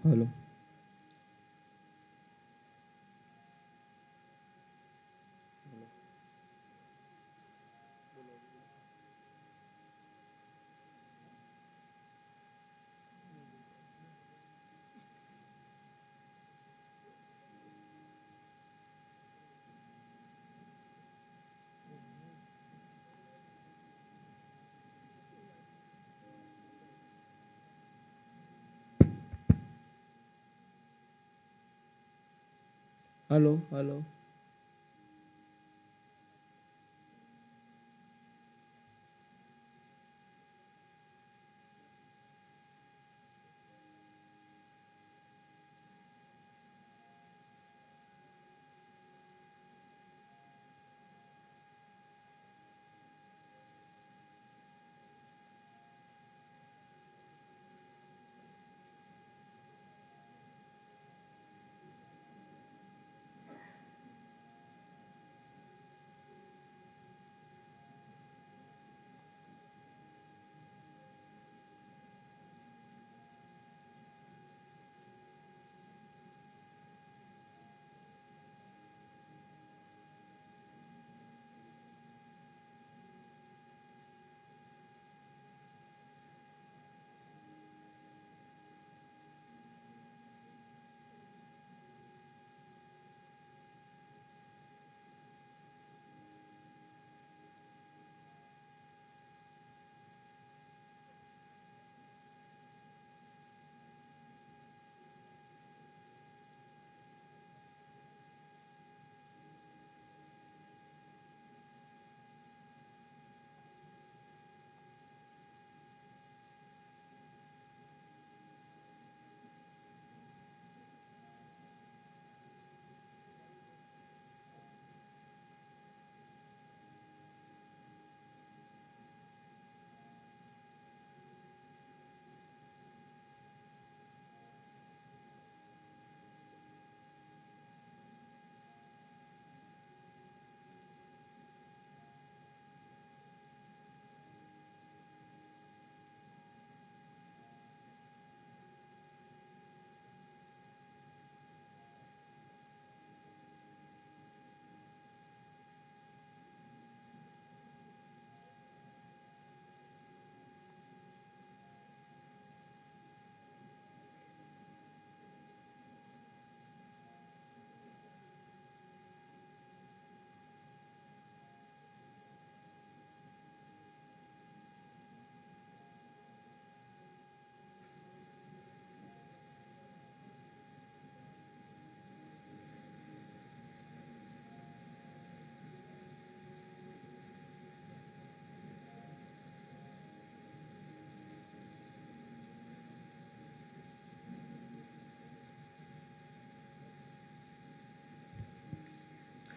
Hello. Hello. Hello.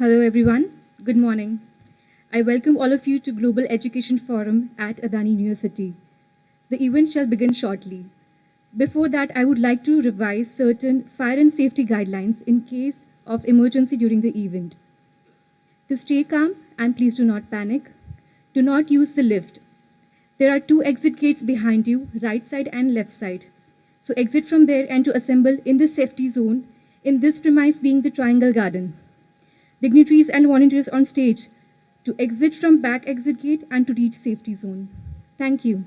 Hello, everyone. Good morning. I welcome all of you to Global Education Forum at Adani University. The event shall begin shortly. Before that, I would like to revise certain fire and safety guidelines in case of emergency during the event. To stay calm, and please do not panic. Do not use the lift. There are 2 exit gates behind you, right side and left side. So exit from there and to assemble in the safety zone, in this premise being the Triangle Garden. Dignitaries and volunteers on stage to exit from back exit gate and to reach safety zone. Thank you.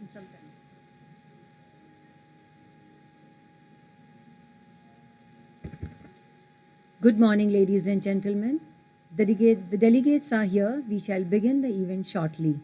in some time. Good morning, ladies and gentlemen. The delegates are here. We shall begin the event shortly.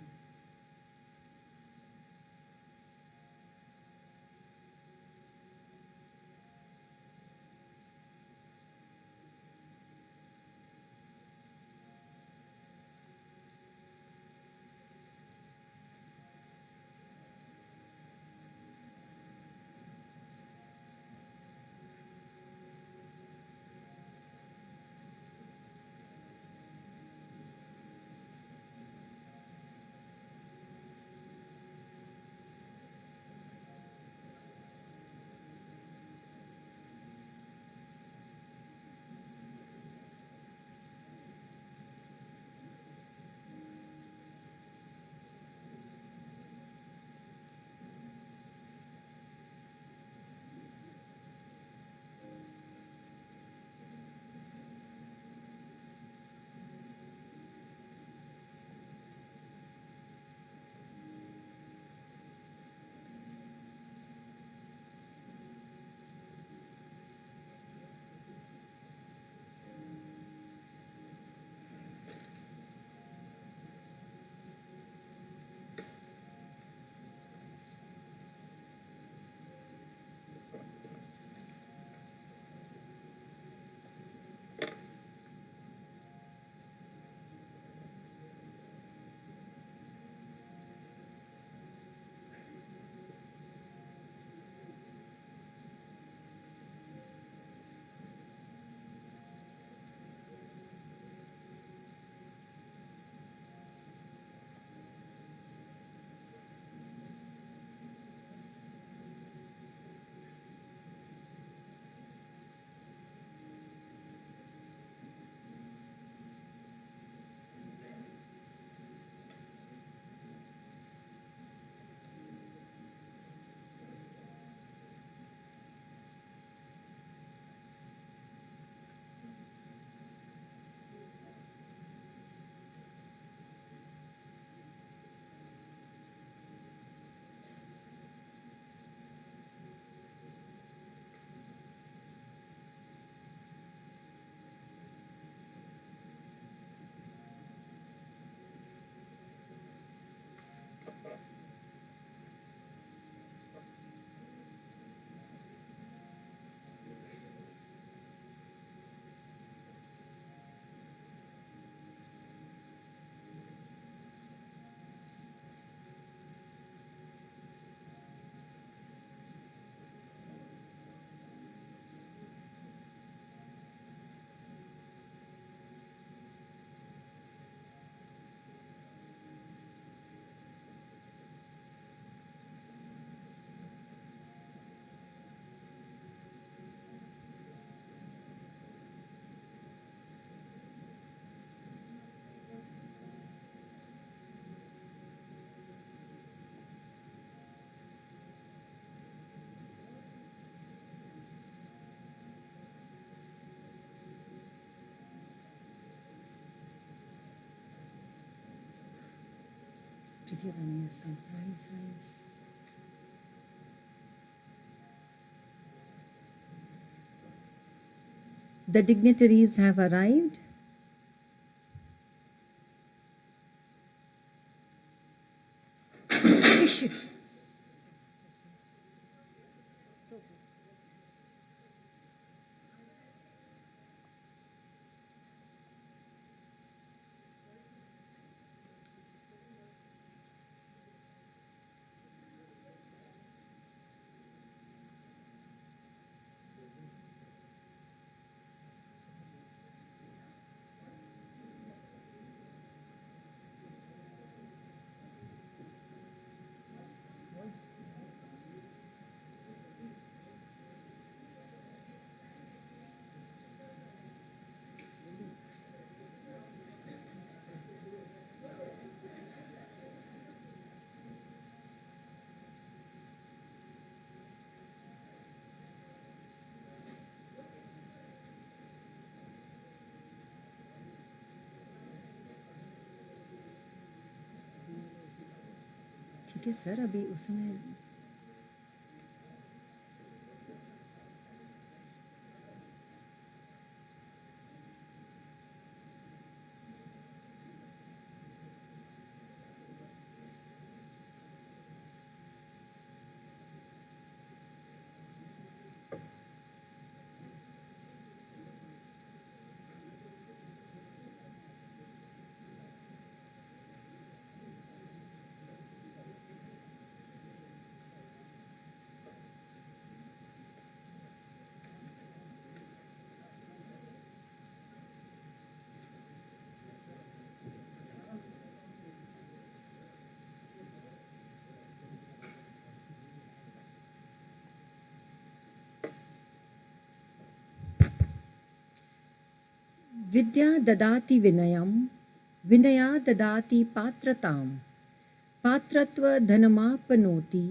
Adani has come. Rise. The dignitaries have arrived. Shit. ठीक है sir, अभी उस समय विद्या ददाति विनयम, विनया ददाति पात्रताम, पात्रत्व धनमापनोति,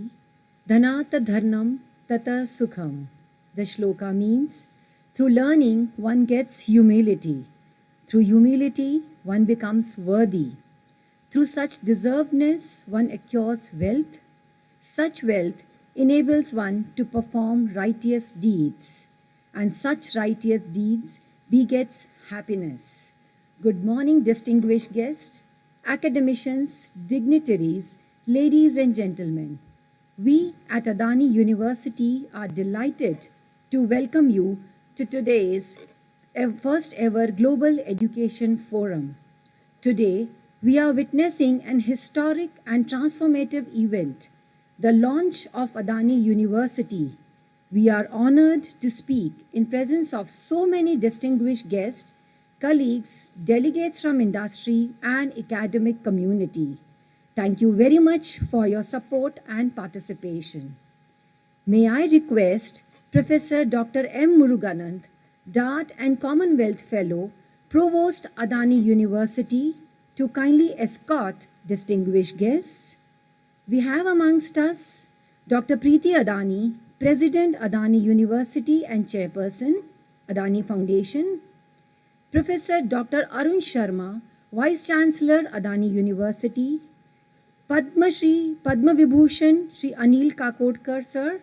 dhanat dharnam tata sukham. The shloka means, through learning one gets humility. Through humility one becomes worthy. Through such deservedness one acquires wealth. Such wealth enables one to perform righteous deeds. And such righteous deeds begets happiness. Good morning, distinguished guests, academicians, dignitaries, ladies and gentlemen. We at Adani University are delighted to welcome you to today's first ever Global Education Forum. Today, we are witnessing an historic and transformative event, the launch of Adani University. We are honored to speak in presence of so many distinguished guests, colleagues, delegates from industry and academic community. Thank you very much for your support and participation. May I request Professor Dr. M. Muruganand, Dart and Commonwealth Fellow, Provost Adani University, to kindly escort distinguished guests. We have amongst us Dr. Preeti Adani, President Adani University and Chairperson, Adani Foundation, Professor Dr. Arun Sharma, Vice Chancellor, Adani University, Padma Shri, Padma Vibhushan, Shri Anil Kha Khodkar, Sir,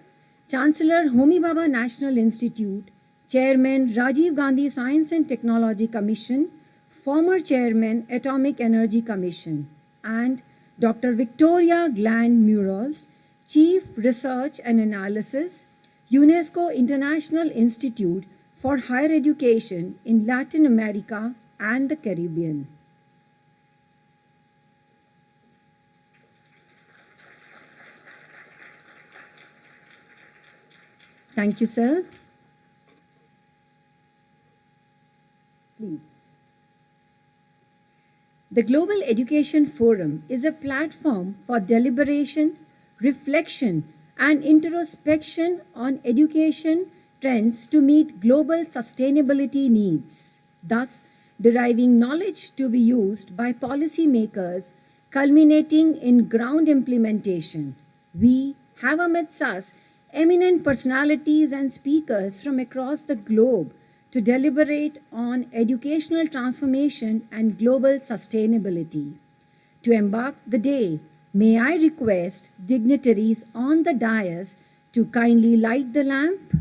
Chancellor, Homi Bhabha National Institute, Chairman, Rajiv Gandhi Science and Technology Commission, former Chairman, Atomic Energy Commission, and Dr. Victoria Gland Muroz, Chief Research and Analysis, UNESCO International Institute for Higher Education in Latin America and the Caribbean. Thank you, sir. Please. The Global Education Forum is a platform for deliberation, reflection, and introspection on education trends to meet global sustainability needs, thus deriving knowledge to be used by policymakers, culminating in ground implementation. We have amidst us eminent personalities and speakers from across the globe to deliberate on educational transformation and global sustainability. To embark the day, may I request dignitaries on the dais to kindly light the lamp?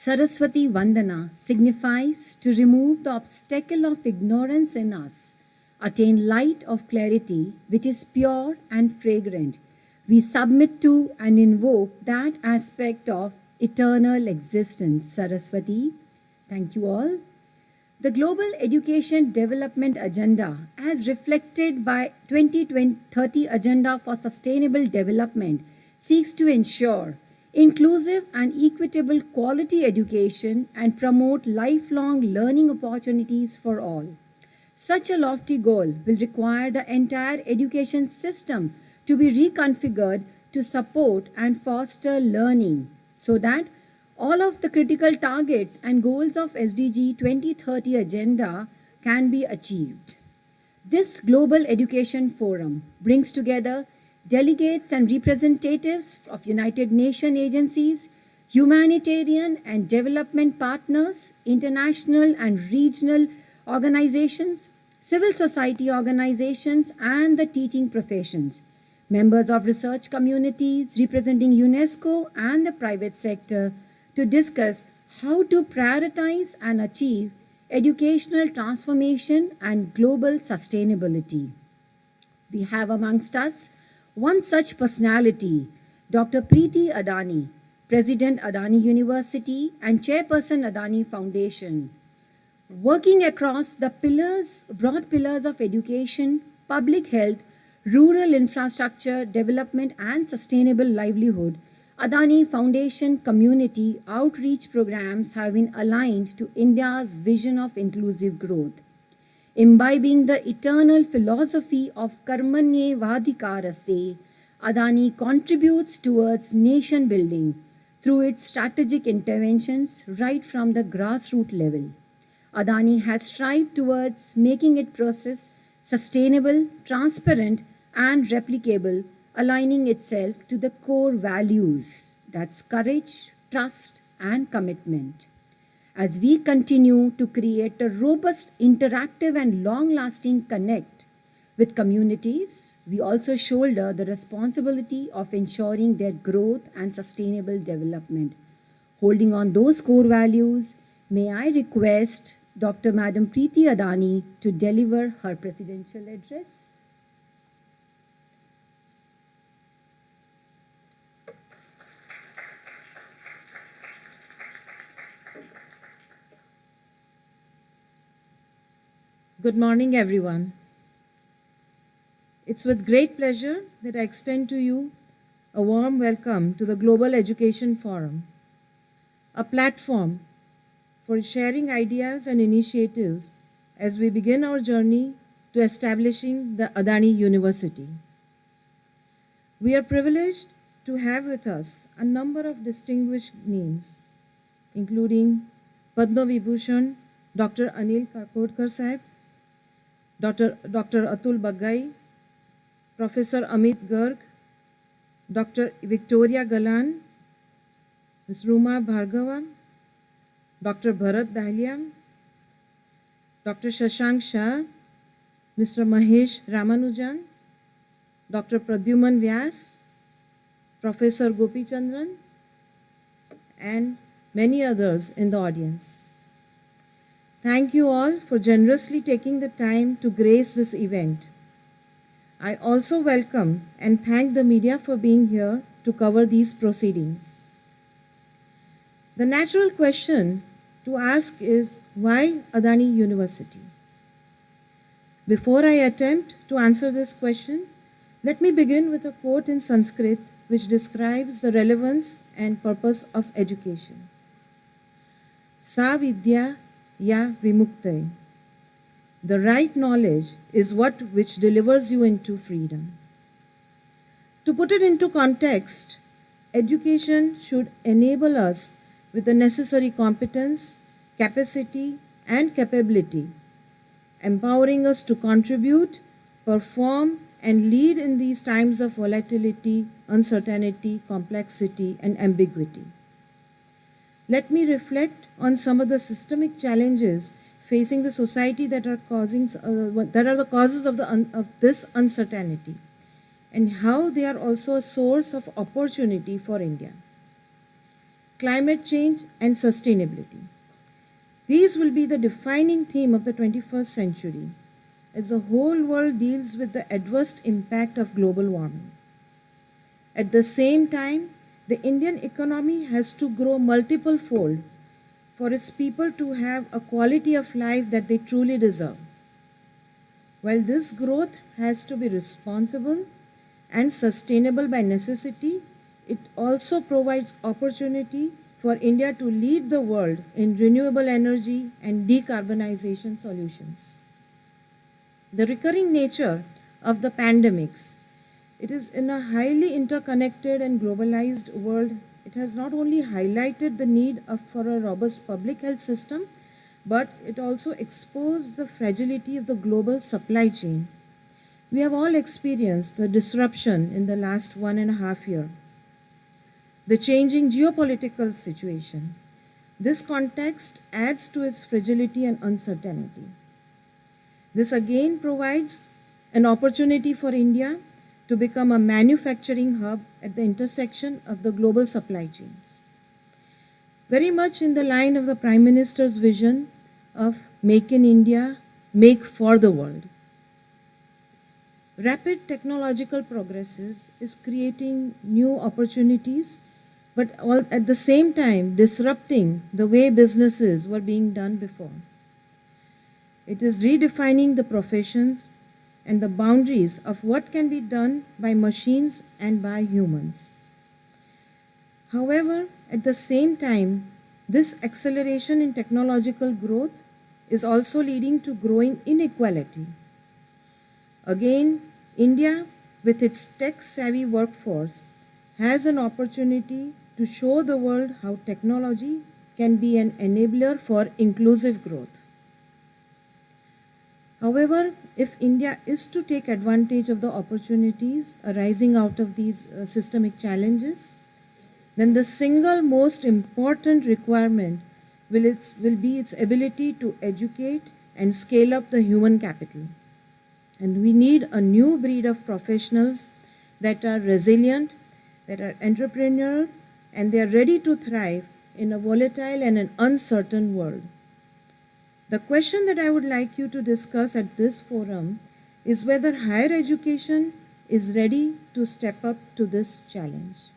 Saraswati Vandana signifies to remove the obstacle of ignorance in us, attain light of clarity which is pure and fragrant. We submit to and invoke that aspect of eternal existence. Saraswati, thank you all. The Global Education Development Agenda, as reflected by 2030 Agenda for Sustainable Development, seeks to ensure inclusive and equitable quality education and promote lifelong learning opportunities for all. Such a lofty goal will require the entire education system to be reconfigured to support and foster learning so that all of the critical targets and goals of SDG 2030 agenda can be achieved. This Global Education Forum brings together delegates and representatives of United Nations agencies, humanitarian and development partners, international and regional organizations, civil society organizations, and the teaching professions, members of research communities representing UNESCO and the private sector, to discuss how to prioritize and achieve educational transformation and global sustainability. We have amongst us one such personality, Dr. Preeti Adani, President Adani University and Chairperson Adani Foundation, working across the broad pillars of education, public health, rural infrastructure development, and sustainable livelihood. Adani Foundation community outreach programs have been aligned to India's vision of inclusive growth. Imbibing the eternal philosophy of Karmanye Vadhikaraste, Adani contributes towards nation building through its strategic interventions right from the grassroots level. Adani has strived towards making its process sustainable, transparent, and replicable, aligning itself to the core values, that's courage, trust, and commitment. As we continue to create a robust, interactive, and long-lasting connect with communities, we also shoulder the responsibility of ensuring their growth and sustainable development. Holding on those core values, may I request Dr. Madam Preeti Adani to deliver her presidential address. Good morning, everyone. It's with great pleasure that I extend to you a warm welcome to the Global Education Forum, a platform for sharing ideas and initiatives as we begin our journey to establishing the Adani University. We are privileged to have with us a number of distinguished names, including Padma Vibhushan Dr. Anil Kha Khodkar Sahib, Dr. Atul Baggai, Professor Amit Garg, Dr. Victoria Galan, Ms. Ruma Bhargava, Dr. Bharat Dahlia, Dr. Shashank Shah, Mr. Mahesh Ramanujan, Dr. Pradyuman Vyas, Professor Gopi Chandran, and many others in the audience. Thank you all for generously taking the time to grace this event. I also welcome and thank the media for being here to cover these proceedings. The natural question to ask is, why Adani University? Before I attempt to answer this question, let me begin with a quote in Sanskrit which describes the relevance and purpose of education. Sa vidya ya vimukte. The right knowledge is what which delivers you into freedom. To put it into context, education should enable us with the necessary competence, capacity, and capability, empowering us to contribute, perform, and lead in these times of volatility, uncertainty, complexity, and ambiguity. Let me reflect on some of the systemic challenges facing the society that are the causes of this uncertainty, and how they are also a source of opportunity for India. climate change, and sustainability. These will be the defining theme of the 21st century as the whole world deals with the adverse impact of global warming. At the same time, the Indian economy has to grow multiple fold for its people to have a quality of life that they truly deserve. While this growth has to be responsible and sustainable by necessity, it also provides opportunity for India to lead the world in renewable energy and decarbonization solutions. The recurring nature of the pandemics, it is in a highly interconnected and globalized world. It has not only highlighted the need for a robust public health system, but it also exposed the fragility of the global supply chain. We have all experienced the disruption in the last 1.5 years. The changing geopolitical situation. This context adds to its fragility and uncertainty. This again provides an opportunity for India to become a manufacturing hub at the intersection of the global supply chains. Very much in the line of the Prime Minister's vision of Make in India, Make for the World. Rapid technological progresses is creating new opportunities, but at the same time disrupting the way businesses were being done before. It is redefining the professions and the boundaries of what can be done by machines and by humans. However, at the same time, this acceleration in technological growth is also leading to growing inequality. Again, India, with its tech-savvy workforce, has an opportunity to show the world how technology can be an enabler for inclusive growth. However, if India is to take advantage of the opportunities arising out of these systemic challenges, then the single most important requirement will be its ability to educate and scale up the human capital. And we need a new breed of professionals that are resilient, that are entrepreneurial, and they are ready to thrive in a volatile and an uncertain world. The question that I would like you to discuss at this forum is whether higher education is ready to step up to this challenge.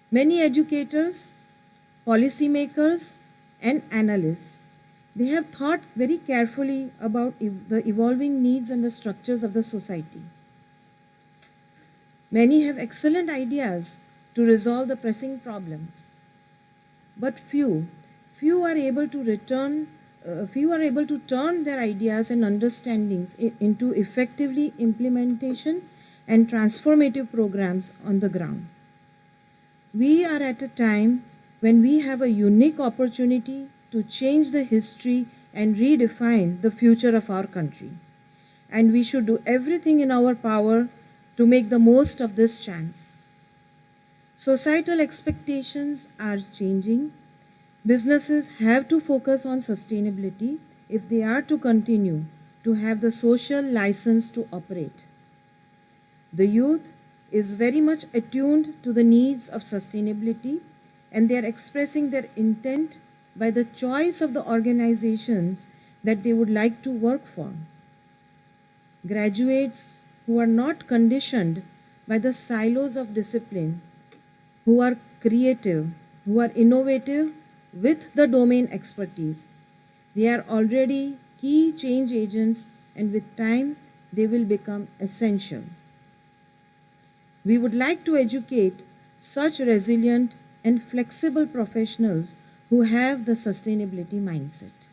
Many educators, policymakers, and analysts, they have thought very carefully about the evolving needs and the structures of the society. Many have excellent ideas to resolve the pressing problems, but few are able to turn their ideas and understandings into effectively implementation and transformative programs on the ground. We are at a time when we have a unique opportunity to change the history and redefine the future of our country. And we should do everything in our power to make the most of this chance. Societal expectations are changing. Businesses have to focus on sustainability if they are to continue to have the social license to operate. The youth is very much attuned to the needs of sustainability, and they are expressing their intent by the choice of the organizations that they would like to work for. Graduates who are not conditioned by the silos of discipline, who are creative, who are innovative with the domain expertise, they are already key change agents, and with time they will become essential. We would like to educate such resilient and flexible professionals who have the sustainability mindset.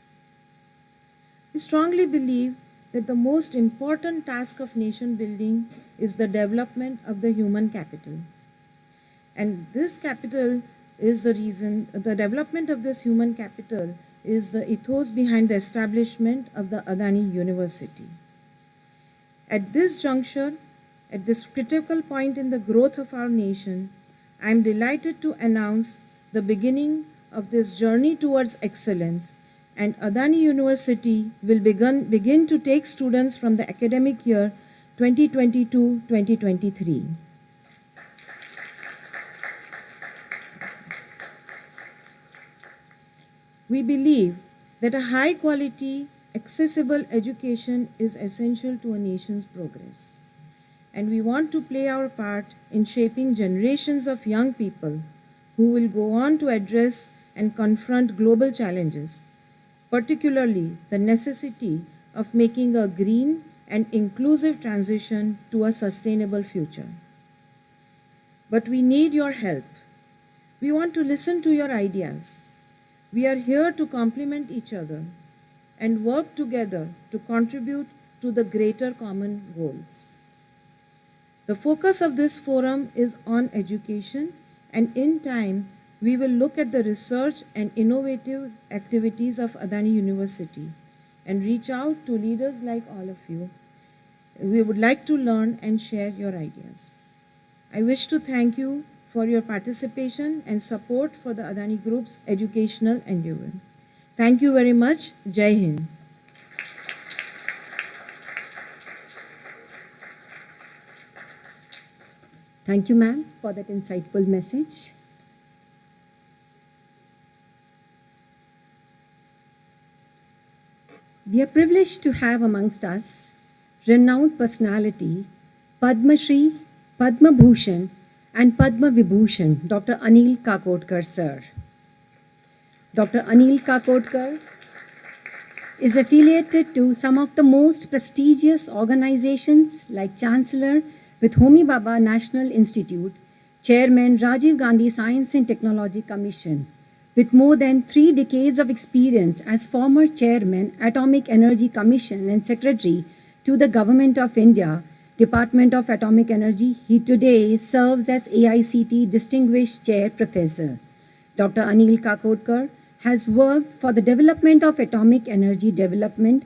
We strongly believe that the most important task of nation building is the development of the human capital. And this capital is the development of this human capital is the ethos behind the establishment of the Adani University. At this juncture, at this critical point in the growth of our nation, I am delighted to announce the beginning of this journey towards excellence, and Adani University will begin to take students from the academic year 2022-2023. We believe that a high quality, accessible education is essential to a nation's progress. And we want to play our part in shaping generations of young people who will go on to address and confront global challenges, particularly the necessity of making a green and inclusive transition to a sustainable future. But we need your help. We want to listen to your ideas. We are here to complement each other and work together to contribute to the greater common goals. The focus of this forum is on education, and in time, we will look at the research and innovative activities of Adani University and reach out to leaders like all of you. We would like to learn and share your ideas. I wish to thank you for your participation and support for the Adani Group's educational endeavor. Thank you very much. Jai Hind. Thank you, ma'am, for that insightful message. We are privileged to have amongst us renowned personality, Padma Shri, Padma Bhushan, and Padma Vibhushan, Dr. Anil Kha Khodkar, sir. Dr. Anil Kha Khodkar is affiliated to some of the most prestigious organizations like Chancellor with Homi Bhabha National Institute, Chairman Rajiv Gandhi Science and Technology Commission, with more than 3 decades of experience as former Chairman, Atomic Energy Commission and Secretary to the Government of India, Department of Atomic Energy. He today serves as AICT Distinguished Chair Professor. Dr. Anil Kha Khodkar has worked for the development of atomic energy development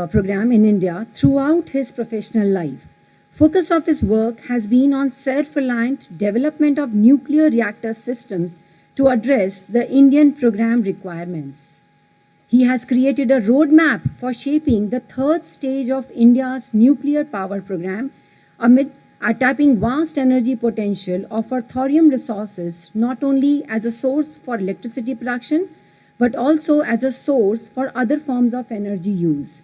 program in India throughout his professional life. Focus of his work has been on self-reliant development of nuclear reactor systems to address the Indian program requirements. He has created a roadmap for shaping the 3rd stage of India's nuclear power program amid tapping vast energy potential of our thorium resources, not only as a source for electricity production, but also as a source for other forms of energy use.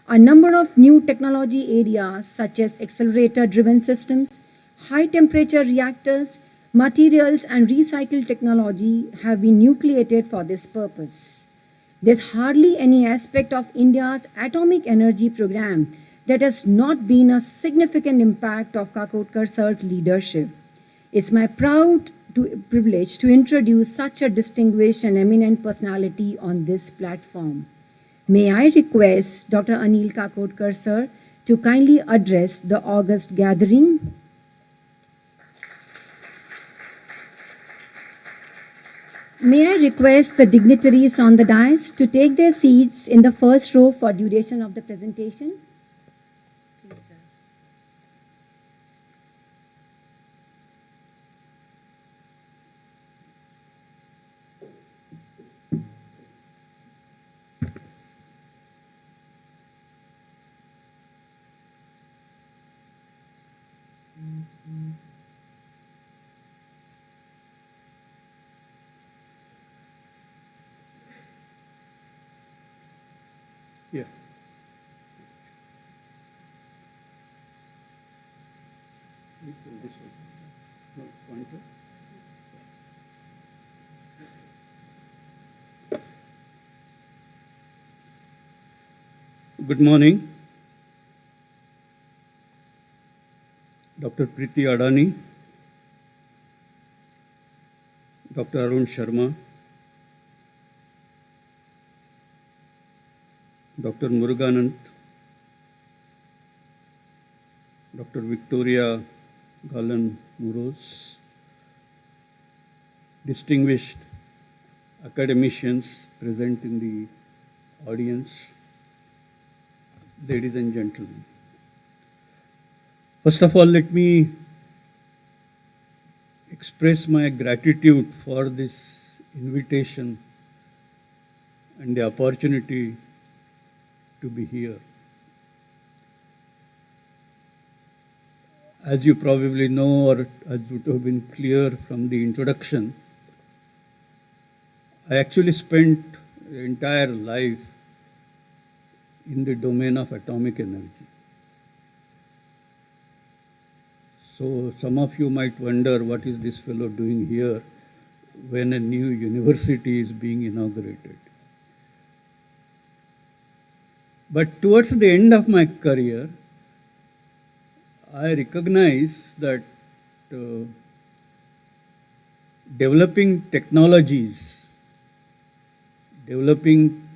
A number of new technology areas such as accelerator-driven systems, high-temperature reactors, materials and recycled technology have been nucleated for this purpose. There's hardly any aspect of India's atomic energy program that has not been a significant impact of Kha Khodkar sir's leadership. It's my proud privilege to introduce such a distinguished and eminent personality on this platform. May I request Dr. Anil Kha Khodkar sir to kindly address the August gathering. May I request the dignitaries on the dais to take their seats in the first row for duration of the presentation. Please, sir. Yeah. This one. No, pointer. Good morning. Dr. Preeti Adani, Dr. Arun Sharma, Dr. Muruganand, Dr. Victoria Galan Muroz, distinguished academicians present in the audience, ladies and gentlemen. First of all, let me express my gratitude for this invitation and the opportunity to be here. As you probably know, or as would have been clear from the introduction, I actually spent entire life in the domain of atomic energy. So some of you might wonder, what is this fellow doing here when a new university is being inaugurated? But towards the end of my career, I recognize that developing technologies, developing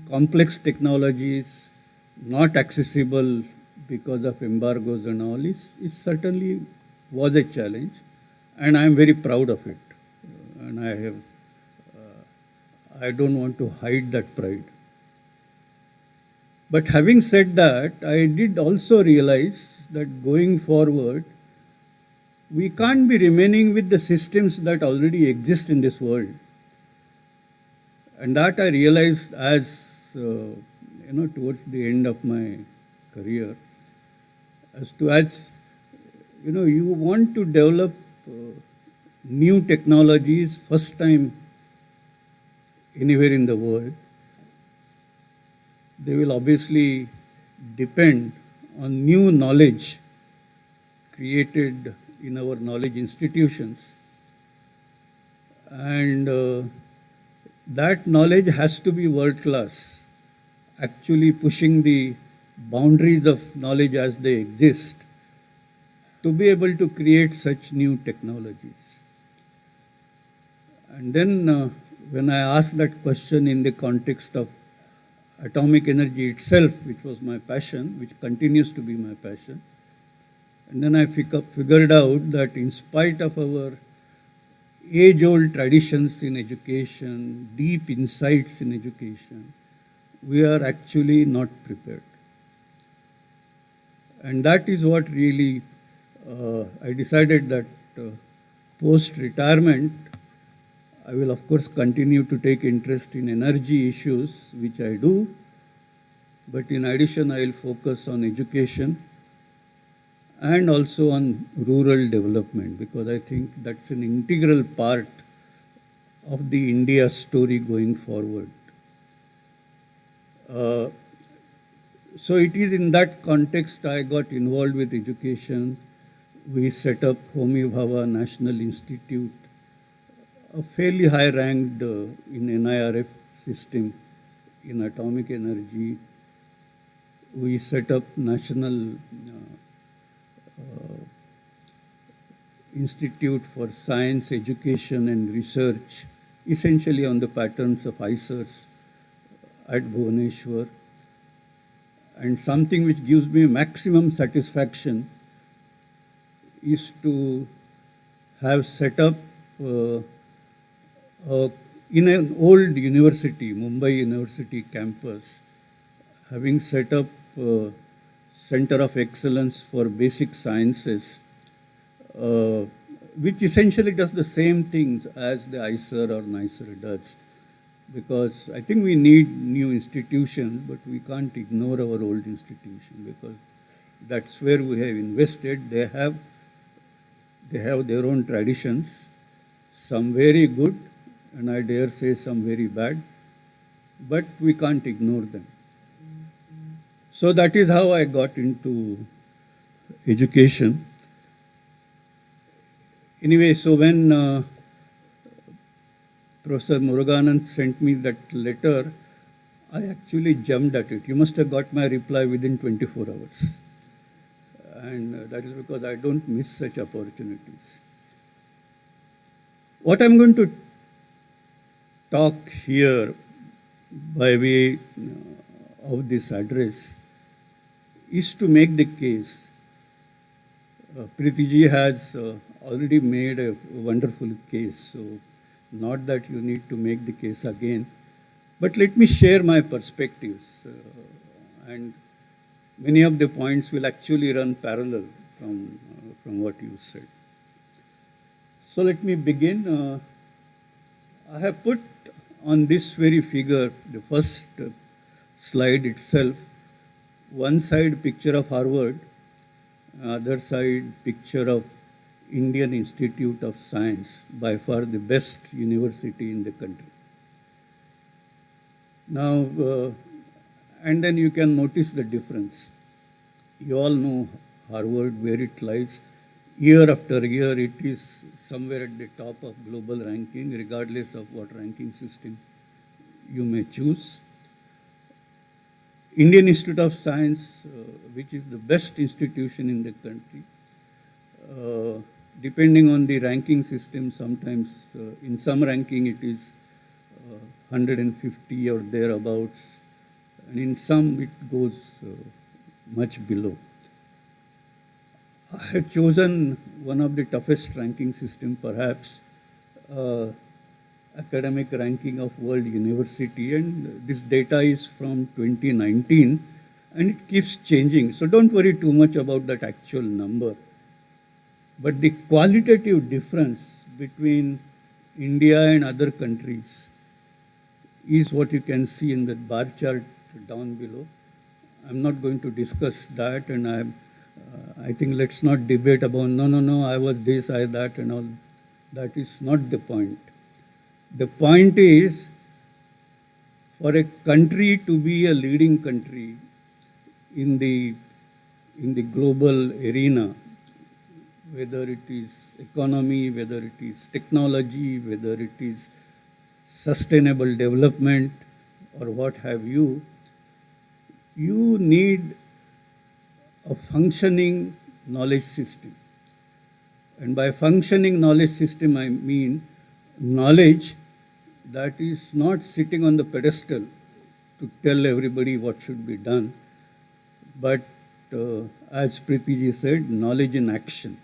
complex technologies not accessible because of embargoes and all is certainly was a challenge, and I am very proud of it. And I don't want to hide that pride. But having said that, I did also realize that going forward, we can't be remaining with the systems that already exist in this world. And that I realized as, towards the end of my career, as you want to develop new technologies first time anywhere in the world, they will obviously depend on new knowledge created in our knowledge institutions. And that knowledge has to be world class, actually pushing the boundaries of knowledge as they exist to be able to create such new technologies. And then when I asked that question in the context of atomic energy itself, which was my passion, which continues to be my passion, and then I figured out that in spite of our age-old traditions in education, deep insights in education, we are actually not prepared. And that is what really I decided that post-retirement, I will of course continue to take interest in energy issues, which I do, but in addition I will focus on education and also on rural development, because I think that's an integral part of the India story going forward. So it is in that context I got involved with education. We set up Homi Bhabha National Institute, a fairly high ranked in NIRF system in atomic energy. We set up National Institute for Science, Education and Research, essentially on the patterns of ICERs at Bhubaneswar. And something which gives me maximum satisfaction is to have set up in an old university, Mumbai University campus, having set up Center of Excellence for Basic Sciences, which essentially does the same things as the ICER or NICER does. Because I think we need new institutions, but we can't ignore our old institution, because that's where we have invested. They have their own traditions, some very good, and I dare say some very bad, but we can't ignore them. So that is how I got into education. Anyway, so when Professor Muruganand sent me that letter, I actually jumped at it. You must have got my reply within 24 hours. And that is because I don't miss such opportunities. What I'm going to talk here by way of this address is to make the case. Preeti ji has already made a wonderful case, so not that you need to make the case again, but let me share my perspectives, and many of the points will actually run parallel from what you said. So let me begin. I have put on this very figure, the first slide itself, one side picture of Harvard, other side picture of Indian Institute of Science, by far the best university in the country. Now, and then you can notice the difference. You all know Harvard, where it lies. Year after year, it is somewhere at the top of global ranking, regardless of what ranking system you may choose. Indian Institute of Science, which is the best institution in the country, depending on the ranking system, sometimes in some ranking it is 150 or thereabouts, and in some it goes much below. I had chosen one of the toughest ranking system, perhaps, academic ranking of World University, and this data is from 2019, and it keeps changing. So don't worry too much about that actual number. But the qualitative difference between India and other countries is what you can see in the bar chart down below. I'm not going to discuss that, and I think let's not debate about, no, I was this, I that, and all. That is not the point. The point is, for a country to be a leading country in the global arena, whether it is economy, whether it is technology, whether it is sustainable development, or what have you, you need a functioning knowledge system. And by functioning knowledge system, I mean knowledge that is not sitting on the pedestal to tell everybody what should be done, but as Preetiji said, knowledge in action,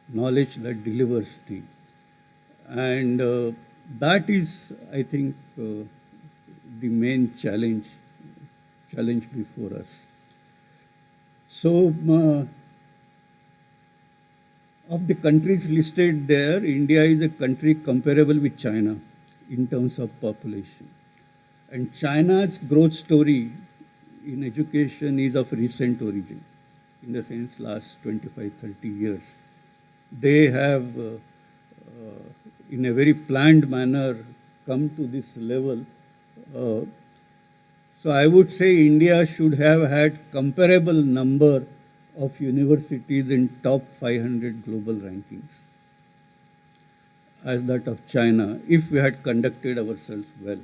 knowledge that delivers things. And that is, I think, the main challenge before us. So, of the countries listed there, India is a country comparable with China in terms of population. And China's growth story in education is of recent origin, in the sense last 25, 30 years. They have, in a very planned manner, come to this level. So I would say India should have had comparable number of universities in top 500 global rankings as that of China, if we had conducted ourselves well.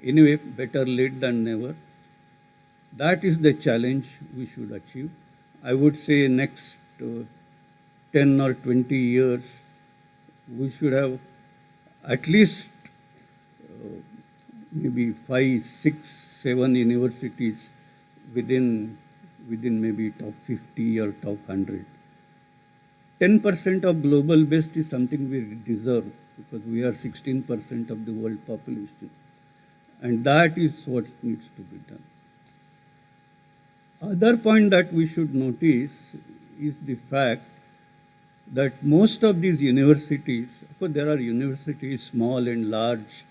Anyway, better late than never. That is the challenge we should achieve. I would say next 10 or 20 years, we should have at least maybe 5, 6, 7 universities within maybe top 50 or top 100. 10% of global best is something we deserve, because we are 16% of the world population. And that is what needs to be done. Other point that we should notice is the fact that most of these universities, of course there are universities, small and large,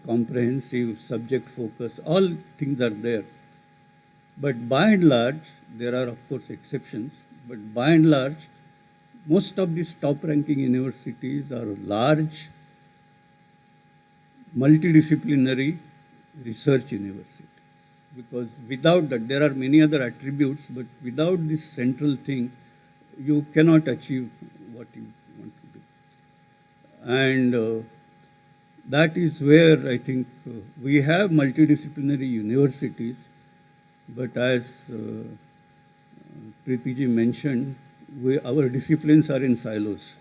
comprehensive, subject focus, all things are there. But by and large, there are of course exceptions, but by and large, most of these top-ranking universities are large, multidisciplinary research universities. Because without that, there are many other attributes, but without this central thing, you cannot achieve what you want to do. And that is where I think we have multidisciplinary universities, but as Preetiji mentioned, our disciplines are in silos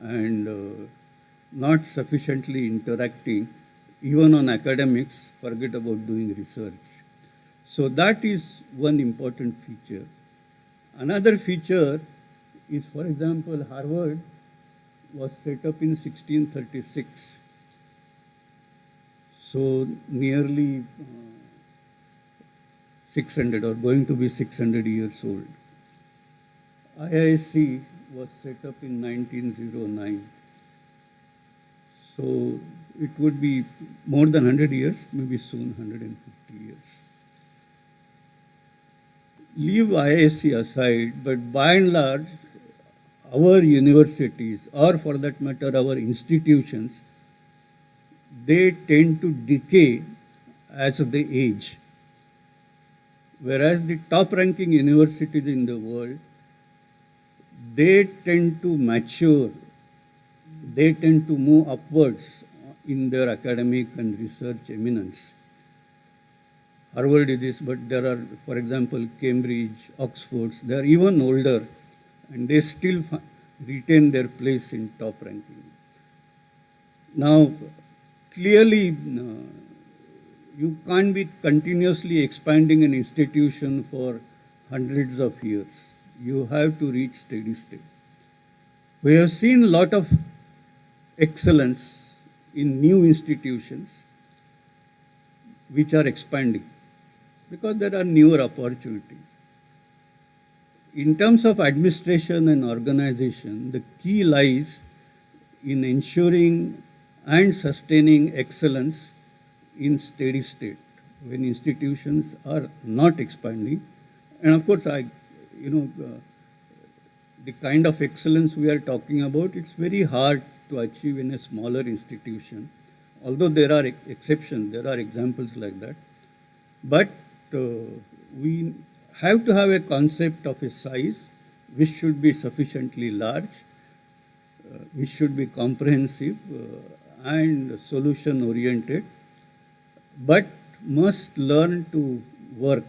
and not sufficiently interacting, even on academics, forget about doing research. So that is one important feature. Another feature is, for example, Harvard was set up in 1636. So nearly 600 or going to be 600 years old. IISc was set up in 1909. So it would be more than 100 years, maybe soon 150 years. Leave IISc aside, but by and large, our universities, or for that matter, our institutions, they tend to decay as they age. Whereas the top ranking universities in the world, they tend to mature, they tend to move upwards in their academic and research eminence. Harvard is this, but there are, for example, Cambridge, Oxford, they are even older and they still retain their place in top ranking. Now, clearly, you can't be continuously expanding an institution for hundreds of years. You have to reach steady state. We have seen a lot of excellence in new institutions which are expanding because there are newer opportunities. In terms of administration and organization, the key lies in ensuring and sustaining excellence in steady state when institutions are not expanding. And of course, the kind of excellence we are talking about, it's very hard to achieve in a smaller institution. Although there are exceptions, there are examples like that. But we have to have a concept of a size which should be sufficiently large, which should be comprehensive and solution oriented, but must learn to work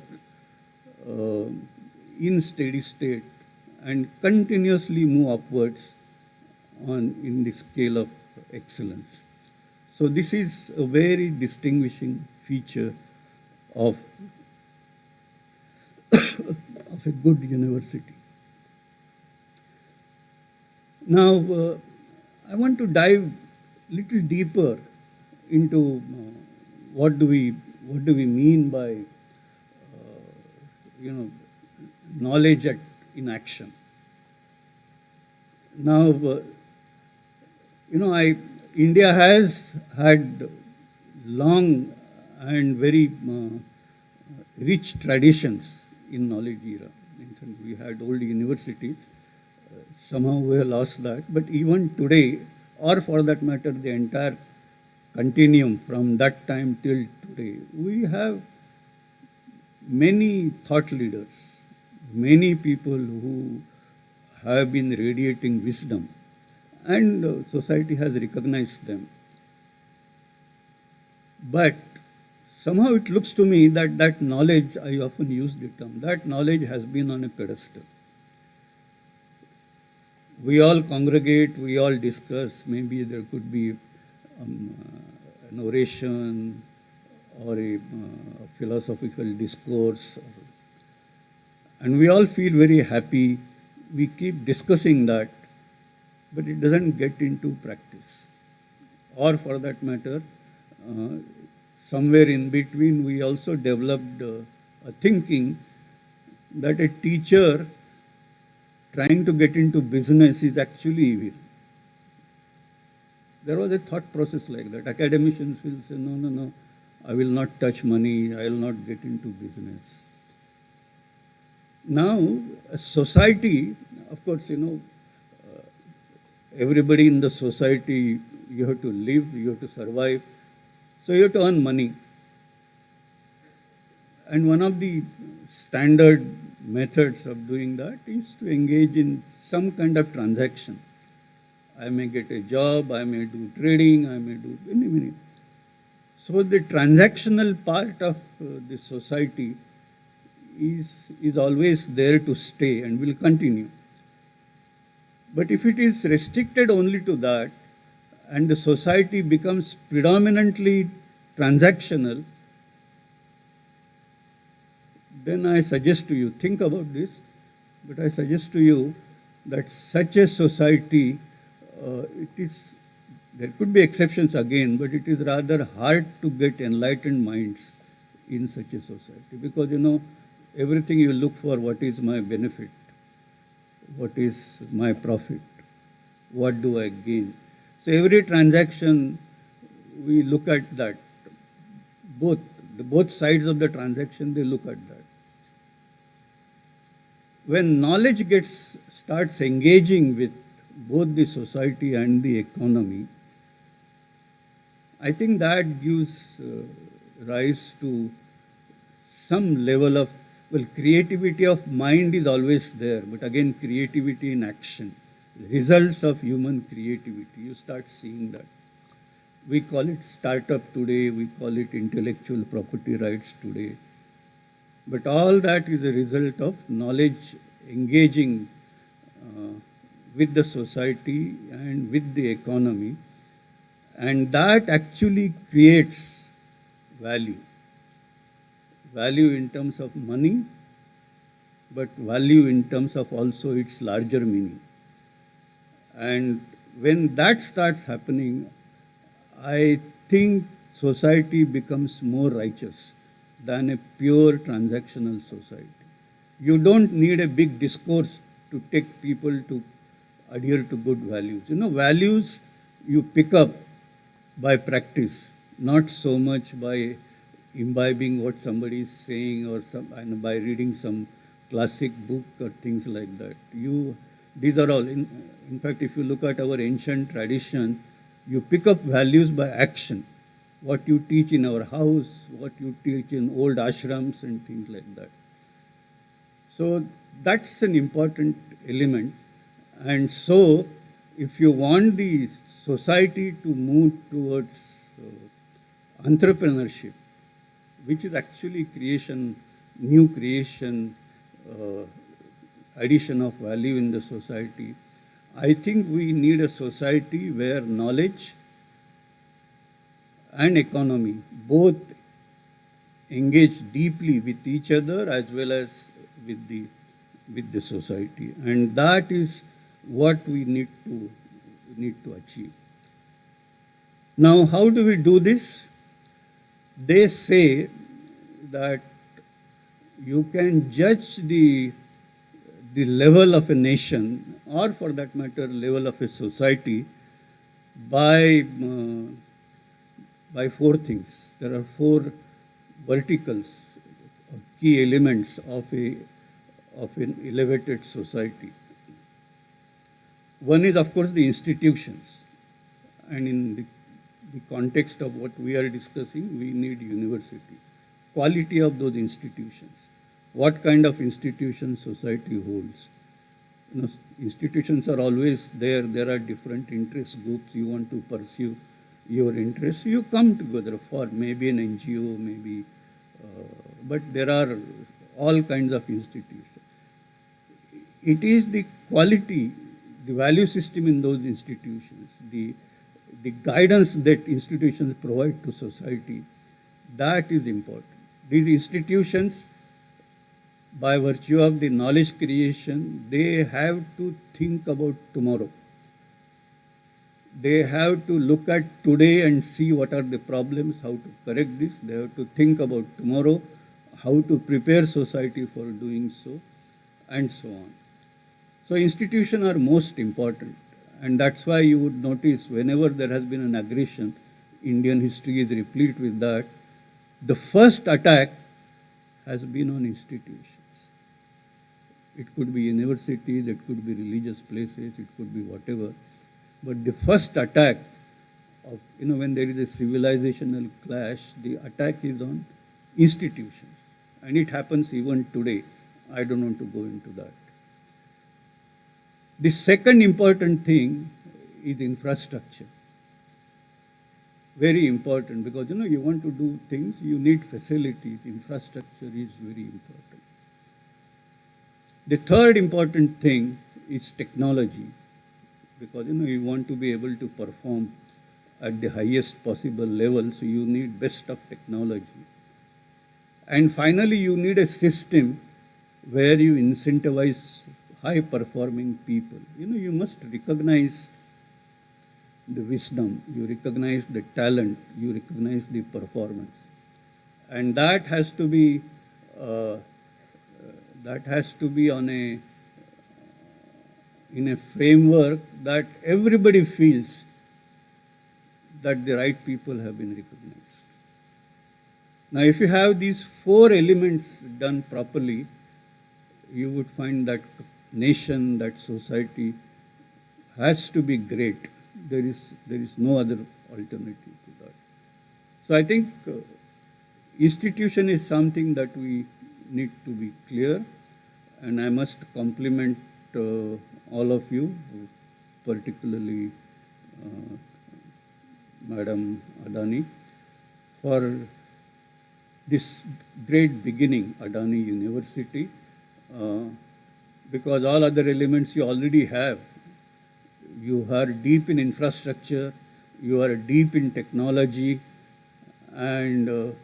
in steady state and continuously move upwards in the scale of excellence. So this is a very distinguishing feature of a good university. Now, I want to dive a little deeper into what do we mean by knowledge in action. Now, India has had long and very rich traditions in knowledge era. In fact, we had old universities. Somehow we have lost that. But even today, or for that matter, the entire continuum from that time till today, we have many thought leaders, many people who have been radiating wisdom, and society has recognized them. But somehow it looks to me that that knowledge, I often use the term, that knowledge has been on a pedestal. We all congregate, we all discuss, maybe there could be an oration or a philosophical discourse, and we all feel very happy. We keep discussing that, but it doesn't get into practice. Or for that matter, somewhere in between, we also developed a thinking that a teacher trying to get into business is actually evil. There was a thought process like that. Academicians will say, no, I will not touch money, I will not get into business. Now, a society, of course, everybody in the society, you have to live, you have to survive, so you have to earn money. And one of the standard methods of doing that is to engage in some kind of transaction. I may get a job, I may do trading, I may do many. So the transactional part of the society is always there to stay and will continue. But if it is restricted only to that, and the society becomes predominantly transactional, then I suggest to you, think about this, but I suggest to you that such a society, there could be exceptions again, but it is rather hard to get enlightened minds in such a society, because everything you look for, what is my benefit, what is my profit, what do I gain. So every transaction, we look at that. Both sides of the transaction, they look at that. When knowledge starts engaging with both the society and the economy, I think that gives rise to some level of, well, creativity of mind is always there, but again, creativity in action, results of human creativity, you start seeing that. We call it startup today, we call it intellectual property rights today. But all that is a result of knowledge engaging with the society and with the economy, and that actually creates value. Value in terms of money, but value in terms of also its larger meaning. And when that starts happening, I think society becomes more righteous than a pure transactional society. You don't need a big discourse to take people to adhere to good values. Values you pick up by practice, not so much by imbibing what somebody is saying or and by reading some classic book or things like that. These are all, in fact, if you look at our ancient tradition, you pick up values by action. What you teach in our house, what you teach in old ashrams and things like that. So that's an important element. And so if you want the society to move towards entrepreneurship, which is actually new creation, addition of value in the society, I think we need a society where knowledge and economy both engage deeply with each other as well as with the society, and that is what we need to achieve. Now, how do we do this? They say that you can judge the level of a nation, or for that matter, level of a society, by four things. There are four verticals, key elements of an elevated society. One is, of course, the institutions. And in the context of what we are discussing, we need universities. Quality of those institutions. What kind of institutions society holds. Institutions are always there. There are different interest groups. You want to pursue your interests. You come together for maybe an NGO, maybe, but there are all kinds of institutions. It is the quality, the value system in those institutions, the guidance that institutions provide to society, that is important. These institutions, by virtue of the knowledge creation, they have to think about tomorrow. They have to look at today and see what are the problems, how to correct this. They have to think about tomorrow, how to prepare society for doing so, and so on. So institutions are most important, and that's why you would notice whenever there has been an aggression, Indian history is replete with that, the first attack has been on institutions. It could be universities, it could be religious places, it could be whatever. But the first attack of, when there is a civilizational clash, the attack is on institutions. And it happens even today. I don't want to go into that. The second important thing is infrastructure. Very important, because you want to do things, you need facilities. Infrastructure is very important. The third important thing is technology, because you want to be able to perform at the highest possible level, so you need best of technology. And finally, you need a system where you incentivize high-performing people. You must recognize the wisdom, you recognize the talent, you recognize the performance. And that has to be in a framework that everybody feels that the right people have been recognized. Now, if you have these four elements done properly, you would find that nation, that society has to be great. There is no other alternative to that. So I think institution is something that we need to be clear, and I must compliment all of you, particularly Madam Adani, for this great beginning, Adani University, because all other elements you already have. You are deep in infrastructure, you are deep in technology, and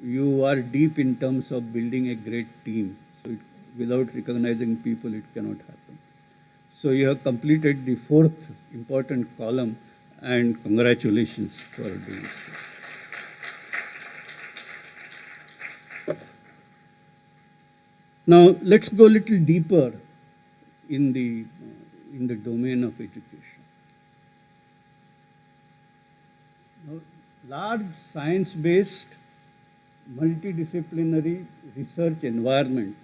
you are deep in terms of building a great team. So without recognizing people, it cannot happen. So you have completed the fourth important column, and congratulations for doing so. Now let's go a little deeper in the domain of education. Now, large science-based, multidisciplinary research environment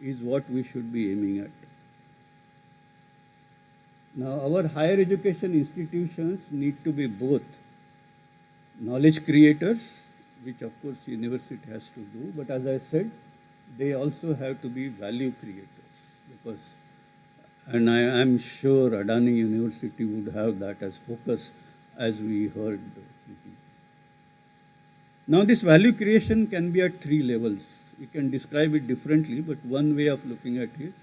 is what we should be aiming at. Now, our higher education institutions need to be both knowledge creators, which of course university has to do, but as I said, they also have to be value creators, because, and I am sure Adani University would have that as focus, as we heard. Now, this value creation can be at three levels. You can describe it differently, but one way of looking at it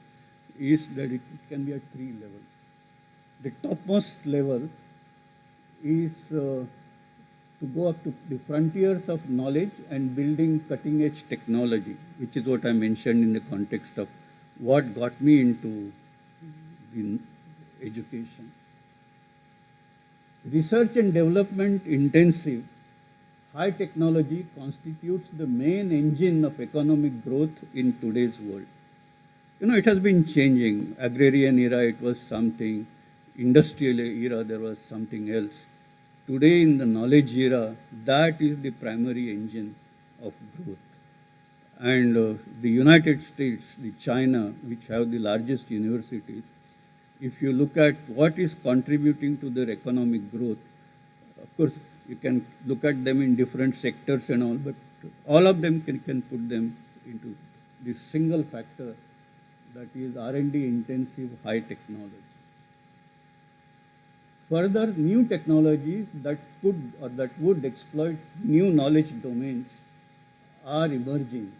is that it can be at three levels. The topmost level is to go up to the frontiers of knowledge and building cutting-edge technology, which is what I mentioned in the context of what got me into the education. Research and development intensive high technology constitutes the main engine of economic growth in today's world. You know, it has been changing. Agrarian era, it was something. Industrial era, there was something else. Today, in the knowledge era, that is the primary engine of growth. And the United States, the China, which have the largest universities, if you look at what is contributing to their economic growth, of course, you can look at them in different sectors and all, but all of them can put them into this single factor, that is R&D intensive high technology. Further, new technologies that could or that would exploit new knowledge domains are emerging.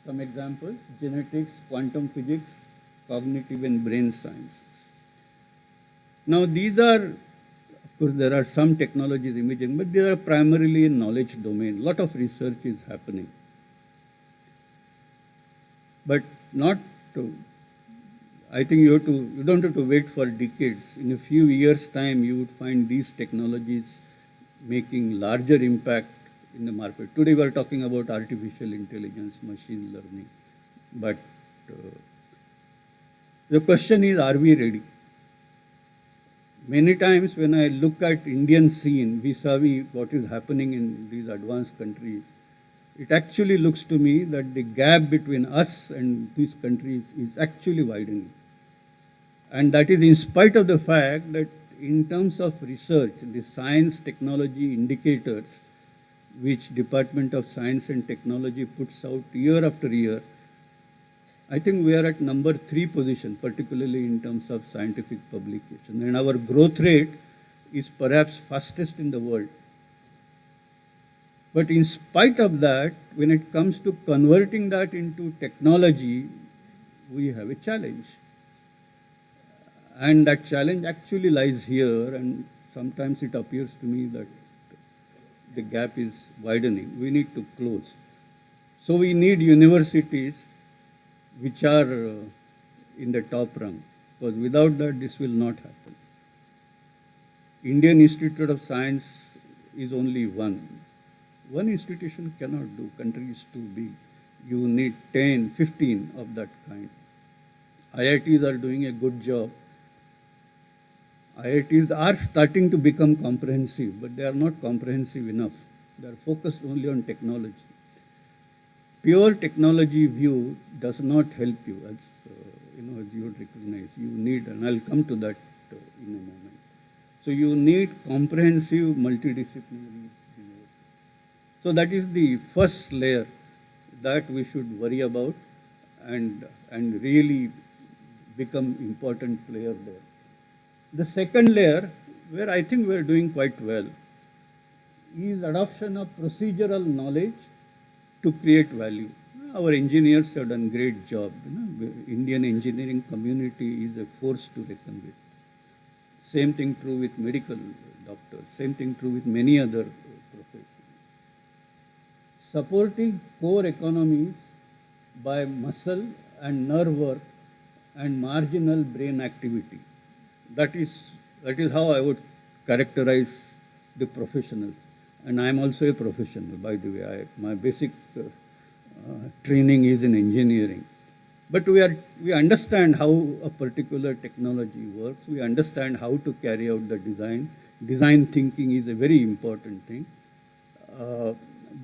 Some examples: genetics, quantum physics, cognitive and brain sciences. Now, these are, of course, there are some technologies emerging, but they are primarily in knowledge domain. A lot of research is happening, but not to. I think you don't have to wait for decades. In a few years' time, you would find these technologies making larger impact in the market. Today, we are talking about artificial intelligence, machine learning, but the question is, are we ready? Many times when I look at Indian scene vis-a-vis what is happening in these advanced countries, it actually looks to me that the gap between us and these countries is actually widening. And that is in spite of the fact that in terms of research, the science technology indicators, which Department of Science and Technology puts out year after year, I think we are at number 3 position, particularly in terms of scientific publication. And our growth rate is perhaps fastest in the world. But in spite of that, when it comes to converting that into technology, we have a challenge. And that challenge actually lies here, and sometimes it appears to me that the gap is widening. We need to close. So we need universities which are in the top rung, because without that, this will not happen. Indian Institute of Science is only one. One institution cannot do. Country is too big. You need 10, 15 of that kind. IITs are doing a good job. IITs are starting to become comprehensive, but they are not comprehensive enough. They are focused only on technology. Pure technology view does not help you, as as you would recognize. You need, and I'll come to that in a moment. So you need comprehensive multidisciplinary So that is the first layer that we should worry about and really become important player there. The second layer, where I think we are doing quite well, is adoption of procedural knowledge to create value. Our engineers have done great job. Indian engineering community is a force to reckon with. Same thing true with medical doctors. Same thing true with many other professions. Supporting core economies by muscle and nerve work and marginal brain activity. That is how I would characterize the professionals. And I am also a professional, by the way. My basic training is in engineering. But we understand how a particular technology works. We understand how to carry out the design. Design thinking is a very important thing.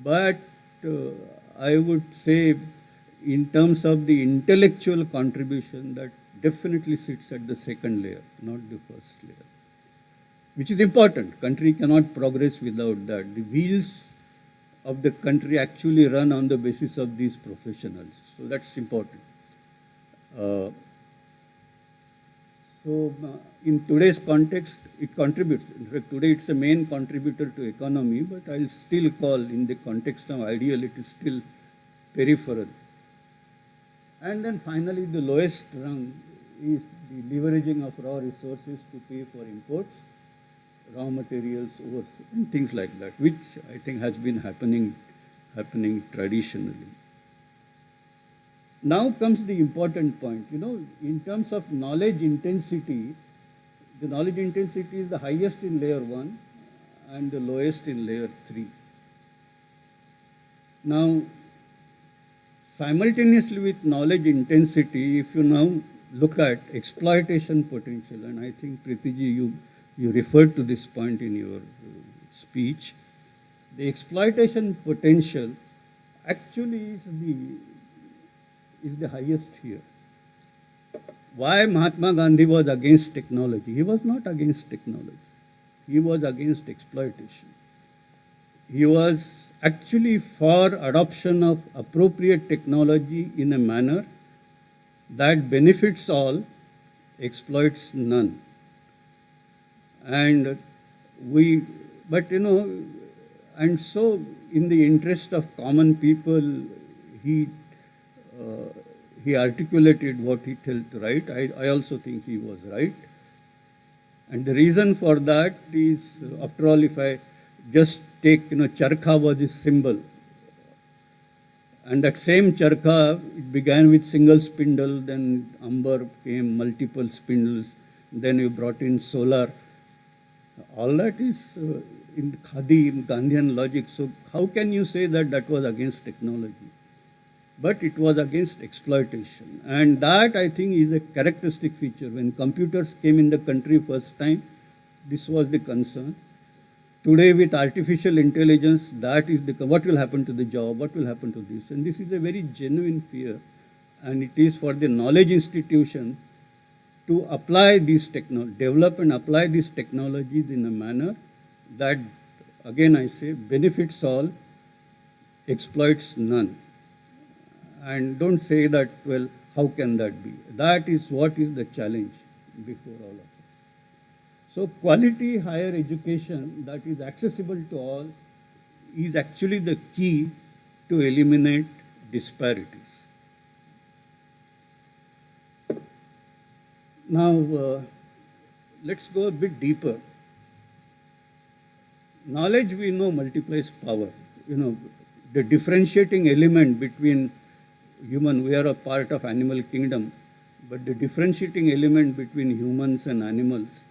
But I would say, in terms of the intellectual contribution, that definitely sits at the second layer, not the first layer, which is important. Country cannot progress without that. The wheels of the country actually run on the basis of these professionals. So that's important. In today's context, it contributes. In fact, today it's a main contributor to economy, but I'll still call, in the context of ideal, it is still peripheral. And then finally, the lowest rung is the leveraging of raw resources to pay for imports, raw materials, overseas, and things like that, which I think has been happening traditionally. Now comes the important point. In terms of knowledge intensity, the knowledge intensity is the highest in layer 1 and the lowest in layer 3. Now, simultaneously with knowledge intensity, if you now look at exploitation potential, and I think Preetiji, you referred to this point in your speech, the exploitation potential actually is the highest here. Why Mahatma Gandhi was against technology? He was not against technology. He was against exploitation. He was actually for adoption of appropriate technology in a manner that benefits all, exploits none. And so in the interest of common people, he articulated what he felt right. I also think he was right. And the reason for that is, after all, if I just take, charkha was his symbol. And that same charkha, it began with single spindle, then amber came multiple spindles, then you brought in solar. All that is in Khadi, Gandhian logic. So how can you say that that was against technology? But it was against exploitation. And that, I think, is a characteristic feature. When computers came in the country first time, this was the concern. Today, with artificial intelligence, that is what will happen to the job, what will happen to this. And this is a very genuine fear. And it is for the knowledge institution to apply these develop and apply these technologies in a manner that, again I say, benefits all, exploits none. And don't say that, well, how can that be? That is what is the challenge before all of us. So quality higher education that is accessible to all is actually the key to eliminate disparities. Now, let's go a bit deeper. Knowledge, we know, multiplies power. The differentiating element between human, we are a part of animal kingdom, but the differentiating element between humans and animals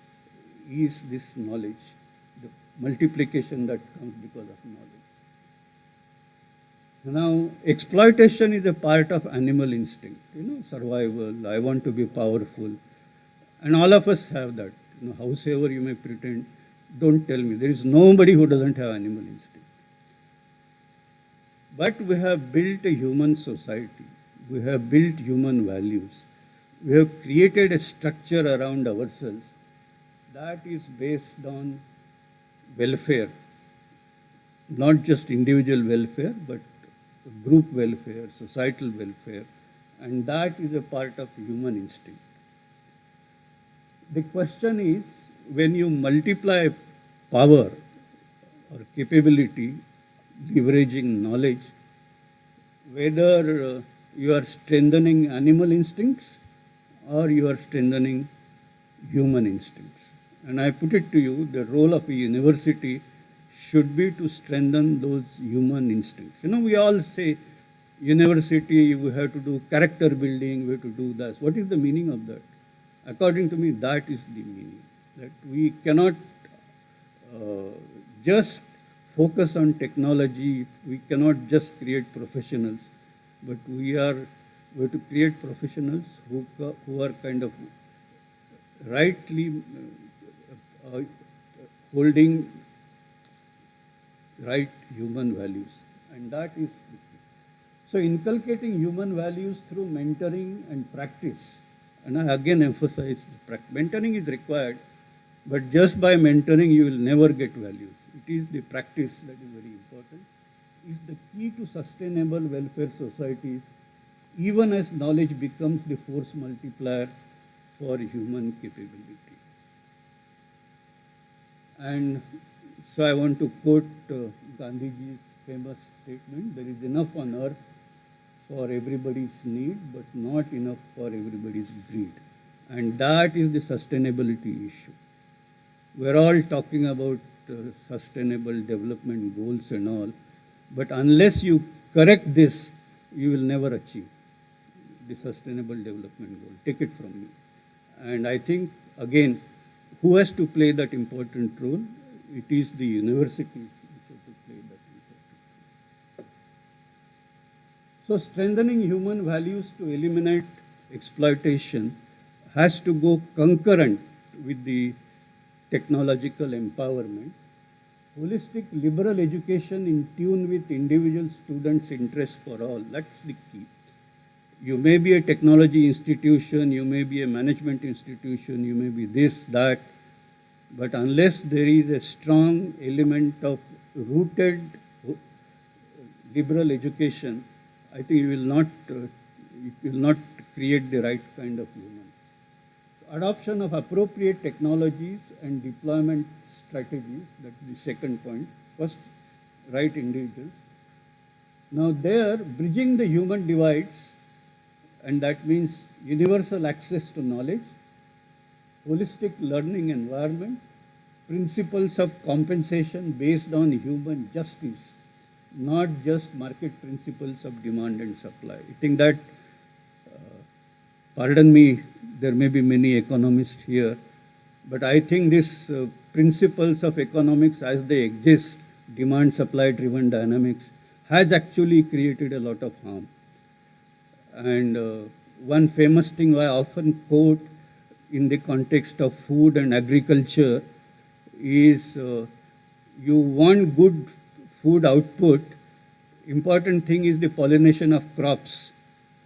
is this knowledge, the multiplication that comes because of knowledge. Now, exploitation is a part of animal instinct, survival, I want to be powerful. And all of us have that. Howsoever you may pretend, don't tell me. There is nobody who doesn't have animal instinct. But we have built a human society. We have built human values. We have created a structure around ourselves that is based on welfare, not just individual welfare, but group welfare, societal welfare, and that is a part of human instinct. The question is, when you multiply power or capability, leveraging knowledge, whether you are strengthening animal instincts or you are strengthening human instincts. And I put it to you, the role of a university should be to strengthen those human instincts. We all say, university, we have to do character building, we have to do this. What is the meaning of that? According to me, that is the meaning. That we cannot just focus on technology, we cannot just create professionals, but we have to create professionals who are kind of rightly holding right human values, and that is the key. So inculcating human values through mentoring and practice, and I again emphasize mentoring is required, but just by mentoring you will never get values. It is the practice that is very important, is the key to sustainable welfare societies, even as knowledge becomes the force multiplier for human capability. And so I want to quote Gandhiji's famous statement, there is enough on earth for everybody's need, but not enough for everybody's greed. And that is the sustainability issue. We're all talking about sustainable development goals and all, but unless you correct this, you will never achieve the sustainable development goal. Take it from me. And I think, again, who has to play that important role? It is the universities which have to play that important role. So strengthening human values to eliminate exploitation has to go concurrent with the technological empowerment. Holistic liberal education in tune with individual students' interests for all, that's the key. You may be a technology institution, you may be a management institution, you may be this, that, but unless there is a strong element of rooted liberal education, I think you will not create the right kind of humans. So adoption of appropriate technologies and deployment strategies, that's the second point. First, right individuals. Now there, bridging the human divides, and that means universal access to knowledge, holistic learning environment, principles of compensation based on human justice, not just market principles of demand and supply. I think that, pardon me, there may be many economists here, but I think these principles of economics as they exist, demand-supply driven dynamics, has actually created a lot of harm. And one famous thing I often quote in the context of food and agriculture is you want good food output, important thing is the pollination of crops.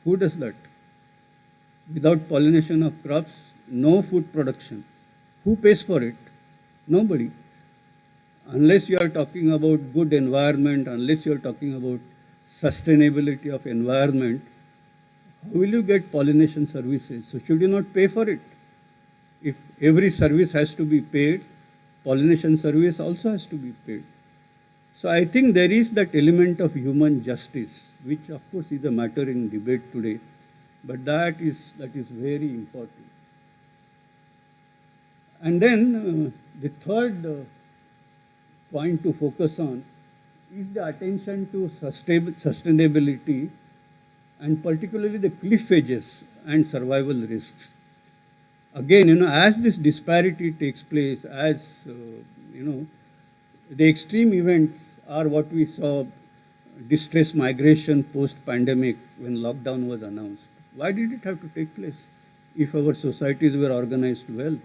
Who does that? Without pollination of crops, no food production. Who pays for it? Nobody. Unless you are talking about good environment, unless you are talking about sustainability of environment, how will you get pollination services? So should you not pay for it? If every service has to be paid, pollination service also has to be paid. So I think there is that element of human justice, which of course is a matter in debate today, but that is very important. And then the third point to focus on is the attention to sustainability, and particularly the cliff edges and survival risks. Again, as this disparity takes place, as, the extreme events are what we saw, distress migration post-pandemic when lockdown was announced. Why did it have to take place if our societies were organized well?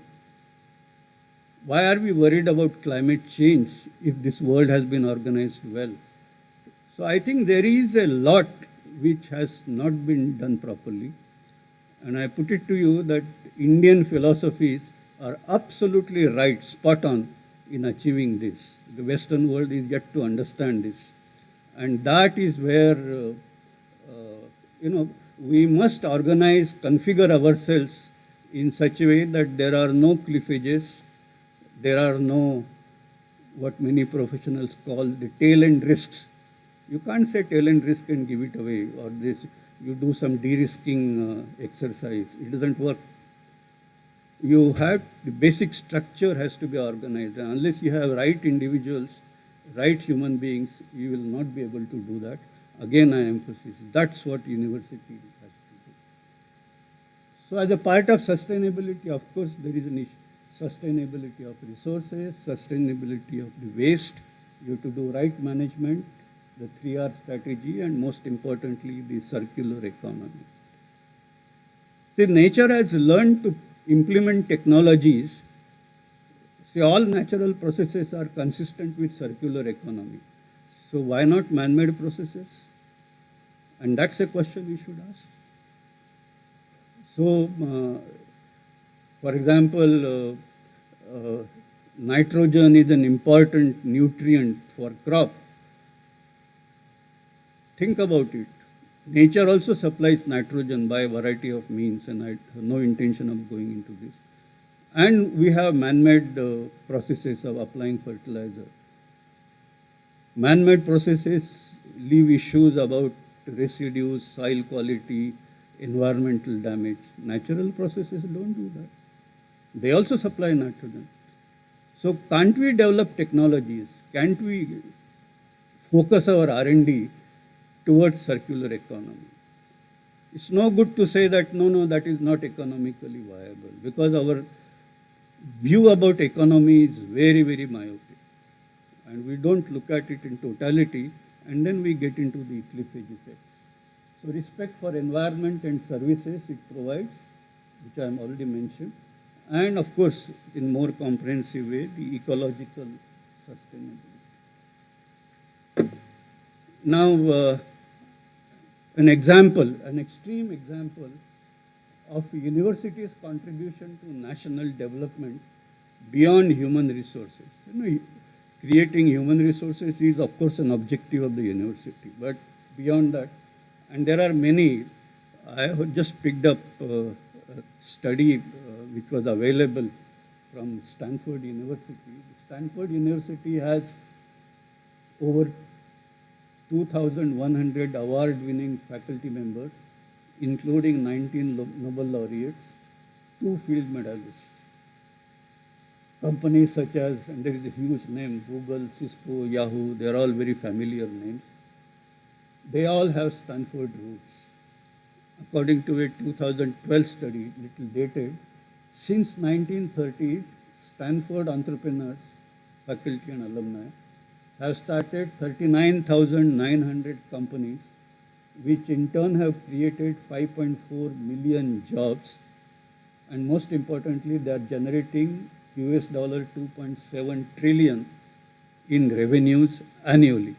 Why are we worried about climate change if this world has been organized well? So I think there is a lot which has not been done properly. And I put it to you that Indian philosophies are absolutely right, spot on, in achieving this. The Western world is yet to understand this. And that is where, we must organize, configure ourselves in such a way that there are no cliff edges, there are no, what many professionals call the tail end risks. You can't say tail end risk and give it away, or this, you do some de-risking exercise. It doesn't work. You have, the basic structure has to be organized. And unless you have right individuals, right human beings, you will not be able to do that. Again, I emphasize, that's what university has to do. So as a part of sustainability, of course, there is an issue. Sustainability of resources, sustainability of the waste. You have to do right management, the 3R strategy, and most importantly, the circular economy. See, nature has learned to implement technologies. See, all natural processes are consistent with circular economy. So why not man-made processes? And that's a question we should ask. So, for example, nitrogen is an important nutrient for crop. Think about it. Nature also supplies nitrogen by a variety of means, and I have no intention of going into this. And we have man-made processes of applying fertilizer. Man-made processes leave issues about residues, soil quality, environmental damage. Natural processes don't do that. They also supply nitrogen. So can't we develop technologies? Can't we focus our R&D towards circular economy? It's no good to say that, no, that is not economically viable, because our view about economy is very, very myopic. And we don't look at it in totality, and then we get into the cliff edge effects. So respect for environment and services it provides, which I have already mentioned, and of course, in more comprehensive way, the ecological sustainability. Now, an example, an extreme example of a university's contribution to national development beyond human resources. Creating human resources is, of course, an objective of the university, but beyond that, and there are many. I have just picked up a study which was available from Stanford University. Stanford University has over 2,100 award-winning faculty members, including 19 Nobel laureates, 2 field medalists. Companies such as, and there is a huge name, Google, Cisco, Yahoo, they're all very familiar names. They all have Stanford roots. According to a 2012 study, little dated, since 1930s, Stanford entrepreneurs, faculty and alumni, have started 39,900 companies, which in turn have created 5.4 million jobs. And most importantly, they are generating US $2.7 trillion in revenues annually.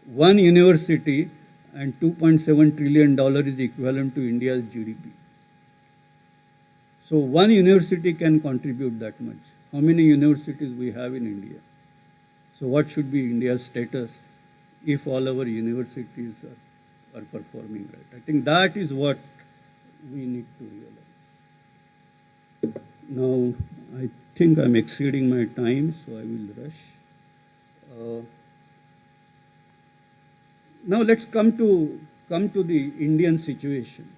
One university and $2.7 trillion is equivalent to India's GDP. So one university can contribute that much. How many universities we have in India? So what should be India's status if all our universities are performing right? I think that is what we need to realize. Now, I think I'm exceeding my time, so I will rush. Now let's come to the Indian situation.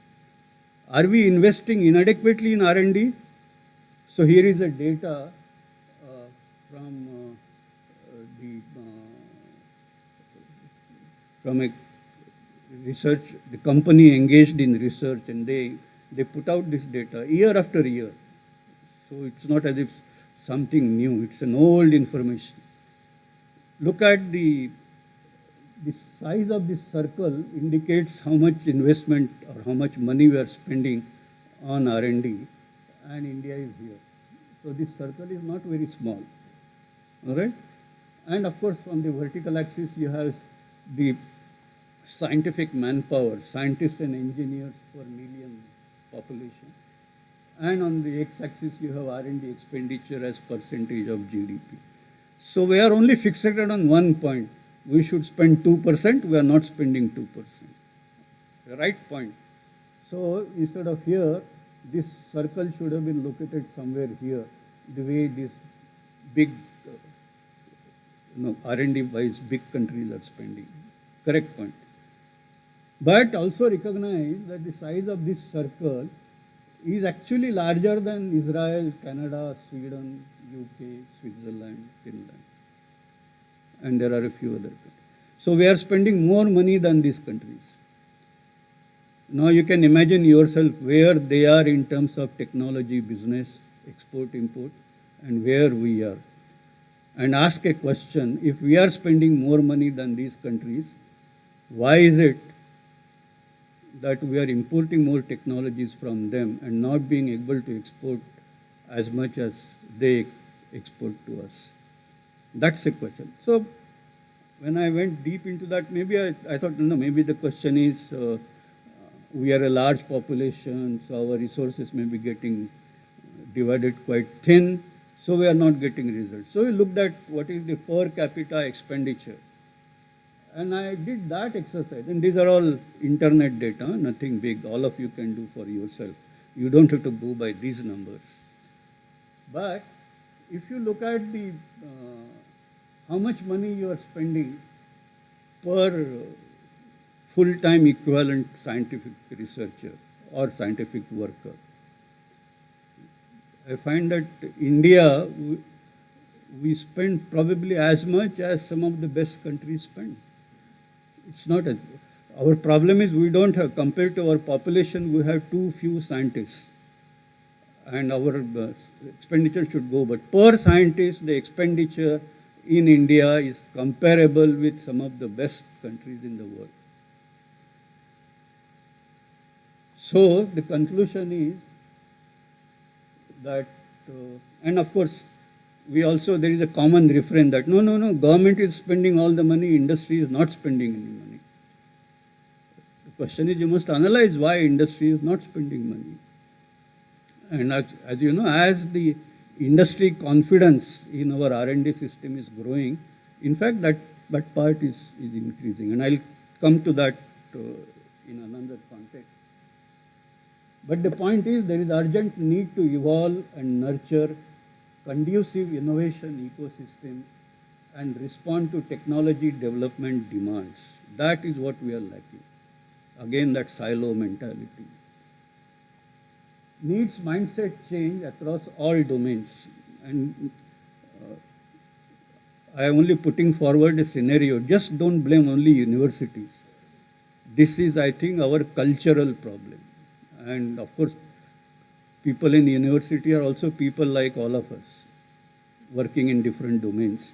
Are we investing inadequately in R&D? So here is a data from a research, the company engaged in research, and they put out this data year after year. So it's not as if something new, it's an old information. Look at the size of this circle indicates how much investment or how much money we are spending on R&D, and India is here. So this circle is not very small, all right? And of course, on the vertical axis, you have the scientific manpower, scientists and engineers per million population. And on the x-axis, you have R&D expenditure as percentage of GDP. So we are only fixated on one point. We should spend 2%, we are not spending 2%. The right point. So instead of here, this circle should have been located somewhere here, the way these big, R&D wise big countries are spending. Correct point. But also recognize that the size of this circle is actually larger than Israel, Canada, Sweden, UK, Switzerland, Finland. And there are a few other countries. So we are spending more money than these countries. Now you can imagine yourself where they are in terms of technology, business, export, import, and where we are. And ask a question, if we are spending more money than these countries, why is it that we are importing more technologies from them and not being able to export as much as they export to us? That's a question. So when I went deep into that, maybe I thought, maybe the question is, we are a large population, so our resources may be getting divided quite thin, so we are not getting results. So we looked at what is the per capita expenditure. And I did that exercise. And these are all internet data, nothing big. All of you can do for yourself. You don't have to go by these numbers. But if you look at the how much money you are spending per full-time equivalent scientific researcher or scientific worker, I find that India, we spend probably as much as some of the best countries spend. It's not our problem is we don't have, compared to our population, we have too few scientists. And our expenditure should go, but per scientist, the expenditure in India is comparable with some of the best countries in the world. So the conclusion is that, and of course, there is a common refrain that no, government is spending all the money, industry is not spending any money. The question is, you must analyze why industry is not spending money. And as you know, as the industry confidence in our R&D system is growing, in fact, that part is increasing. And I'll come to that in another context. But the point is, there is urgent need to evolve and nurture conducive innovation ecosystem and respond to technology development demands. That is what we are lacking. Again, that silo mentality. Needs mindset change across all domains. And I am only putting forward a scenario. Just don't blame only universities. This is, I think, our cultural problem. And of course, people in university are also people like all of us, working in different domains.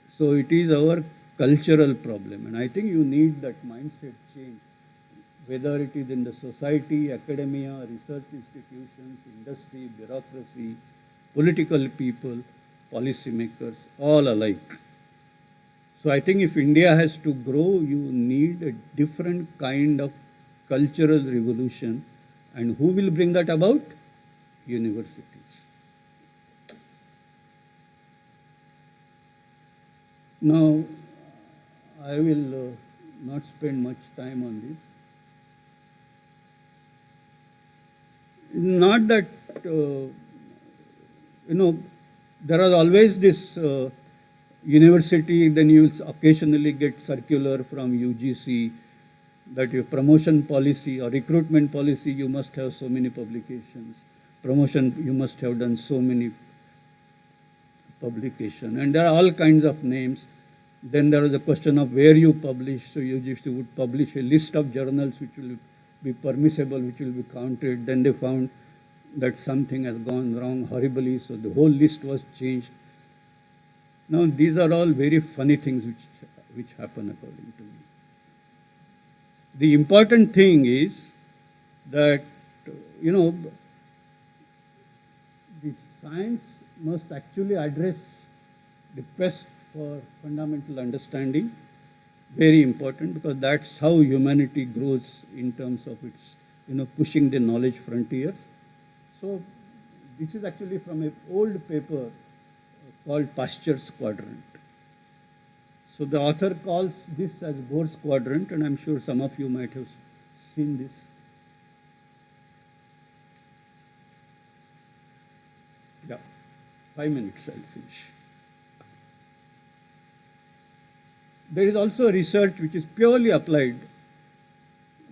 So it is our cultural problem. And I think you need that mindset change, whether it is in the society, academia, research institutions, industry, bureaucracy, political people, policymakers, all alike. So I think if India has to grow, you need a different kind of cultural revolution. And who will bring that about? Universities. Now, I will not spend much time on this. Not that, there are always this university, then you will occasionally get circular from UGC that your promotion policy or recruitment policy, you must have so many publications. Promotion, you must have done so many publications. And there are all kinds of names. Then there is a question of where you publish. So UGC would publish a list of journals which will be permissible, which will be counted. Then they found that something has gone wrong horribly, so the whole list was changed. Now, these are all very funny things which happen according to me. The important thing is that, the science must actually address the quest for fundamental understanding. Very important, because that's how humanity grows in terms of its, pushing the knowledge frontiers. So this is actually from an old paper called pastures quadrant. So the author calls this as Bohr's quadrant, and I'm sure some of you might have seen this. Yeah, 5 minutes, I'll finish. There is also research which is purely applied.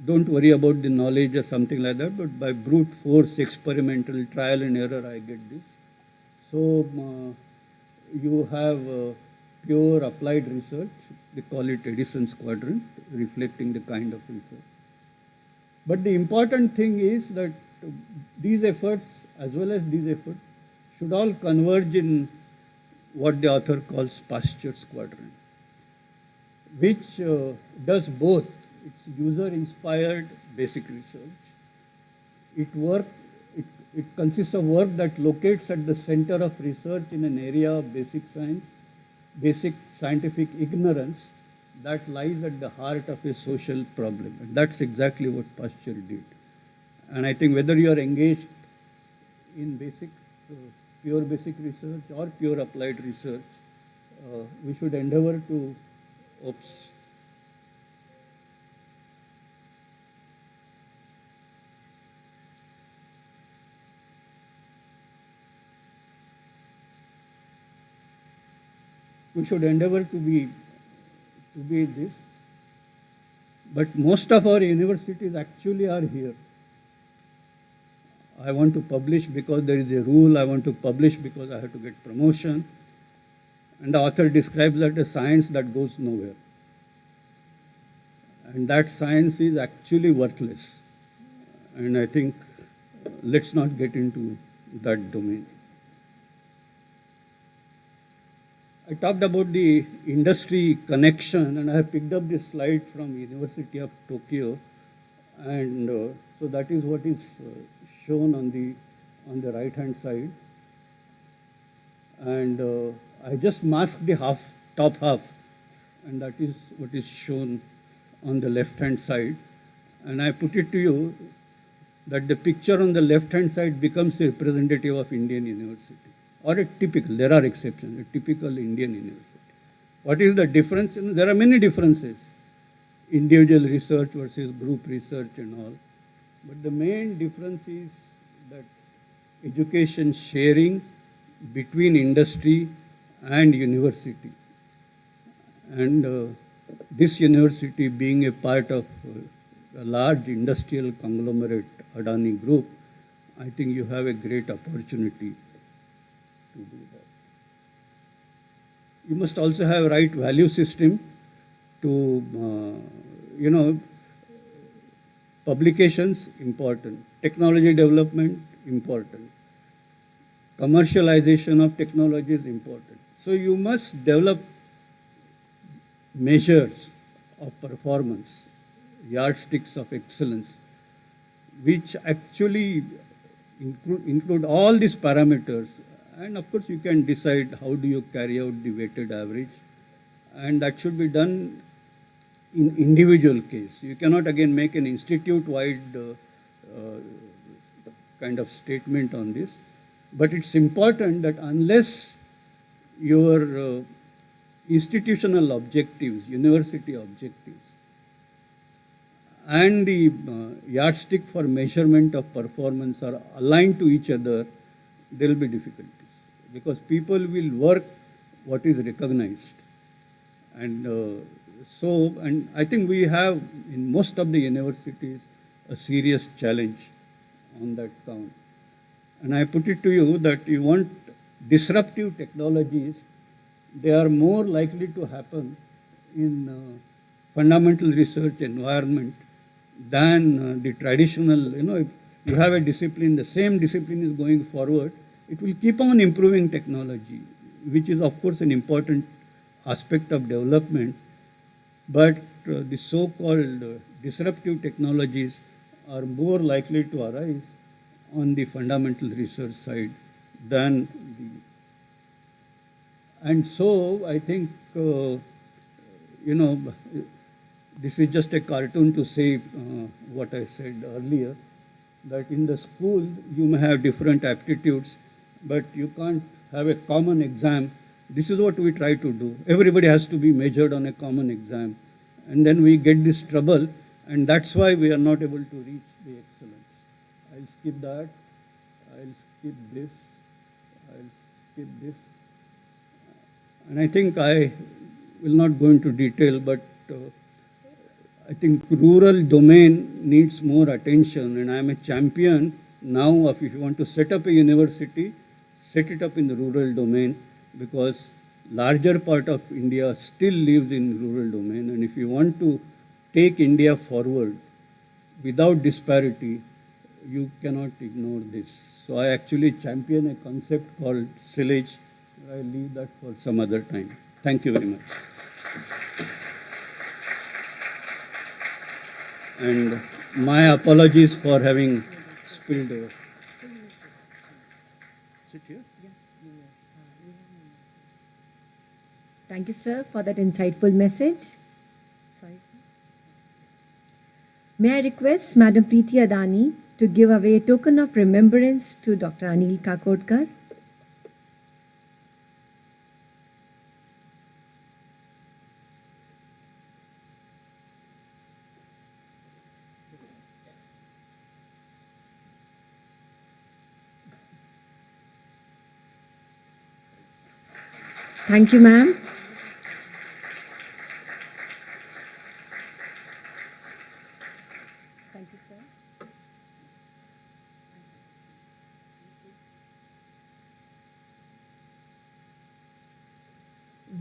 Don't worry about the knowledge or something like that, but by brute force, experimental trial and error, I get this. So you have pure applied research. They call it Edison's quadrant, reflecting the kind of research. But the important thing is that these efforts, as well as these efforts, should all converge in what the author calls pastures quadrant, which does both. It's user-inspired basic research. It consists of work that locates at the center of research in an area of basic science, basic scientific ignorance that lies at the heart of a social problem. And that's exactly what Pasteur did. And I think whether you are engaged in pure basic research or pure applied research, we should endeavor to, we should endeavor to be this. But most of our universities actually are here. I want to publish because there is a rule. I want to publish because I have to get promotion. And the author describes that as science that goes nowhere. And that science is actually worthless. And I think let's not get into that domain. I talked about the industry connection, and I have picked up this slide from University of Tokyo, and so that is what is shown on the right hand side. And I just masked the top half, and that is what is shown on the left hand side. And I put it to you that the picture on the left hand side becomes representative of Indian university, or a typical, there are exceptions, a typical Indian university. What is the difference? There are many differences, individual research versus group research and all. But the main difference is that education sharing between industry and university. And this university being a part of a large industrial conglomerate, Adani Group, I think you have a great opportunity to do that. You must also have right value system to, publications, important. Technology development, important. Commercialization of technology is important. So you must develop measures of performance, yardsticks of excellence, which actually include all these parameters. And of course, you can decide how do you carry out the weighted average. And that should be done in individual case. You cannot again make an institute-wide kind of statement on this. But it's important that unless your institutional objectives, university objectives, and the yardstick for measurement of performance are aligned to each other, there will be difficulties. Because people will work what is recognized. And and I think we have in most of the universities a serious challenge on that count. And I put it to you that you want disruptive technologies, they are more likely to happen in fundamental research environment than the traditional, if you have a discipline, the same discipline is going forward, it will keep on improving technology, which is of course an important aspect of development. But the so-called disruptive technologies are more likely to arise on the fundamental research side than and so I think, this is just a cartoon to say what I said earlier, that in the school you may have different aptitudes, but you can't have a common exam This is what we try to do. Everybody has to be measured on a common exam. And then we get this trouble, and that's why we are not able to reach the excellence. I'll skip that. I'll skip this. I'll skip this. And I think I will not go into detail, but I think rural domain needs more attention, and I am a champion now of if you want to set up a university, set it up in the rural domain, because larger part of India still lives in rural domain, and if you want to take India forward without disparity, you cannot ignore this. So I actually champion a concept called silage. I'll leave that for some other time. Thank you very much. And my apologies for having spilled over. Sit here. Thank you, sir, for that insightful message. Sorry, sir. May I request Madam Preeti Adani to give away a token of remembrance to Dr. Anil Kha Khodkar. Thank you, ma'am. Thank you, sir.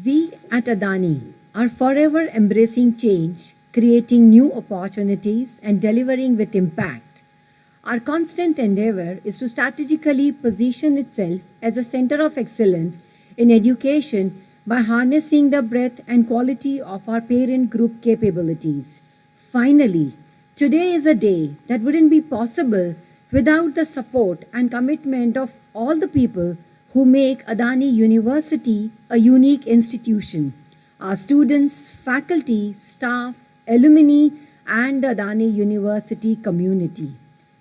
We at Adani are forever embracing change, creating new opportunities, and delivering with impact. Our constant endeavor is to strategically position itself as a center of excellence in education by harnessing the breadth and quality of our parent group capabilities. Finally, today is a day that wouldn't be possible without the support and commitment of all the people who make Adani University a unique institution. Our students, faculty, staff, alumni, and the Adani University community.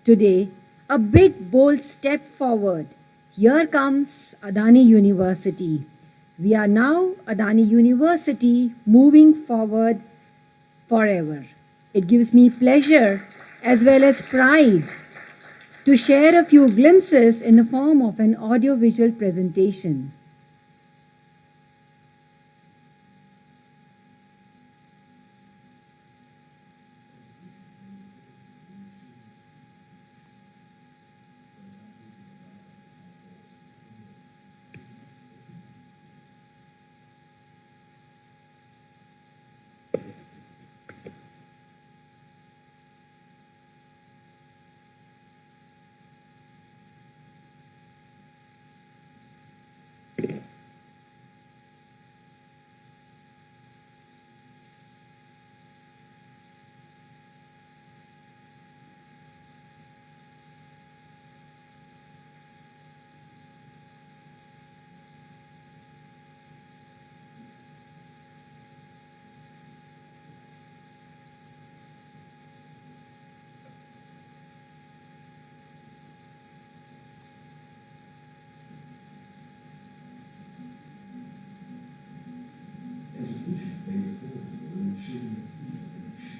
Today, a big, bold step forward. Here comes Adani University. We are now Adani University, moving forward forever. It gives me pleasure as well as pride to share a few glimpses in the form of an audio-visual presentation. Education plays a pivotal role in shaping the future of the nation.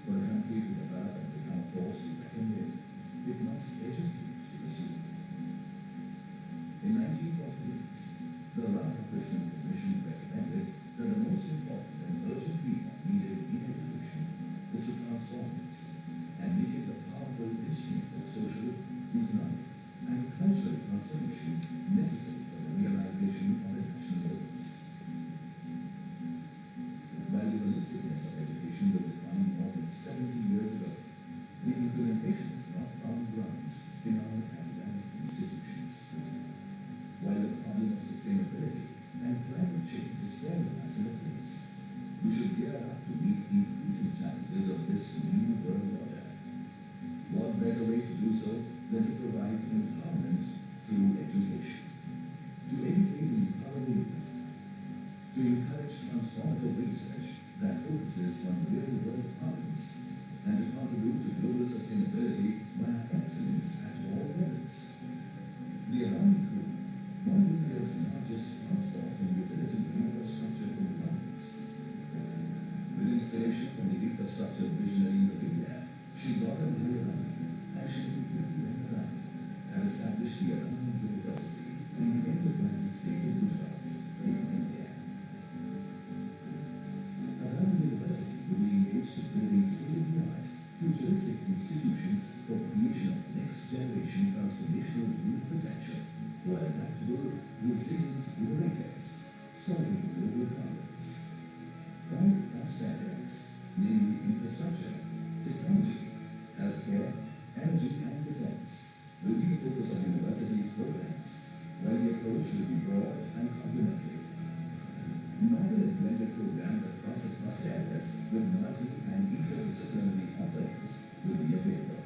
For a country to develop and become a force to reckon with, it must educate its youth. In 1948, the Ramakrishna Commission recommended that the most important and urgent reform needed in education is to transform it and make it a powerful instrument for social, economic, and cultural transformation necessary for the realization of the national goals. While the holisticness of education was defined more than 70 years ago, the implementation has not found grounds in our academic institutions. While the problem of sustainability and climate change is staring us in the face, we should gear up to meet the increasing challenges of this new world order. What better way to do so than to provide empowerment through education? To educate and empower the youth, to encourage transformative research that focuses on real-world problems, and to contribute to global sustainability via excellence at all levels. The Adani Group one of India's largest transport and utility infrastructure programs. With inspiration from the infrastructure visionaries of India, she brought up Adani, and she Adani, and established the Adani University in the enterprising state of Gujarat in India. Adani University will be engaged in building state-of-the-art, futuristic institutions for creation of next-generation transformational youth potential, who are adaptable, resilient innovators, solving global problems. 5 cluster areas, namely infrastructure, technology, healthcare, energy and defense, will be the focus of the university's programs, while the approach will be broad and complementary. Novel and blended programs across the cluster areas with multi- and interdisciplinary offerings will be available.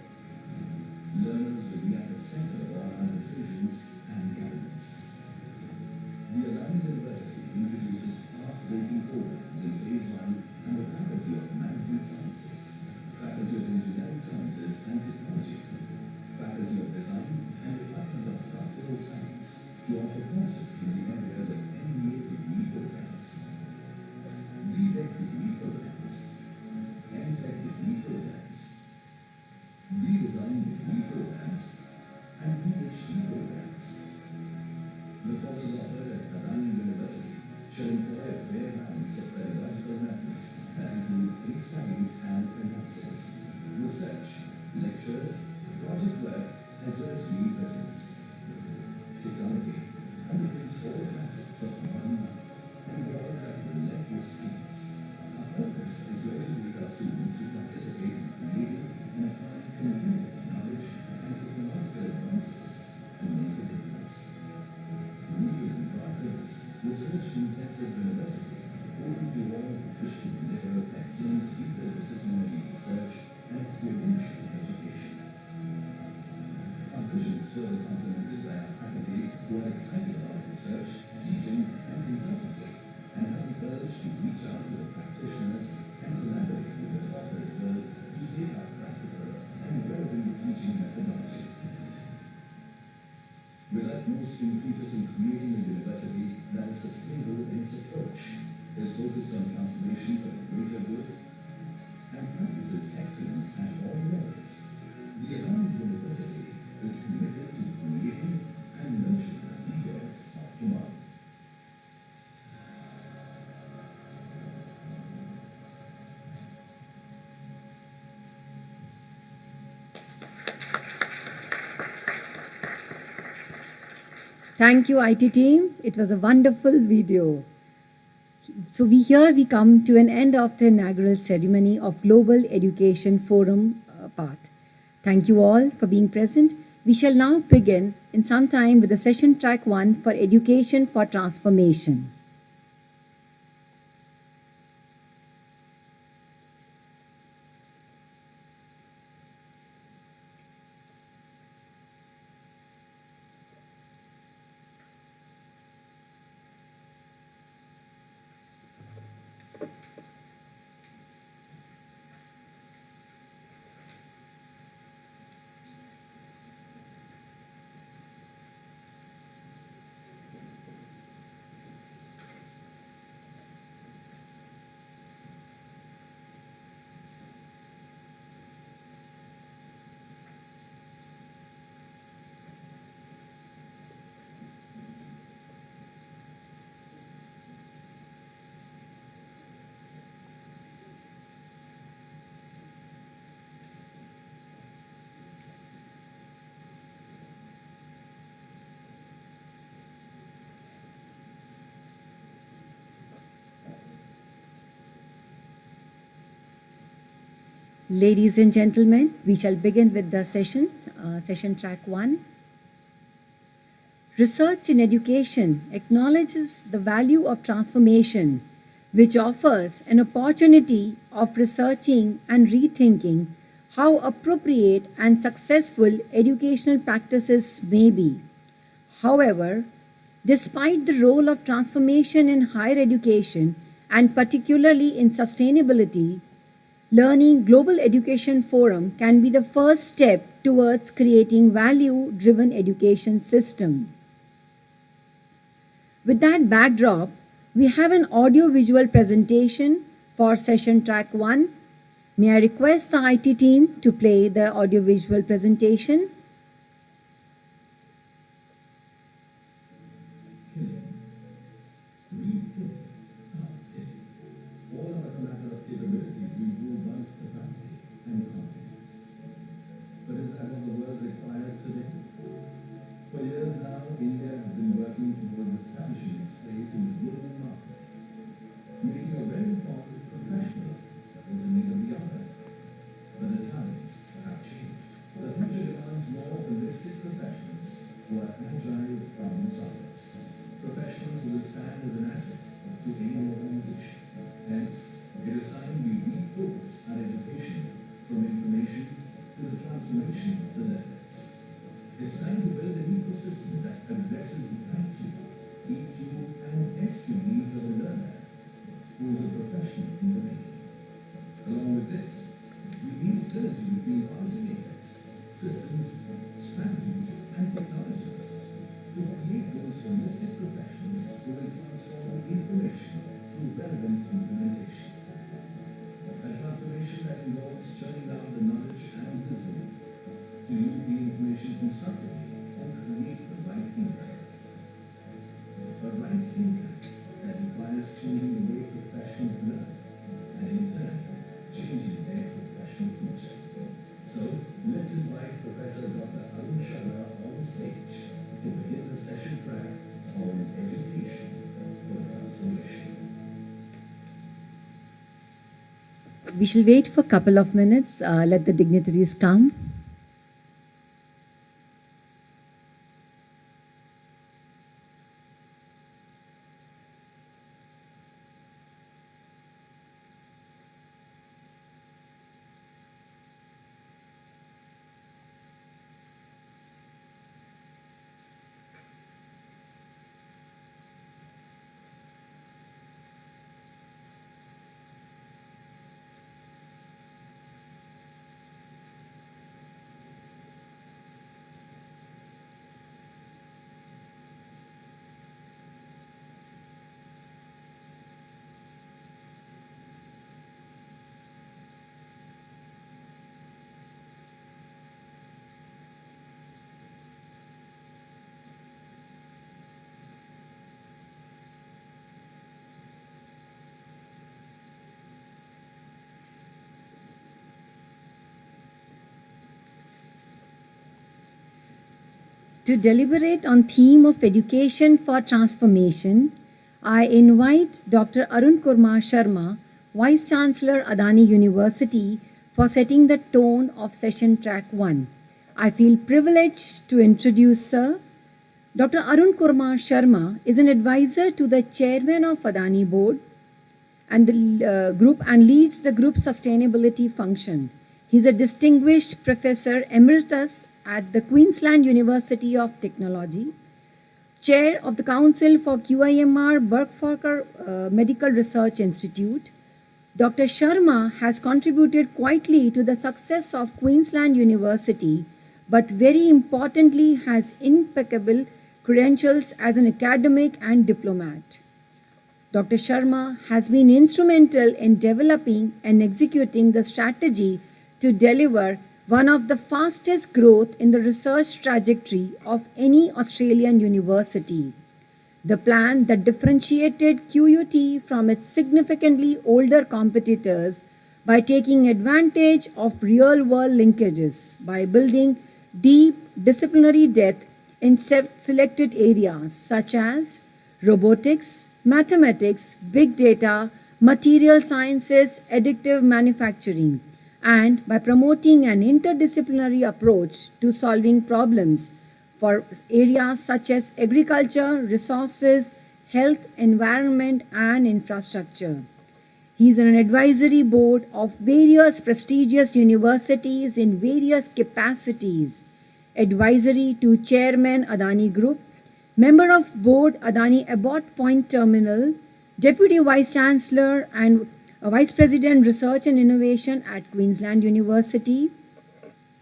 Learners will be at the center of all our decisions and guidance. The Adani University introduces path-breaking programs in Phase 1 and the Faculty of Management Sciences, Faculty of Engineering Sciences and Technology, Faculty of Design and Department of Practical Science to offer courses in the areas of MBA degree programs, B.Tech degree programs, M.Tech degree programs, redesign degree programs, and PhD programs. The courses offered at Adani University shall employ a fair balance of pedagogical methods that include case studies and analysis, research, lectures, project work, as well as field visits. Technology underpins all facets of modern life and evolves at relentless speeds. Our purpose is to educate our students to participate in creating and applying contemporary knowledge and technological advances to make a difference. We will be partners, research-intensive university, open to all who wish to deliver excellent interdisciplinary research and experiential education. Our vision is further complemented by our faculty who are excited about research, teaching, and consultancy, and have the courage to reach out to the practitioners and collaborate with the corporate world to take our practical and relevant teaching methodology. With utmost impetus in creating a university that is sustainable in its approach, is focused on transformation for the greater good, and practices excellence at all levels, the Adani University is committed to creating and nurturing leaders of tomorrow. Thank you, IT team. It was a wonderful video. So we come to an end of the inaugural ceremony of Global Education Forum part. Thank you all for being present. We shall now begin in some time with the session track 1 for Education for Transformation. Ladies and gentlemen, we shall begin with the session track 1. Research in education acknowledges the value of transformation, which offers an opportunity of researching and rethinking how appropriate and successful educational practices may be. However, despite the role of transformation in higher education and particularly in sustainability, Learning Global Education Forum can be the first step towards creating value-driven education system. With that backdrop, we have an audio-visual presentation for session track 1. May I request the IT team to play the audio-visual presentation? Reskilling, upskilling. All are a matter of capability to improve one's capacity and competence. But is that what the world requires today? For years now, India has been working towards establishing its place in the global market, making a well-informed professional with the need of the hour. But the times have changed. The future demands more holistic professionals who are agile problem solvers. Professionals who will stand as an asset to any organization. Hence, it is time we refocus our education from information to the transformation of the learners. It's time to build an ecosystem that addresses the IQ, EQ, and SQ needs of a learner who is a professional in the making. Along with this, we need synergy between policymakers, systems, strategies, and technologies to create those holistic professions who will transform information through relevant implementation. A transformation that involves turning down the knowledge and wisdom to use the information constructively and create the right impact. A right impact that requires changing the way professions learn and in turn changing their professional future. So let's invite Professor Dr. Arun Sharma on stage to begin the session track on education for transformation. We shall wait for a couple of minutes, let the dignitaries come. To deliberate on theme of education for transformation, I invite Dr. Arun Kurmar Sharma, Vice Chancellor Adani University, for setting the tone of session track 1. I feel privileged to introduce Sir. Dr. Arun Kurmar Sharma is an advisor to the Chairman of Adani Board and the group and leads the group sustainability function. He is a distinguished professor emeritus at the Queensland University of Technology, Chair of the Council for QIMR Berkforker Medical Research Institute. Dr. Sharma has contributed quietly to the success of Queensland University, but very importantly has impeccable credentials as an academic and diplomat. Dr. Sharma has been instrumental in developing and executing the strategy to deliver one of the fastest growth in the research trajectory of any Australian university. The plan that differentiated QUT from its significantly older competitors by taking advantage of real-world linkages, by building deep disciplinary depth in selected areas such as robotics, mathematics, big data, material sciences, additive manufacturing, and by promoting an interdisciplinary approach to solving problems for areas such as agriculture, resources, health, environment, and infrastructure. He is on an advisory board of various prestigious universities in various capacities. Advisory to Chairman Adani Group, Member of Board Adani Abbott Point Terminal, Deputy Vice Chancellor and Vice President Research and Innovation at Queensland University.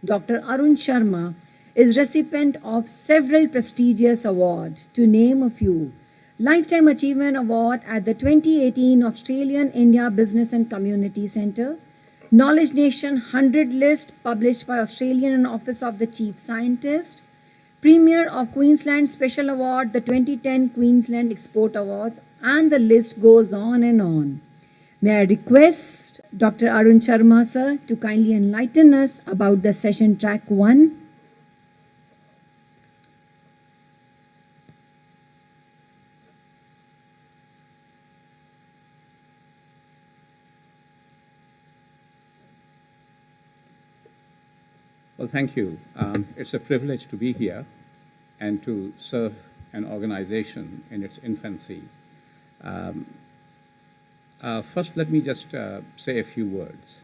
Dr. Arun Sharma is recipient of several prestigious awards, to name a few: Lifetime Achievement Award at the 2018 Australian India Business and Community Centre, Knowledge Nation 100 list published by Australian Office of the Chief Scientist, Premier of Queensland Special Award, the 2010 Queensland Export Awards, and the list goes on and on. May I request Dr. Arun Sharma, sir, to kindly enlighten us about the session track 1. Well, thank you. It's a privilege to be here and to serve an organization in its infancy. First, let me just say a few words.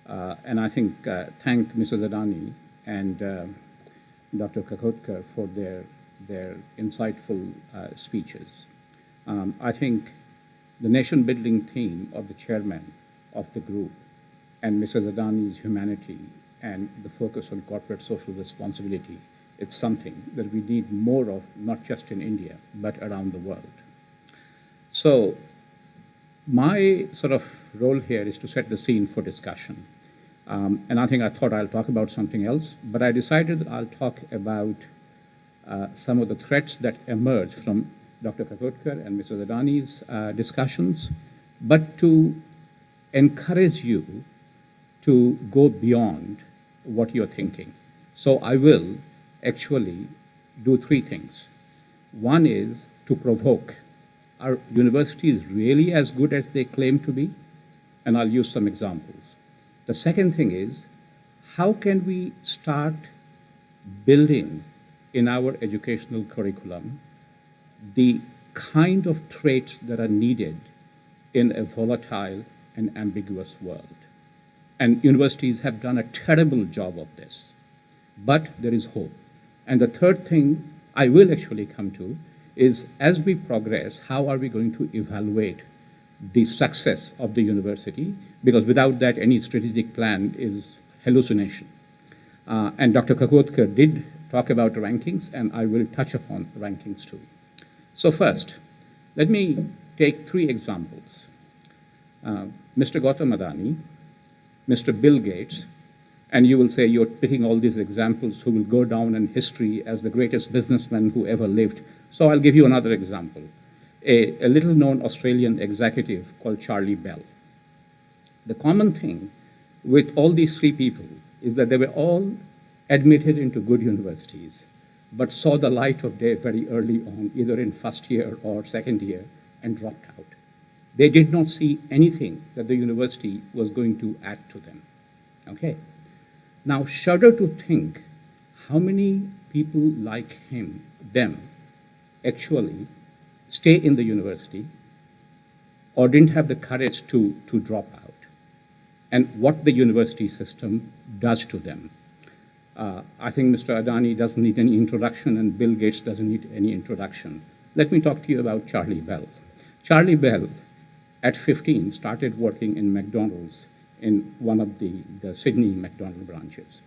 And I think thank Mrs. Adani and Dr. Kha Khodkar for their insightful speeches. I think the nation-building theme of the chairman of the group and Mrs. Adani's humanity and the focus on corporate social responsibility, it's something that we need more of, not just in India, but around the world. So my sort of role here is to set the scene for discussion. And I thought I'll talk about something else, but I decided I'll talk about some of the threats that emerge from Dr. Kha Khodkar and Mrs. Adani's discussions, but to encourage you to go beyond what you're thinking. So I will actually do 3 things. One is to provoke. Are universities really as good as they claim to be? And I'll use some examples. The second thing is, how can we start building in our educational curriculum the kind of traits that are needed in a volatile and ambiguous world? And universities have done a terrible job of this, but there is hope. And the third thing I will actually come to is, as we progress, how are we going to evaluate the success of the university? Because without that, any strategic plan is hallucination. And Dr. Kha Khodkar did talk about rankings, and I will touch upon rankings too. So first, let me take 3 examples. Mr. Gautam Adani, Mr. Bill Gates, and you will say you're picking all these examples who will go down in history as the greatest businessman who ever lived. So I'll give you another example. A little-known Australian executive called Charlie Bell. The common thing with all these 3 people is that they were all admitted into good universities, but saw the light of day very early on, either in first year or second year, and dropped out. They did not see anything that the university was going to add to them. Okay? Now, shudder to think how many people like them, actually stay in the university or didn't have the courage to drop out, and what the university system does to them. I think Mr. Adani doesn't need any introduction, and Bill Gates doesn't need any introduction. Let me talk to you about Charlie Bell. Charlie Bell, at 15, started working in McDonald's in one of the Sydney McDonald branches.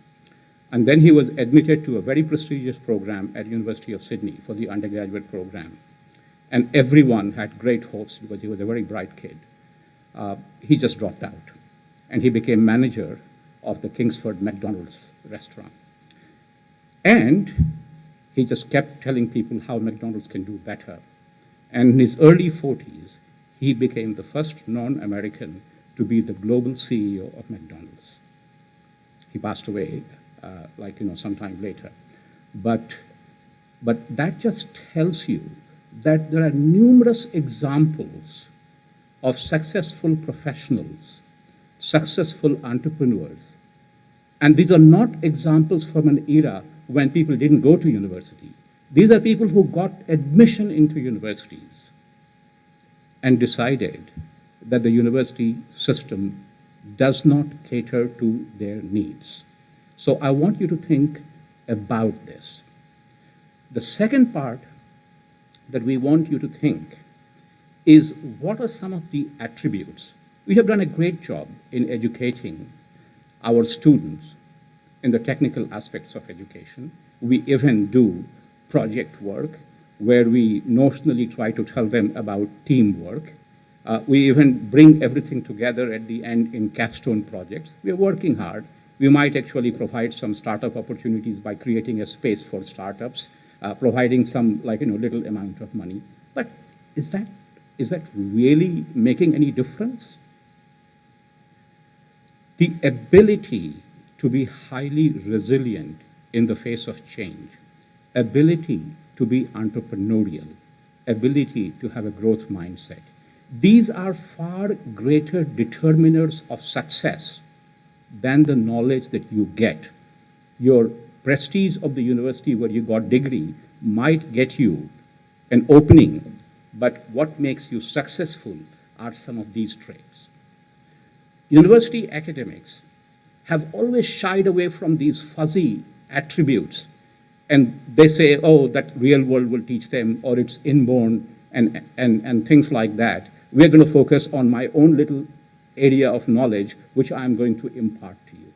And then he was admitted to a very prestigious program at University of Sydney for the undergraduate program. And everyone had great hopes because he was a very bright kid. He just dropped out. And he became manager of the Kingsford McDonald's restaurant. And he just kept telling people how McDonald's can do better. And in his early 40s, he became the first non-American to be the global CEO of McDonald's. He passed away, sometime later. But that just tells you that there are numerous examples of successful professionals, successful entrepreneurs. And these are not examples from an era when people didn't go to university. These are people who got admission into universities and decided that the university system does not cater to their needs. So I want you to think about this. The second part that we want you to think is, what are some of the attributes? We have done a great job in educating our students in the technical aspects of education. We even do project work. where we notionally try to tell them about teamwork. We even bring everything together at the end in capstone projects. We are working hard. We might actually provide some startup opportunities by creating a space for startups, providing some little amount of money. But is that really making any difference? The ability to be highly resilient in the face of change, ability to be entrepreneurial, ability to have a growth mindset, these are far greater determiners of success than the knowledge that you get. Your prestige of the university where you got degree might get you an opening, but what makes you successful are some of these traits. University academics have always shied away from these fuzzy attributes, and they say, oh, that real world will teach them, or it's inborn, and things like that. We're going to focus on my own little area of knowledge, which I'm going to impart to you.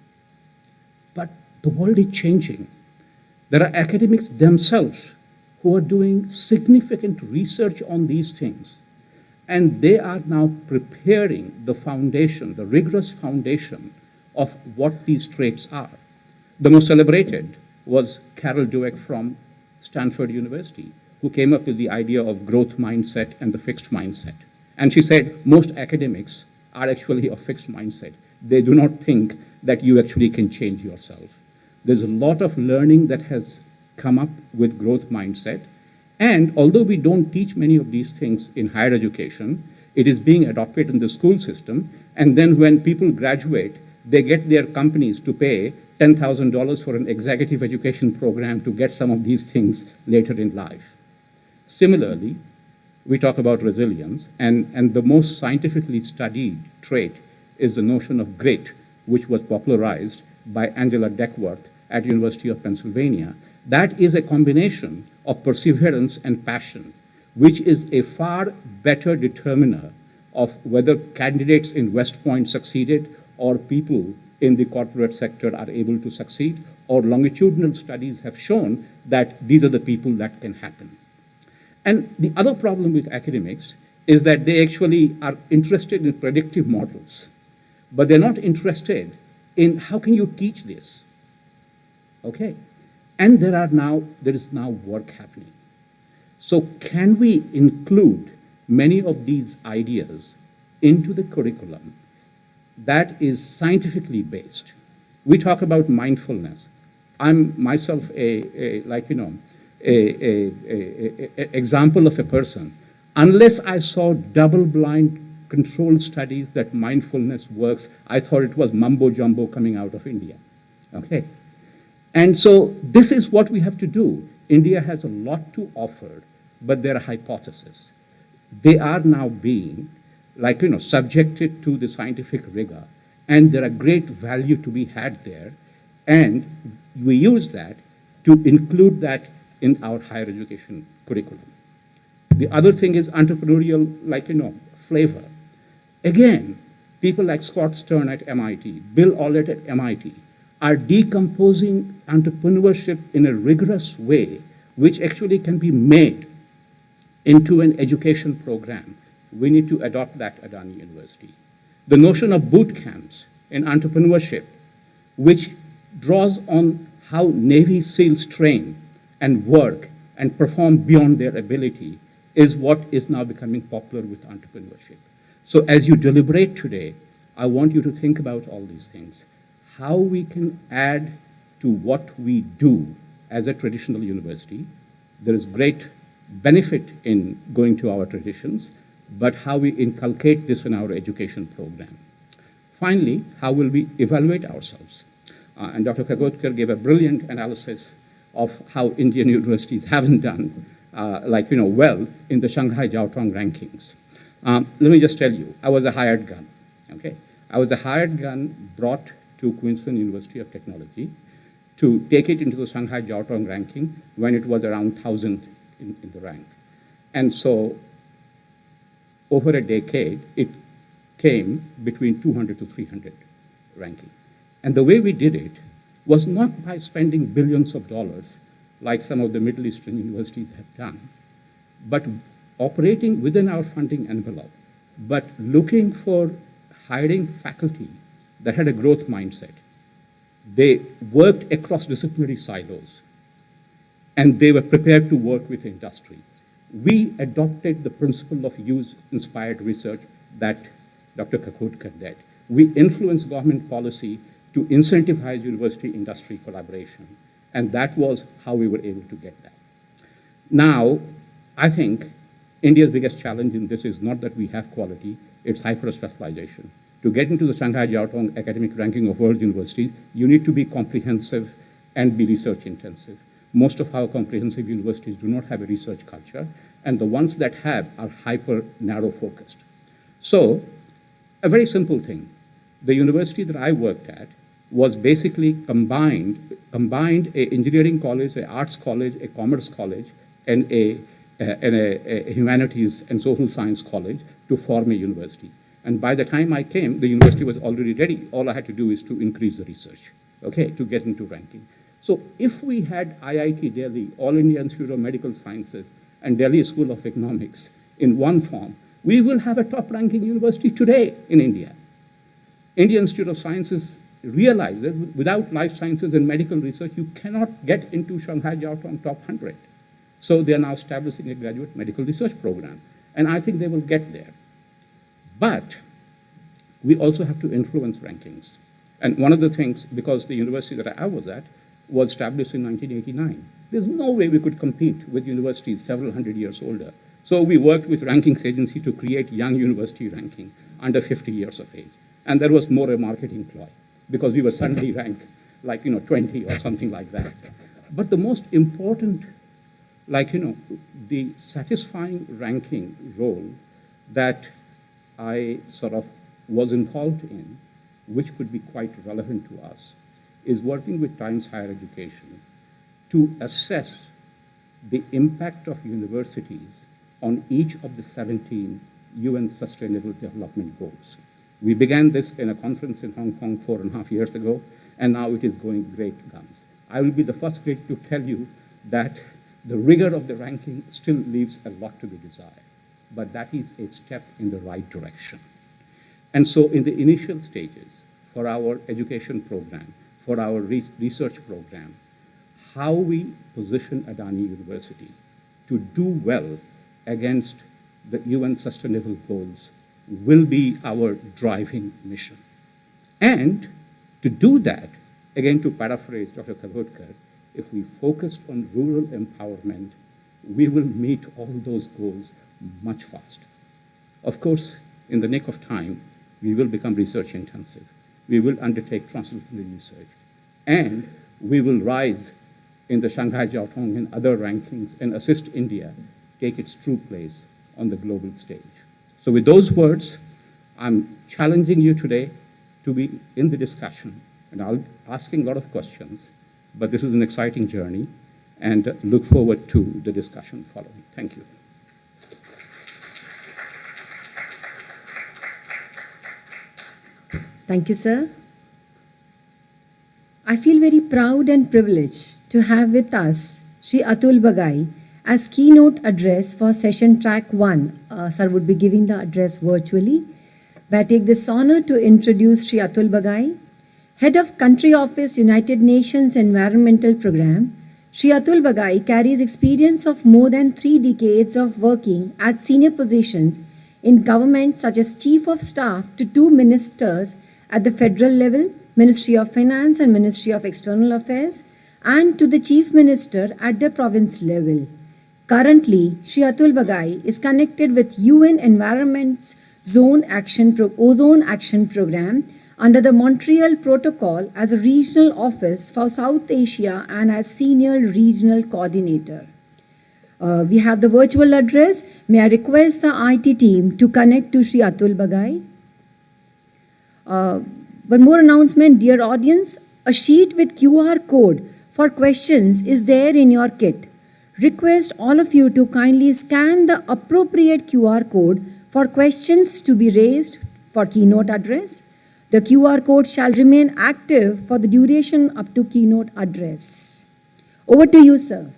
But the world is changing. There are academics themselves who are doing significant research on these things, and they are now preparing the foundation, the rigorous foundation of what these traits are. The most celebrated was Carol Dweck from Stanford University, who came up with the idea of growth mindset and the fixed mindset. And she said most academics are actually of fixed mindset. They do not think that you actually can change yourself. There's a lot of learning that has come up with growth mindset. And although we don't teach many of these things in higher education, it is being adopted in the school system. And then when people graduate, they get their companies to pay $10,000 for an executive education program to get some of these things later in life. Similarly, we talk about resilience, and the most scientifically studied trait is the notion of grit, which was popularized by Angela Duckworth at University of Pennsylvania. That is a combination of perseverance and passion, which is a far better determiner of whether candidates in West Point succeeded or people in the corporate sector are able to succeed, or longitudinal studies have shown that these are the people that can happen. And the other problem with academics is that they actually are interested in predictive models, but they're not interested in how can you teach this, okay? And there is now work happening. So can we include many of these ideas into the curriculum that is scientifically based? We talk about mindfulness. I'm myself example of a person. Unless I saw double-blind controlled studies that mindfulness works, I thought it was mumbo jumbo coming out of India. Okay, and so this is what we have to do. India has a lot to offer, but there are hypotheses. They are now being subjected to the scientific rigor, and there are great value to be had there, and we use that to include that in our higher education curriculum. The other thing is entrepreneurial, flavor. Again, people like Scott Stern at MIT, Bill Ollett at MIT, are decomposing entrepreneurship in a rigorous way, which actually can be made into an education program. We need to adopt that at Adani University. The notion of boot camps in entrepreneurship, which draws on how Navy SEALs train and work and perform beyond their ability, is what is now becoming popular with entrepreneurship. So as you deliberate today, I want you to think about all these things. How we can add to what we do as a traditional university. There is great benefit in going to our traditions, but how we inculcate this in our education program. Finally, how will we evaluate ourselves? And Dr. Khodkar gave a brilliant analysis of how Indian universities haven't done well in the Shanghai Jiaotong rankings. Let me just tell you, I was a hired gun, okay? I was a hired gun brought to Queensland University of Technology to take it into the Shanghai Jiaotong ranking when it was around 1,000 in the rank. And so over a decade, it came between 200 to 300 ranking. And the way we did it was not by spending billions of dollars like some of the Middle Eastern universities have done, but operating within our funding envelope, but looking for hiring faculty that had a growth mindset. They worked across disciplinary silos, and they were prepared to work with industry. We adopted the principle of use-inspired research that Dr. Kha Khodkar did. We influenced government policy to incentivize university-industry collaboration, and that was how we were able to get that. Now, I think India's biggest challenge in this is not that we have quality, it's hyper-specialization. To get into the Shanghai Jiaotong academic ranking of world universities, you need to be comprehensive and be research intensive. Most of our comprehensive universities do not have a research culture, and the ones that have are hyper narrow focused. So, a very simple thing. The university that I worked at was basically combined an engineering college, an arts college, a commerce college, and a humanities and social science college to form a university. And by the time I came, the university was already ready. All I had to do is to increase the research, okay, to get into ranking. So if we had IIT Delhi, All India Institute of Medical Sciences, and Delhi School of Economics in one form, we will have a top-ranking university today in India. Indian Institute of Sciences realized that without life sciences and medical research, you cannot get into Shanghai Jiaotong top 100. So they are now establishing a graduate medical research program, and I think they will get there. But we also have to influence rankings. And one of the things, because the university that I was at was established in 1989, there's no way we could compete with universities several hundred years older. So we worked with rankings agency to create young university ranking under 50 years of age. And there was more a marketing ploy because we were suddenly ranked like, 20 or something like that. But the most important, the satisfying ranking role that I sort of was involved in, which could be quite relevant to us, is working with Times Higher Education to assess the impact of universities on each of the 17 UN Sustainable Development Goals. We began this in a conference in Hong Kong 4.5 years ago, and now it is going great guns. I will be the first critic to tell you that the rigor of the ranking still leaves a lot to be desired, but that is a step in the right direction. And so in the initial stages, for our education program, for our research program, how we position Adani University to do well against the UN Sustainable Goals will be our driving mission. And to do that, again to paraphrase Dr. Kha Khodkar, if we focused on rural empowerment, we will meet all those goals much faster. Of course, in the nick of time, we will become research intensive. We will undertake transdisciplinary research. And we will rise in the Shanghai Jiaotong and other rankings and assist India take its true place on the global stage. So with those words, I'm challenging you today to be in the discussion, and I'll be asking a lot of questions, but this is an exciting journey, and look forward to the discussion following. Thank you. Thank you, sir. I feel very proud and privileged to have with us Shri Atul Bagai as keynote address for session track 1. Sir would be giving the address virtually. I take this honor to introduce Shri Atul Bagai, Head of Country Office, United Nations Environmental Programme. Shri Atul Bagai carries experience of more than 3 decades of working at senior positions in government such as Chief of Staff to 2 ministers at the federal level, Ministry of Finance and Ministry of External Affairs, and to the Chief Minister at the province level. Currently, Shri Atul Bagai is connected with UN Environment's Ozone Action Programme under the Montreal Protocol as a regional office for South Asia and as Senior Regional Coordinator. We have the virtual address. May I request the IT team to connect to Shri Atul Bagai. One more announcement, dear audience, a sheet with QR code for questions is there in your kit. Request all of you to kindly scan the appropriate QR code for questions to be raised for keynote address. The QR code shall remain active for the duration up to keynote address. Over to you, sir.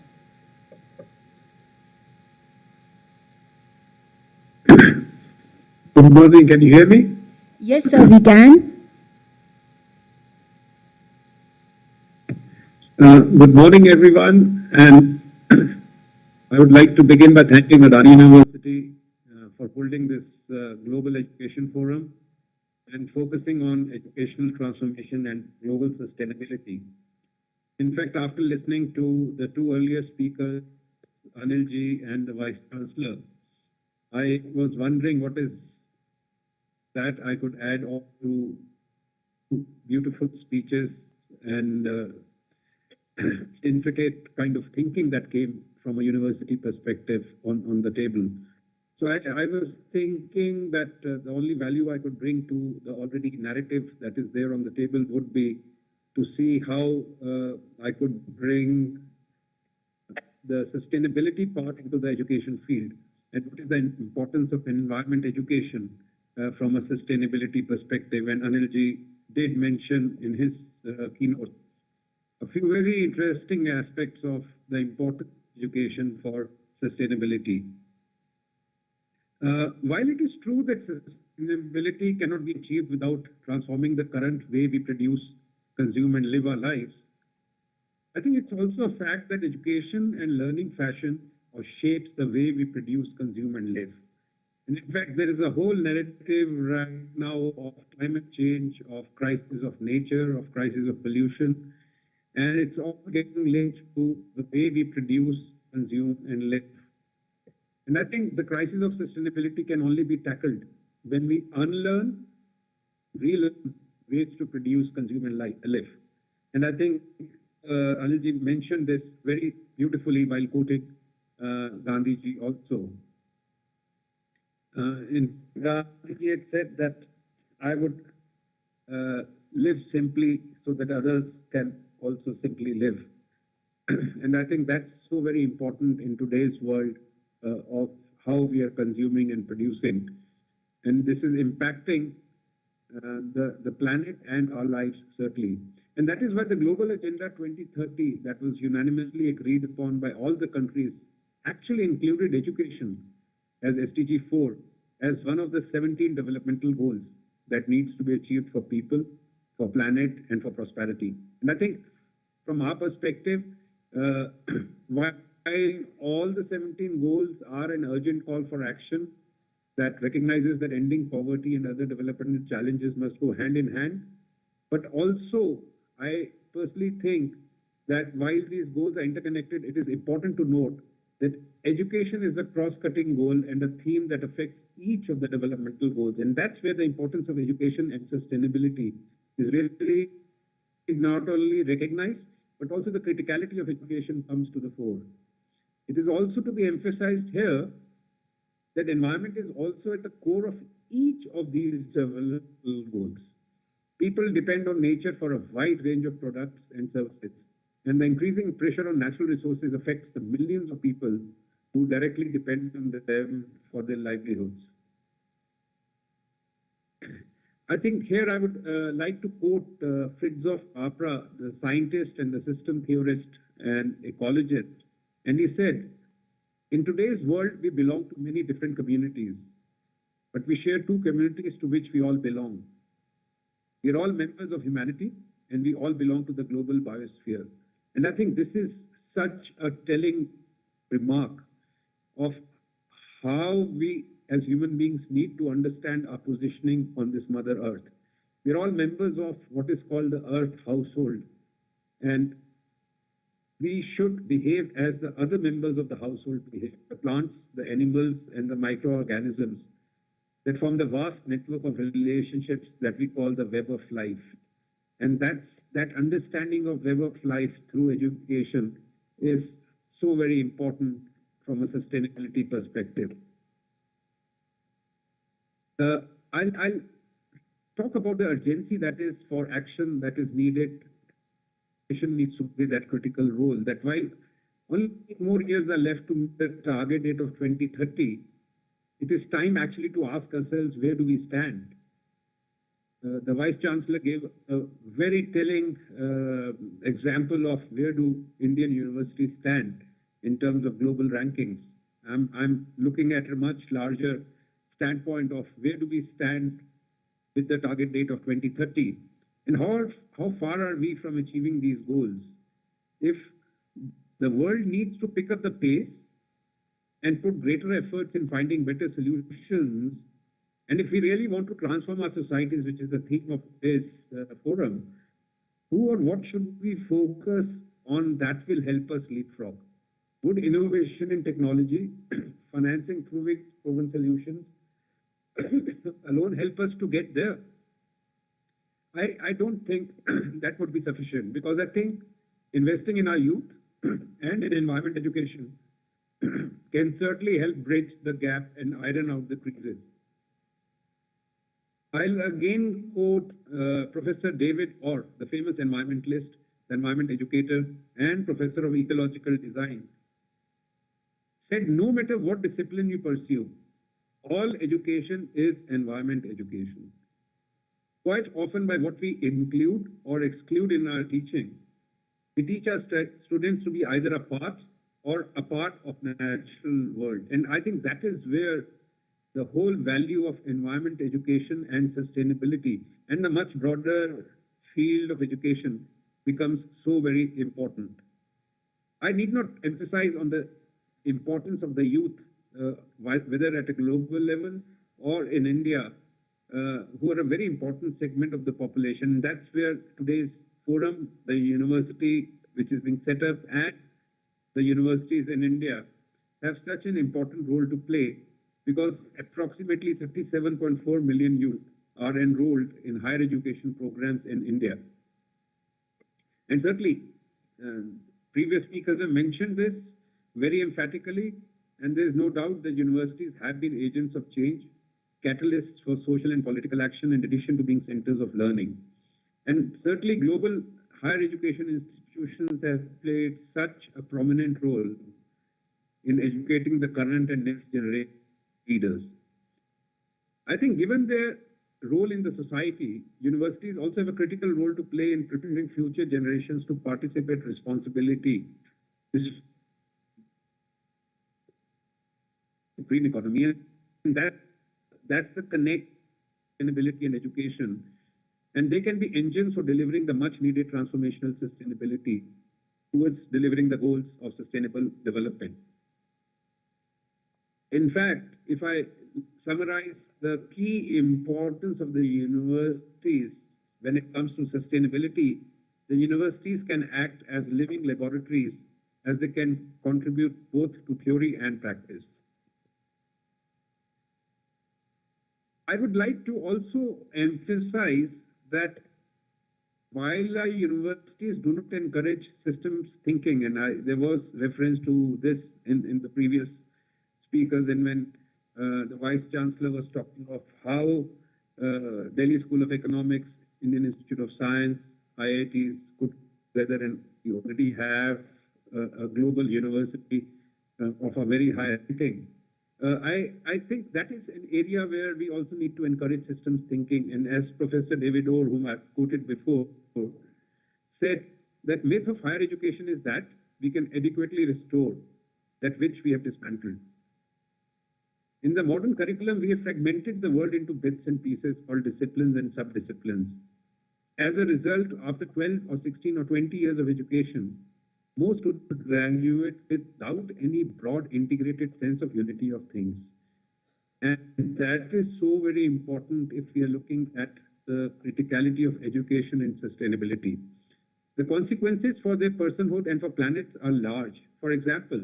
Good morning, can you hear me? Yes, sir, we can. Good morning, everyone. And I would like to begin by thanking Adani University for holding this Global Education Forum and focusing on educational transformation and global sustainability. In fact, after listening to the two earlier speakers, Anil ji and the Vice Chancellor, I was wondering what is that I could add on to beautiful speeches and intricate kind of thinking that came from a university perspective on the table. So I was thinking that the only value I could bring to the already narrative that is there on the table would be to see how I could bring the sustainability part into the education field and what is the importance of environment education from a sustainability perspective. And Anil ji did mention in his keynote a few very interesting aspects of the importance of education for sustainability. While it is true that sustainability cannot be achieved without transforming the current way we produce, consume, and live our lives, I think it's also a fact that education and learning fashion or shapes the way we produce, consume, and live. And in fact, there is a whole narrative right now of climate change, of crisis of nature, of crisis of pollution, and it's all getting linked to the way we produce, consume, and live. And I think the crisis of sustainability can only be tackled when we unlearn, relearn ways to produce, consume, and live. And I think Anil ji mentioned this very beautifully while quoting Gandhi ji also. In Gandhi ji had said that I would live simply so that others can also simply live. And I think that's so very important in today's world of how we are consuming and producing. And this is impacting the planet and our lives, certainly. And that is why the Global Agenda 2030 that was unanimously agreed upon by all the countries actually included education as SDG 4 as one of the 17 developmental goals that needs to be achieved for people, for planet, and for prosperity. And I think from our perspective, while all the 17 goals are an urgent call for action that recognizes that ending poverty and other developmental challenges must go hand in hand, but also I personally think that while these goals are interconnected, it is important to note that education is a cross-cutting goal and a theme that affects each of the developmental goals. And that's where the importance of education and sustainability is really not only recognized, but also the criticality of education comes to the fore. It is also to be emphasized here that environment is also at the core of each of these developmental goals. People depend on nature for a wide range of products and services, and the increasing pressure on natural resources affects the millions of people who directly depend on them for their livelihoods. I think here I would like to quote Fritjof Capra, the scientist and the system theorist and ecologist, and he said, "In today's world, we belong to many different communities, but we share two communities to which we all belong. We are all members of humanity, and we all belong to the global biosphere." And I think this is such a telling remark of how we as human beings need to understand our positioning on this Mother Earth. We are all members of what is called the Earth household, and we should behave as the other members of the household behave, the plants, the animals, and the microorganisms that form the vast network of relationships that we call the web of life. And that understanding of web of life through education is so very important from a sustainability perspective. I'll talk about the urgency that is for action that is needed. Education needs to play that critical role, that while only more years are left to meet the target date of 2030, it is time actually to ask ourselves, where do we stand? The Vice Chancellor gave a very telling example of where do Indian universities stand in terms of global rankings. I'm looking at a much larger standpoint of where do we stand with the target date of 2030, and how far are we from achieving these goals? If the world needs to pick up the pace and put greater efforts in finding better solutions, and if we really want to transform our societies, which is the theme of this forum, who or what should we focus on that will help us leapfrog? Would innovation in technology, financing proven solutions alone help us to get there? I don't think that would be sufficient, because I think investing in our youth and in environment education can certainly help bridge the gap and iron out the creases. I'll again quote Professor David Orr, the famous environmentalist, environment educator, and professor of ecological design, said, no matter what discipline you pursue, all education is environment education. Quite often, by what we include or exclude in our teaching, we teach our students to be either a part or a part of the natural world. And I think that is where the whole value of environment education and sustainability and the much broader field of education becomes so very important. I need not emphasize on the importance of the youth, whether at a global level or in India, who are a very important segment of the population. That's where today's forum, the university which is being set up, and the universities in India have such an important role to play, because approximately 37.4 million youth are enrolled in higher education programs in India. And certainly, previous speakers have mentioned this very emphatically, and there is no doubt that universities have been agents of change, catalysts for social and political action, in addition to being centers of learning. And certainly, global higher education institutions have played such a prominent role in educating the current and next generation leaders. I think given their role in the society, universities also have a critical role to play in preparing future generations to participate responsibility in green economy. And that's the connect sustainability and education. And they can be engines for delivering the much needed transformational sustainability towards delivering the goals of sustainable development. In fact, if I summarize the key importance of the universities when it comes to sustainability, the universities can act as living laboratories, as they can contribute both to theory and practice. I would like to also emphasize that while our universities do not encourage systems thinking, and there was reference to this in the previous speakers, and when the Vice Chancellor was talking of how Delhi School of Economics, Indian Institute of Science, IITs could together, and you already have a global university of a very high ranking. I think that is an area where we also need to encourage systems thinking. And as Professor David Orr, whom I've quoted before, said, that myth of higher education is that we can adequately restore that which we have dismantled. In the modern curriculum, we have fragmented the world into bits and pieces called disciplines and sub-disciplines. As a result, after 12 or 16 or 20 years of education, most would graduate without any broad integrated sense of unity of things. And that is so very important if we are looking at the criticality of education and sustainability. The consequences for their personhood and for planets are large. For example,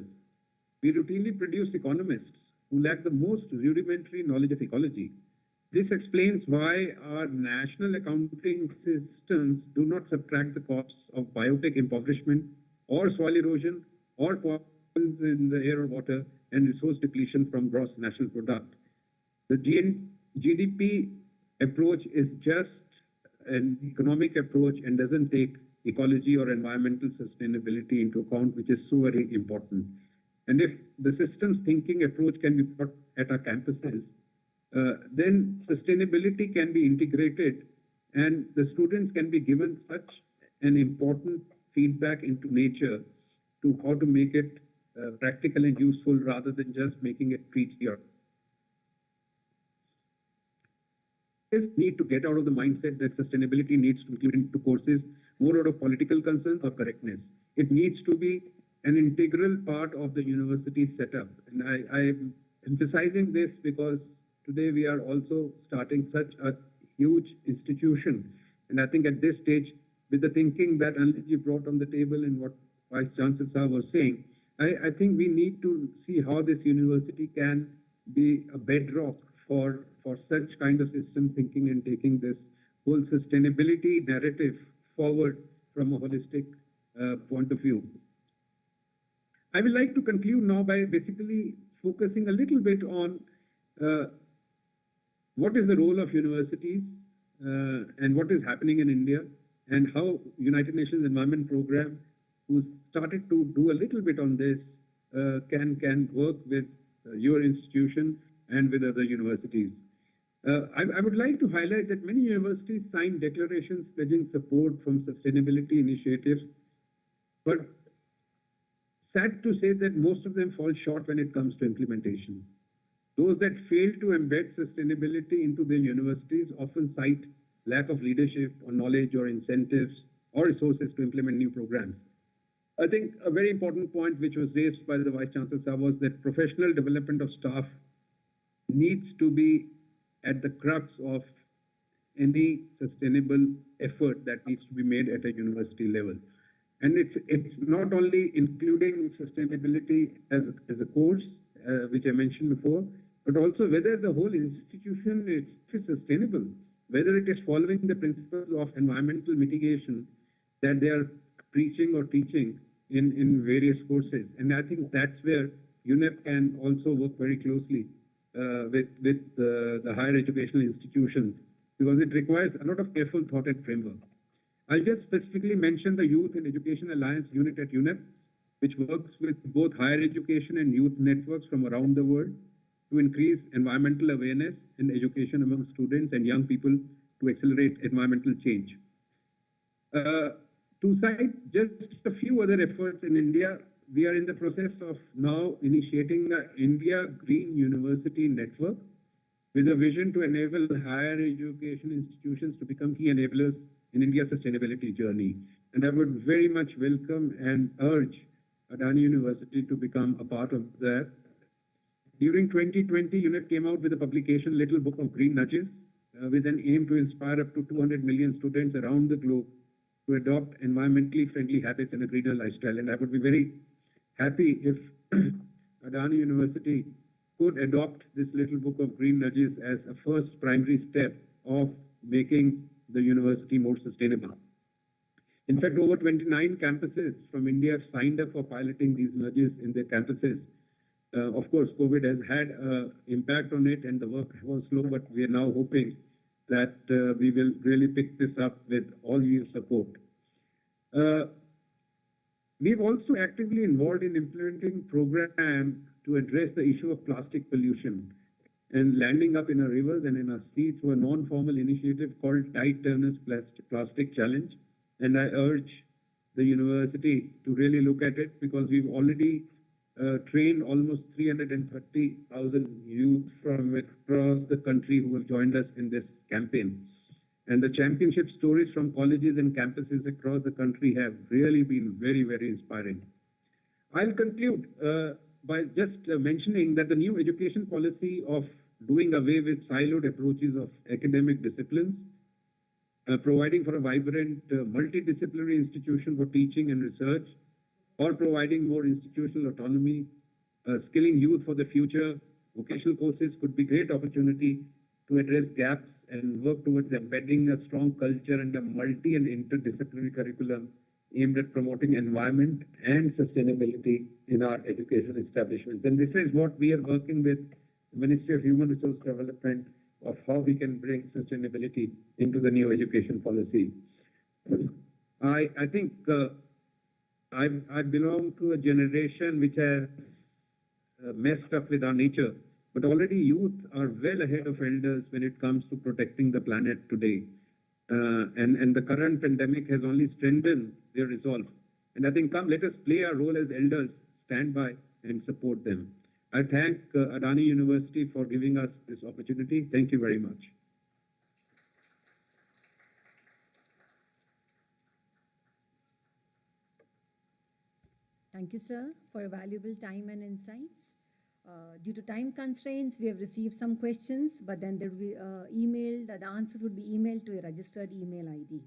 we routinely produce economists who lack the most rudimentary knowledge of ecology. This explains why our national accounting systems do not subtract the costs of biotech impoverishment, or soil erosion, or pollutants in the air or water, and resource depletion from gross national product. The GDP approach is just an economic approach and doesn't take ecology or environmental sustainability into account, which is so very important. And if the systems thinking approach can be put at our campuses, then sustainability can be integrated, and the students can be given such an important feedback into nature to how to make it practical and useful rather than just making it preachy. need to get out of the mindset that sustainability needs to be included into courses more out of political concern or correctness. It needs to be an integral part of the university setup. And I'm emphasizing this because today we are also starting such a huge institution. And I think at this stage, with the thinking that Anil brought on the table and what Vice Chancellor was saying, I think we need to see how this university can be a bedrock for such kind of system thinking and taking this whole sustainability narrative forward from a holistic point of view. I would like to conclude now by basically focusing a little bit on what is the role of universities and what is happening in India and how United Nations Environment Programme, who started to do a little bit on this, can work with your institution and with other universities. I would like to highlight that many universities signed declarations pledging support from sustainability initiatives, but sad to say that most of them fall short when it comes to implementation. Those that fail to embed sustainability into their universities often cite lack of leadership or knowledge or incentives or resources to implement new programs. I think a very important point which was raised by the Vice Chancellor was that professional development of staff needs to be at the crux of any sustainable effort that needs to be made at a university level. And it's not only including sustainability as a course, which I mentioned before, but also whether the whole institution is sustainable, whether it is following the principles of environmental mitigation that they are preaching or teaching in various courses. And I think that's where UNEP can also work very closely with the higher educational institutions, because it requires a lot of careful thought and framework. I'll just specifically mention the Youth and Education Alliance unit at UNEP, which works with both higher education and youth networks from around the world to increase environmental awareness and education among students and young people to accelerate environmental change. To cite just a few other efforts in India, we are in the process of now initiating the India Green University Network with a vision to enable higher education institutions to become key enablers in India's sustainability journey. And I would very much welcome and urge Adani University to become a part of that. During 2020, UNEP came out with a publication, Little Book of Green Nudges, with an aim to inspire up to 200 million students around the globe to adopt environmentally friendly habits and a greener lifestyle. And I would be very happy if Adani University could adopt this Little Book of Green Nudges as a first primary step of making the university more sustainable. In fact, over 29 campuses from India have signed up for piloting these nudges in their campuses. Of course, COVID has had an impact on it and the work was slow, but we are now hoping that we will really pick this up with all your support. We've also actively involved in implementing programs to address the issue of plastic pollution and landing up in our rivers and in our seas through a non-formal initiative called Tide Turners Plastic Challenge. And I urge the university to really look at it, because we've already trained almost 330,000 youth from across the country who have joined us in this campaign. And the championship stories from colleges and campuses across the country have really been very, very inspiring. I'll conclude by just mentioning that the new education policy of doing away with siloed approaches of academic disciplines, providing for a vibrant multidisciplinary institution for teaching and research, or providing more institutional autonomy, skilling youth for the future, vocational courses could be great opportunity to address gaps and work towards embedding a strong culture and a multi and interdisciplinary curriculum aimed at promoting environment and sustainability in our education establishments. And this is what we are working with the Ministry of Human Resource Development, of how we can bring sustainability into the new education policy. I think I belong to a generation which has messed up with our nature, but already youth are well ahead of elders when it comes to protecting the planet today. And the current pandemic has only strengthened their resolve. And I think let us play our role as elders, stand by and support them. I thank Adani University for giving us this opportunity. Thank you very much. Thank you, sir, for your valuable time and insights. Due to time constraints, we have received some questions, but then there will be the answers would be emailed to a registered email ID.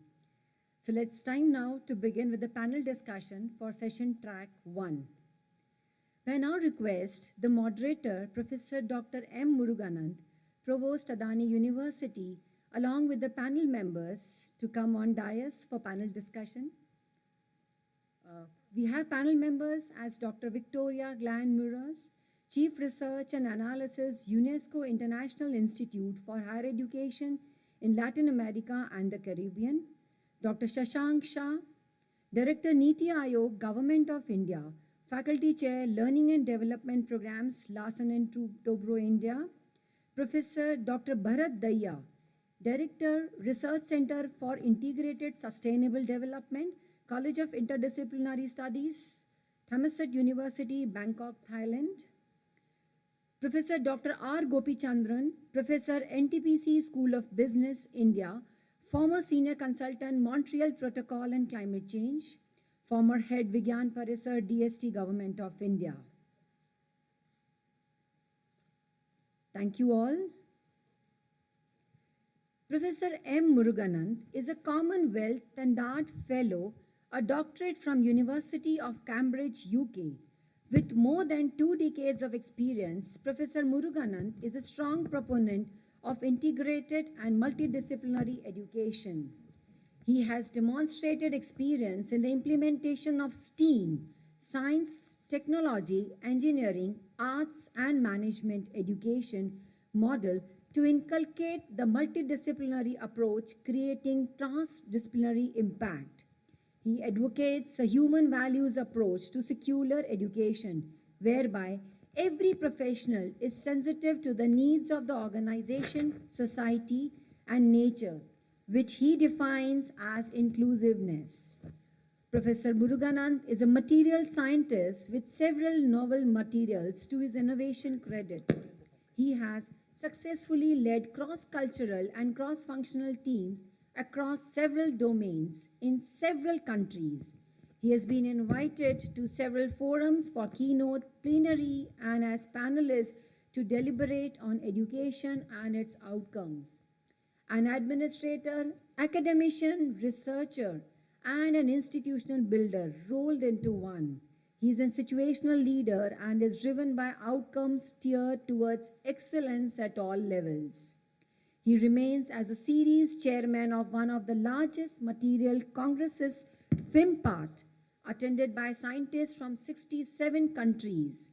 So it's time now to begin with the panel discussion for session track 1. I now request the moderator, Professor Dr. M. Muruganand, Provost Adani University, along with the panel members to come on dais for panel discussion. We have panel members as Dr. Victoria Glan-Muras, Chief Research and Analysis, UNESCO International Institute for Higher Education in Latin America and the Caribbean, Dr. Shashank Shah, Director Niti Aayog, Government of India, Faculty Chair, Learning and Development Programs, Larsen and Toubro, India, Professor Dr. Bharat Daya, Director, Research Center for Integrated Sustainable Development, College of Interdisciplinary Studies, Thammasat University, Bangkok, Thailand. Professor Dr. R. Gopichandran, Professor, NTPC School of Business, India, former Senior Consultant, Montreal Protocol and Climate Change, former Head Vigyan Parisar, DST, Government of India. Thank you all. Professor M. Muruganand is a Commonwealth and Art Fellow, a doctorate from University of Cambridge, UK. With more than 2 decades of experience, Professor Muruganand is a strong proponent of integrated and multidisciplinary education. He has demonstrated experience in the implementation of STEAM, science, technology, engineering, arts, and management education model to inculcate the multidisciplinary approach, creating transdisciplinary impact. He advocates a human values approach to secular education, whereby every professional is sensitive to the needs of the organization, society, and nature, which he defines as inclusiveness. Professor Muruganand is a material scientist with several novel materials to his innovation credit. He has successfully led cross-cultural and cross-functional teams across several domains in several countries. He has been invited to several forums for keynote, plenary, and as panelist to deliberate on education and its outcomes. An administrator, academician, researcher, and an institutional builder rolled into one. He is a situational leader and is driven by outcomes steered towards excellence at all levels. He remains as a series chairman of one of the largest material congresses, FIMPART, attended by scientists from 67 countries.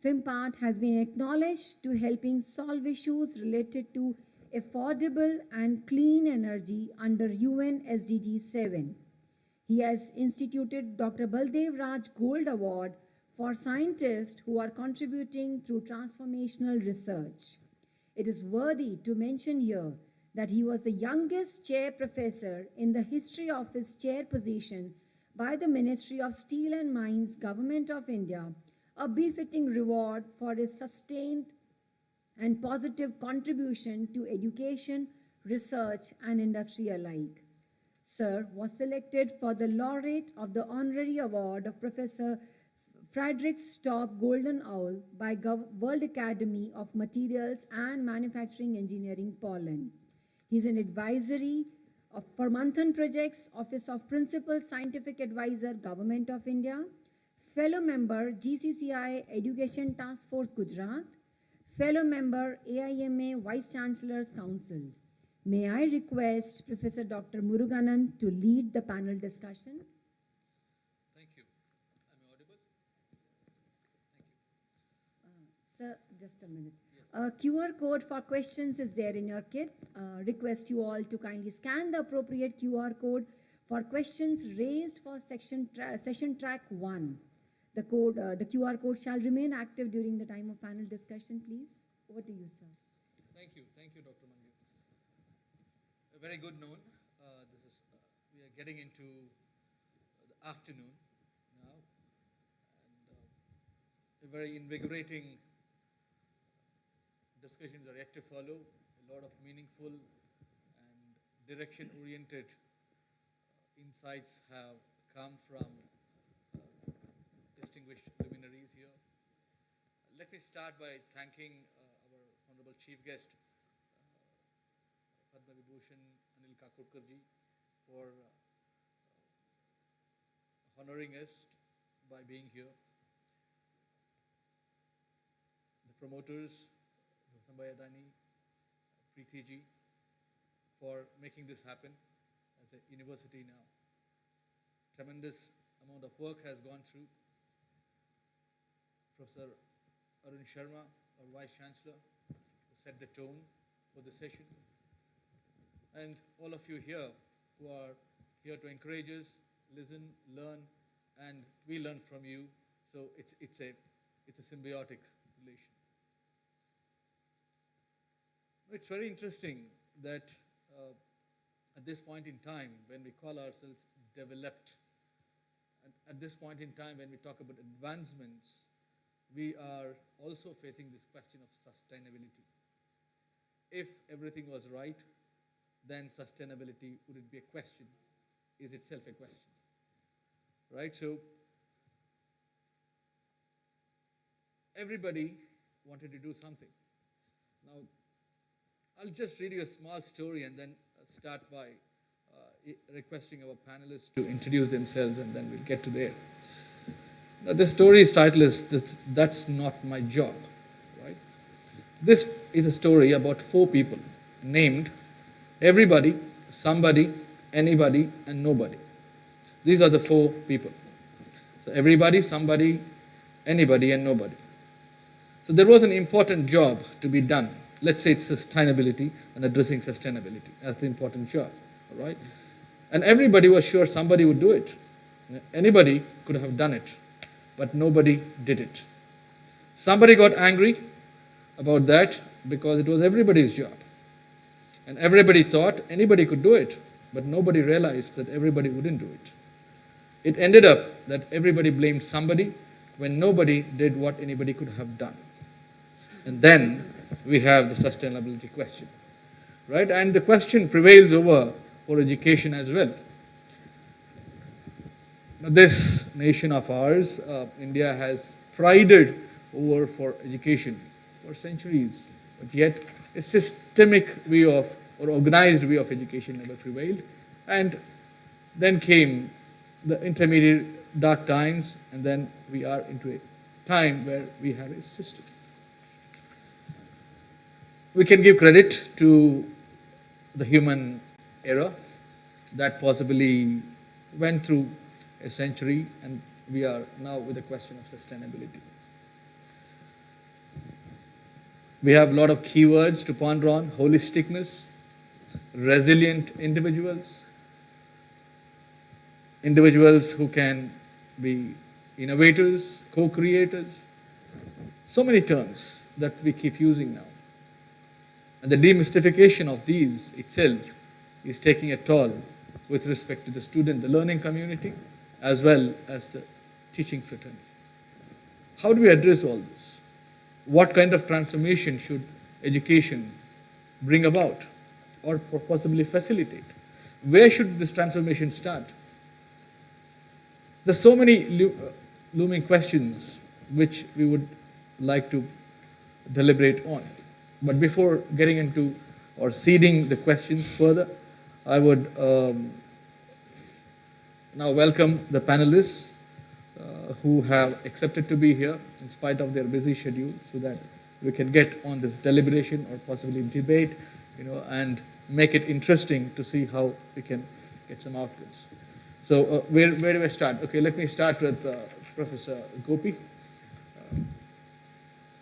FIMPART has been acknowledged to helping solve issues related to affordable and clean energy under UN SDG 7. He has instituted Dr. Baldev Raj Gold Award for scientists who are contributing through transformational research. It is worthy to mention here that he was the youngest chair professor in the history of his chair position by the Ministry of Steel and Mines, Government of India, a befitting reward for his sustained and positive contribution to education, research, and industry alike. Sir was selected for the laureate of the honorary award of Professor Frederick Staub Golden Owl by World Academy of Materials and Manufacturing Engineering, Poland. He is an advisory for Manthan Projects, Office of Principal Scientific Advisor, Government of India, fellow member GCCI Education Task Force, Gujarat, fellow member AIMA Vice Chancellor's Council. May I request Professor Dr. Muruganand to lead the panel discussion? Thank you. Am I audible? Thank you. Sir, just a minute. QR code for questions is there in your kit. Request you all to kindly scan the appropriate QR code for questions raised for session track 1. The QR code shall remain active during the time of panel discussion, please. Over to you, sir. Thank you, Dr. Manju. A very good noon. We are getting into the afternoon now, and a very invigorating discussions are yet to follow. A lot of meaningful and direction-oriented insights have come from distinguished distinguished luminaries here. Let me start by thanking our Honorable Chief Guest, Padma Vibhushan Anil Kha Khodkar ji, for honoring us by being here. The promoters, Vikram Adani, Preeti ji, for making this happen as a university now. Tremendous amount of work has gone through. Professor Arun Sharma, our Vice Chancellor, who set the tone for the session. And all of you here who are here to encourage us, listen, learn, and we learn from you. So it's a symbiotic relation. It's very interesting that at this point in time, when we call ourselves developed, at this point in time, when we talk about advancements, we are also facing this question of sustainability. If everything was right, then sustainability wouldn't be a question, is itself a question, right? So everybody wanted to do something. Now, I'll just read you a small story and then start by requesting our panelists to introduce themselves, and then we'll get to there. Now, the story's title is That's Not My Job, right? This is a story about 4 people named everybody, somebody, anybody, and nobody. These are the 4 people. So everybody, somebody, anybody, and nobody. So there was an important job to be done. Let's say it's sustainability and addressing sustainability as the important job, all right? And everybody was sure somebody would do it. Anybody could have done it, but nobody did it. Somebody got angry about that because it was everybody's job. And everybody thought anybody could do it, but nobody realized that everybody wouldn't do it. It ended up that everybody blamed somebody when nobody did what anybody could have done. And then we have the sustainability question, right? And the question prevails over for education as well. Now, this nation of ours, India, has prided over for education for centuries, but yet a systemic way of, or organized way of education never prevailed. And then came the intermediate dark times, and then we are into a time where we have a system. We can give credit to the human era that possibly went through a century, and we are now with the question of sustainability. We have a lot of keywords to ponder on: holisticness, resilient individuals, individuals who can be innovators, co-creators, so many terms that we keep using now. And the demystification of these itself is taking a toll with respect to the student, the learning community, as well as the teaching fraternity. How do we address all this? What kind of transformation should education bring about or possibly facilitate? Where should this transformation start? There's so many looming questions which we would like to deliberate on. But before getting into or seeding the questions further, I would now welcome the panelists who have accepted to be here in spite of their busy schedule, so that we can get on this deliberation or possibly debate, and make it interesting to see how we can get some outcomes. So where do I start? Okay, let me start with Professor Gopi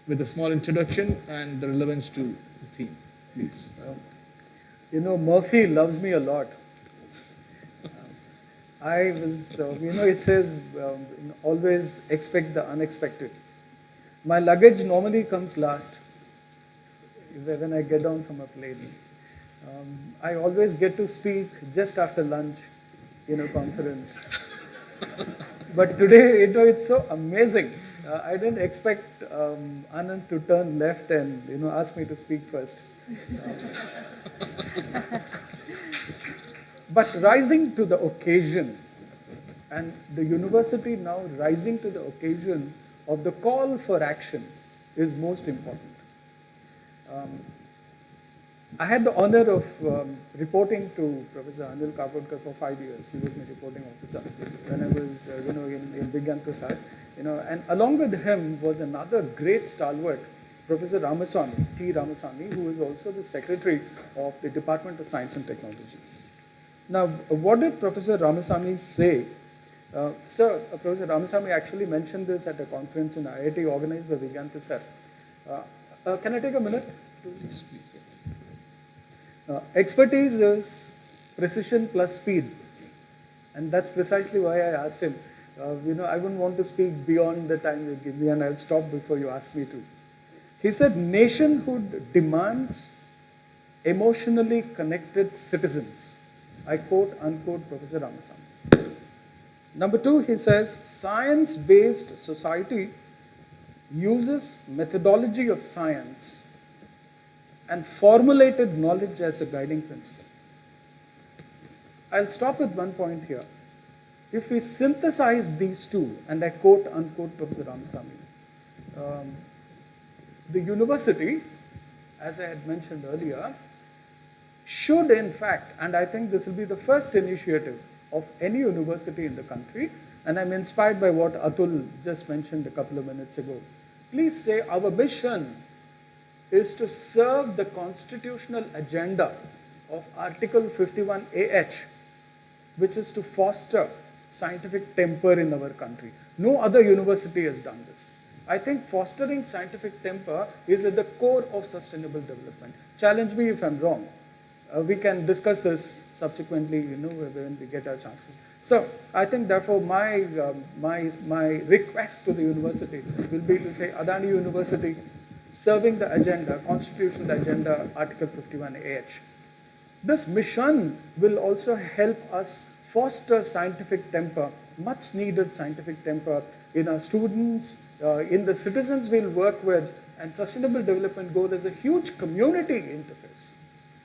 with a small introduction and the relevance to the theme, please. Murphy loves me a lot. I was, it says always expect the unexpected. My luggage normally comes last when I get down from a plane. I always get to speak just after lunch in a conference. But today, it's so amazing. I didn't expect Anand to turn left and ask me to speak first. But rising to the occasion, And the university now rising to the occasion of the call for action is most important. I had the honor of reporting to Professor Anil Kha Khodkar for 5 years. He was my reporting officer when I was, in Vikram Sarabhai. And along with him was another great stalwart, Professor Ramaswamy, T. Ramaswamy, who is also the secretary of the Department of Science and Technology. Now, what did Professor Ramaswamy say? Professor Ramaswamy actually mentioned this at a conference in IIT organized by Vikram sir. Can I take a minute? Please, please. Expertise is precision plus speed. And that's precisely why I asked him. I wouldn't want to speak beyond the time you give me, and I'll stop before you ask me to. He said, nationhood demands emotionally connected citizens. I quote, unquote, Professor Ramaswamy. Number 2, he says, science-based society uses methodology of science and formulated knowledge as a guiding principle. I'll stop with one point here. If we synthesize these two, and I quote, unquote, Professor Ramaswamy, the university, as I had mentioned earlier, should in fact, and I think this will be the first initiative of any university in the country, and I'm inspired by what Atul just mentioned a couple of minutes ago. Please say our mission is to serve the constitutional agenda of Article 51AH, which is to foster scientific temper in our country. No other university has done this. I think fostering scientific temper is at the core of sustainable development. Challenge me if I'm wrong. We can discuss this subsequently, when we get our chances. So I think, therefore, my request to the university will be to say, Adani University, serving the agenda, constitutional agenda, Article 51AH. This mission will also help us foster scientific temper, much needed scientific temper in our students, in the citizens we'll work with, and Sustainable Development Goal is a huge community interface.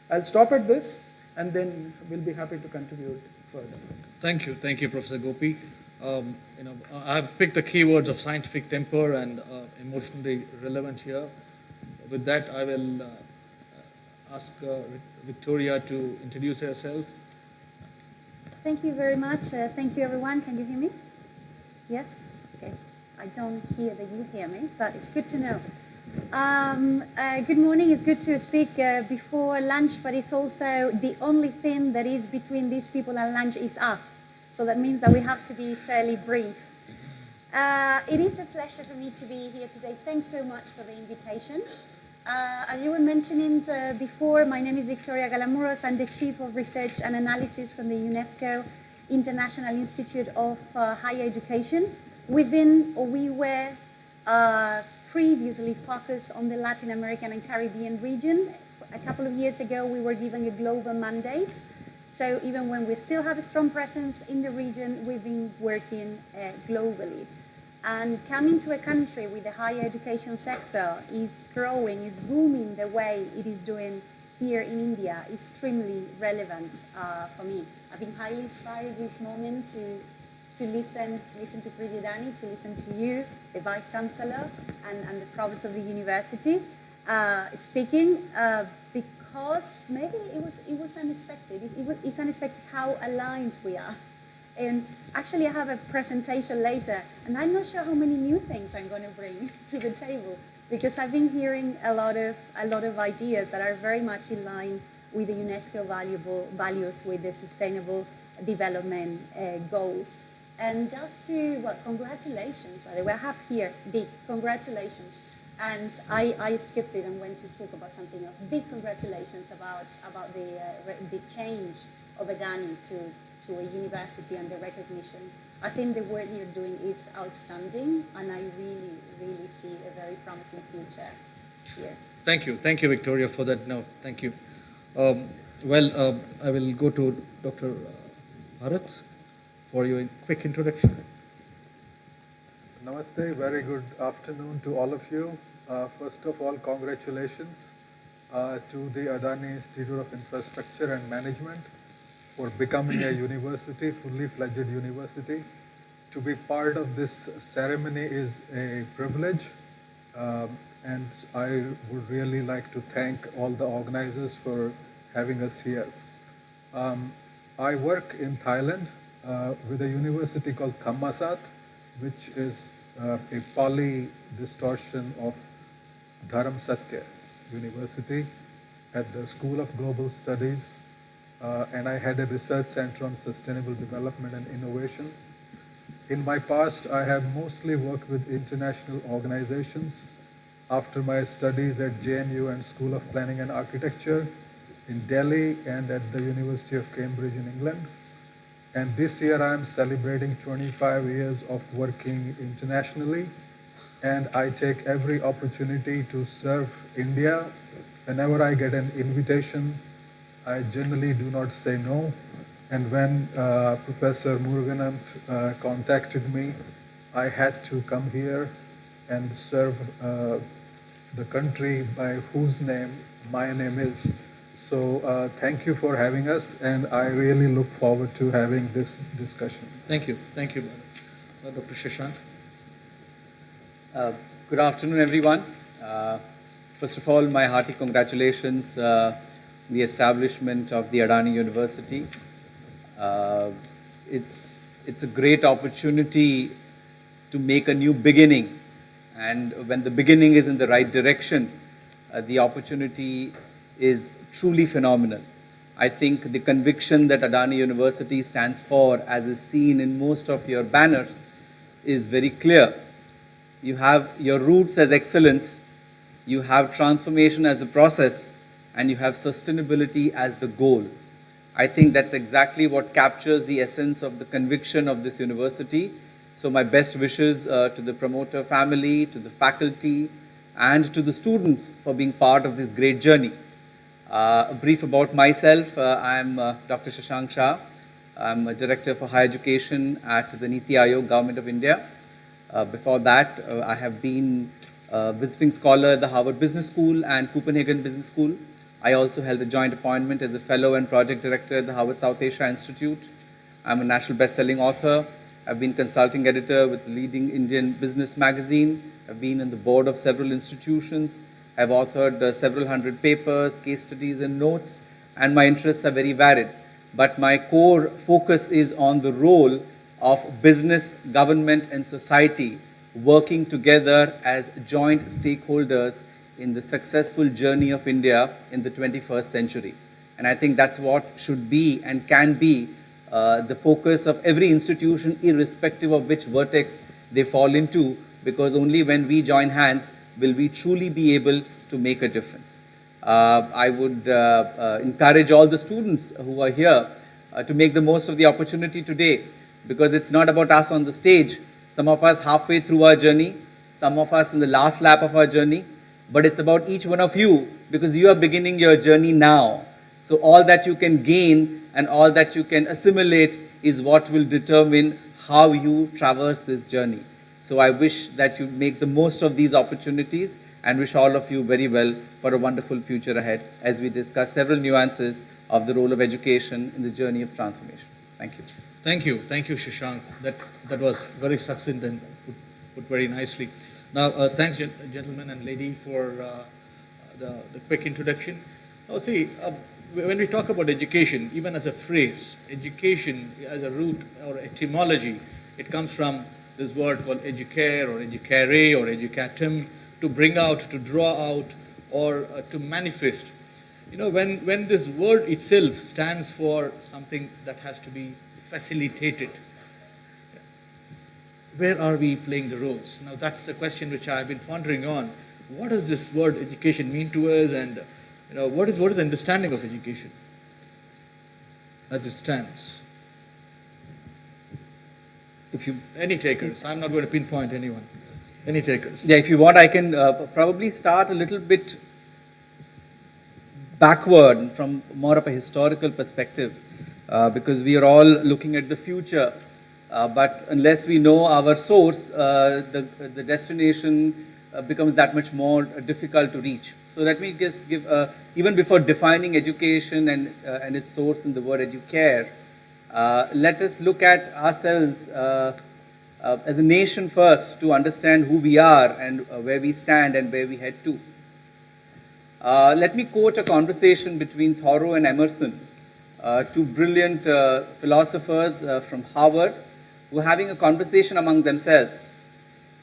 I'll stop at this, and then we'll be happy to contribute further. Thank you, Professor Gopi. I've picked the keywords of scientific temper and emotionally relevant here. With that, I will ask Victoria to introduce herself. Thank you very much. Thank you, everyone. Can you hear me? Yes? Okay. I don't hear that you hear me, but it's good to know. Good morning. It's good to speak before lunch, but it's also the only thing that is between these people and lunch is us. So that means that we have to be fairly brief. It is a pleasure for me to be here today. Thanks so much for the invitation. As you were mentioning before, my name is Victoria Galamuros. I'm the Chief of Research and Analysis from the UNESCO International Institute of Higher Education. We were previously focused on the Latin American and Caribbean region. A couple of years ago, we were given a global mandate. So even when we still have a strong presence in the region, we've been working globally. And coming to a country with the higher education sector is growing, is booming the way it is doing here in India, is extremely relevant for me. I've been highly inspired this moment to listen to Adani, to listen to you, the Vice Chancellor, and the Provost of the University speaking, because maybe it was unexpected. It's unexpected how aligned we are. And actually, I have a presentation later, and I'm not sure how many new things I'm going to bring to the table, because I've been hearing a lot of ideas that are very much in line with the UNESCO values, with the Sustainable Development Goals. And just congratulations, by the way, I have here big congratulations. And I skipped it and went to talk about something else. Big congratulations about the change of Adani to a university and the recognition. I think the work you're doing is outstanding, and I really, really see a very promising future here. Thank you, Victoria, for that note. Thank you. I will go to Dr. Bharat for your quick introduction. Namaste, very good afternoon to all of you. First of all, congratulations to the Adani Institute of Infrastructure and Management for becoming a university, fully fledged university. To be part of this ceremony is a privilege, and I would really like to thank all the organizers for having us here. I work in Thailand with a university called Thammasat, which is a Pali distortion of Dharam Satya University at the School of Global Studies, and I had a research center on sustainable development and innovation. In my past, I have mostly worked with international organizations. After my studies at JNU and School of Planning and Architecture in Delhi and at the University of Cambridge in England. And this year I am celebrating 25 years of working internationally, and I take every opportunity to serve India. Whenever I get an invitation, I generally do not say no. And when Professor Murugananth contacted me, I had to come here and serve the country by whose name my name is. So thank you for having us, and I really look forward to having this discussion. Thank you, Dr. Shashank. Good afternoon, everyone. First of all, my hearty congratulations the establishment of the Adani University. It's a great opportunity to make a new beginning, and when the beginning is in the right direction, the opportunity is truly phenomenal. I think the conviction that Adani University stands for, as is seen in most of your banners, is very clear. You have your roots as excellence, you have transformation as the process, and you have sustainability as the goal. I think that's exactly what captures the essence of the conviction of this university. So my best wishes to the promoter family, to the faculty, and to the students for being part of this great journey. A brief about myself. I'm Dr. Shashank Shah. I'm a Director for Higher Education at the Niti Aayog, Government of India. Before that, I have been a visiting scholar at the Harvard Business School and Copenhagen Business School. I also held a joint appointment as a fellow and project director at the Harvard South Asia Institute. I'm a national best-selling author. I've been consulting editor with the leading Indian business magazine. I've been on the board of several institutions. I've authored several hundred papers, case studies, and notes, and my interests are very varied. But my core focus is on the role of business, government, and society working together as joint stakeholders in the successful journey of India in the 21st century. And I think that's what should be and can be the focus of every institution, irrespective of which vertex they fall into, because only when we join hands will we truly be able to make a difference. I would encourage all the students who are here to make the most of the opportunity today, because it's not about us on the stage. Some of us halfway through our journey, some of us in the last lap of our journey, but it's about each one of you, because you are beginning your journey now. So all that you can gain and all that you can assimilate is what will determine how you traverse this journey. So I wish that you make the most of these opportunities and wish all of you very well for a wonderful future ahead as we discuss several nuances of the role of education in the journey of transformation. Thank you. Thank you, Shashank. That was very succinct and put very nicely. Now, thanks, gentlemen and lady, for the quick introduction. Now, see, when we talk about education, even as a phrase, education as a root or etymology, it comes from this word called educare or educare or educatum, to bring out, to draw out, or to manifest. You know, when this word itself stands for something that has to be facilitated, where are we playing the roles? Now, that's the question which I've been pondering on. What does this word education mean to us, and you know, what is the understanding of education as it stands? If you any takers, I'm not going to pinpoint anyone. Any takers? Yeah, if you want, I can probably start a little bit backward from more of a historical perspective, because we are all looking at the future. But unless we know our source, the destination becomes that much more difficult to reach. So let me just give, even before defining education and its source in the word educare, let us look at ourselves as a nation first to understand who we are and where we stand and where we head to. Let me quote a conversation between Thoreau and Emerson, two brilliant philosophers from Harvard who were having a conversation among themselves.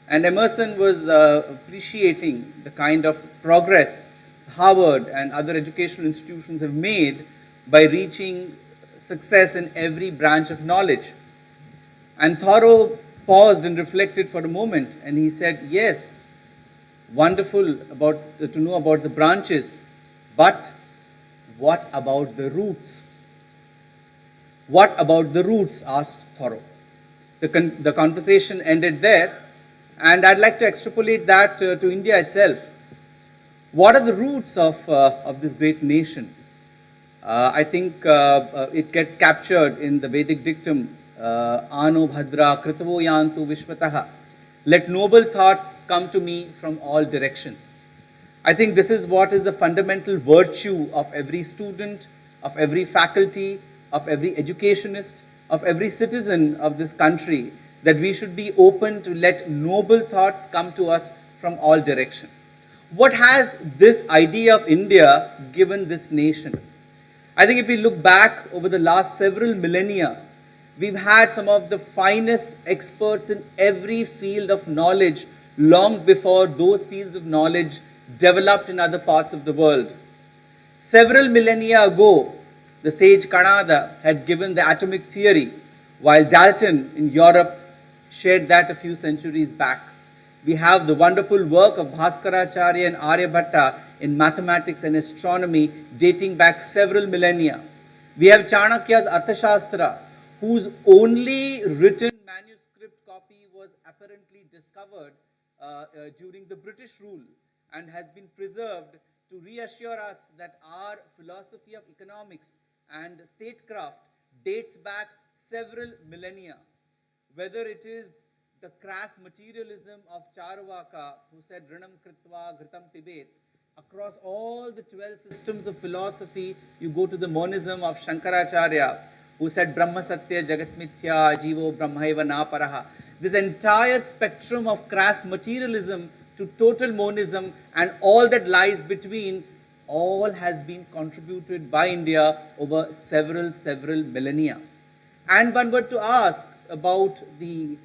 And Emerson was appreciating the kind of progress Harvard and other educational institutions have made by reaching success in every branch of knowledge. And Thoreau paused and reflected for a moment, and he said, yes, wonderful to know about the branches, but what about the roots? What about the roots? Asked Thoreau. The conversation ended there, and I'd like to extrapolate that to India itself. What are the roots of this great nation? I think it gets captured in the Vedic dictum, Ano Bhadra Kritavo Yantu Vishvataha. Let noble thoughts come to me from all directions. I think this is what is the fundamental virtue of every student, of every faculty, of every educationist, of every citizen of this country, that we should be open to let noble thoughts come to us from all directions. What has this idea of India given this nation? I think if we look back over the last several millennia, we've had some of the finest experts in every field of knowledge long before those fields of knowledge developed in other parts of the world. Several millennia ago, the sage Kanada had given the atomic theory, while Dalton in Europe shared that a few centuries back. We have the wonderful work of Bhaskaracharya and Aryabhatta in mathematics and astronomy dating back several millennia. We have Chanakya's Arthashastra, whose only written manuscript copy was apparently discovered during the British rule and has been preserved to reassure us that our philosophy of economics and statecraft dates back several millennia. Whether it is the crass materialism of Charvaka, who said Rinam Kritva Ghritam Pibet, across all the 12 systems of philosophy, you go to the monism of Shankaracharya, who said Brahma Satya Jagat Mithya Jivo Brahmaiva Na Paraha. This entire spectrum of crass materialism to total monism and all that lies between, all has been contributed by India over several millennia. And one were to ask about the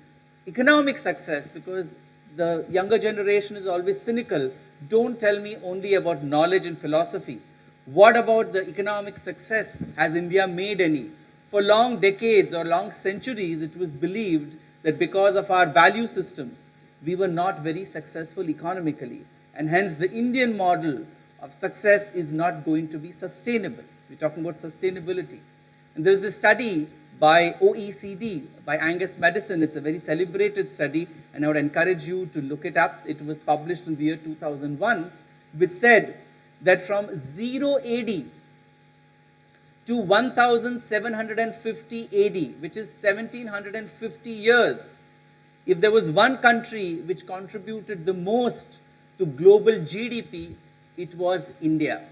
economic success, because the younger generation is always cynical. Don't tell me only about knowledge and philosophy. What about the economic success? Has India made any? For long decades or long centuries, it was believed that because of our value systems, we were not very successful economically. And hence the Indian model of success is not going to be sustainable. We're talking about sustainability. And there's this study by OECD, by Angus Madison. It's a very celebrated study, and I would encourage you to look it up. It was published in the year 2001, which said that from 0 AD to 1750 AD, which is 1750 years, if there was one country which contributed the most to global GDP, it was India.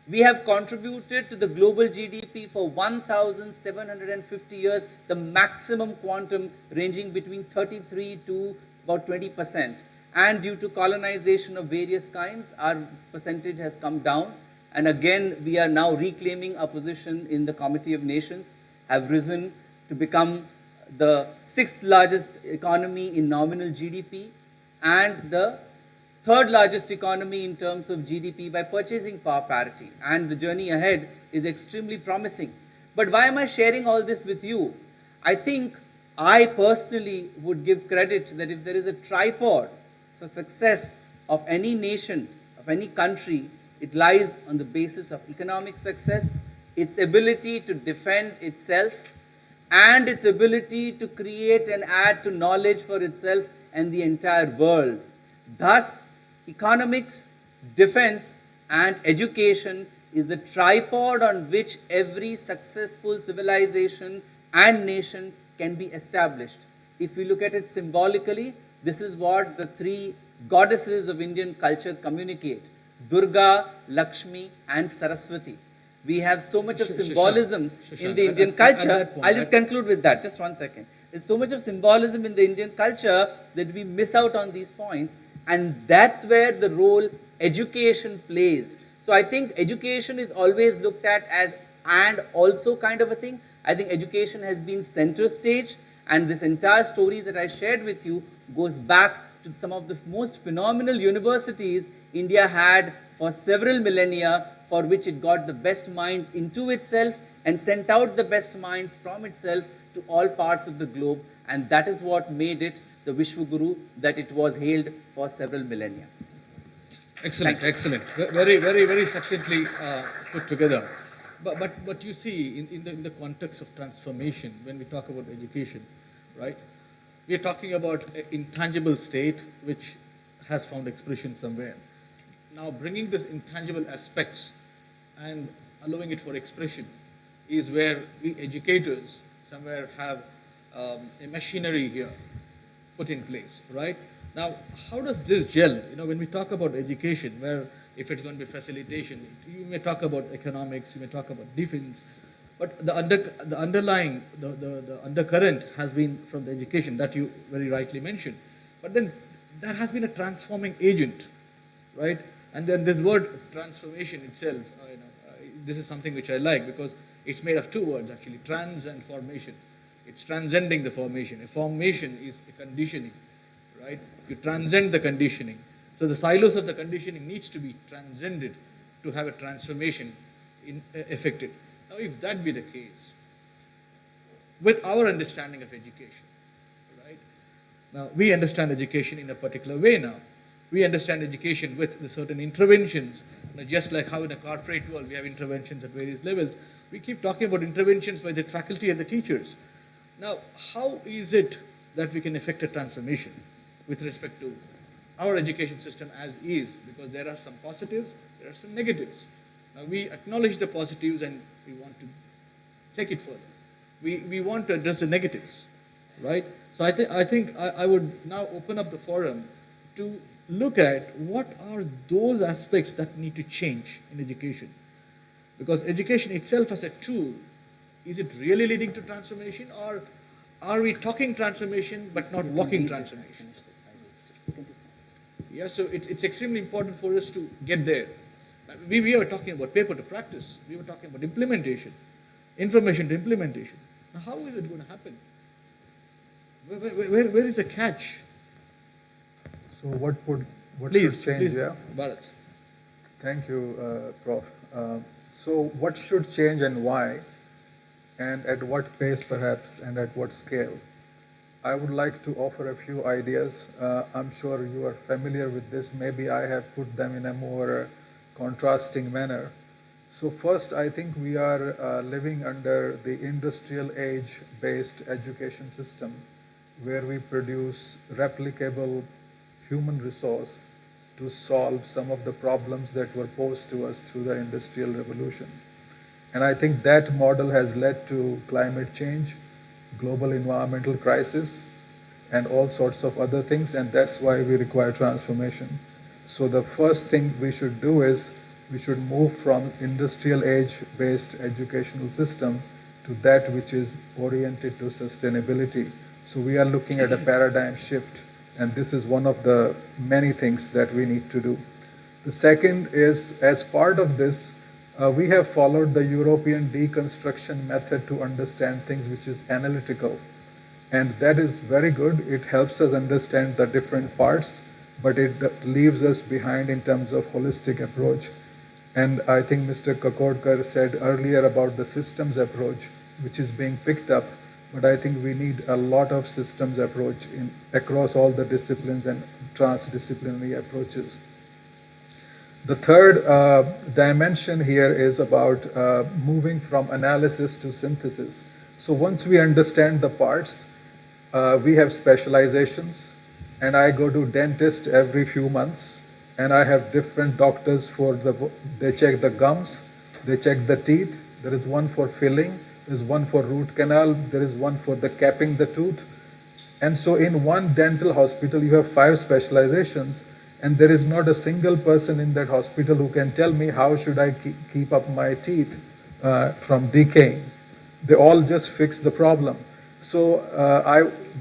We have contributed to the global GDP for 1,750 years, the maximum quantum ranging between 33 to about 20%. And due to colonization of various kinds, our percentage has come down. And again, we are now reclaiming our position in the Committee of Nations, have risen to become the 6th largest economy in nominal GDP and the 3rd largest economy in terms of GDP by purchasing power parity. And the journey ahead is extremely promising. But why am I sharing all this with you? I think I personally would give credit that if there is a tripod for success of any nation, of any country, it lies on the basis of economic success, its ability to defend itself, and its ability to create and add to knowledge for itself and the entire world. Thus, economics, defense, and education is the tripod on which every successful civilization and nation can be established. If we look at it symbolically, this is what the 3 goddesses of Indian culture communicate. Durga, Lakshmi and Saraswati. We have so much of symbolism in the Indian culture. I'll just conclude with that, just one second. There's so much of symbolism in the Indian culture that we miss out on these points, and that's where the role education plays. So I think education is always looked at as and also kind of a thing. I think education has been center stage, and this entire story that I shared with you goes back to some of the most phenomenal universities India had for several millennia, for which it got the best minds into itself and sent out the best minds from itself to all parts of the globe, and that is what made it the Vishwaguru that it was hailed for several millennia. Excellent, excellent. Very succinctly put together. But you see, in the context of transformation, when we talk about education, right, we are talking about an intangible state which has found expression somewhere. Now, bringing this intangible aspects and allowing it for expression is where we educators somewhere have a machinery here put in place, right? Now, how does this gel? You know, when we talk about education, where if it's going to be facilitation, you may talk about economics, you may talk about defense, but the underlying, the undercurrent has been from the education that you very rightly mentioned. But then there has been a transforming agent, right? And then this word transformation itself, this is something which I like because it's made of two words actually, trans and formation. It's transcending the formation. A formation is a conditioning, right? You transcend the conditioning. So the silos of the conditioning needs to be transcended to have a transformation effected. Now, if that be the case, with our understanding of education, right? Now, we understand education in a particular way now. We understand education with the certain interventions. Now, just like how in a corporate world we have interventions at various levels, we keep talking about interventions by the faculty and the teachers. Now, how is it that we can effect a transformation with respect to our education system as is? Because there are some positives, there are some negatives. Now, we acknowledge the positives and we want to take it further. We want to address the negatives, right? So I think I would now open up the forum to look at what are those aspects that need to change in education. Because education itself as a tool, is it really leading to transformation, or are we talking transformation but not walking transformation? Yeah, so it's extremely important for us to get there. We were talking about paper to practice. We were talking about implementation, information to implementation. Now, how is it going to happen? Where is the catch? So what Please, should change? Yeah. Bharat. Thank you, Prof. So what should change and why, and at what pace perhaps, and at what scale? I would like to offer a few ideas. I'm sure you are familiar with this. Maybe I have put them in a more contrasting manner. So first, I think we are living under the industrial age-based education system, where we produce replicable human resource to solve some of the problems that were posed to us through the Industrial Revolution. And I think that model has led to climate change, global environmental crisis, and all sorts of other things, and that's why we require transformation. So the first thing we should do is we should move from industrial age-based educational system to that which is oriented to sustainability. So we are looking at a paradigm shift, and this is one of the many things that we need to do. The second is, as part of this, we have followed the European deconstruction method to understand things, which is analytical. And that is very good. It helps us understand the different parts, but it leaves us behind in terms of holistic approach. And I think Mr. Khodkar said earlier about the systems approach, which is being picked up, but I think we need a lot of systems approach across all the disciplines and transdisciplinary approaches. The third dimension here is about moving from analysis to synthesis. So once we understand the parts, we have specializations, and I go to dentist every few months, and I have different doctors they check the gums, they check the teeth, there is one for filling, there is one for root canal, there is one for the capping the tooth, And so in one dental hospital, you have 5 specializations, and there is not a single person in that hospital who can tell me how should I keep up my teeth from decaying. They all just fix the problem. So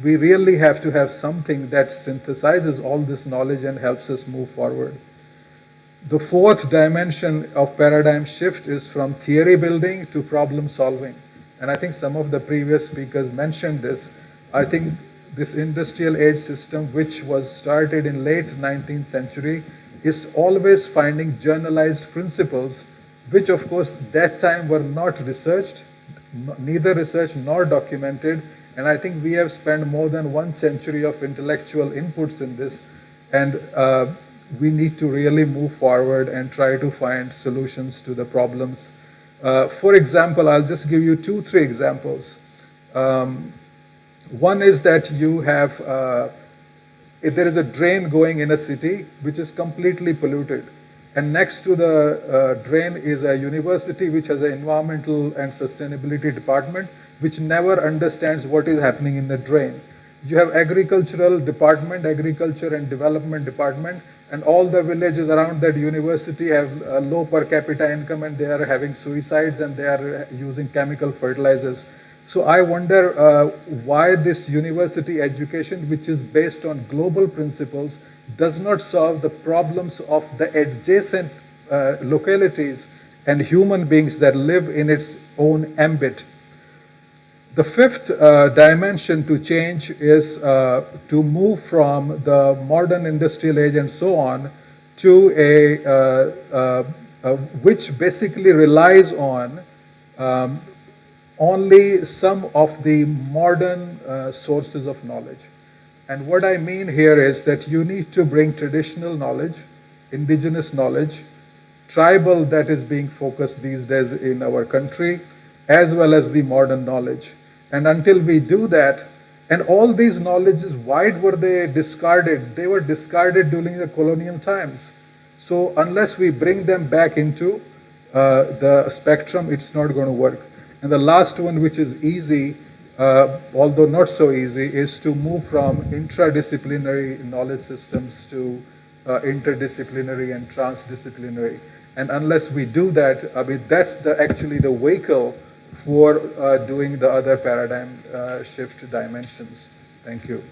we really have to have something that synthesizes all this knowledge and helps us move forward. The fourth dimension of paradigm shift is from theory building to problem solving. And I think some of the previous speakers mentioned this. I think this industrial age system, which was started in late 19th century, is always finding generalized principles, which of course that time were not researched, neither researched nor documented. And I think we have spent more than 1 century of intellectual inputs in this. And we need to really move forward and try to find solutions to the problems. For example, I'll just give you 2-3 examples. One is that you have, if there is a drain going in a city which is completely polluted, and next to the drain is a university which has an environmental and sustainability department which never understands what is happening in the drain. You have agricultural department, agriculture and development department, and all the villages around that university have a low per capita income, and they are having suicides and they are using chemical fertilizers. So I wonder why this university education, which is based on global principles, does not solve the problems of the adjacent localities and human beings that live in its own ambit. The fifth dimension to change is to move from the modern industrial age and so on to which basically relies on only some of the modern sources of knowledge. And what I mean here is that you need to bring traditional knowledge, indigenous knowledge, tribal that is being focused these days in our country, as well as the modern knowledge. And until we do that, and all these knowledges, why were they discarded? They were discarded during the colonial times. So unless we bring them back into the spectrum, it's not going to work. And the last one, which is easy, although not so easy, is to move from intradisciplinary knowledge systems to interdisciplinary and transdisciplinary. And unless we do that, I mean, that's actually the vehicle for doing the other paradigm shift dimensions. Thank you.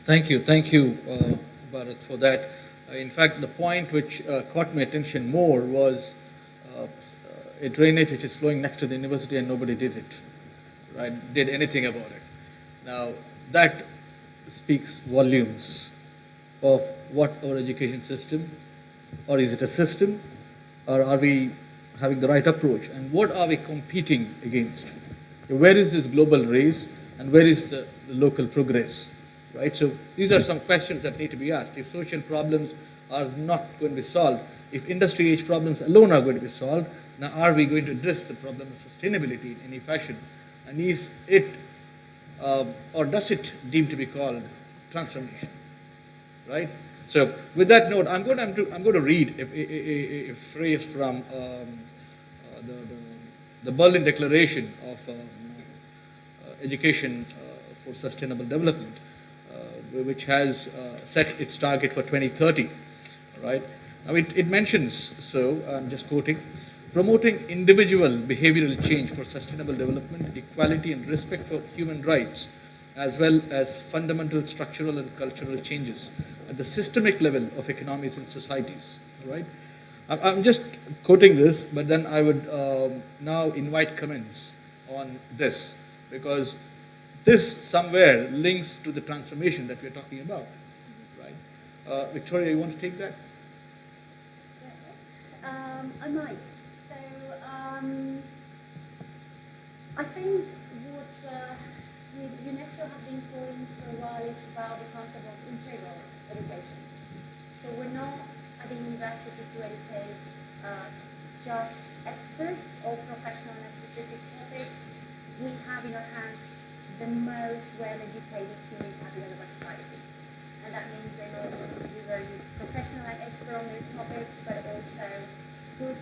Thank you, Bharat, for that. In fact, the point which caught my attention more was a drainage which is flowing next to the university and nobody did it, right? Did anything about it. Now, that speaks volumes of what our education system, or is it a system, or are we having the right approach, and what are we competing against? Where is this global race, and where is the local progress, right? So these are some questions that need to be asked. If social problems are not going to be solved, if industry age problems alone are going to be solved, now are we going to address the problem of sustainability in any fashion? And is it, or does it deem to be called transformation, right? So with that note, I'm going to read a phrase from the Berlin Declaration of Education for Sustainable Development, which has set its target for 2030. Right? Now it mentions, so I'm just quoting, promoting individual behavioral change for sustainable development, equality and respect for human rights, as well as fundamental structural and cultural changes at the systemic level of economies and societies. Right? I'm just quoting this, but then I would now invite comments on this, because this somewhere links to the transformation that we're talking about. Right? Victoria, you want to take that? I might. So I think what UNESCO has been calling for a while is about the concept of integral education. So we're not at the university to educate just experts or professionals on a specific topic. We have in our hands the most well-educated human capital of a society. And that means they're not going to be very professional and expert on their topics, but also good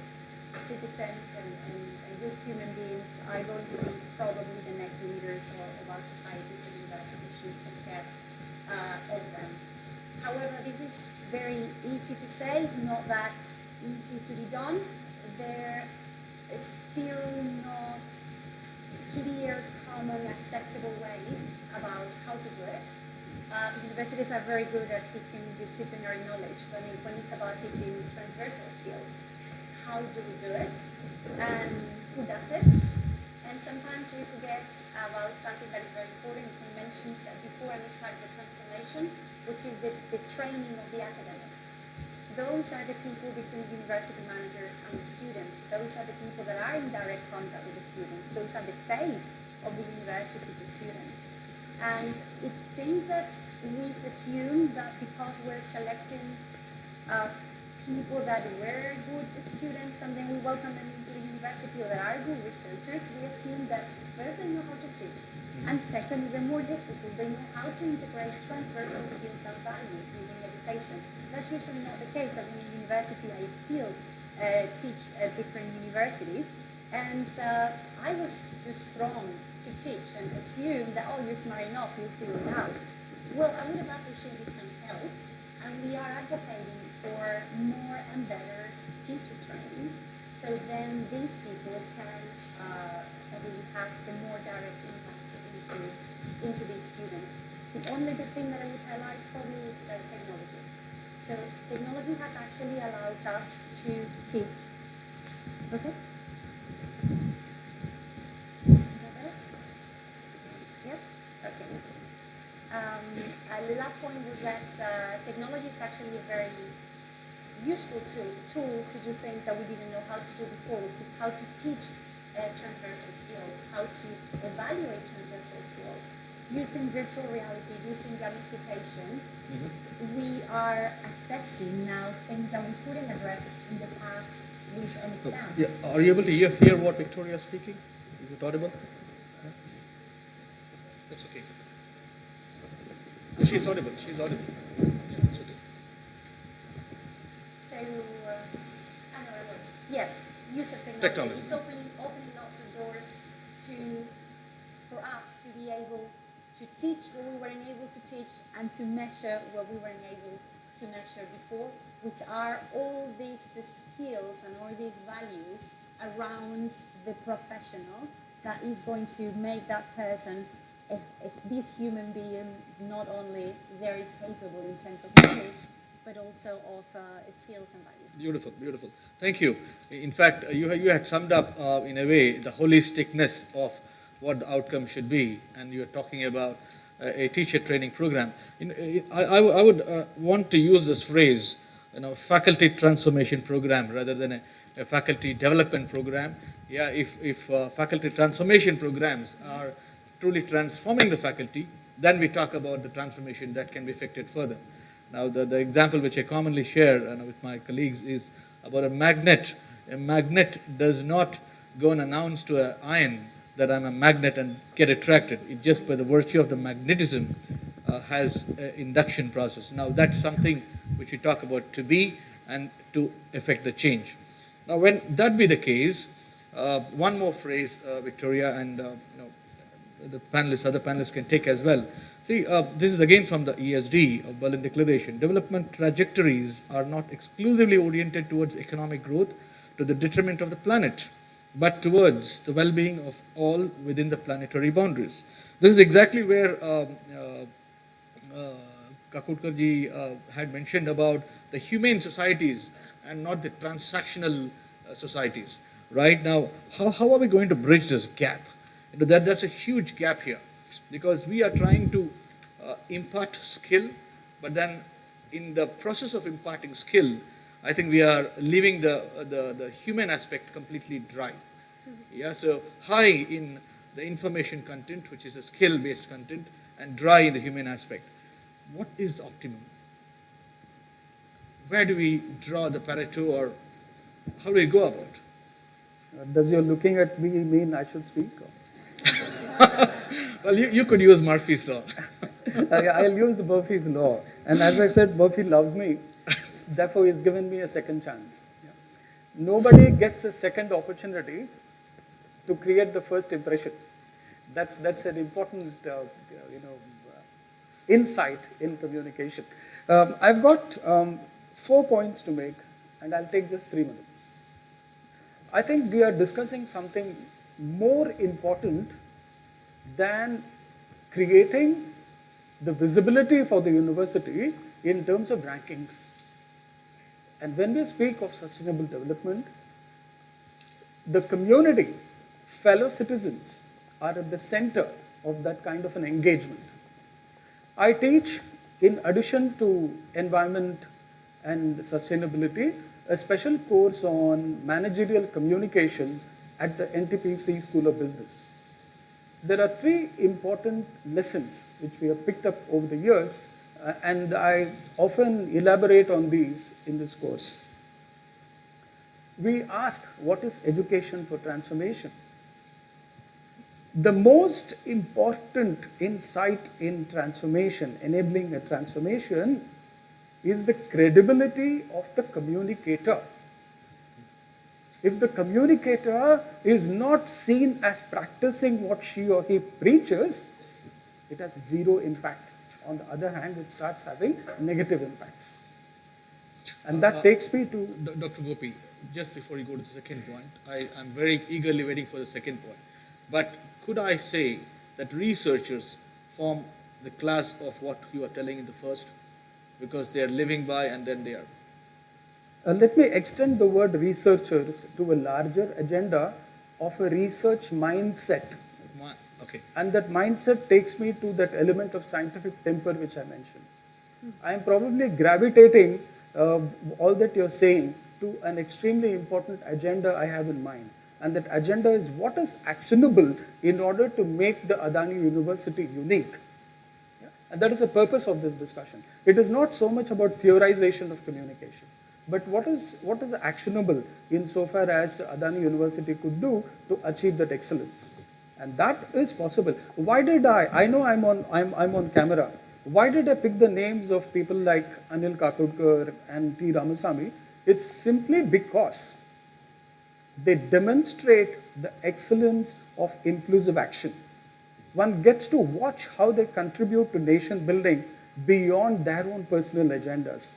citizens and good human beings are going to be probably the next leaders of our societies and universities. actually take care of them. However, this is very easy to say, it's not that easy to be done. There is still not clear, common, acceptable ways about how to do it. Universities are very good at teaching disciplinary knowledge, but when it's about teaching transversal skills, how do we do it, and who does it? And sometimes we forget about something that is very important. It's been mentioned before, and it's part of the transformation, which is the training of the academics. Those are the people between university managers and the students. Those are the people that are in direct contact with the students. Those are the face of the university to students. And it seems that we've assumed that because we're selecting people that were good students and then we welcome them into the university or that are good researchers, we assume that first they know how to teach, and second, even more difficult, they know how to integrate transversal skills and values within education. That's usually not the case. I mean, in university, I still teach at different universities, and I was just thrown to teach and assume that, oh, you're smart enough, you'll figure it out. Well, I would have appreciated some help, and we are advocating for more and better teacher training, so then these people can really have the more direct impact into these students. The only good thing that I would highlight probably is technology. So technology has actually allowed us to teach. Okay? Is that better? Yes? Okay. The last point was that technology is actually a very useful tool to do things that we didn't know how to do before, which is how to teach transversal skills, how to evaluate transversal skills. Using virtual reality, using gamification, we are assessing now things that we couldn't address in the past with an exam. Yeah. Are you able to hear what Victoria is speaking? Is it audible? Yeah. That's okay. She's audible. She's audible. Yeah, it's okay. So, I know it was. Yeah, use of technology. It's opening lots of doors for us to be able to teach what we weren't able to teach and to measure what we weren't able to measure before, which are all these skills and all these values around the professional that is going to make that person, this human being, not only very capable in terms of knowledge, but also of skills and values. Beautiful, beautiful. Thank you. In fact, you had summed up, in a way, the holisticness of what the outcome should be, and you're talking about a teacher training program. I would want to use this phrase, faculty transformation program rather than a faculty development program. Yeah, if faculty transformation programs are truly transforming the faculty, then we talk about the transformation that can be effected further. Now, the example which I commonly share with my colleagues is about a magnet. A magnet does not go and announce to an iron that I'm a magnet and get attracted. It just, by the virtue of the magnetism, has an induction process. Now, that's something which we talk about to be and to affect the change. Now, when that be the case, one more phrase, Victoria, and the panelists, other panelists can take as well. See, this is again from the ESD of Berlin Declaration. Development trajectories are not exclusively oriented towards economic growth to the detriment of the planet, but towards the well-being of all within the planetary boundaries. This is exactly where Kha ji had mentioned about the humane societies and not the transactional societies. Right now, how are we going to bridge this gap? That's a huge gap here, because we are trying to impart skill, but then in the process of imparting skill, I think we are leaving the human aspect completely dry. Yeah, so high in the information content, which is a skill-based content, and dry in the human aspect. What is the optimum? Where do we draw the Pareto, or how do we go about? Does your looking at me mean I should speak? Well, you could use Murphy's Law. I'll use the Murphy's Law. And as I said, Murphy loves me. Therefore, he's given me a second chance. Yeah. Nobody gets a second opportunity to create the first impression. That's an important insight in communication. I've got 4 points to make, and I'll take just 3 minutes. I think we are discussing something more important than creating the visibility for the university in terms of rankings. And when we speak of sustainable development, the community, fellow citizens, are at the center of that kind of an engagement. I teach, in addition to environment and sustainability, a special course on managerial communication at the NTPC School of Business. There are 3 important lessons which we have picked up over the years, and I often elaborate on these in this course. We ask, what is education for transformation? The most important insight in transformation, enabling a transformation, is the credibility of the communicator. If the communicator is not seen as practicing what she or he preaches, it has 0 impact. On the other hand, it starts having negative impacts. And that takes me to... Dr. Gopi, just before you go to the second point, I'm very eagerly waiting for the second point. But could I say that researchers form the class of what you are telling in the first? Because they are living by and then they are... Let me extend the word researchers to a larger agenda of a research mindset. Okay. And that mindset takes me to that element of scientific temper which I mentioned. I am probably gravitating all that you're saying to an extremely important agenda I have in mind. And that agenda is what is actionable in order to make the Adani University unique. Yeah? And that is the purpose of this discussion. It is not so much about theorization of communication, but what is actionable insofar as the Adani University could do to achieve that excellence. And that is possible. Why did I know I'm on camera. Why did I pick the names of people like Anil Kha Khodkar and T. Ramasamy? It's simply because they demonstrate the excellence of inclusive action. One gets to watch how they contribute to nation building beyond their own personal agendas.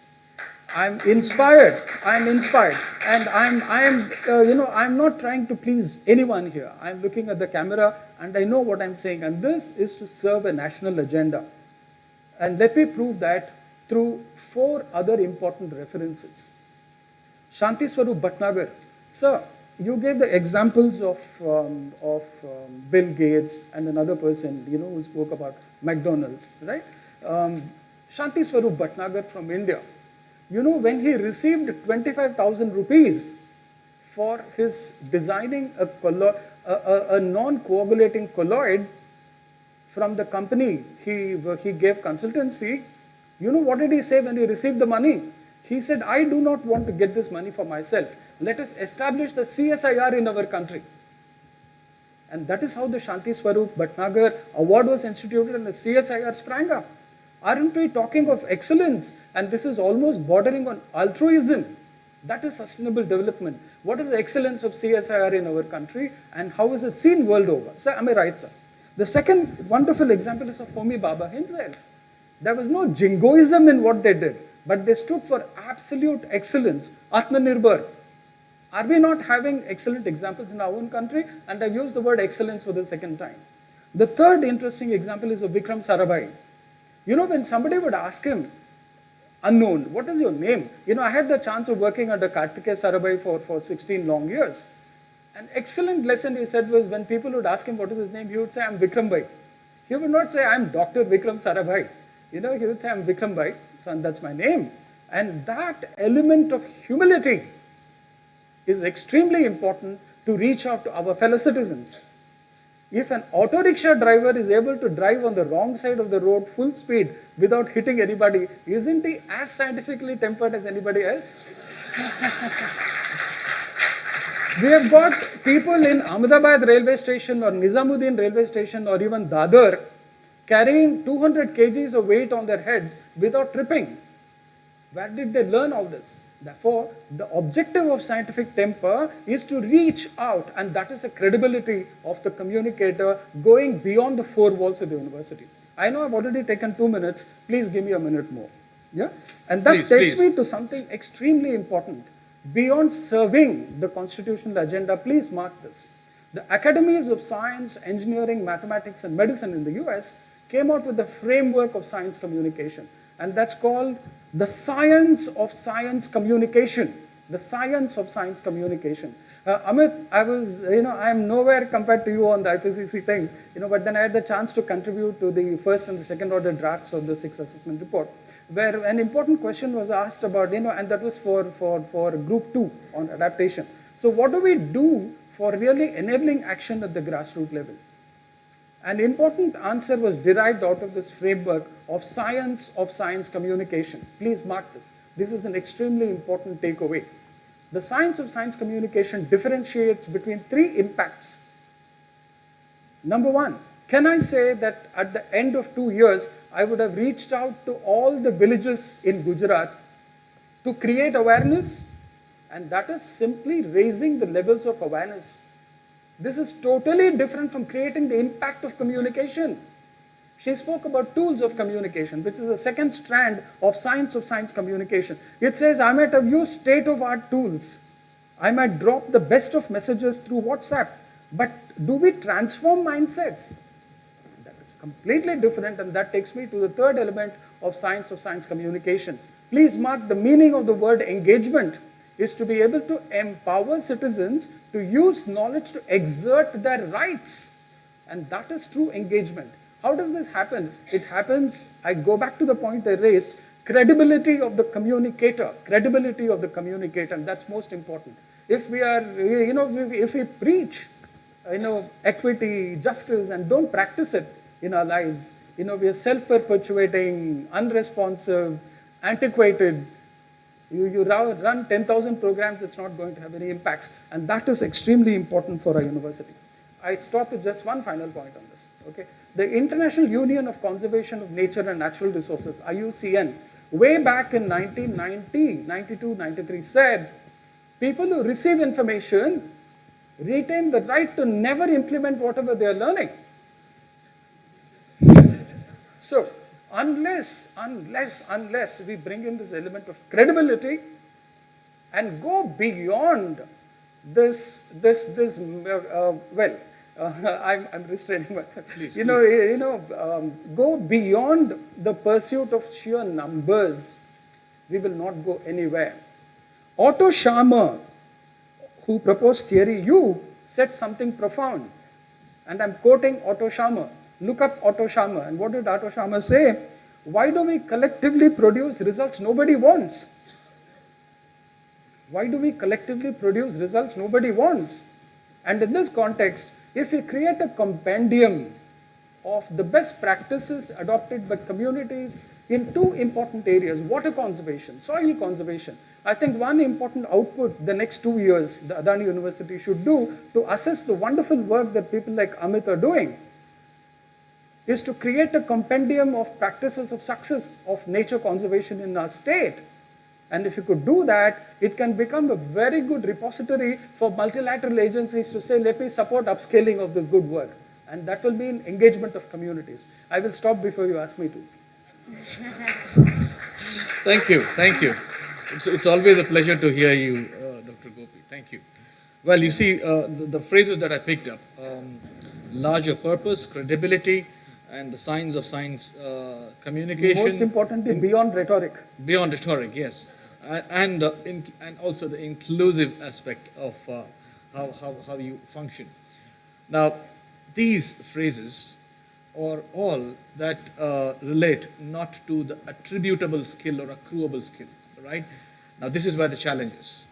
I'm inspired, and I'm not trying to please anyone here. I'm looking at the camera and I know what I'm saying, and this is to serve a national agenda. And let me prove that through 4 other important references. Shanti Swarup Bhatnagar. Sir, you gave the examples of Bill Gates and another person, who spoke about McDonald's, right? Shanti Swarup Bhatnagar from India. When he received 25,000 rupees for his designing a non-coagulating colloid from the company he gave consultancy, what did he say when he received the money? He said, I do not want to get this money for myself. Let us establish the CSIR in our country. And that is how the Shanti Swarup Bhatnagar Award was instituted and the CSIR sprang up. Aren't we talking of excellence? And this is almost bordering on altruism. That is sustainable development. What is the excellence of CSIR in our country and how is it seen world over? Sir, am I right, sir? The second wonderful example is of Homi Bhabha himself. There was no jingoism in what they did, but they stood for absolute excellence, Atmanirbhar. Are we not having excellent examples in our own country? And I've used the word excellence for the second time. The third interesting example is of Vikram Sarabhai. When somebody would ask him, unknown, what is your name? I had the chance of working under Capita Sarabhai for 16 long years. An excellent lesson he said was when people would ask him what is his name, he would say, I'm Vikram Bhai. He would not say, I'm Dr. Vikram Sarabhai. He would say, I'm Vikram Bhai, so that's my name. And that element of humility is extremely important to reach out to our fellow citizens. If an auto rickshaw driver is able to drive on the wrong side of the road full speed without hitting anybody, isn't he as scientifically tempered as anybody else? We have got people in Ahmedabad railway station or Nizamuddin railway station or even Dadar carrying 200 kgs of weight on their heads without tripping. Where did they learn all this? Therefore, the objective of scientific temper is to reach out, and that is the credibility of the communicator going beyond the 4 walls of the university. I know I've already taken 2 minutes, please give me a minute more. Yeah? And that Please, takes please. me to something extremely important. Beyond serving the constitutional agenda, please mark this. The academies of science, engineering, mathematics, and medicine in the US came out with a framework of science communication, and that's called the science of science communication. The science of science communication. Amit, I'm nowhere compared to you on the IPCC things, but then I had the chance to contribute to the first and the second order drafts of the sixth assessment report, where an important question was asked about, and that was for group 2 on adaptation. So what do we do for really enabling action at the grassroots level? An important answer was derived out of this framework of science communication. Please mark this. This is an extremely important takeaway. The science of science communication differentiates between 3 impacts. Number 1, can I say that at the end of 2 years, I would have reached out to all the villages in Gujarat to create awareness? And that is simply raising the levels of awareness. This is totally different from creating the impact of communication. She spoke about tools of communication, which is the second strand of science communication. It says, I might have used state-of-art tools. I might drop the best of messages through WhatsApp. But do we transform mindsets? That is completely different, and that takes me to the third element of science communication. Please mark the meaning of the word engagement is to be able to empower citizens to use knowledge to exert their rights. And that is true engagement. How does this happen? It happens, I go back to the point I raised, credibility of the communicator, and that's most important. If we are, if we preach, equity, justice, and don't practice it in our lives, we are self-perpetuating, unresponsive, antiquated. You run 10,000 programs, it's not going to have any impacts, and that is extremely important for our university. I stop with just one final point on this, okay? The International Union of Conservation of Nature and Natural Resources, IUCN, way back in 1990, 92, 93, said, people who receive information retain the right to never implement whatever they are learning. So, unless we bring in this element of credibility and go beyond I'm restraining myself. Please, Go beyond the pursuit of sheer numbers, we will not go anywhere. Otto Sharma, who proposed theory U, said something profound. And I'm quoting Otto Sharma. Look up Otto Sharma. And what did Otto Sharma say? Why do we collectively produce results nobody wants? Why do we collectively produce results nobody wants? And in this context, if we create a compendium of the best practices adopted by communities in 2 important areas, water conservation, soil conservation, I think one important output the next 2 years the Adani University should do to assess the wonderful work that people like Amit are doing is to create a compendium of practices of success of nature conservation in our state. And if you could do that, it can become a very good repository for multilateral agencies to say, let me support upscaling of this good work. And that will be an engagement of communities. I will stop before you ask me to. Thank you. It's always a pleasure to hear you, Dr. Gopi. Thank you. Well, you see, the phrases that I picked up, larger purpose, credibility, and the science of science communication. Most importantly, beyond rhetoric. Beyond rhetoric, yes. And also the inclusive aspect of how you function. Now, these phrases are all that relate not to the attributable skill or accruable skill, right? Now, this is where the challenge is.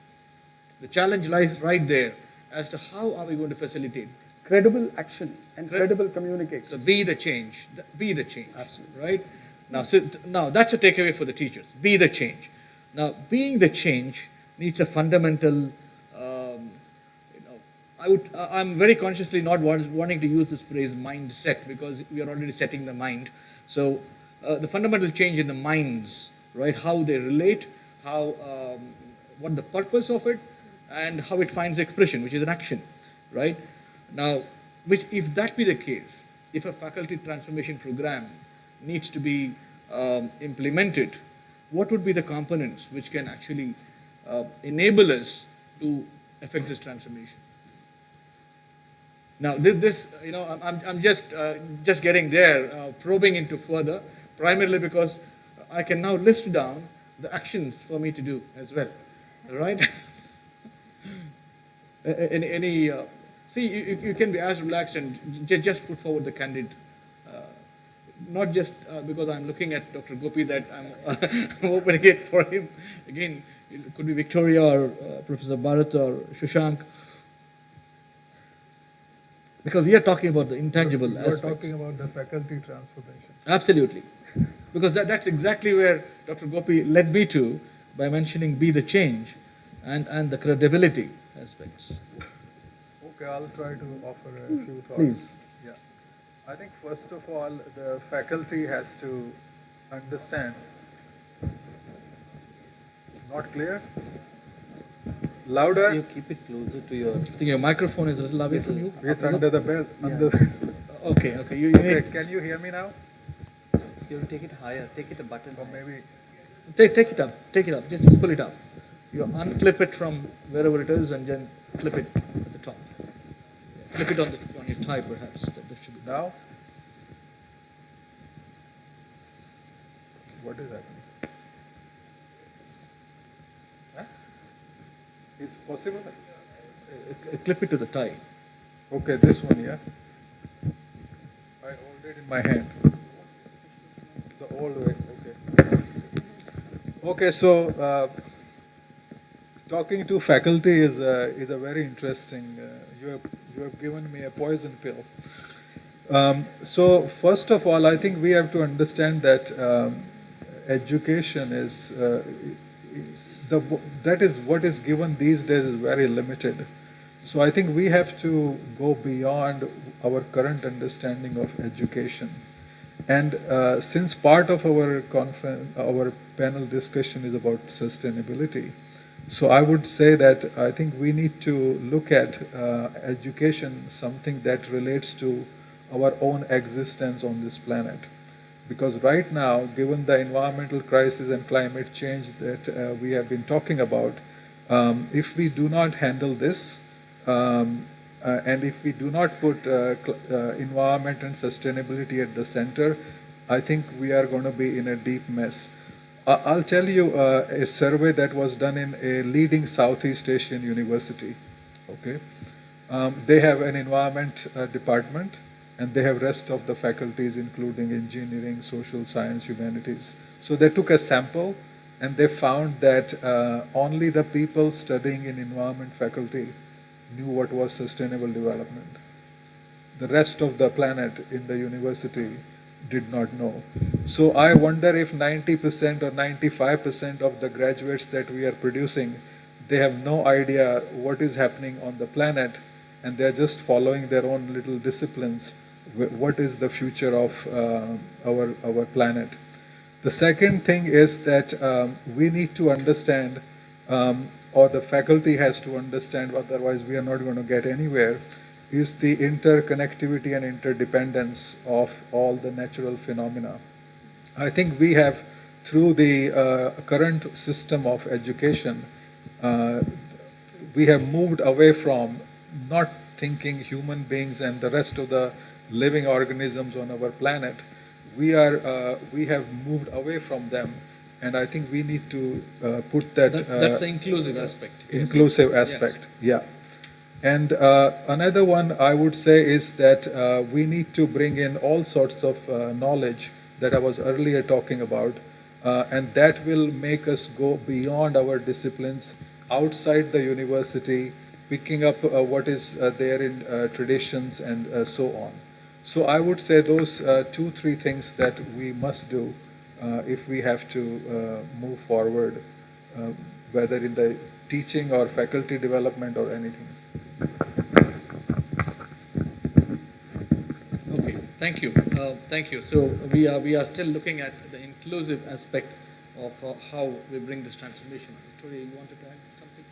The challenge lies right there as to how are we going to facilitate credible action and credible communication. So be the change. Be the change. Absolutely. Right? Now that's a takeaway for the teachers. Be the change. Now, being the change needs a fundamental, I'm very consciously not wanting to use this phrase mindset because we are already setting the mind. So the fundamental change in the minds, right? How they relate, what the purpose of it, and how it finds expression, which is an action, right? Now, if that be the case, if a faculty transformation program needs to be implemented, what would be the components which can actually enable us to effect this transformation? Now, I'm just getting there, probing into further, primarily because I can now list down the actions for me to do as well, right? You can be as relaxed and just put forward the candid, not just because I'm looking at Dr. Gopi that I'm opening it for him. Again, it could be Victoria or Professor Bharat or Shashank. Because we are talking about the intangible aspects. You're talking about the faculty transformation. Absolutely. Because that's exactly where Dr. Gopi led me to by mentioning be the change and the credibility aspects. Okay, I'll try to offer a few thoughts. Please. Yeah. I think first of all, the faculty has to understand. Not clear? Louder? You keep it closer to your... I think your microphone is a little away from you. It's under the belt. Under Okay. You okay, need... can you hear me now? You have to take it higher. Take it a button. Or maybe... Take it up. Take it up. Just pull it up. You unclip it from wherever it is and then clip it at the top. Clip it on your tie, perhaps. That should be Now? What is happening? Huh? It's possible? clip it to the tie. Okay, this one, yeah? I hold it in my hand. The old way, okay. Okay, so talking to faculty is a very interesting, you have given me a poison pill. So first of all, I think we have to understand that education is, that is what is given these days is very limited. So I think we have to go beyond our current understanding of education. And since part of our conference, our panel discussion is about sustainability, so I would say that I think we need to look at education, something that relates to our own existence on this planet. Because right now, given the environmental crisis and climate change that we have been talking about, if we do not handle this, and if we do not put environment and sustainability at the center, I think we are going to be in a deep mess. I'll tell you a survey that was done in a leading Southeast Asian university. Okay, they have an environment department, and they have rest of the faculties, including engineering, social science, humanities. So they took a sample, and they found that only the people studying in environment faculty knew what was sustainable development. The rest of the planet in the university did not know. So I wonder if 90% or 95% of the graduates that we are producing, they have no idea what is happening on the planet, and they're just following their own little disciplines. What is the future of our planet? The second thing is that we need to understand, or the faculty has to understand, otherwise we are not going to get anywhere, is the interconnectivity and interdependence of all the natural phenomena. I think we have, through the current system of education, we have moved away from not thinking human beings and the rest of the living organisms on our planet. We have moved away from them, and I think we need to put that. That's the inclusive aspect. Yes. Inclusive aspect, yes. Yeah. And another one I would say is that we need to bring in all sorts of knowledge that I was earlier talking about, and that will make us go beyond our disciplines, outside the university, picking up what is there in traditions and so on. So I would say those 2-3 things that we must do if we have to move forward, whether in the teaching or faculty development or anything. Okay, thank you. Thank you. So we are still looking at the inclusive aspect of how we bring this transformation. Victoria, you wanted to add something?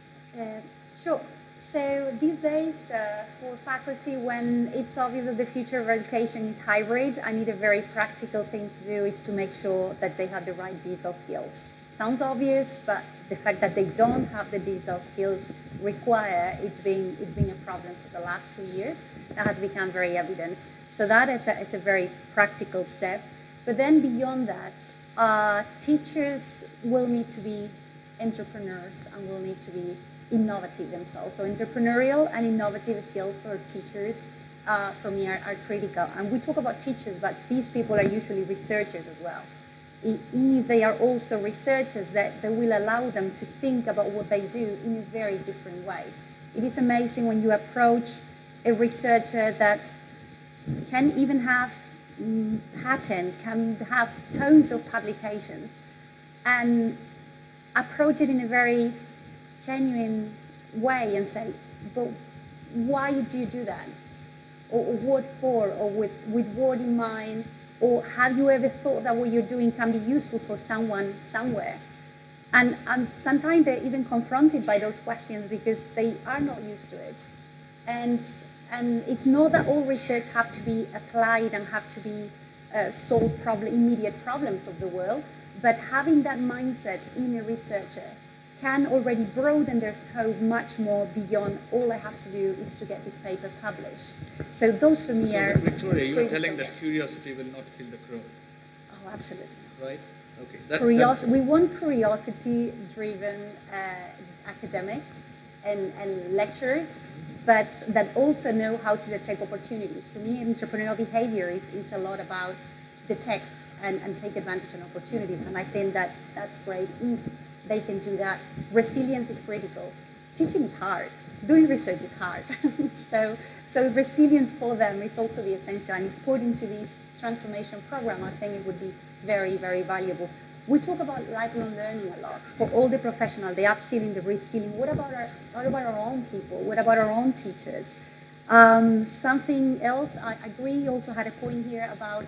Sure. So these days, for faculty, when it's obvious that the future of education is hybrid, I need a very practical thing to do is to make sure that they have the right digital skills. Sounds obvious, but the fact that they don't have the digital skills require, it's been a problem for the last 2 years. That has become very evident. So that is a very practical step. But then beyond that, teachers will need to be entrepreneurs and will need to be innovative themselves. So entrepreneurial and innovative skills for teachers, for me, are critical. And we talk about teachers, but these people are usually researchers as well. If they are also researchers, that will allow them to think about what they do in a very different way. It is amazing when you approach a researcher that can even have patents, can have tons of publications, and approach it in a very genuine way and say, but why do you do that? Or what for? Or with what in mind? Or have you ever thought that what you're doing can be useful for someone somewhere? And sometimes they're even confronted by those questions because they are not used to it. And it's not that all research have to be applied and have to be solve immediate problems of the world, but having that mindset in a researcher can already broaden their scope much more beyond all I have to do is to get this paper published. So those for me are... Victoria, you are telling that curiosity will not kill the crow. Oh, absolutely. Right? Okay. We want curiosity-driven academics and lecturers, but that also know how to detect opportunities. For me, entrepreneurial behavior is a lot about detect and take advantage of opportunities, and I think that that's great if they can do that. Resilience is critical. Teaching is hard. Doing research is hard. so resilience for them is also the essential, and if put into this transformation program, I think it would be very, very valuable. We talk about lifelong learning a lot for all the professionals, the upskilling, the reskilling. What about our own people? What about our own teachers? Something else, I agree, you also had a point here about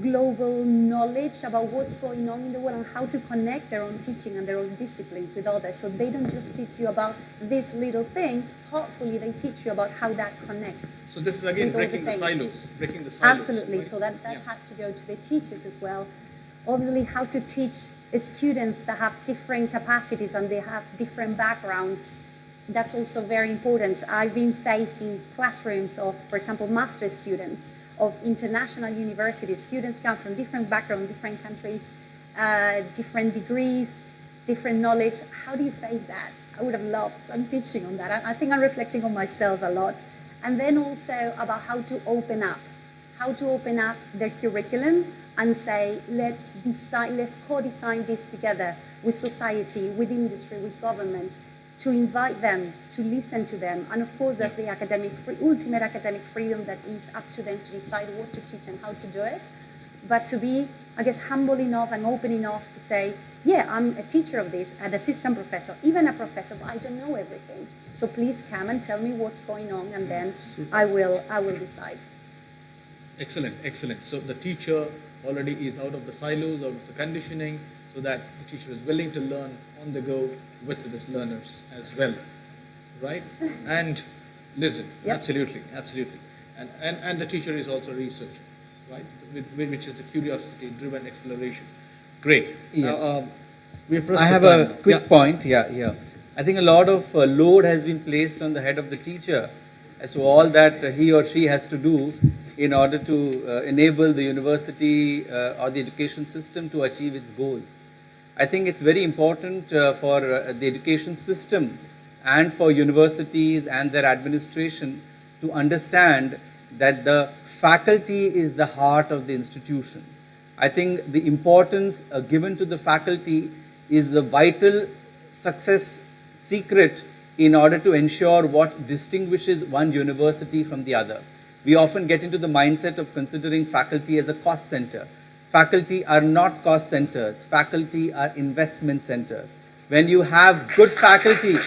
global knowledge about what's going on in the world and how to connect their own teaching and their own disciplines with others. So they don't just teach you about this little thing, hopefully they teach you about how that connects. So this is again breaking the silos. Absolutely, right? so that has to go to the teachers as well. Obviously, how to teach students that have different capacities and they have different backgrounds. That's also very important. I've been facing classrooms of, for example, master's students of international universities. Students come from different backgrounds, different countries, different degrees, different knowledge. How do you face that? I would have loved some teaching on that. I think I'm reflecting on myself a lot. And then also about how to open up their curriculum and say, let's co-design this together with society, with industry, with government, to invite them, to listen to them. And of course, that's the ultimate academic freedom that is up to them to decide what to teach and how to do it. But to be, I guess, humble enough and open enough to say, yeah, I'm a teacher of this, an assistant professor, even a professor, but I don't know everything. So please come and tell me what's going on, and then I will decide. Excellent, excellent. So the teacher already is out of the silos, out of the conditioning, so that the teacher is willing to learn on the go with his learners as well, right? And listen, Yep. absolutely. And the teacher is also a researcher, right? Which is the curiosity-driven exploration. Great. Yeah. Now, we are I have a quick point. Yeah. I think a lot of load has been placed on the head of the teacher as to all that he or she has to do in order to enable the university or the education system to achieve its goals. I think it's very important for the education system and for universities and their administration to understand that the faculty is the heart of the institution. I think the importance given to the faculty is the vital success secret in order to ensure what distinguishes one university from the other. We often get into the mindset of considering faculty as a cost center. Faculty are not cost centers. Faculty are investment centers. When you have good faculty,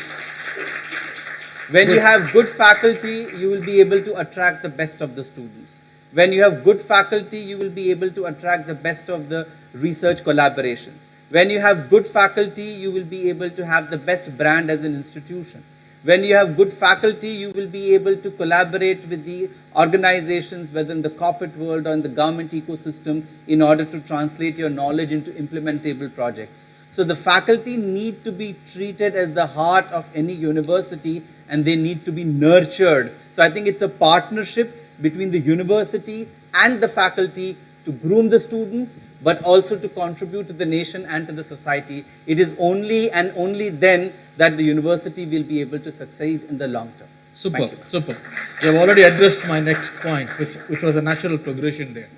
you will be able to attract the best of the students. When you have good faculty, you will be able to attract the best of the research collaborations. When you have good faculty, you will be able to have the best brand as an institution. When you have good faculty, you will be able to collaborate with the organizations, whether in the corporate world or in the government ecosystem, in order to translate your knowledge into implementable projects. So the faculty need to be treated as the heart of any university, and they need to be nurtured. So I think it's a partnership between the university and the faculty to groom the students, but also to contribute to the nation and to the society. It is only and only then that the university will be able to succeed in the long term. Super, super. You have already addressed my next point, which was a natural progression there.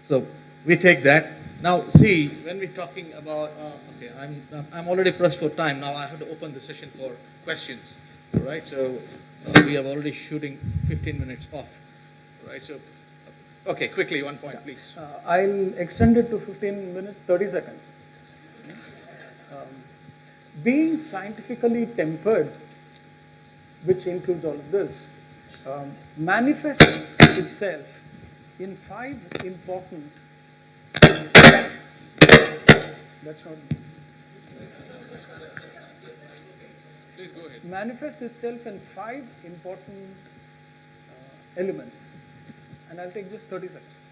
So we take that. Now, see, when we're talking about, okay, I'm already pressed for time. Now I have to open the session for questions, right? So we are already shooting 15 minutes off, right? So, okay, quickly, 1 point, please. I'll extend it to 15 minutes, 30 seconds. Being scientifically tempered, which includes all of this, manifests itself in 5 important. That's not. Please go ahead. Manifests itself in 5 important elements, and I'll take just 30 seconds.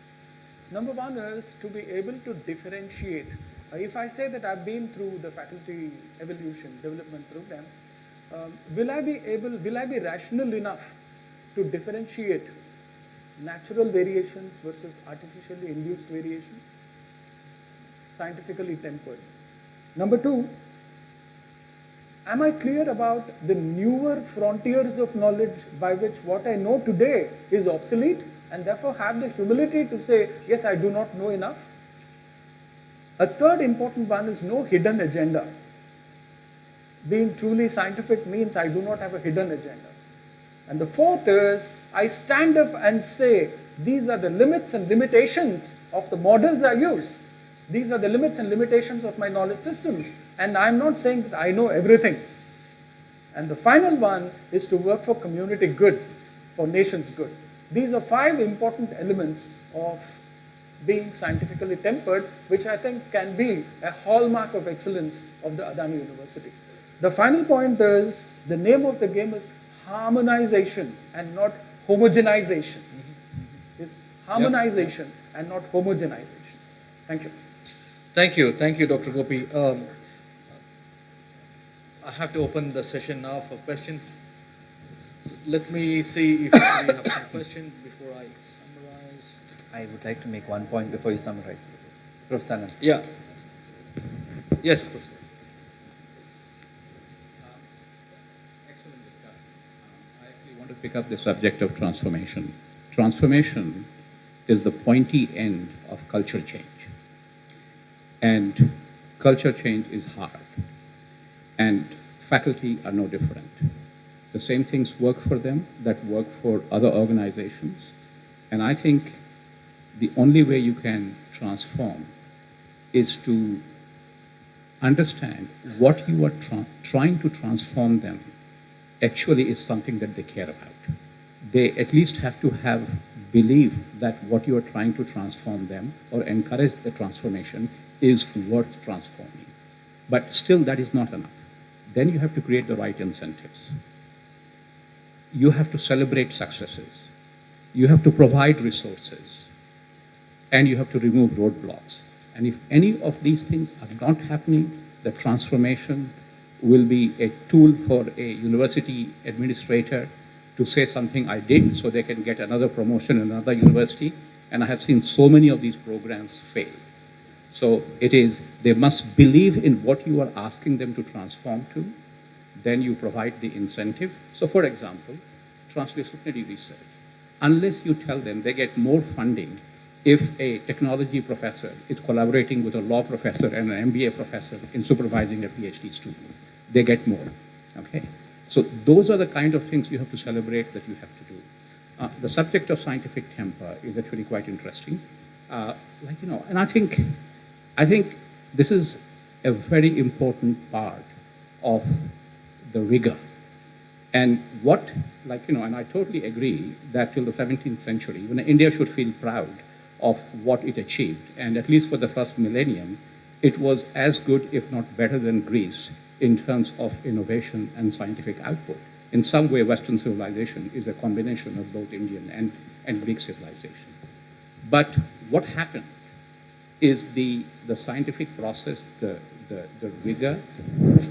Number 1 is to be able to differentiate. If I say that I've been through the faculty evolution development program, will I be rational enough to differentiate natural variations versus artificially induced variations? Scientifically tempered. Number 2, am I clear about the newer frontiers of knowledge by which what I know today is obsolete, and therefore have the humility to say, yes, I do not know enough? A third important one is no hidden agenda. Being truly scientific means I do not have a hidden agenda. And the fourth is, I stand up and say, these are the limits and limitations of the models I use. These are the limits and limitations of my knowledge systems. And I'm not saying that I know everything. And the final one is to work for community good, for nation's good. These are 5 important elements of being scientifically tempered, which I think can be a hallmark of excellence of the Adani University. The final point is, the name of the game is harmonization and not homogenization. It's harmonization and not homogenization. Thank you. Thank you, Dr. Gopi. I have to open the session now for questions. So let me see if we have some questions before I summarize. I would like to make 1 point before you summarize. Professor Anand. Yeah. Yes, Professor. Excellent discussion. I actually want to pick up the subject of transformation. Transformation is the pointy end of culture change. And culture change is hard. And faculty are no different. The same things work for them that work for other organizations. And I think the only way you can transform is to understand what you are trying to transform them actually is something that they care about. They at least have to have belief that what you are trying to transform them or encourage the transformation is worth transforming. But still, that is not enough. Then you have to create the right incentives. You have to celebrate successes. You have to provide resources. And you have to remove roadblocks. And if any of these things are not happening, the transformation will be a tool for a university administrator to say something I did so they can get another promotion in another university. And I have seen so many of these programs fail. So it is, they must believe in what you are asking them to transform to. Then you provide the incentive. So for example, transdisciplinary research. Unless you tell them they get more funding if a technology professor is collaborating with a law professor and an MBA professor in supervising a PhD student, they get more, okay? So those are the kind of things you have to celebrate that you have to do. The subject of scientific temper is actually quite interesting. And I think this is a very important part of the rigor. And and I totally agree that till the 17th century, India should feel proud of what it achieved. And at least for the first millennium, it was as good, if not better than Greece in terms of innovation and scientific output. in some way, Western civilization is a combination of both Indian and Greek civilization. But what happened is the scientific process, the rigor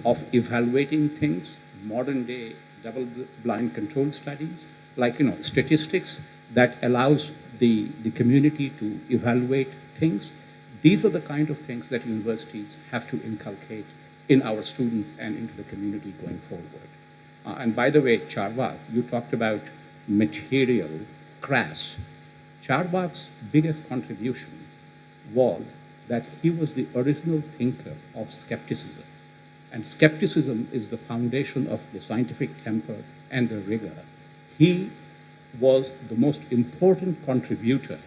of evaluating things, modern day double-blind control studies, like, statistics that allows the community to evaluate things. These are the kind of things that universities have to inculcate in our students and into the community going forward. And by the way, Charvak, you talked about material, crass. Charvak's biggest contribution was that he was the original thinker of skepticism. And skepticism is the foundation of the scientific temper and the rigor. He was the most important contributor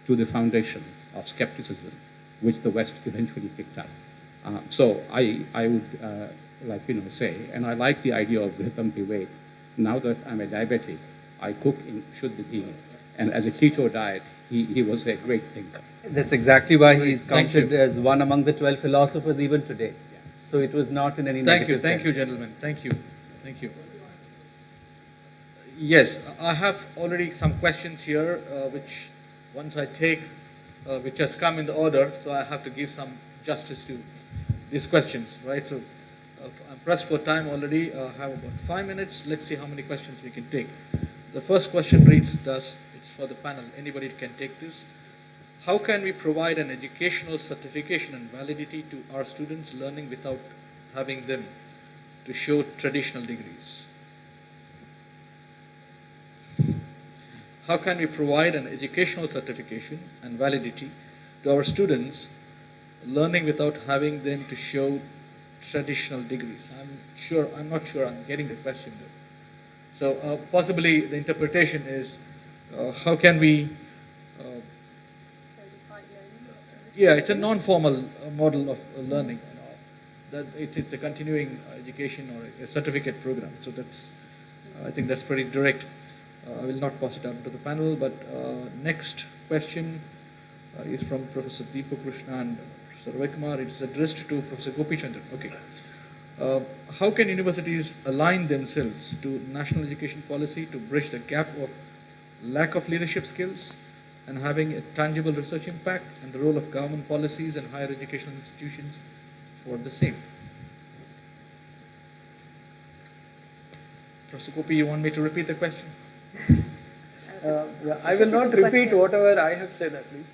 to the foundation of skepticism, which the West eventually picked up. So I would say, and I like the idea of Ghritam Pivet. Now that I'm a diabetic, I cook in Shuddha ghee, and as a keto diet, he was a great thinker. That's exactly why he's counted as one among the 12 philosophers even today. Yeah. So it was not in any negative Thank you, gentlemen. Thank you. Yes, I have already some questions here, which once I take, which has come in the order, so I have to give some justice to these questions, right? So I'm pressed for time already. I have about 5 minutes. Let's see how many questions we can take. The first question reads thus, it's for the panel. Anybody can take this. How can we provide an educational certification and validity to our students learning without having them to show traditional degrees? How can we provide an educational certification and validity to our students learning without having them to show traditional degrees? I'm not sure I'm getting the question though. So possibly the interpretation is, how can we, it's a non-formal model of learning. That it's a continuing education or a certificate program. So that's, I think that's pretty direct. I will not pass it on to the panel, but next question is from Professor Deepak Krishna and Professor Vikram. It is addressed to Professor Gopi Chandran. Okay. How can universities align themselves to national education policy to bridge the gap of lack of leadership skills and having a tangible research impact, and the role of government policies and higher educational institutions for the same? Professor Gopi, you want me to repeat the question? I will not repeat whatever I have said, at least.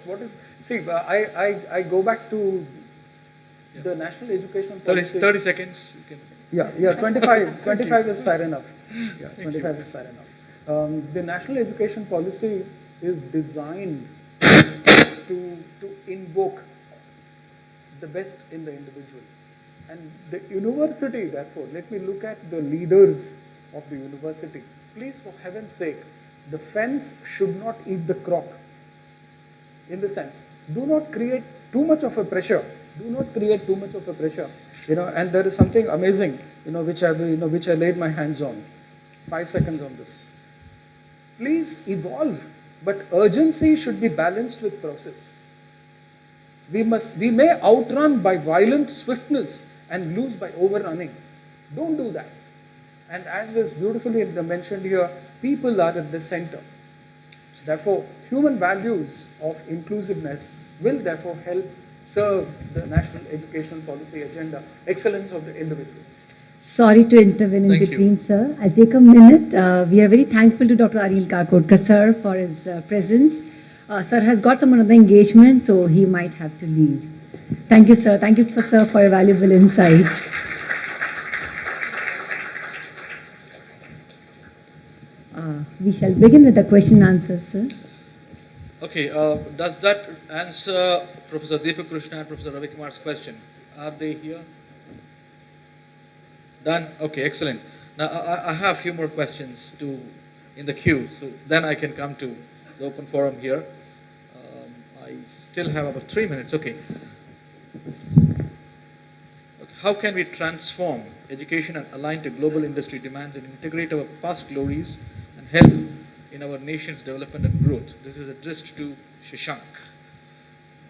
What is? See, I go back to the national education policy. 30 seconds. You can. 25 is fair enough. 25 is fair enough. The national education policy is designed to invoke the best in the individual. And the university, therefore, let me look at the leaders of the university. Please, for heaven's sake, the fence should not eat the crop. In the sense, do not create too much of a pressure. And there is something amazing, which I laid my hands on. 5 seconds on this. Please evolve, but urgency should be balanced with process. We may outrun by violent swiftness and lose by overrunning. Don't do that. And as was beautifully mentioned here, people are at the center. So therefore, human values of inclusiveness will therefore help serve the national educational policy agenda, excellence of the individual. Sorry to intervene in between, sir. I'll take a minute. We are very thankful to Dr. Anil Kha Khodkar, sir, for his presence. Sir has got some other engagement, so he might have to leave. Thank you, sir. Thank you, sir, for your valuable insight. We shall begin with the question and answer, sir. Okay, does that answer Professor Deepak Krishna and Professor Ravi Kumar's question? Are they here? Done? Okay, excellent. Now, I have a few more questions in the queue, so then I can come to the open forum here. I still have about 3 minutes. Okay. How can we transform education and align to global industry demands and integrate our past glories and help in our nation's development and growth? This is addressed to Shashank.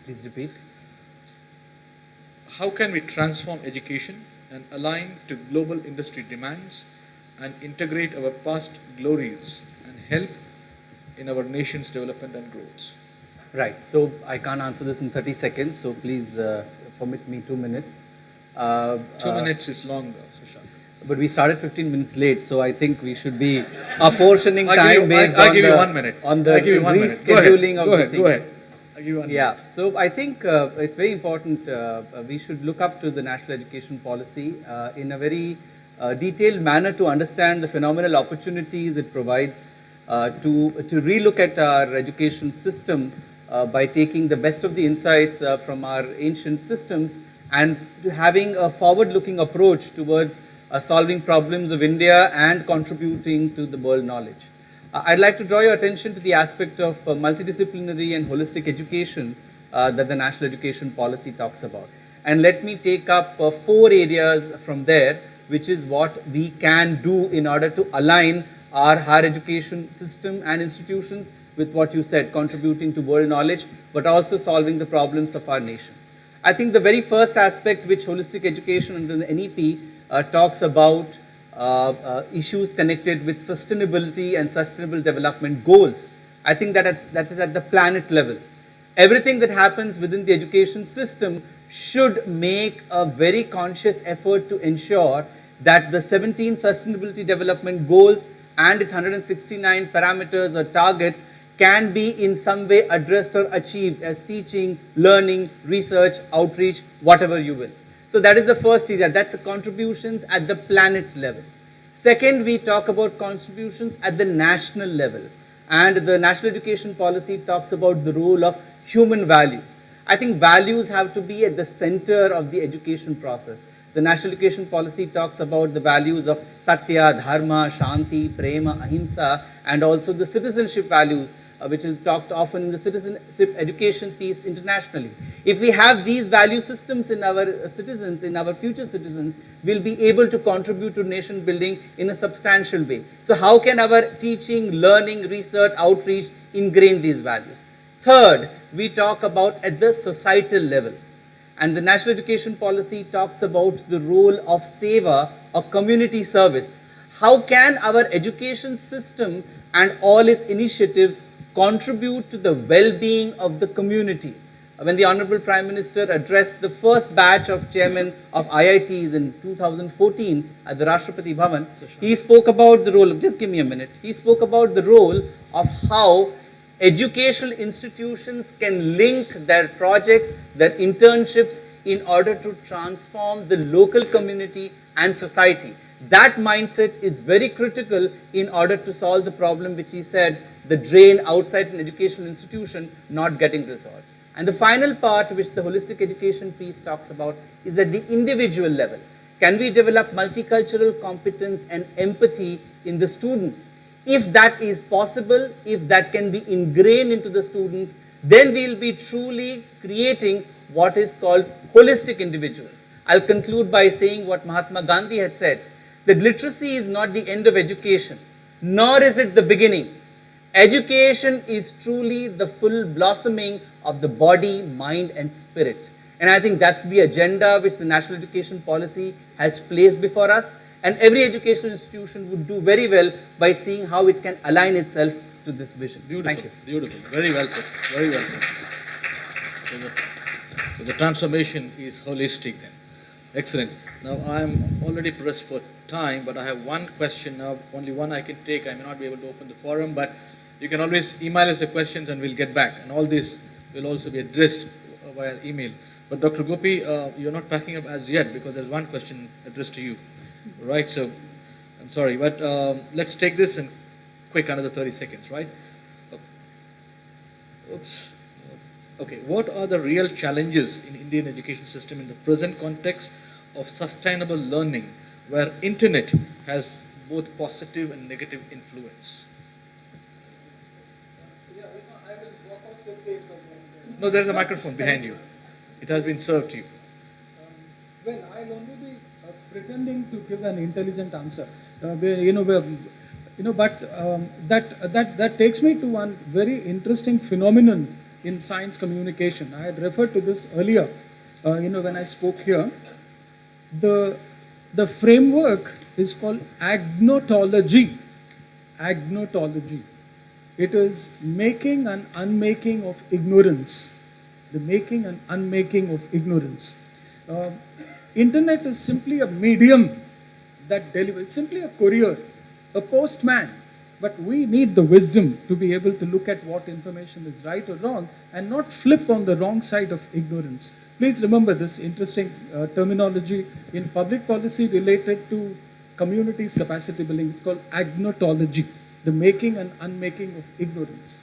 Please repeat. How can we transform education and align to global industry demands and integrate our past glories and help in our nation's development and growth? Right. So I can't answer this in 30 seconds, so please permit me 2 minutes. 2 minutes is long, Sushant. But we started 15 minutes late, so I think we should be apportioning I'll time give you- based I'll on give you the, 1 minute. on the I'll give you 1 minute. Go ahead. rescheduling of Go the ahead. thing. Go ahead. I'll give you 1 minute. Yeah, so I think it's very important. We should look up to the national education policy in a very detailed manner to understand the phenomenal opportunities it provides to relook at our education system by taking the best of the insights from our ancient systems and to having a forward-looking approach towards solving problems of India and contributing to the world knowledge. I'd like to draw your attention to the aspect of multidisciplinary and holistic education that the national education policy talks about. And let me take up 4 areas from there, which is what we can do in order to align our higher education system and institutions with what you said, contributing to world knowledge, but also solving the problems of our nation. I think the very first aspect which holistic education under the NEP talks about issues connected with sustainability and sustainable development goals. I think that is at the planet level. Everything that happens within the education system should make a very conscious effort to ensure that the 17 sustainability development goals and its 169 parameters or targets can be in some way addressed or achieved as teaching, learning, research, outreach, whatever you will. So that is the first area, that's the contributions at the planet level. Second, we talk about contributions at the national level. And the national education policy talks about the role of human values. I think values have to be at the center of the education process. The national education policy talks about the values of Satya, Dharma, Shanti, Prema, Ahimsa, and also the citizenship values, which is talked often in the citizenship education piece internationally. If we have these value systems in our citizens, in our future citizens, we'll be able to contribute to nation building in a substantial way. So how can our teaching, learning, research, outreach ingrain these values? Third, we talk about at the societal level. And the national education policy talks about the role of seva or community service. How can our education system and all its initiatives contribute to the well-being of the community? When the Honorable Prime Minister addressed the first batch of chairmen of IITs in 2014 at the Rashtrapati Bhavan, he spoke about the role of, just give me a minute, he spoke about the role of how educational institutions can link their projects, their internships in order to transform the local community and society. That mindset is very critical in order to solve the problem which he said, the drain outside an educational institution not getting resolved. And the final part which the holistic education piece talks about is at the individual level. Can we develop multicultural competence and empathy in the students? If that is possible, if that can be ingrained into the students, then we'll be truly creating what is called holistic individuals. I'll conclude by saying what Mahatma Gandhi had said, that literacy is not the end of education, nor is it the beginning. Education is truly the full blossoming of the body, mind, and spirit. And I think that's the agenda which the national education policy has placed before us. And every educational institution would do very well by seeing how it can align itself to this vision. Beautiful. Thank you. Beautiful. Very well put. Very well put. So the transformation is holistic then. Excellent. Now I'm already pressed for time, but I have one question now. Only one I can take. I may not be able to open the forum, but you can always email us the questions and we'll get back. And all this will also be addressed via email. But Dr. Gopi, you're not packing up as yet because there's one question addressed to you. Right, so I'm sorry, but let's take this in quick, another 30 seconds, right? Oops. Okay, what are the real challenges in Indian education system in the present context of sustainable learning, where internet has both positive and negative influence? No, there's a microphone behind you. It has been served to you. Well, I'll only be pretending to give an intelligent answer. But that takes me to one very interesting phenomenon in science communication. I had referred to this earlier, when I spoke here. The The framework is called agnotology. Agnotology. It is making and unmaking of ignorance. The making and unmaking of ignorance. Internet is simply a medium that delivers, simply a courier, a postman. But we need the wisdom to be able to look at what information is right or wrong and not flip on the wrong side of ignorance. Please remember this interesting terminology in public policy related to communities capacity building. It's called agnotology, the making and unmaking of ignorance.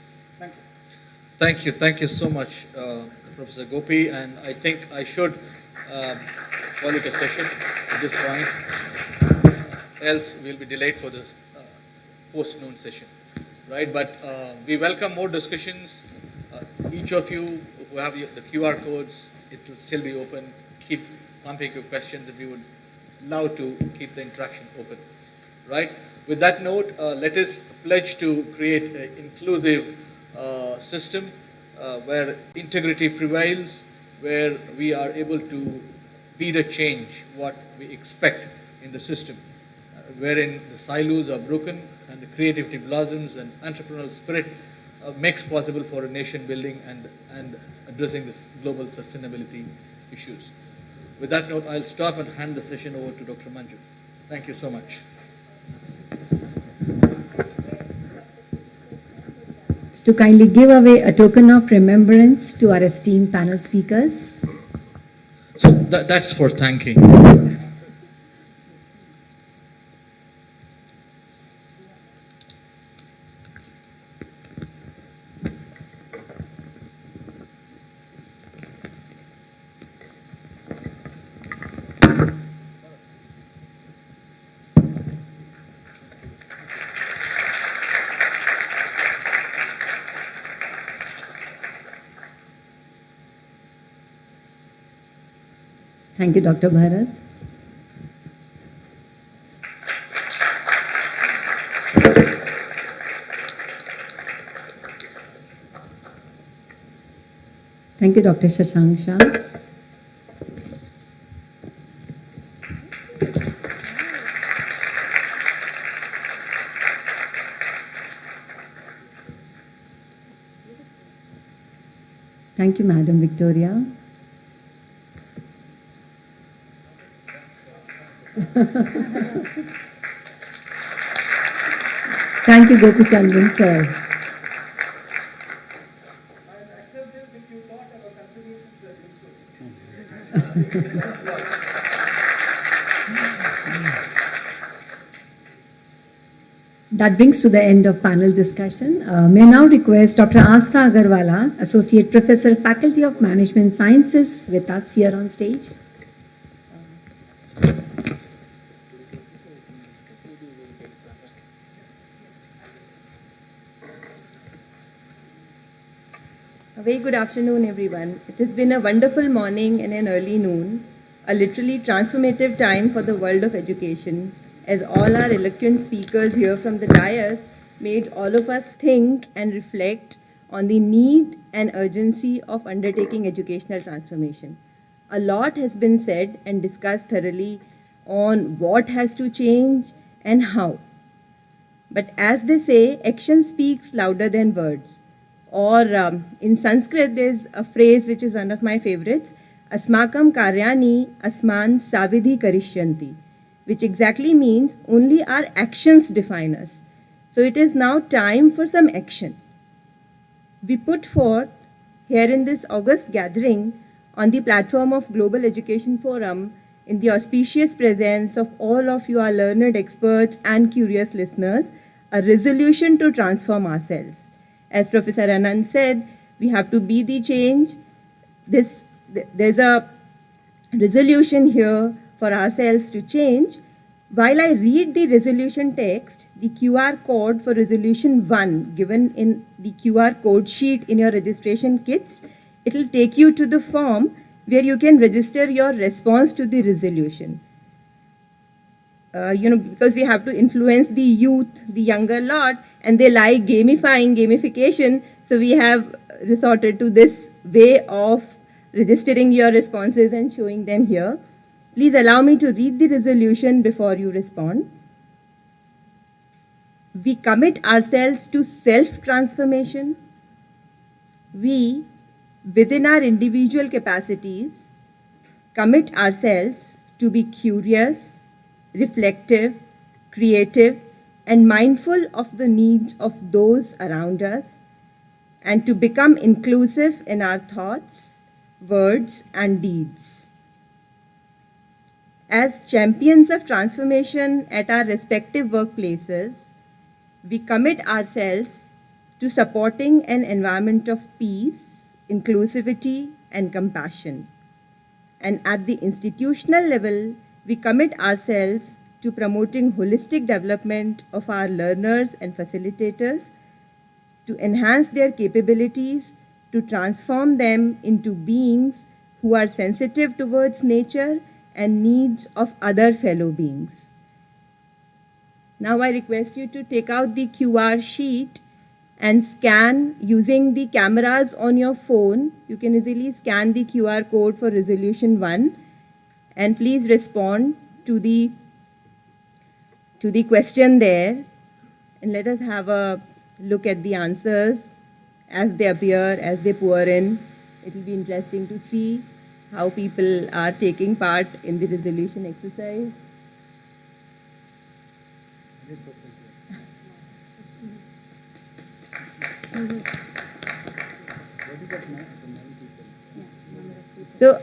Thank you. Thank you so much, Professor Gopi. And I think I should call it a session at this point. Else we'll be delayed for this post-noon session, right? But we welcome more discussions. Each of you who have the QR codes, it will still be open. Keep pumping your questions, and we would love to keep the interaction open, right? With that note, let us pledge to create an inclusive system where integrity prevails, where we are able to be the change what we expect in the system, wherein the silos are broken and the creativity blossoms and entrepreneurial spirit makes possible for a nation building and addressing this global sustainability issues. With that note, I'll stop and hand the session over to Dr. Manju. Thank you so much. To kindly give away a token of remembrance to our esteemed panel speakers. So that's for thanking. Thank you, Dr. Bharat. Thank you, Dr. Shashank Shah. Thank you, Madam Victoria. Thank you, Gopi Chandran, sir. I'll accept this if you thought our contributions were useful. That brings to the end of panel discussion. May I now request Dr. Astha Agarwala, Associate Professor, Faculty of Management Sciences, with us here on stage. A very good afternoon, everyone. It has been a wonderful morning and an early noon, a literally transformative time for the world of education, as all our eloquent speakers here from the dais made all of us think and reflect on the need and urgency of undertaking educational transformation. A lot has been said and discussed thoroughly on what has to change and how. But as they say, action speaks louder than words. Or in Sanskrit, there's a phrase which is one of my favorites, Asmakam karyani asman savidhi karishyanti, which exactly means only our actions define us. So it is now time for some action. We put forth here in this August gathering on the platform of Global Education Forum in the auspicious presence of all of you, our learned experts and curious listeners, a resolution to transform ourselves. As Professor Anand said, we have to be the change. There's a resolution here for ourselves to change. While I read the resolution text, the QR code for resolution 1 given in the QR code sheet in your registration kits, it will take you to the form where you can register your response to the resolution. Because we have to influence the youth, the younger lot, and they like gamification. So we have resorted to this way of registering your responses and showing them here. Please allow me to read the resolution before you respond. We commit ourselves to self-transformation. We, within our individual capacities, commit ourselves to be curious, reflective, creative, and mindful of the needs of those around us, and to become inclusive in our thoughts, words, and deeds. As champions of transformation at our respective workplaces, we commit ourselves to supporting an environment of peace, inclusivity, and compassion. And at the institutional level, we commit ourselves to promoting holistic development of our learners and facilitators, to enhance their capabilities, to transform them into beings who are sensitive towards nature and needs of other fellow beings. Now I request you to take out the QR sheet and scan using the cameras on your phone. You can easily scan the QR code for resolution 1 and please respond to the question there, and let us have a look at the answers as they appear, as they pour in. It will be interesting to see how people are taking part in the resolution exercise. So,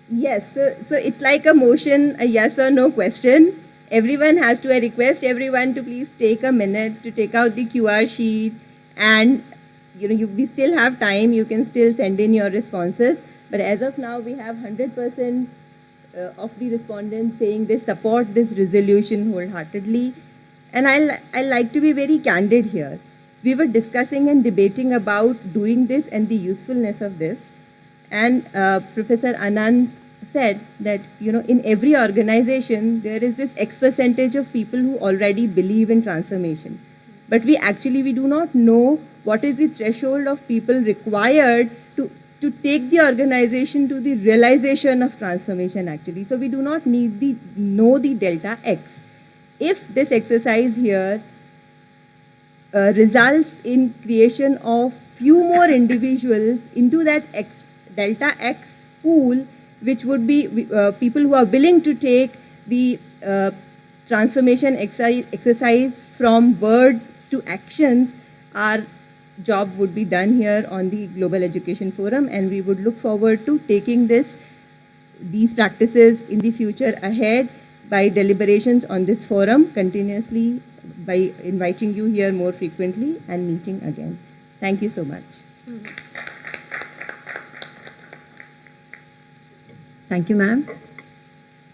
yes, so it's like a motion, a yes or no question. Everyone has to, I request everyone to please take a minute to take out the QR sheet, and we still have time, you can still send in your responses. But as of now, we have 100% of the respondents saying they support this resolution wholeheartedly. And I like to be very candid here. We were discussing and debating about doing this and the usefulness of this. And Professor Anand said that, in every organization, there is this X percentage of people who already believe in transformation. But we do not know what is the threshold of people required to take the organization to the realization of transformation actually. So we do not need know the delta X. If this exercise here results in creation of few more individuals into that delta X pool, which would be people who are willing to take the transformation exercise from words to actions, our job would be done here on the Global Education Forum, and we would look forward to taking these practices in the future ahead by deliberations on this forum continuously, by inviting you here more frequently and meeting again. Thank you so much. Thank you, ma'am.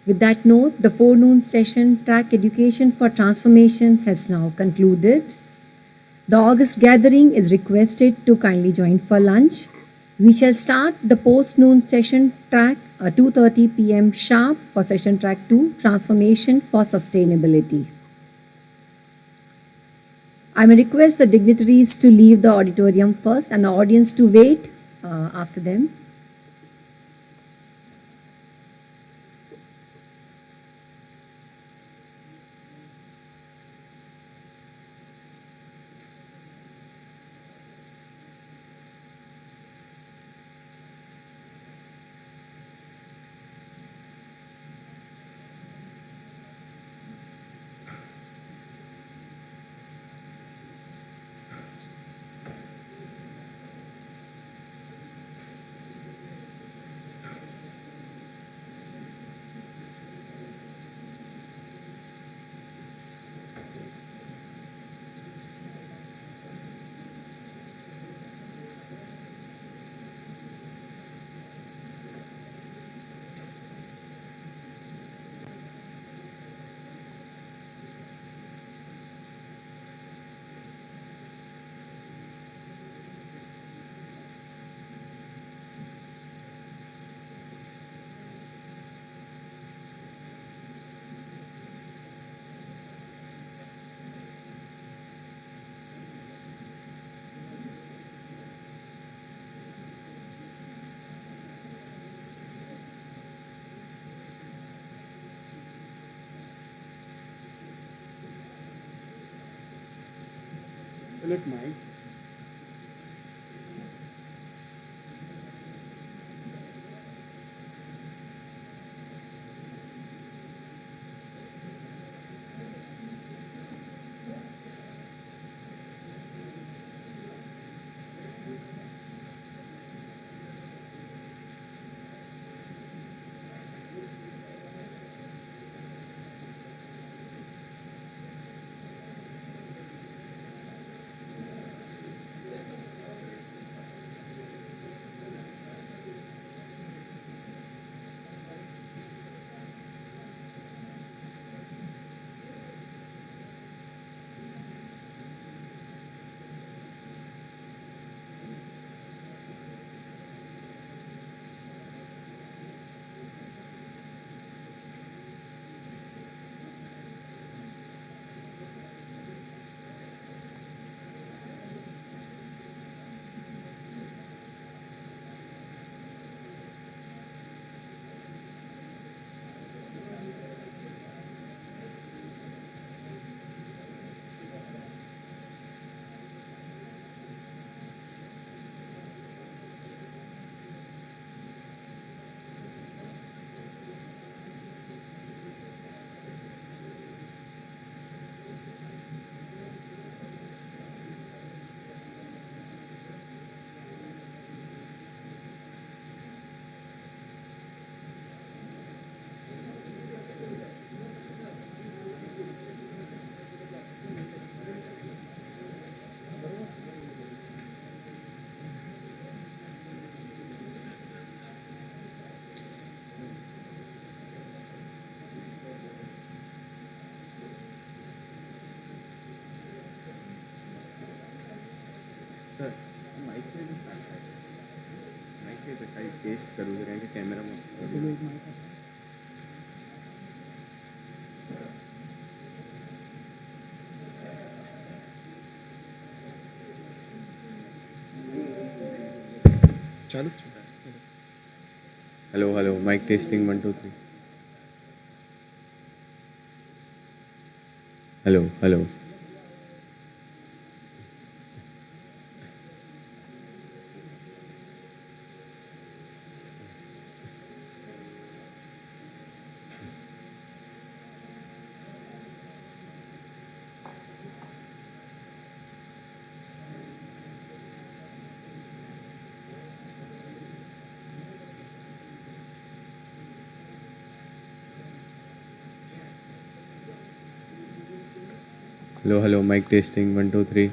With that note, the forenoon session, Track Education for Transformation, has now concluded. The August gathering is requested to kindly join for lunch. We shall start the post-noon session track at 2:30 p.m. sharp for session track 2, Transformation for Sustainability. I may request the dignitaries to leave the auditorium first and the audience to wait after them. Philip mic. Sir mic पे mic पे काही test करू जरा की camera चालू hello hello mic testing 1 2 3 hello hello hello mic testing 1 2 3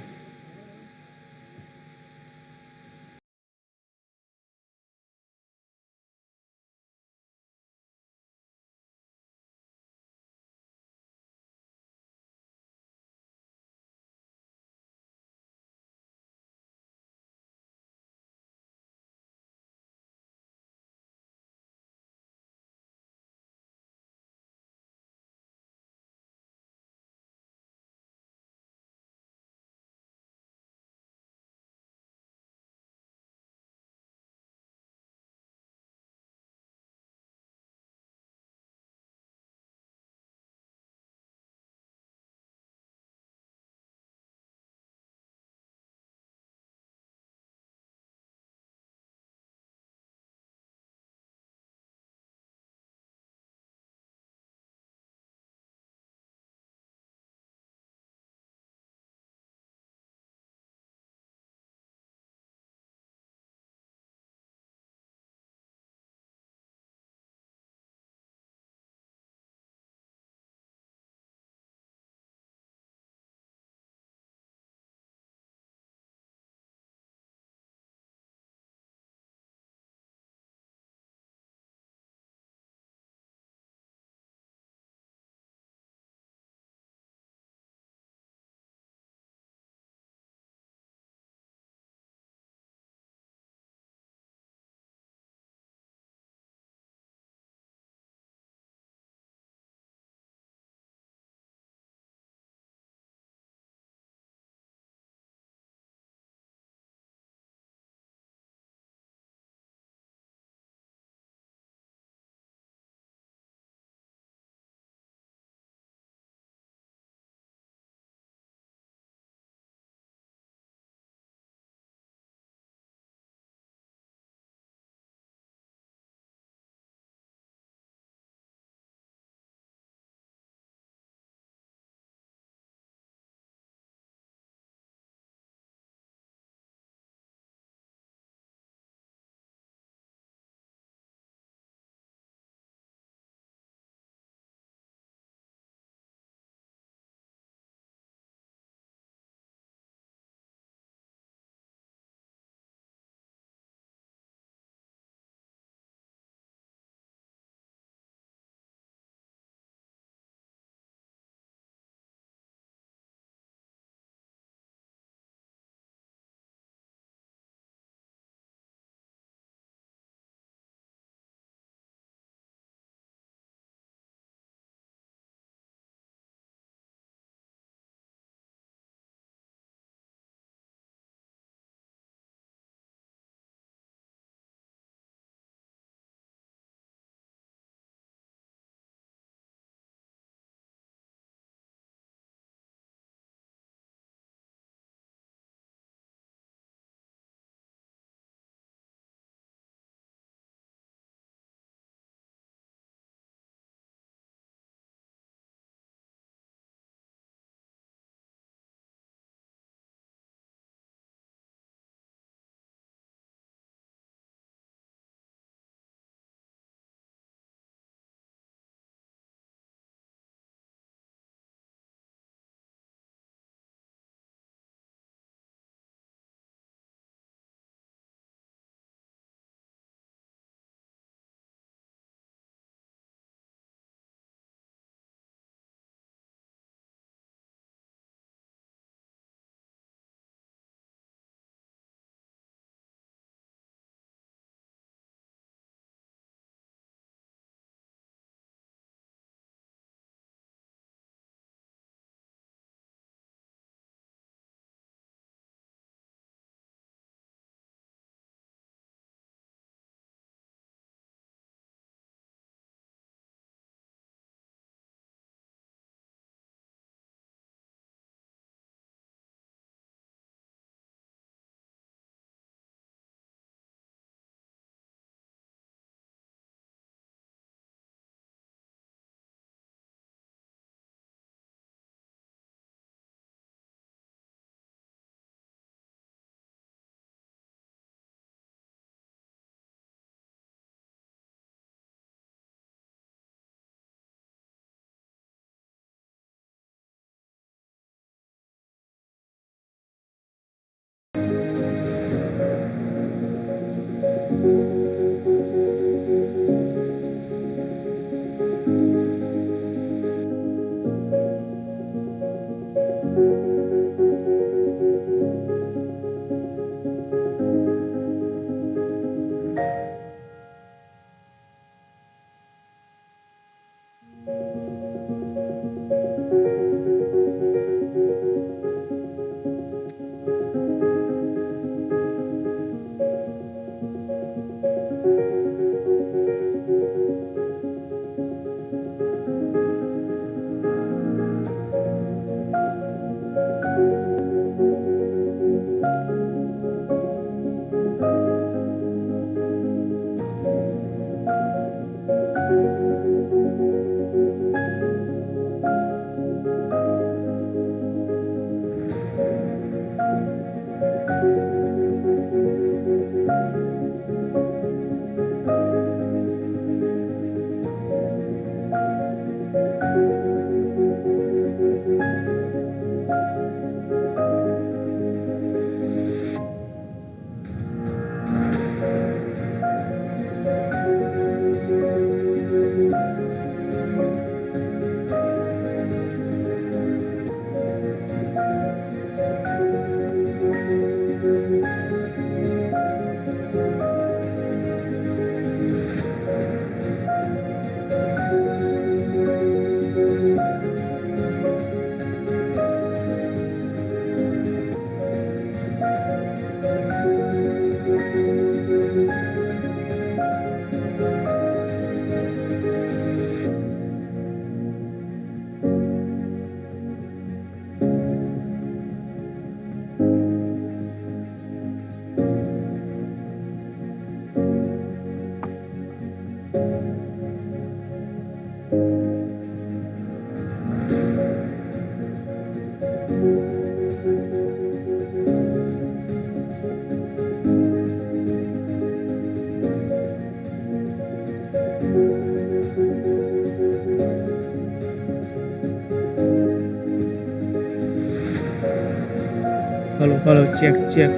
Hello, check, check.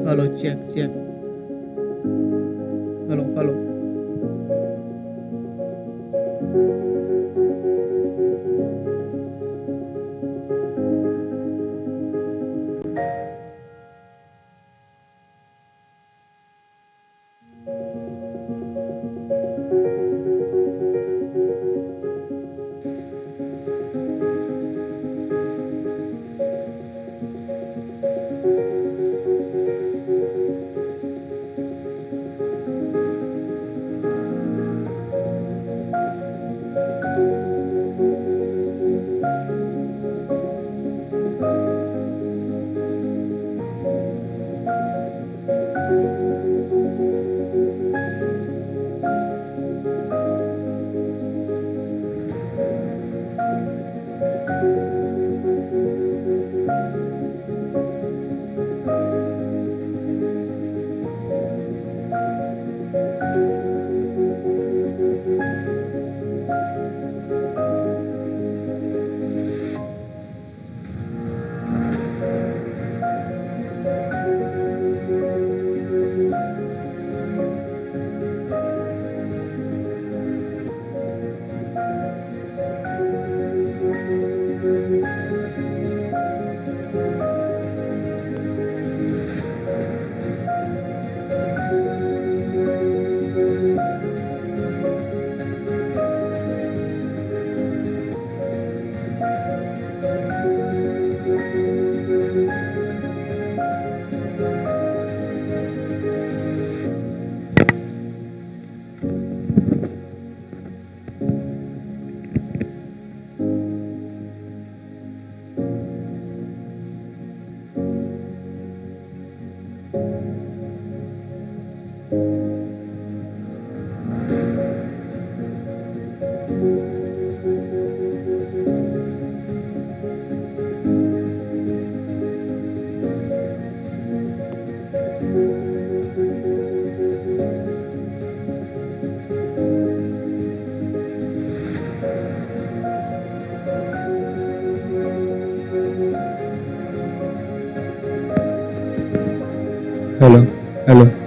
Hello, check, check. Hello, hello. Hello, hello.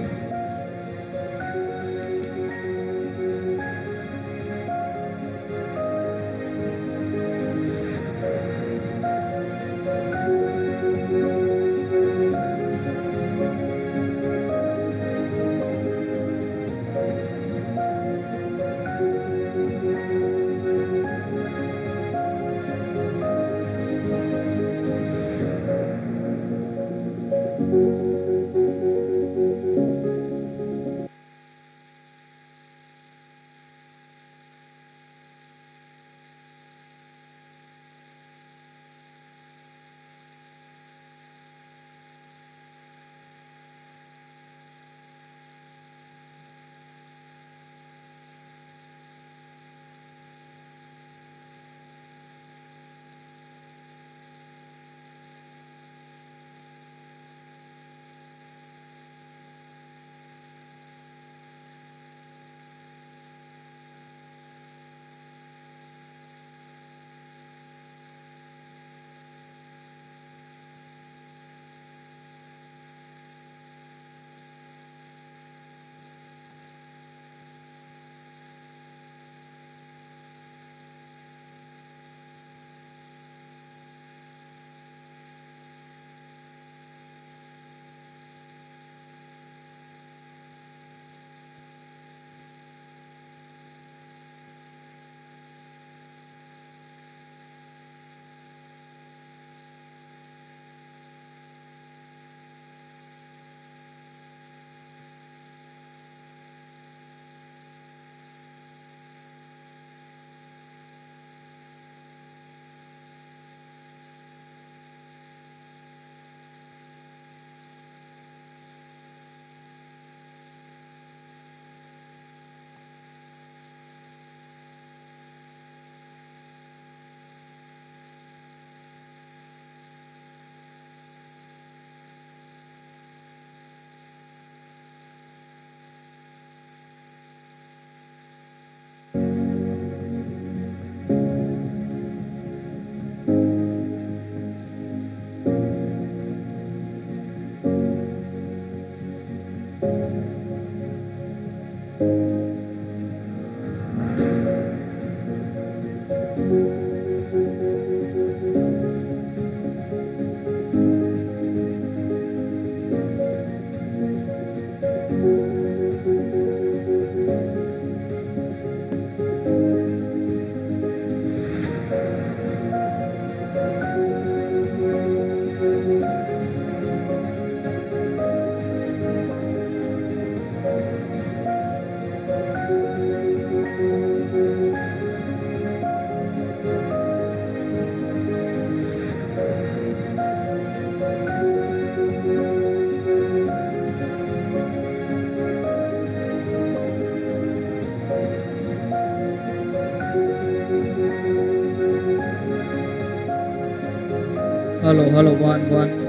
hello, one.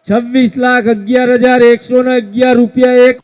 26,11,111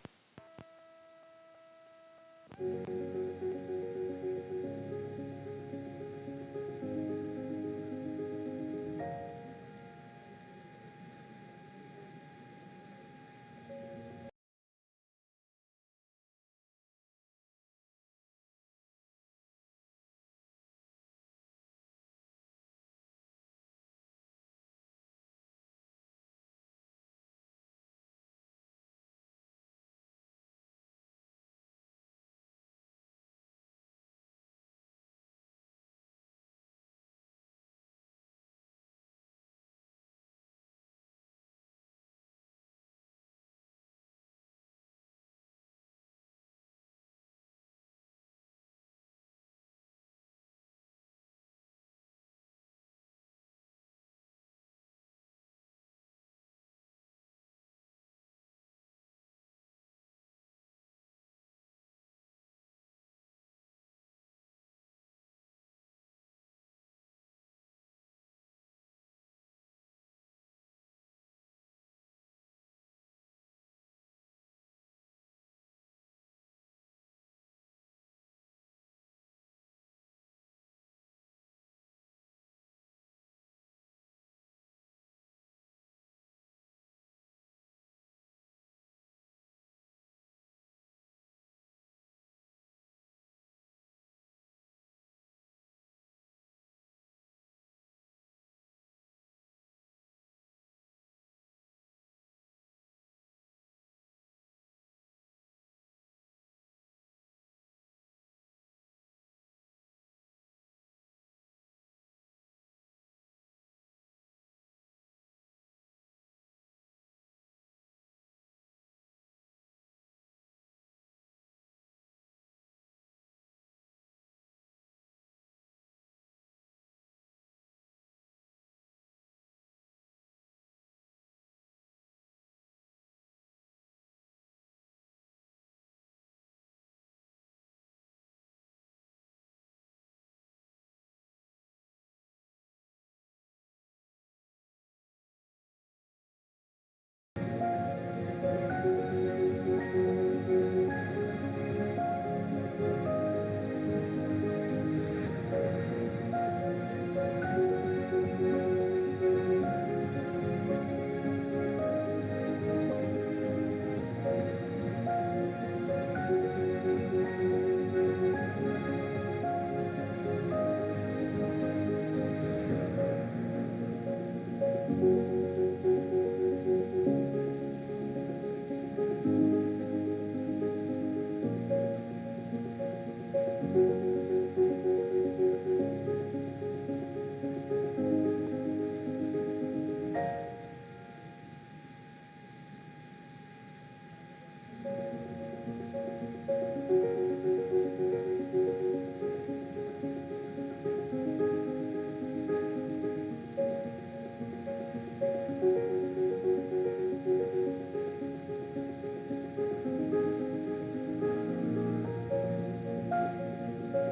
1.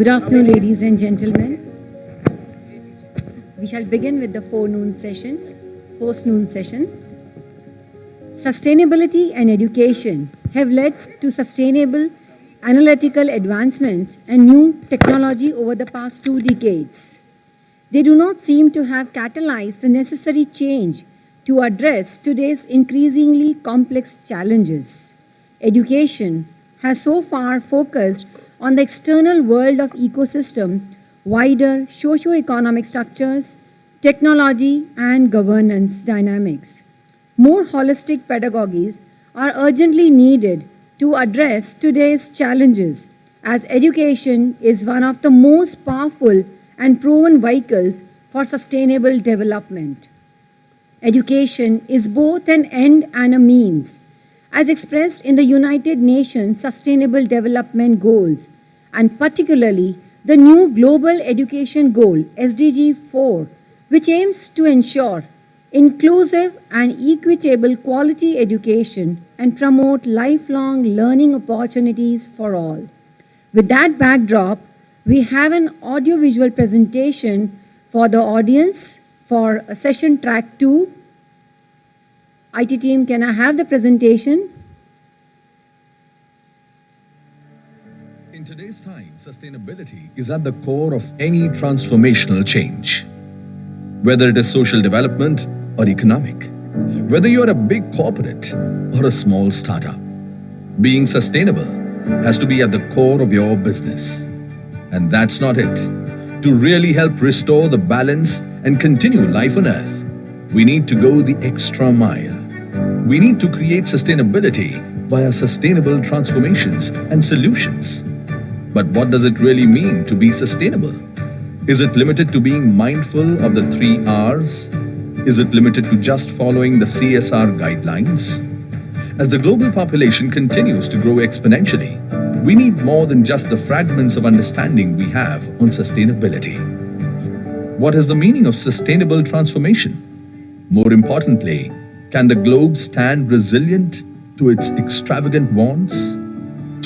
Good afternoon, ladies and gentlemen. We shall begin with the post-noon session. Sustainability and education have led to sustainable analytical advancements and new technology over the past 2 decades. They do not seem to have catalyzed the necessary change to address today's increasingly complex challenges. Education has so far focused on the external world of ecosystem, wider socio-economic structures, technology, and governance dynamics. More holistic pedagogies are urgently needed to address today's challenges, as education is one of the most powerful and proven vehicles for sustainable development. Education is both an end and a means, as expressed in the United Nations Sustainable Development Goals, and particularly the new Global Education Goal, SDG 4, which aims to ensure inclusive and equitable quality education and promote lifelong learning opportunities for all. With that backdrop, we have an audiovisual presentation for the audience for session track 2. IT team, can I have the presentation? In today's time, sustainability is at the core of any transformational change. Whether it is social development or economic, whether you're a big corporate or a small startup, being sustainable has to be at the core of your business. And that's not it. To really help restore the balance and continue life on Earth, we need to go the extra mile. We need to create sustainability via sustainable transformations and solutions. But what does it really mean to be sustainable? Is it limited to being mindful of the 3 R's? Is it limited to just following the CSR guidelines? As the global population continues to grow exponentially, we need more than just the fragments of understanding we have on sustainability. What is the meaning of sustainable transformation? More importantly, can the globe stand resilient to its extravagant wants?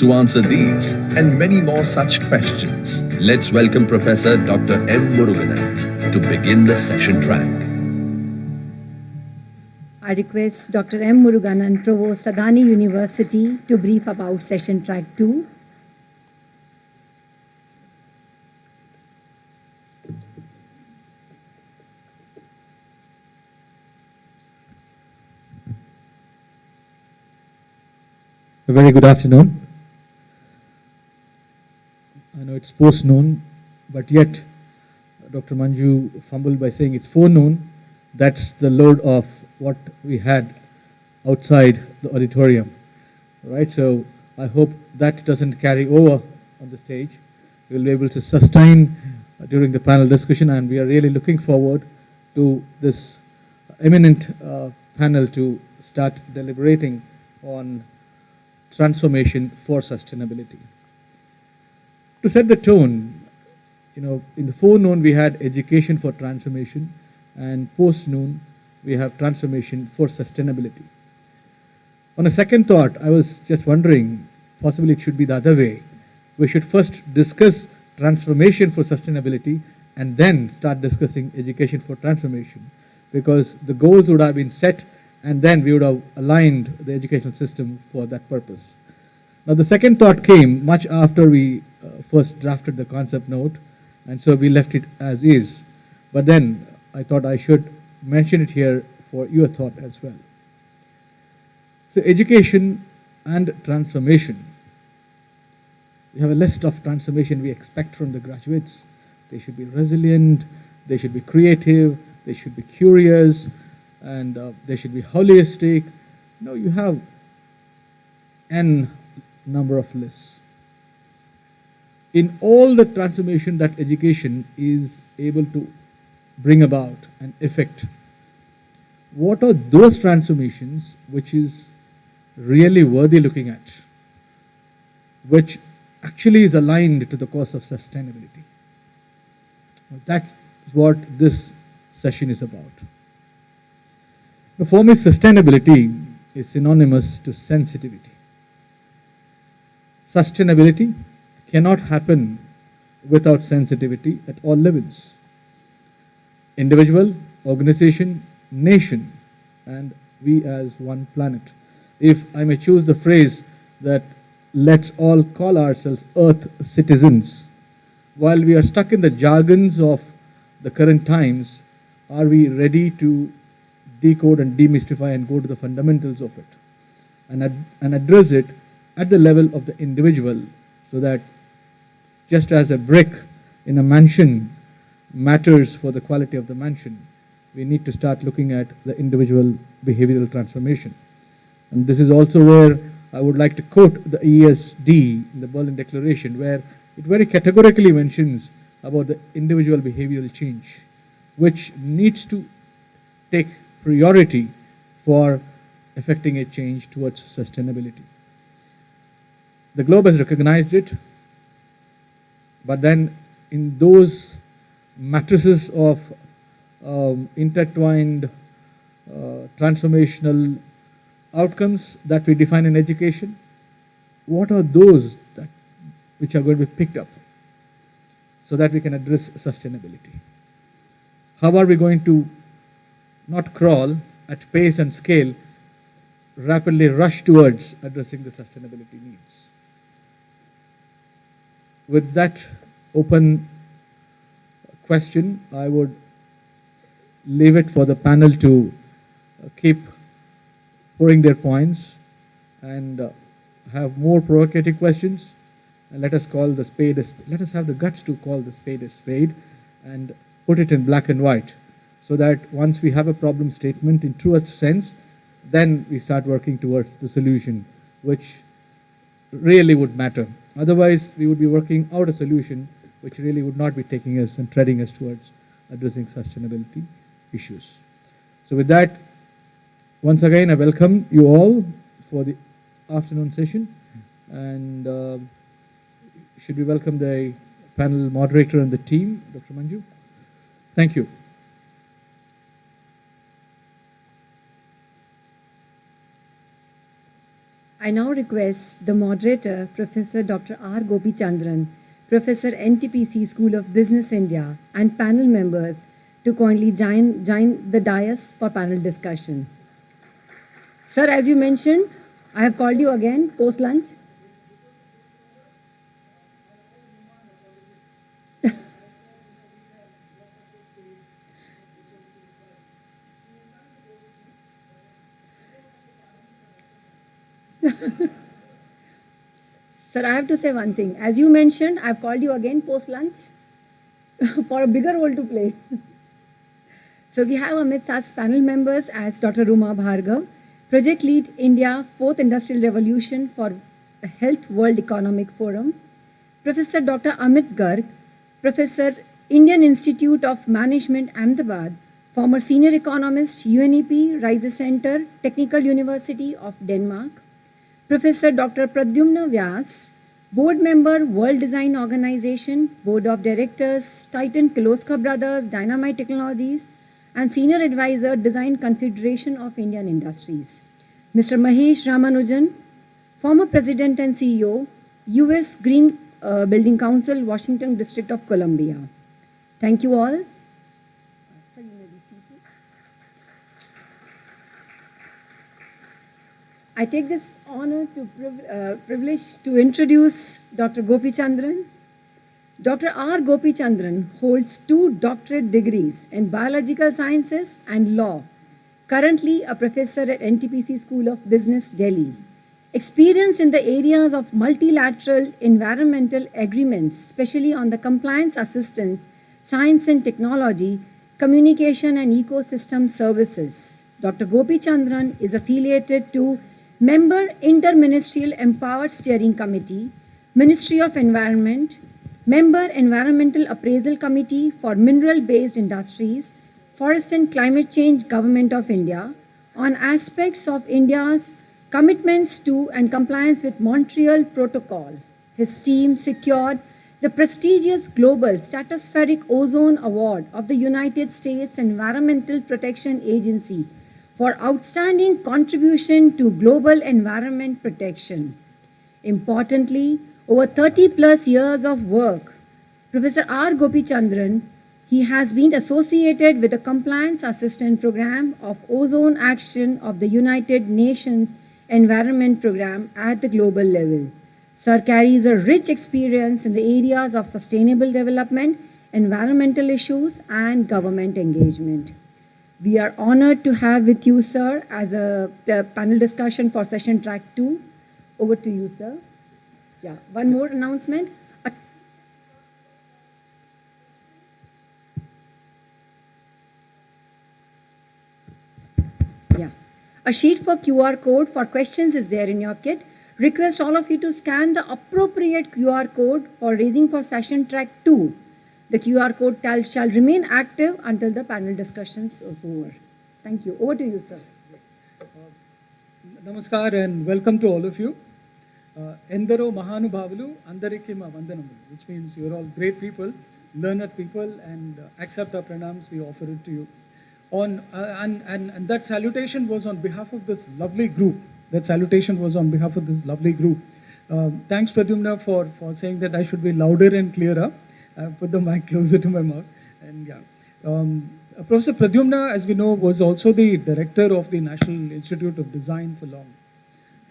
To answer these and many more such questions, let's welcome Professor Dr. M. Murugananth to begin the session track. I request Dr. M. Murugananth, Provost, Adani University, to brief about session track 2. A very good afternoon. I know it's post-noon, but yet Dr. Manju fumbled by saying it's forenoon. That's the load of what we had outside the auditorium, right? So I hope that doesn't carry over on the stage. We'll be able to sustain during the panel discussion, and we are really looking forward to this eminent panel to start deliberating on transformation for sustainability. To set the tone, in the forenoon we had education for transformation, and post-noon we have transformation for sustainability. On a second thought, I was just wondering, possibly it should be the other way. We should first discuss transformation for sustainability and then start discussing education for transformation, because the goals would have been set and then we would have aligned the educational system for that purpose. Now, the second thought came much after we first drafted the concept note, and so we left it as is. But then I thought I should mention it here for your thought as well. So, education and transformation. We have a list of transformation we expect from the graduates. They should be resilient, they should be creative, they should be curious, and they should be holistic. You have n number of lists. In all the transformation that education is able to bring about and effect, what are those transformations which is really worthy looking at, which actually is aligned to the cause of sustainability? That's what this session is about. For me, sustainability is synonymous to sensitivity. Sustainability cannot happen without sensitivity at all levels. Individual, organization, nation, and we as one planet. If I may choose the phrase that let's all call ourselves Earth citizens, while we are stuck in the jargons of the current times, are we ready to decode and demystify and go to the fundamentals of it and address it at the level of the individual, so that just as a brick in a mansion matters for the quality of the mansion, we need to start looking at the individual behavioral transformation. And this is also where I would like to quote the ESD in the Berlin Declaration, where it very categorically mentions about the individual behavioral change, which needs to take priority for effecting a change towards sustainability. The globe has recognized it, but then in those matrices of intertwined transformational outcomes that we define in education, what are those which are going to be picked up so that we can address sustainability? How are we going to not crawl at pace and scale, rapidly rush towards addressing the sustainability needs? With that open question, I would leave it for the panel to keep pouring their points and have more provocative questions. And let us call the spade a spade. Let us have the guts to call the spade a spade and put it in black and white, so that once we have a problem statement in truest sense, then we start working towards the solution, which really would matter. Otherwise, we would be working out a solution which really would not be taking us and treading us towards addressing sustainability issues. So with that, once again, I welcome you all for the afternoon session. And should we welcome the panel moderator and the team, Dr. Manju? Thank you. I now request the moderator, Professor Dr. R. Gopichandran, Professor NTPC School of Business India, and panel members to kindly join the dais for panel discussion. Sir, as you mentioned, I have called you again post-lunch. Sir, I have to say one thing. As you mentioned, I've called you again post-lunch for a bigger role to play. So we have amidst us panel members as Dr. Ruma Bhargav, Project Lead India 4th Industrial Revolution for Health World Economic Forum, Professor Dr. Amit Garg, Professor Indian Institute of Management, Ahmedabad, former Senior Economist, UNEP, Riser Center, Technical University of Denmark, Professor Dr. Pradyumna Vyas, Board Member, World Design Organization, Board of Directors, Titan Kiloskar Brothers, Dynamite Technologies, and Senior Advisor, Design Confederation of Indian Industries. Mr. Mahesh Ramanujan, former President and CEO, US Green Building Council, Washington District of Columbia. Thank you all. I take this honor to privilege to introduce Dr. Gopichandran. Dr. R. Gopichandran holds 2 doctorate degrees in biological sciences and law, currently a professor at NTPC School of Business, Delhi. Experienced in the areas of multilateral environmental agreements, especially on the compliance assistance, science and technology, communication and ecosystem services. Dr. Gopichandran is affiliated to Member Interministerial Empowered Steering Committee, Ministry of Environment, Member Environmental Appraisal Committee for Mineral-Based Industries, Forest and Climate Change Government of India on aspects of India's commitments to and compliance with Montreal Protocol. His team secured the prestigious Global Stratospheric Ozone Award of the United States Environmental Protection Agency for outstanding contribution to global environment protection. Importantly, over 30 plus years of work, Professor R. Gopichandran, he has been associated with the Compliance Assistant Program of Ozone Action of the United Nations Environment Program at the global level. Sir carries a rich experience in the areas of sustainable development, environmental issues, and government engagement. We are honored to have with you, sir, as a panel discussion for session track 2. Over to you, sir. Yeah, one more announcement. A sheet for QR code for questions is there in your kit. Request all of you to scan the appropriate QR code for raising for session track 2. The QR code shall remain active until the panel discussions is over. Thank you. Over to you, sir. Namaskar and welcome to all of you. Endaro Mahanubhavalu Andarikima Vandanamu, which means you're all great people, learned people, and accept our pranams, we offer it to you. And that salutation was on behalf of this lovely group. Thanks, Pradyumna, for saying that I should be louder and clearer. I put the mic closer to my mouth. And yeah. Professor Pradyumna, as we know, was also the director of the National Institute of Design for long.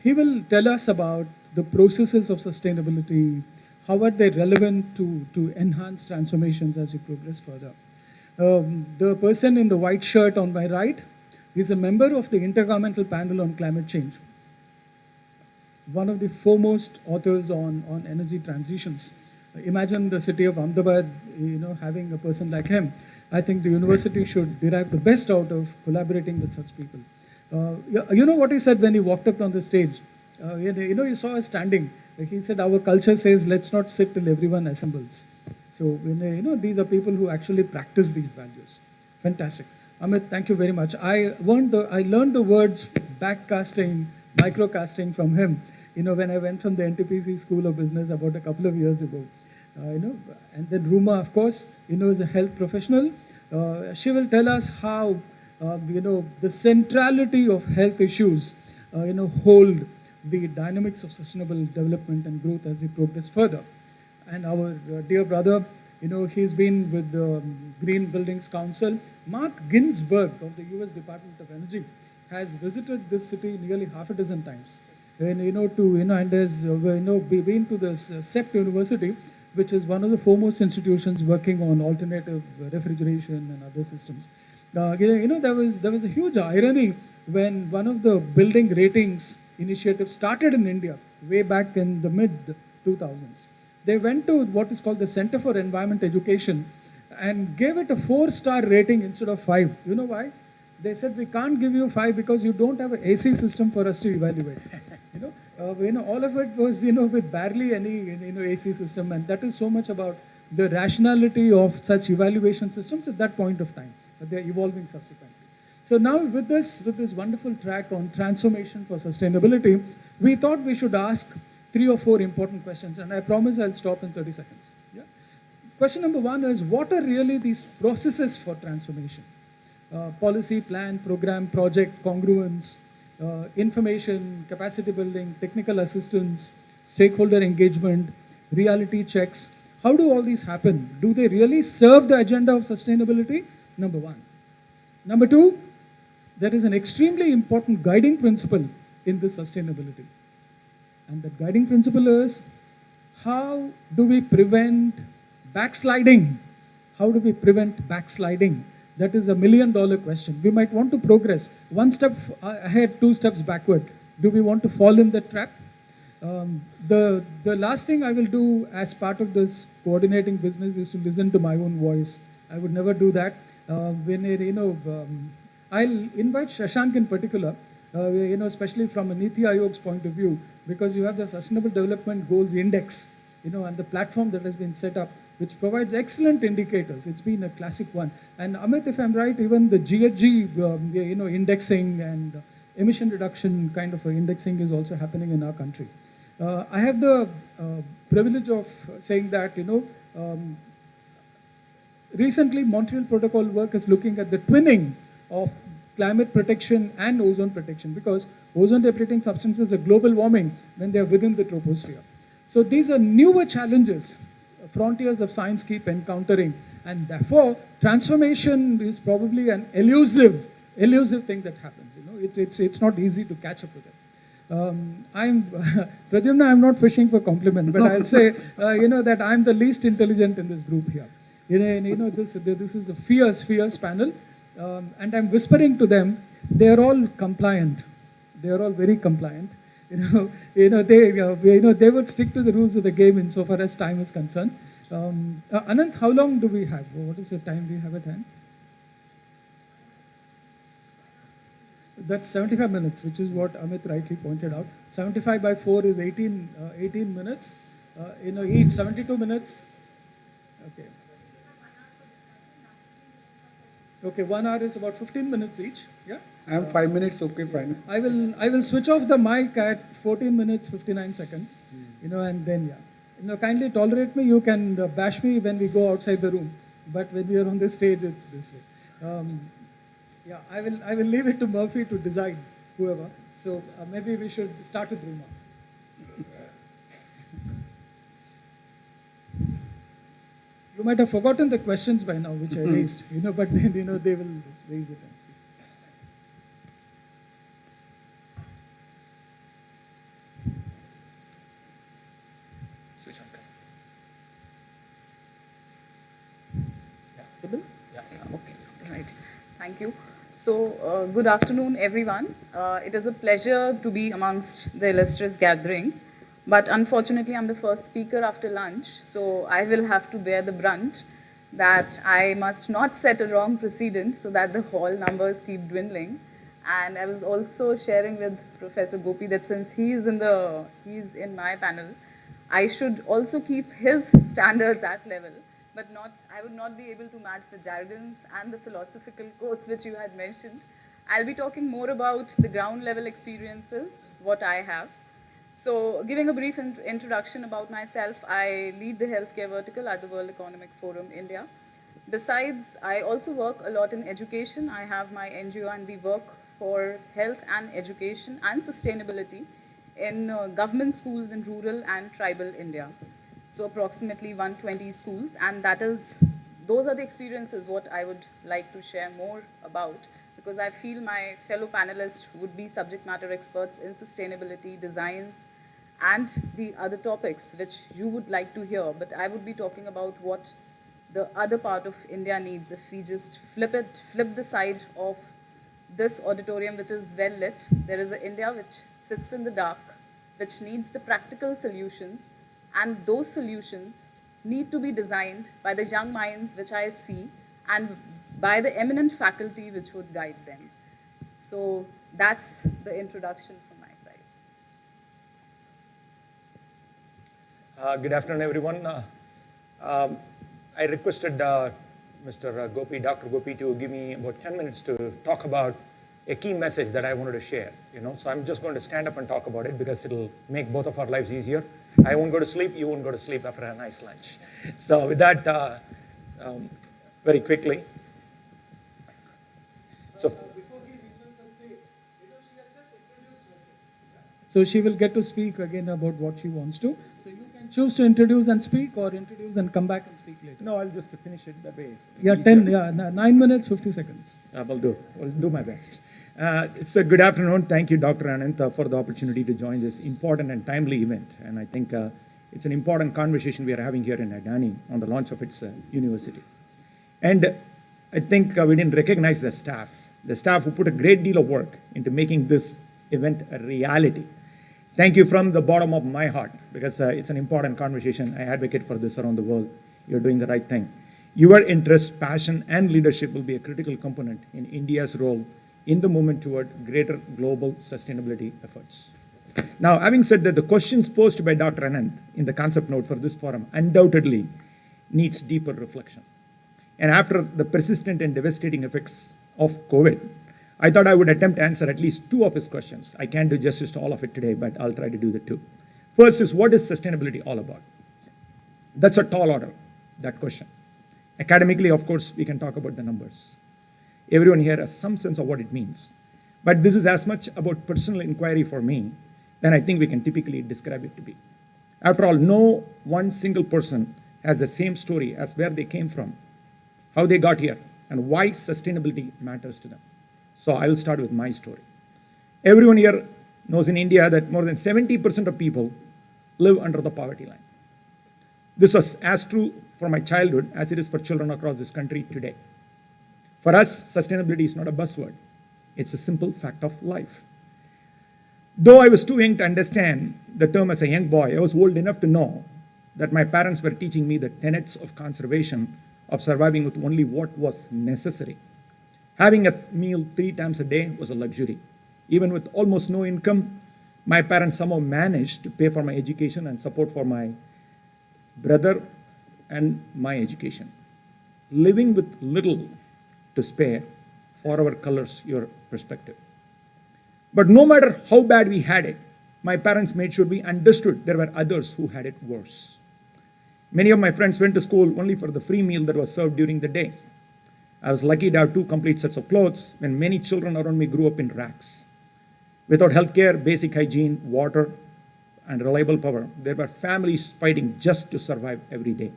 He will tell us about the processes of sustainability, how are they relevant to enhance transformations as we progress further. The person in the white shirt on my right is a member of the Intergovernmental Panel on Climate Change, one of the foremost authors on energy transitions. Imagine the city of Ahmedabad, having a person like him. I think the university should derive the best out of collaborating with such people. You know what he said when he walked up on the stage? You saw us standing. He said, our culture says, let's not sit till everyone assembles. So, these are people who actually practice these values. Fantastic. Amit, thank you very much. I learned the words backcasting, microcasting from him, when I went from the NTPC School of Business about a couple of years ago. And then Ruma, of course, is a health professional. She will tell us how, the centrality of health issues, hold the dynamics of sustainable development and growth as we progress further. And our dear brother, he's been with the Green Buildings Council. Mark Ginsburg of the US Department of Energy has visited this city nearly half a dozen times. And, and has, been to the CEPT University, which is one of the foremost institutions working on alternative refrigeration and other systems. There was a huge irony when one of the building ratings initiatives started in India way back in the mid-2000s. They went to what is called the Center for Environment Education and gave it a 4-star rating instead of 5. You know why? They said, we can't give you 5 because you don't have an AC system for us to evaluate. All of it was, with barely any, AC system, and that is so much about the rationality of such evaluation systems at that point of time, but they're evolving subsequently. So now with this wonderful track on transformation for sustainability, we thought we should ask 3 or 4 important questions, and I promise I'll stop in 30 seconds. Yeah? Question number 1 is, what are really these processes for transformation? Policy, plan, program, project, congruence, information, capacity building, technical assistance, stakeholder engagement, reality checks. How do all these happen? Do they really serve the agenda of sustainability? Number 1. Number 2, there is an extremely important guiding principle in this sustainability. And that guiding principle is, how do we prevent backsliding? How do we prevent backsliding? That is a $1 million question. We might want to progress 1 step ahead, 2 steps backward. Do we want to fall in that trap? The last thing I will do as part of this coordinating business is to listen to my own voice. I would never do that. I'll invite Shashank in particular, especially from a Niti Ayog's point of view, because you have the Sustainable Development Goals Index, and the platform that has been set up, which provides excellent indicators. It's been a classic one. And Amit, if I'm right, even the GHG, indexing and emission reduction kind of indexing is also happening in our country. I have the privilege of saying that, recently Montreal Protocol work is looking at the twinning of climate protection and ozone protection, because ozone depleting substances are global warming when they are within the troposphere. So these are newer challenges, frontiers of science keep encountering, and therefore transformation is probably an elusive thing that happens. It's not easy to catch up with it. Pradyumna, I'm not fishing for compliment, but I'll say, that I'm the least intelligent in this group here. This is a fierce panel, and I'm whispering to them. They're all compliant. They're all very compliant. They would stick to the rules of the game insofar as time is concerned. Anant, how long do we have? What is the time we have at hand? That's 75 minutes, which is what Amit rightly pointed out. 75 by 4 is 18 minutes. Each 72 minutes. Okay. Okay, 1 hour is about 15 minutes each. Yeah. I have 5 minutes. Okay, fine. I will switch off the mic at 14 minutes 59 seconds. And then kindly tolerate me. You can bash me when we go outside the room, but when we are on the stage, it's this way. I will leave it to Murphy to decide, whoever. So maybe we should start with Ruma. You might have forgotten the questions by now, which I raised, but then, they will raise it and speak. Okay, right. Thank you. So, good afternoon, everyone. It is a pleasure to be amongst the illustrious gathering. But unfortunately, I'm the first speaker after lunch, so I will have to bear the brunt that I must not set a wrong precedent so that the hall numbers keep dwindling. And I was also sharing with Professor Gopi that since he's in my panel, I should also keep his standards at level, but I would not be able to match the jargons and the philosophical quotes which you had mentioned. I'll be talking more about the ground level experiences, what I have. So giving a brief introduction about myself, I lead the healthcare vertical at the World Economic Forum India. Besides, I also work a lot in education. I have my NGO and we work for health and education and sustainability in government schools in rural and tribal India. So approximately 120 schools, and those are the experiences what I would like to share more about, because I feel my fellow panelists would be subject matter experts in sustainability, designs, and the other topics which you would like to hear. But I would be talking about what the other part of India needs if we just flip the side of this auditorium which is well lit. There is an India which sits in the dark, which needs the practical solutions, and those solutions need to be designed by the young minds which I see and by the eminent faculty which would guide them. So that's the introduction from my side. Good afternoon, everyone. I requested Mr. Gopi, Dr. Gopi, to give me about 10 minutes to talk about a key message that I wanted to share. So I'm just going to stand up and talk about it because it'll make both of our lives easier. I won't go to sleep, you won't go to sleep after a nice lunch. So with that, very quickly. So she will get to speak again about what she wants to. So you can choose to introduce and speak, or introduce and come back and speak later. No, I'll just finish it that way. Yeah, 9 minutes, 50 seconds. I'll do my best. It's a good afternoon. Thank you, Dr. Anant, for the opportunity to join this important and timely event. And I think it's an important conversation we are having here in Adani on the launch of its university. And I think we didn't recognize the staff who put a great deal of work into making this event a reality. Thank you from the bottom of my heart, because it's an important conversation. I advocate for this around the world. You're doing the right thing. Your interest, passion, and leadership will be a critical component in India's role in the movement toward greater global sustainability efforts. Now, having said that, the questions posed by Dr. Anant in the concept note for this forum undoubtedly needs deeper reflection. And after the persistent and devastating effects of COVID, I thought I would attempt to answer at least two of his questions. I can't do justice to all of it today, but I'll try to do the two. First is, what is sustainability all about? That's a tall order, that question. Academically, of course, we can talk about the numbers. Everyone here has some sense of what it means. But this is as much about personal inquiry for me than I think we can typically describe it to be. After all, no one single person has the same story as where they came from, how they got here, and why sustainability matters to them. So I will start with my story. Everyone here knows in India that more than 70% of people live under the poverty line. This was as true for my childhood as it is for children across this country today. For us, sustainability is not a buzzword. It's a simple fact of life. Though I was too young to understand the term as a young boy, I was old enough to know that my parents were teaching me the tenets of conservation, of surviving with only what was necessary. Having a meal 3 times a day was a luxury. Even with almost no income, my parents somehow managed to pay for my education and support for my brother and my education. Living with little to spare forever colors your perspective. But no matter how bad we had it, my parents made sure we understood there were others who had it worse. Many of my friends went to school only for the free meal that was served during the day. I was lucky to have 2 complete sets of clothes when many children around me grew up in racks. Without healthcare, basic hygiene, water, and reliable power, there were families fighting just to survive every day.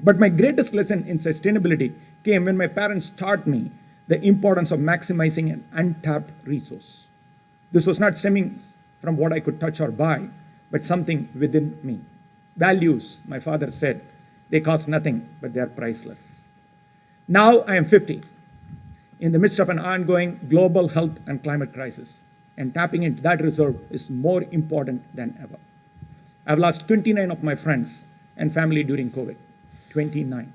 But my greatest lesson in sustainability came when my parents taught me the importance of maximizing an untapped resource. This was not stemming from what I could touch or buy, but something within me. Values, my father said, they cost nothing, but they are priceless. Now I am 50, in the midst of an ongoing global health and climate crisis, and tapping into that reserve is more important than ever. I've lost 29 of my friends and family during COVID, 29.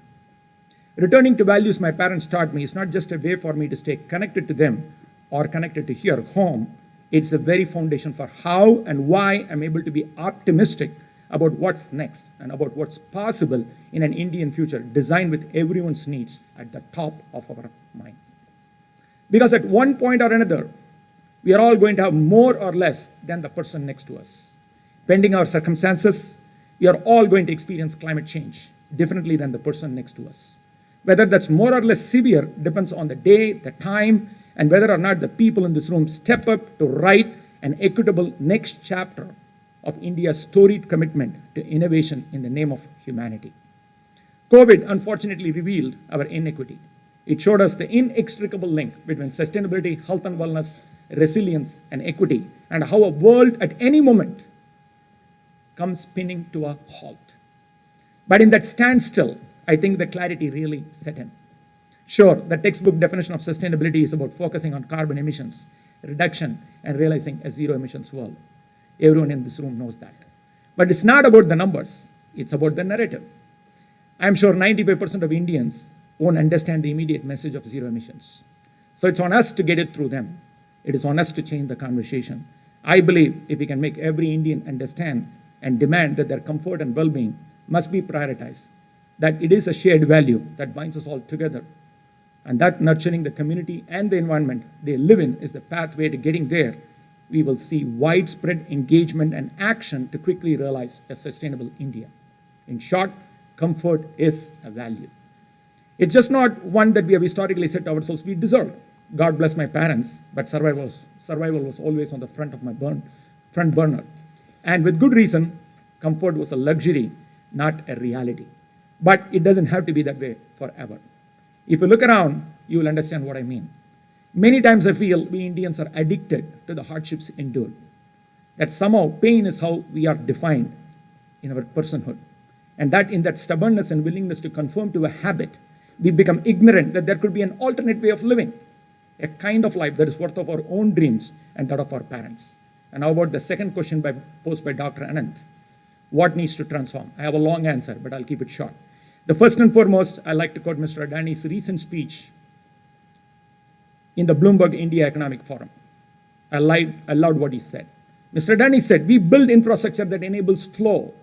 Returning to values my parents taught me is not just a way for me to stay connected to them, or connected to here, home, it's the very foundation for how and why I'm able to be optimistic about what's next and about what's possible in an Indian future designed with everyone's needs at the top of our mind. Because at one point or another, we are all going to have more or less than the person next to us. Pending our circumstances, we are all going to experience climate change differently than the person next to us. Whether that's more or less severe depends on the day, the time, and whether or not the people in this room step up to write an equitable next chapter of India's storied commitment to innovation in the name of humanity. COVID unfortunately revealed our inequity. It showed us the inextricable link between sustainability, health and wellness, resilience, and equity, and how a world at any moment comes spinning to a halt. But in that standstill, I think the clarity really set in. Sure, the textbook definition of sustainability is about focusing on carbon emissions, reduction, and realizing a zero emissions world. Everyone in this room knows that. But it's not about the numbers, it's about the narrative. I'm sure 95% of Indians won't understand the immediate message of zero emissions. So it's on us to get it through them. It is on us to change the conversation. I believe if we can make every Indian understand and demand that their comfort and well-being must be prioritized, that it is a shared value that binds us all together, and that nurturing the community and the environment they live in is the pathway to getting there, we will see widespread engagement and action to quickly realize a sustainable India. In short, comfort is a value. It's just not one that we have historically said to ourselves we deserve. God bless my parents, but survival was always on the front of my front burner. And with good reason, comfort was a luxury, not a reality. But it doesn't have to be that way forever. If you look around, you will understand what I mean. Many times I feel we Indians are addicted to the hardships endured. That somehow pain is how we are defined in our personhood. And that in that stubbornness and willingness to conform to a habit, we become ignorant that there could be an alternate way of living, a kind of life that is worth of our own dreams and that of our parents. And how about the second question posed by Dr. Anant? What needs to transform? I have a long answer, but I'll keep it short. The first and foremost, I like to quote Mr. Adani's recent speech in the Bloomberg India Economic Forum. I loved what he said. Mr. Adani said, we build infrastructure that enables flow,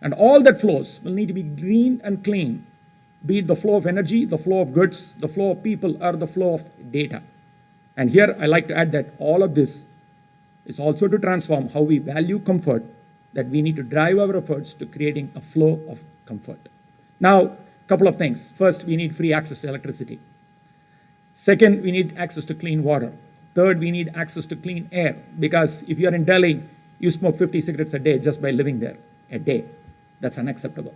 and all that flows will need to be green and clean, be it the flow of energy, the flow of goods, the flow of people, or the flow of data. And here I like to add that all of this is also to transform how we value comfort, that we need to drive our efforts to creating a flow of comfort. Now, a couple of things. First, we need free access to electricity. Second, we need access to clean water. Third, we need access to clean air, because if you're in Delhi, you smoke 50 cigarettes a day just by living there, a day. That's unacceptable.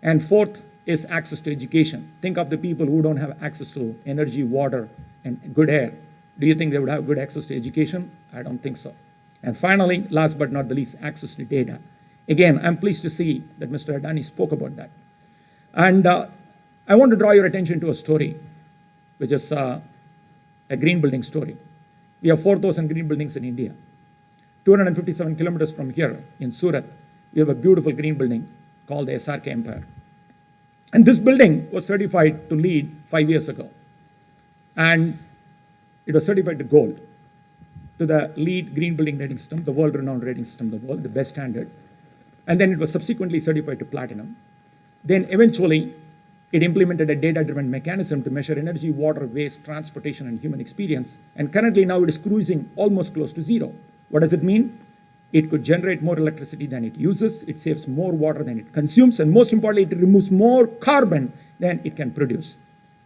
And fourth is access to education. Think of the people who don't have access to energy, water, and good air. Do you think they would have good access to education? I don't think so. And finally, last but not the least, access to data. Again, I'm pleased to see that Mr. Adani spoke about that. And I want to draw your attention to a story, which is a green building story. We have 4,000 green buildings in India. 257 kilometers from here in Surat, we have a beautiful green building called the SRK Empire. And this building was certified to LEED 5 years ago. And it was certified to gold, to the LEED Green Building Rating System, the world-renowned rating system of the world, the best standard. And then it was subsequently certified to platinum. Then eventually, it implemented a data-driven mechanism to measure energy, water, waste, transportation, and human experience. And currently now it is cruising almost close to zero. What does it mean? It could generate more electricity than it uses, it saves more water than it consumes, and most importantly, it removes more carbon than it can produce.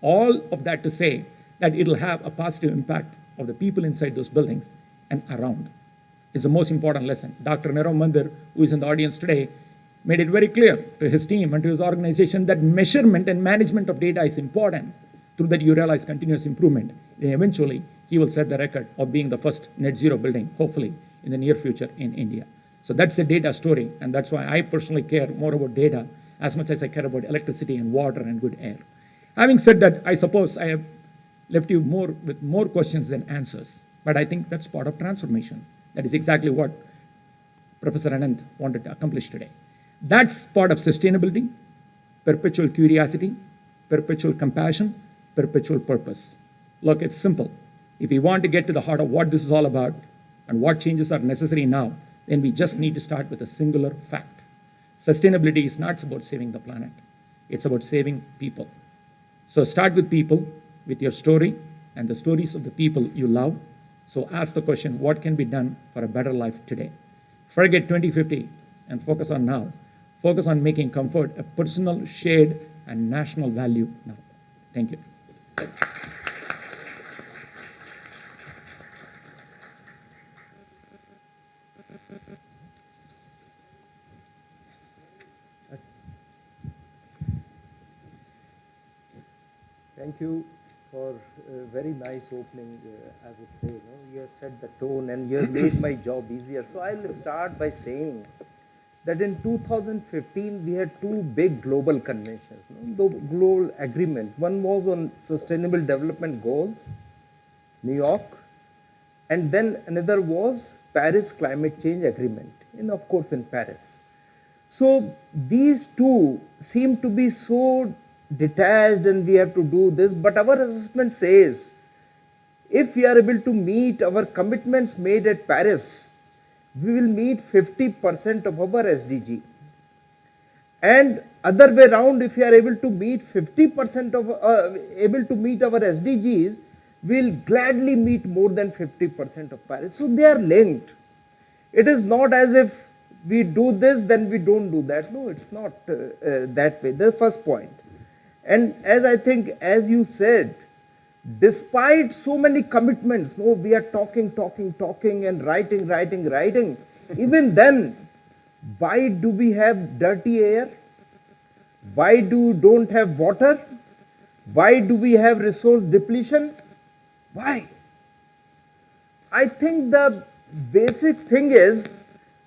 All of that to say that it'll have a positive impact of the people inside those buildings and around. It's the most important lesson. Dr. Nirav Mandir, who is in the audience today, made it very clear to his team and to his organization that measurement and management of data is important. Through that you realize continuous improvement. And eventually, he will set the record of being the first net zero building, hopefully, in the near future in India. So that's the data story, and that's why I personally care more about data as much as I care about electricity and water and good air. Having said that, I suppose I have left you with more questions than answers, but I think that's part of transformation. That is exactly what Professor Anand wanted to accomplish today. That's part of sustainability, perpetual curiosity, perpetual compassion, perpetual purpose. Look, it's simple. If we want to get to the heart of what this is all about and what changes are necessary now, then we just need to start with a singular fact. Sustainability is not about saving the planet. It's about saving people. So start with people, with your story and the stories of the people you love. So ask the question, what can be done for a better life today? Forget 2050 and focus on now. Focus on making comfort a personal, shared, and national value now. Thank you. Thank you for a very nice opening, I would say. You have set the tone and you have made my job easier. So I'll start by saying that in 2015, we had two big global conventions, the global agreement. One was on Sustainable Development Goals, New York, and then another was Paris Climate Change Agreement, of course, in Paris. So these two seem to be so detached and we have to do this, but our assessment says if we are able to meet our commitments made at Paris, we will meet 50% of our SDG. And other way around, if we are able to meet 50% of able to meet our SDGs, we'll gladly meet more than 50% of Paris. So they are linked. It is not as if we do this, then we don't do that. No, it's not that way. The first point. And as I think, as you said, despite so many commitments, we are talking and writing. Even then, why do we have dirty air? Why don't have water? Why do we have resource depletion? Why? I think the basic thing is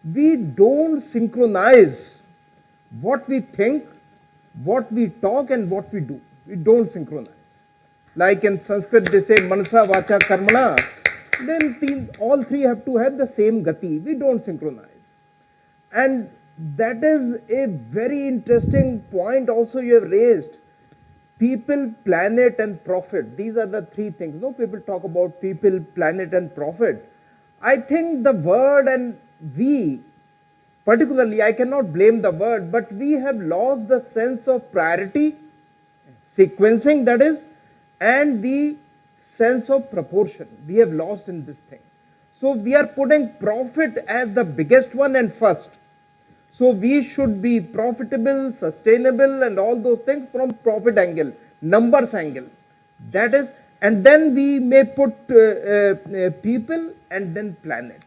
we don't synchronize what we think, what we talk and what we do. We don't synchronize. Like in Sanskrit they say manasa, vacha, karmana, then all three have to have the same gati. We don't synchronize. And that is a very interesting point also you have raised. People, planet and profit. These are the three things. People talk about people, planet and profit. I think the word and we, particularly, I cannot blame the word, but we have lost the sense of priority, sequencing that is, and the sense of proportion. We have lost in this thing. So we are putting profit as the biggest one and first. So we should be profitable, sustainable and all those things from profit angle, numbers angle. That is, and then we may put people and then planet.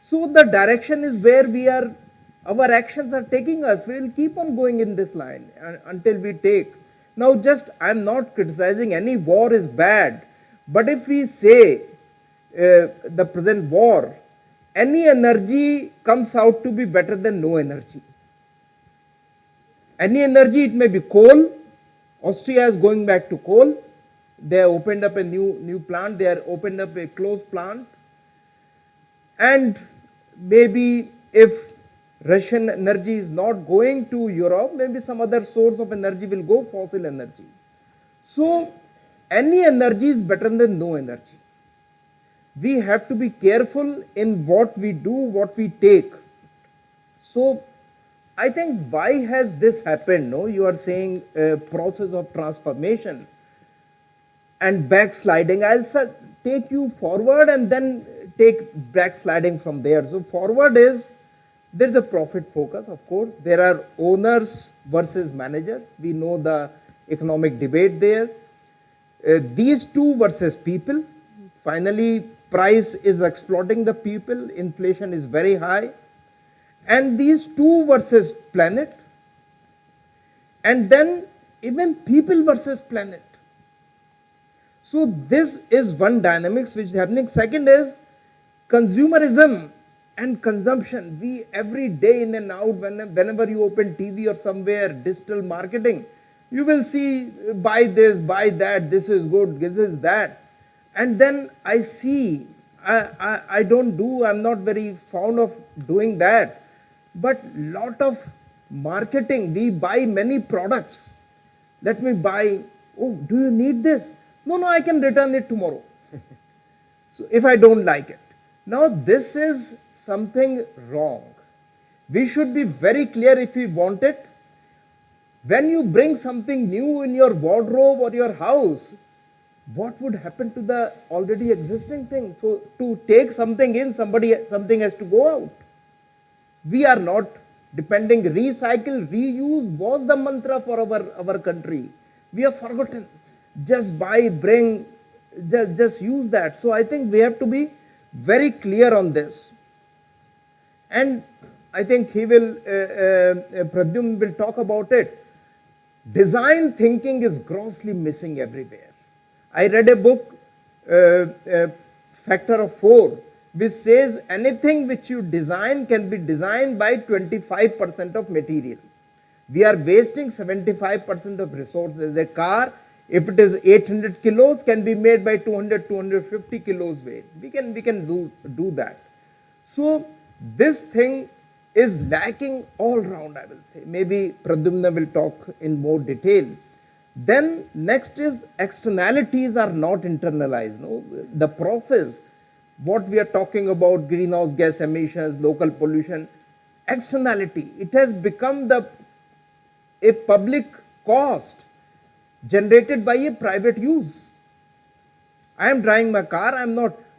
So the direction is where we are. Our actions are taking us. We will keep on going in this line until we take. Now I am not criticizing any war is bad, but if we say the present war, any energy comes out to be better than no energy. Any energy, it may be coal. Austria is going back to coal. They have opened up a new plant. They have opened up a closed plant. And maybe if Russian energy is not going to Europe, maybe some other source of energy will go, fossil energy. So any energy is better than no energy. We have to be careful in what we do, what we take. So I think why has this happened? You are saying process of transformation and backsliding. I'll take you forward and then take backsliding from there. So forward is, there is a profit focus, of course. There are owners versus managers. We know the economic debate there. These two versus people. Finally, price is exploiting the people. Inflation is very high. And these two versus planet. And then even people versus planet. So this is one dynamics which is happening. Second is consumerism and consumption. We every day in and out, whenever you open TV or somewhere, digital marketing, you will see buy this, buy that, this is good, this is that. And then I see, I'm not very fond of doing that, but lot of marketing, we buy many products. Let me buy, oh, do you need this? No, I can return it tomorrow. So if I don't like it. Now this is something wrong. We should be very clear if we want it. When you bring something new in your wardrobe or your house, what would happen to the already existing thing? So to take something in, something has to go out. We are not depending. Recycle, reuse was the mantra for our country. We have forgotten. Just buy, bring, just use that. So I think we have to be very clear on this. And I think Pradyumn will talk about it. Design thinking is grossly missing everywhere. I read a book, Factor of 4, which says anything which you design can be designed by 25% of material. We are wasting 75% of resources. A car, if it is 800 kilos, can be made by 200, 250 kilos weight. We can do that. So this thing is lacking all round, I will say. Maybe Pradyumna will talk in more detail. Then next is externalities are not internalized. No? The process, what we are talking about, greenhouse gas emissions, local pollution, externality, it has become a public cost generated by a private use. I am driving my car,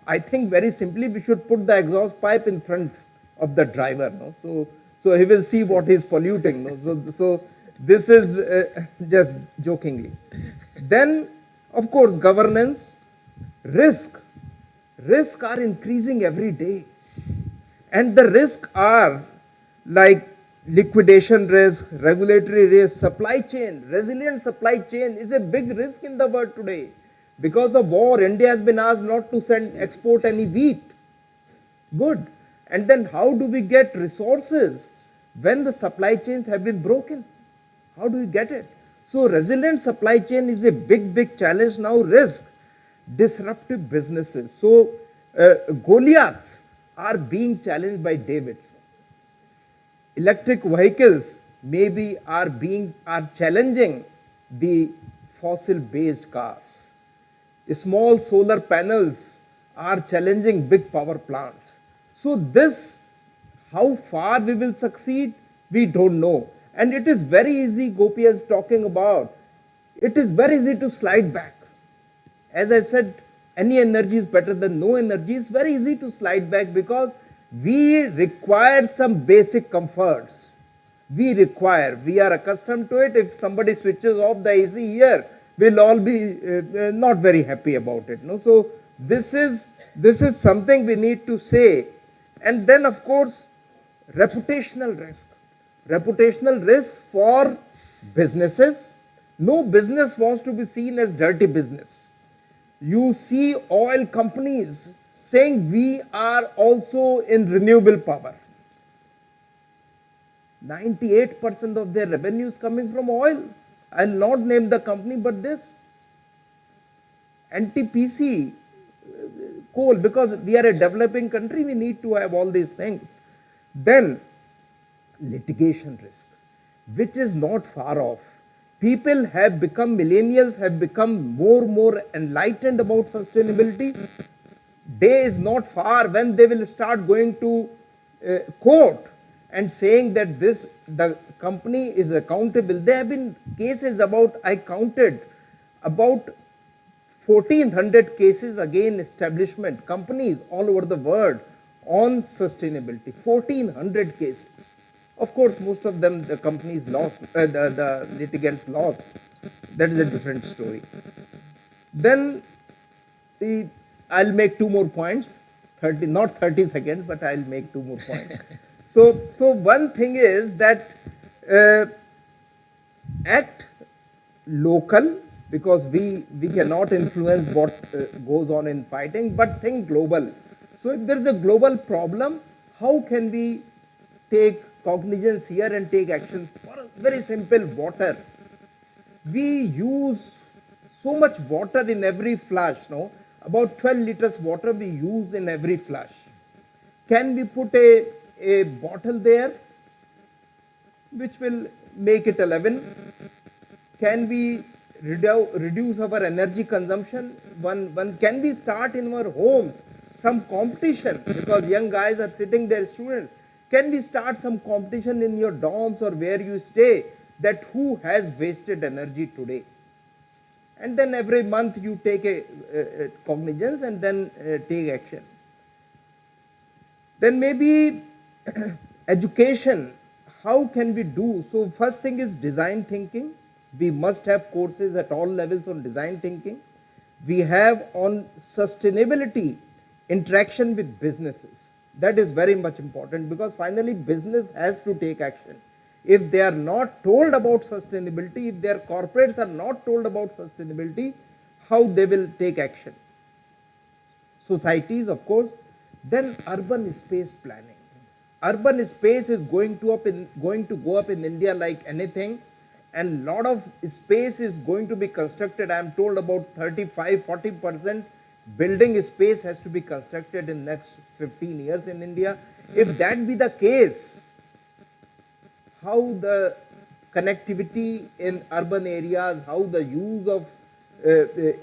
I think very simply we should put the exhaust pipe in front of the driver. No? So he will see what is polluting. No? So this is just jokingly. Then, of course, governance, risk. Risks are increasing every day. And the risks are like liquidation risk, regulatory risk, supply chain. Resilient supply chain is a big risk in the world today. Because of war, India has been asked not to export any wheat. Good. And then how do we get resources when the supply chains have been broken? How do we get it? So resilient supply chain is a big challenge now. Risk, disruptive businesses. So Goliaths are being challenged by Davids. Electric vehicles maybe are challenging the fossil-based cars. Small solar panels are challenging big power plants. So this, how far we will succeed, we don't know. And it is very easy, Gopi is talking about, it is very easy to slide back. As I said, any energy is better than no energy. It's very easy to slide back because we require some basic comforts. We are accustomed to it. If somebody switches off the AC here, we'll all be not very happy about it. No? So this is something we need to say. And then, of course, reputational risk. Reputational risk for businesses. No business wants to be seen as dirty business. You see oil companies saying we are also in renewable power. 98% of their revenue is coming from oil. I'll not name the company, but this. NTPC, coal, because we are a developing country, we need to have all these things. Then, litigation risk, which is not far off. People have become, millennials have become more enlightened about sustainability. Day is not far when they will start going to court and saying that the company is accountable. There have been cases I counted about 1,400 cases against establishment, companies all over the world on sustainability. 1,400 cases. Of course, most of them the companies lost, the litigants lost. That is a different story. Then I'll make two more points. Not 30 seconds, but I'll make two more points. So one thing is that act local, because we cannot influence what goes on in fighting, but think global. So if there is a global problem, how can we take cognizance here and take action? For very simple, water. We use so much water in every flush, no? About 12 liters water we use in every flush. Can we put a bottle there which will make it 11? Can we reduce our energy consumption. One can we start in our homes some competition, because young guys are sitting there, students. Can we start some competition in your dorms or where you stay, that who has wasted energy today? And then every month you take a cognizance and then take action. Then maybe education, how can we do? So first thing is design thinking. We must have courses at all levels on design thinking. We have on sustainability, interaction with businesses. That is very much important, because finally business has to take action. If they are not told about sustainability, if their corporates are not told about sustainability, how they will take action? Societies, of course. Then urban space planning. Urban space is going to go up in India like anything, and lot of space is going to be constructed. I am told about 35–40% building space has to be constructed in next 15 years in India. If that be the case, how the connectivity in urban areas, how the use of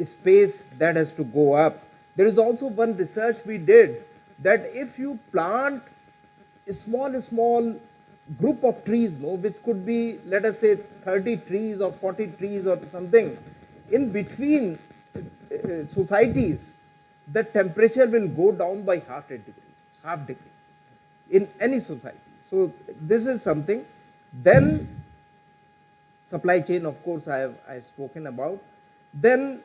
space, that has to go up. There is also one research we did, that if you plant a small group of trees, which could be, let us say, 30 trees or 40 trees or something, in between societies, the temperature will go down by half degrees in any society. So this is something. Then supply chain, of course, I have spoken about. Then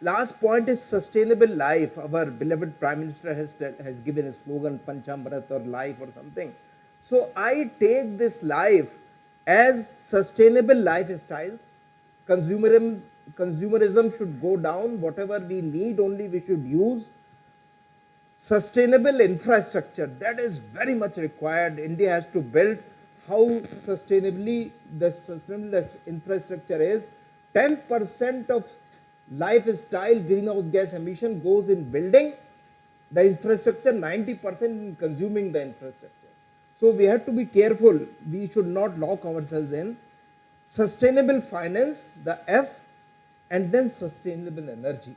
last point is sustainable life. Our beloved Prime Minister has given a slogan, Panchamrit or life or something. So I take this life as sustainable lifestyles. Consumerism should go down. Whatever we need only we should use. Sustainable infrastructure, that is very much required. India has to build. How sustainably the sustainable infrastructure is. 10% of lifestyle greenhouse gas emission goes in building the infrastructure, 90% in consuming the infrastructure. So we have to be careful. We should not lock ourselves in. Sustainable finance, the F, and then sustainable energy.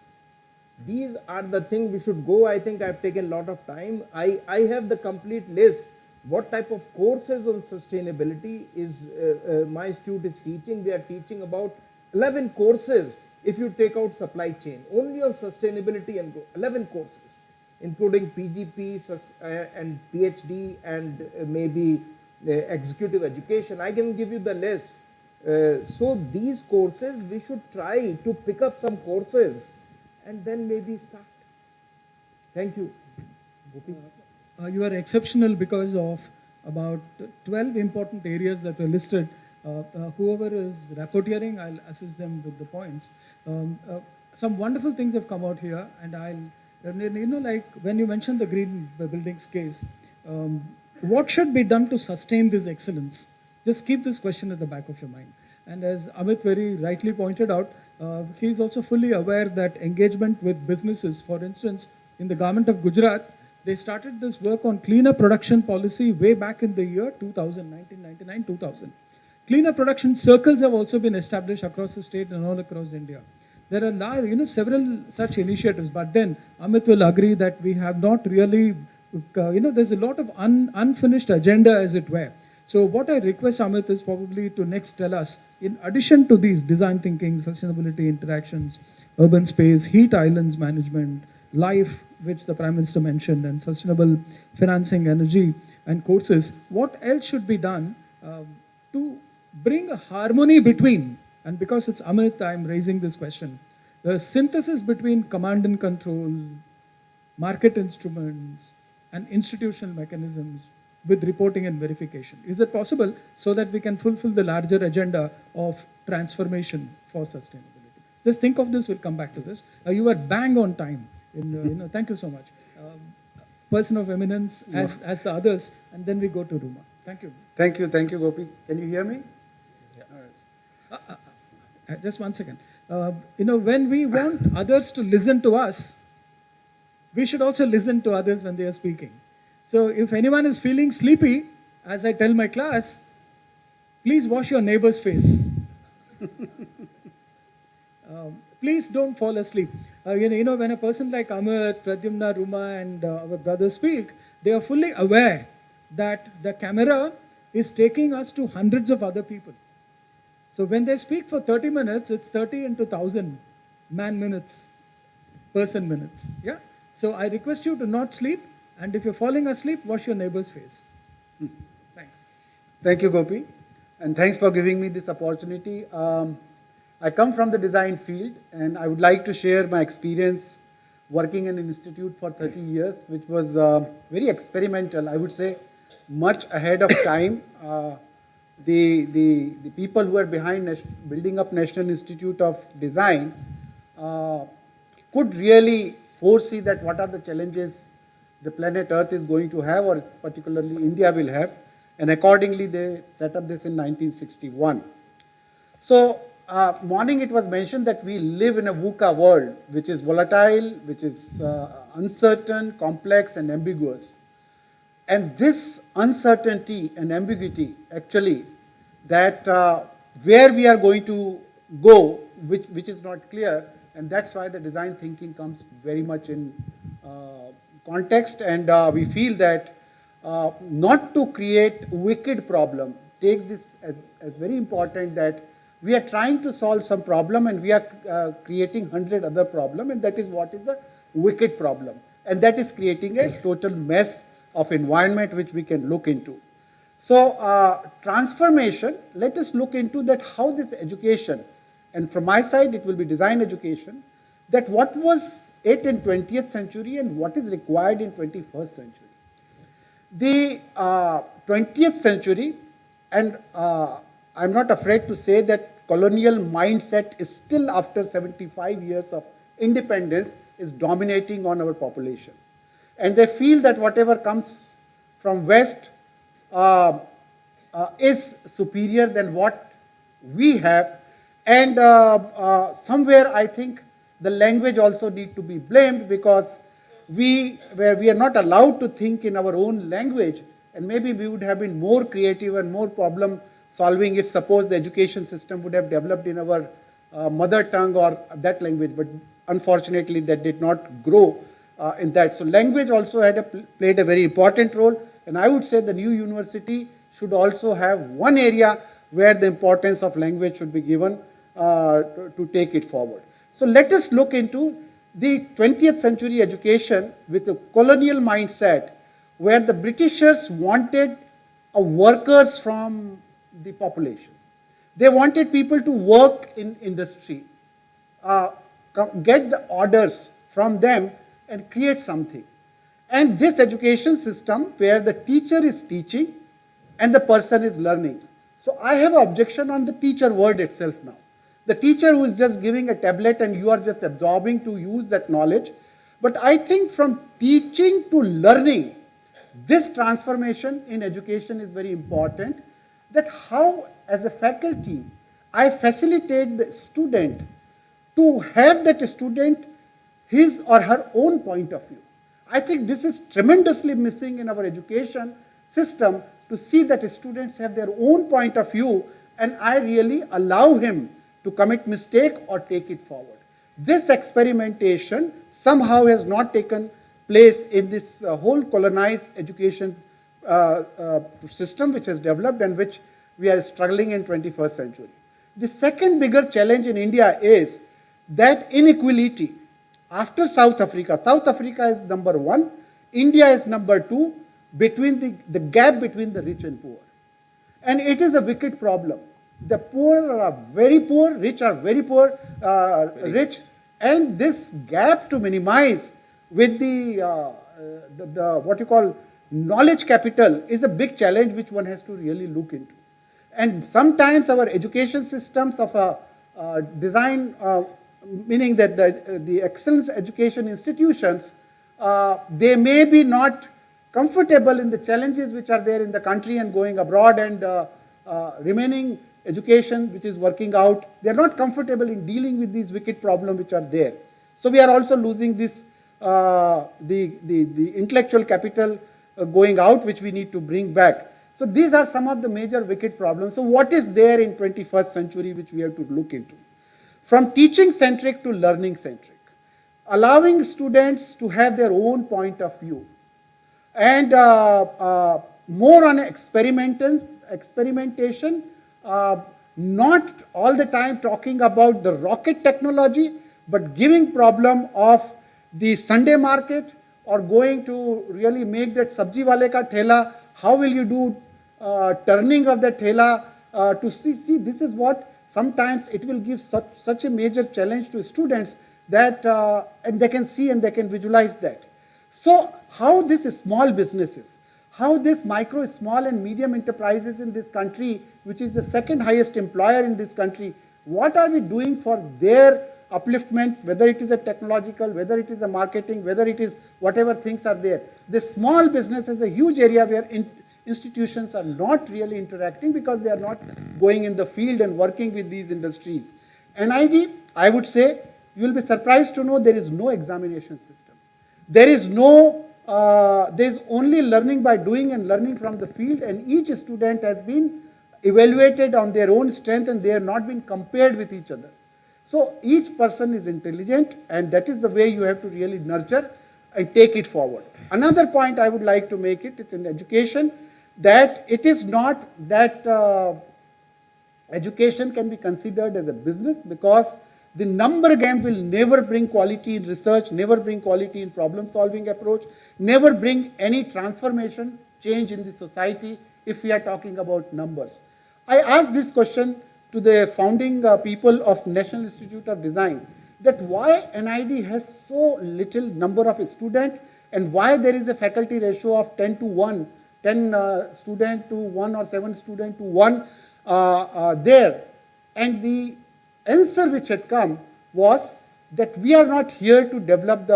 These are the things we should go. I think I've taken a lot of time. I have the complete list. What type of courses on sustainability is my institute is teaching? We are teaching about 11 courses. If you take out supply chain, only on sustainability, and 11 courses, including PGP and PhD and maybe executive education. I can give you the list. So these courses, we should try to pick up some courses and then maybe start. Thank you. Gopi. You are exceptional because of about 12 important areas that were listed. Whoever is rapporteuring, I'll assist them with the points. Some wonderful things have come out here, and like when you mentioned the green buildings case, what should be done to sustain this excellence? Just keep this question at the back of your mind. And as Amit very rightly pointed out, he is also fully aware that engagement with businesses, for instance, in the government of Gujarat, they started this work on cleaner production policy way back in the year 2000, 1999-2000. Cleaner production circles have also been established across the state and all across India. There are now, several such initiatives, but then Amit will agree that we have not really, there's a lot of unfinished agenda, as it were. So what I request Amit is probably to next tell us, in addition to these design thinking, sustainability interactions, urban space, heat islands management, life, which the Prime Minister mentioned, and sustainable financing, energy and courses, what else should be done to bring a harmony between, and because it's Amit, I'm raising this question, the synthesis between command and control, market instruments, and institutional mechanisms with reporting and verification. Is that possible so that we can fulfill the larger agenda of transformation for sustainability? Just think of this, we'll come back to this. You were bang on time. Thank you so much. Person of eminence as the others, and then we go to Ruma. Thank you. Thank you, Gopi. Can you hear me? Just one second. When we want others to listen to us, we should also listen to others when they are speaking. So if anyone is feeling sleepy, as I tell my class, please wash your neighbor's face. Please don't fall asleep. When a person like Amit, Pradyumna, Ruma and our brothers speak, they are fully aware that the camera is taking us to hundreds of other people. So when they speak for 30 minutes, it's 30 into 1,000 man minutes, person minutes. Yeah. So I request you to not sleep, and if you're falling asleep, wash your neighbor's face. Thanks. Thank you, Gopi, and thanks for giving me this opportunity. I come from the design field, and I would like to share my experience working in an institute for 30 years, which was very experimental, I would say, much ahead of time. The people who are behind building up National Institute of Design could really foresee that what are the challenges the planet Earth is going to have, or particularly India will have, and accordingly they set up this in 1961. So morning it was mentioned that we live in a VUCA world, which is volatile, which is uncertain, complex and ambiguous. And this uncertainty and ambiguity actually, that where we are going to go, which is not clear, and that's why the design thinking comes very much in context, and we feel that not to create wicked problem, take this as very important, that we are trying to solve some problem and we are creating 100 other problem, and that is what is the wicked problem, and that is creating a total mess of environment which we can look into. So transformation, let us look into that how this education, and from my side it will be design education, that what was it in 20th century and what is required in 21st century. The 20th century, and I'm not afraid to say that colonial mindset is still, after 75 years of independence, is dominating on our population. And they feel that whatever comes from West is superior than what we have. And somewhere I think the language also need to be blamed, because we are not allowed to think in our own language, and maybe we would have been more creative and more problem solving if suppose the education system would have developed in our mother tongue or that language, but unfortunately that did not grow in that. So language also played a very important role, and I would say the new university should also have one area where the importance of language should be given to take it forward. So let us look into the 20th century education with a colonial mindset, where the Britishers wanted workers from the population. They wanted people to work in industry, get the orders from them and create something. And this education system where the teacher is teaching and the person is learning. So I have an objection on the teacher word itself now. The teacher who is just giving a tablet and you are just absorbing to use that knowledge. But I think from teaching to learning, this transformation in education is very important, that how as a faculty I facilitate the student to have that student his or her own point of view. I think this is tremendously missing in our education system, to see that students have their own point of view and I really allow him to commit mistake or take it forward. This experimentation somehow has not taken place in this whole colonized education system which has developed and which we are struggling in 21st century. The second bigger challenge in India is that inequality. After South Africa is number 1, India is number 2, between the gap between the rich and poor. And it is a wicked problem. The poor are very poor, rich are very poor, rich, and this gap to minimize with the what you call knowledge capital is a big challenge which one has to really look into. And sometimes our education systems of a design, meaning that the excellence education institutions, they may be not comfortable in the challenges which are there in the country and going abroad and remaining education which is working out. They are not comfortable in dealing with these wicked problems which are there. So we are also losing this, the intellectual capital going out, which we need to bring back. So these are some of the major wicked problems. So what is there in 21st century which we have to look into? from teaching-centric to learning-centric, allowing students to have their own point of view, and more on experimentation, not all the time talking about the rocket technology, but giving problem of the Sunday market, or going to really make that sabji wale ka thela, how will you do turning of the thela, to see this is what sometimes it will give such a major challenge to students that, and they can see and they can visualize that. So how these small businesses, how this micro, small and medium enterprises in this country, which is the second highest employer in this country, what are we doing for their upliftment, whether it is a technological, whether it is a marketing, whether it is whatever things are there. The small business is a huge area where institutions are not really interacting because they are not going in the field and working with these industries. NID, I would say, you will be surprised to know there is no examination system. There is no, there is only learning by doing and learning from the field, and each student has been evaluated on their own strength and they have not been compared with each other. So each person is intelligent, and that is the way you have to really nurture and take it forward. Another point I would like to make it in education, that it is not that education can be considered as a business, because the number game will never bring quality in research, never bring quality in problem solving approach, never bring any transformation, change in the society if we are talking about numbers. I asked this question to the founding people of National Institute of Design, that why NID has so little number of students and why there is a faculty ratio of 10 to 1, 10 student to 1 or 7 student to 1 there. And the answer which had come was that we are not here to develop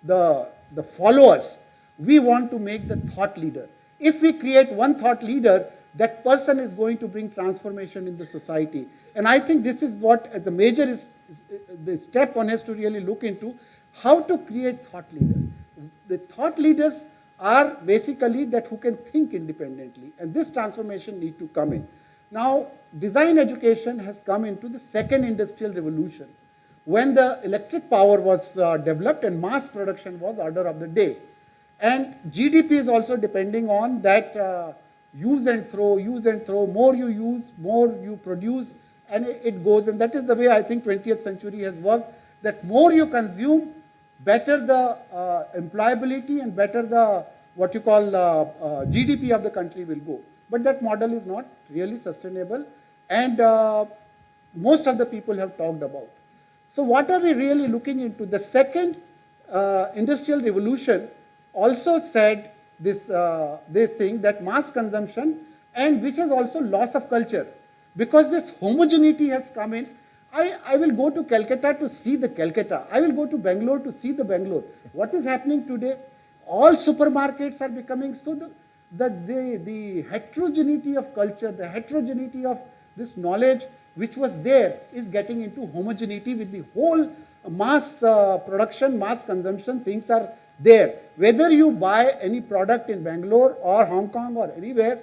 the followers. We want to make the thought leader. If we create one thought leader, that person is going to bring transformation in the society. And I think this is what, as a major, is the step one has to really look into, how to create thought leaders. The thought leaders are basically that who can think independently, and this transformation need to come in. Now, design education has come into the second industrial revolution, when the electric power was developed and mass production was order of the day. And GDP is also depending on that use and throw, more you use, more you produce, and it goes. And that is the way I think 20th century has worked, that more you consume, better the employability and better the, what you call, GDP of the country will go. But that model is not really sustainable, and most of the people have talked about. So what are we really looking into? The second industrial revolution also said this thing, that mass consumption, and which has also loss of culture, because this homogeneity has come in. I will go to Calcutta to see the Calcutta. I will go to Bangalore to see the Bangalore. What is happening today? All supermarkets are becoming, so the heterogeneity of culture, the heterogeneity of this knowledge which was there is getting into homogeneity with the whole mass production, mass consumption, things are there. Whether you buy any product in Bangalore or Hong Kong or anywhere,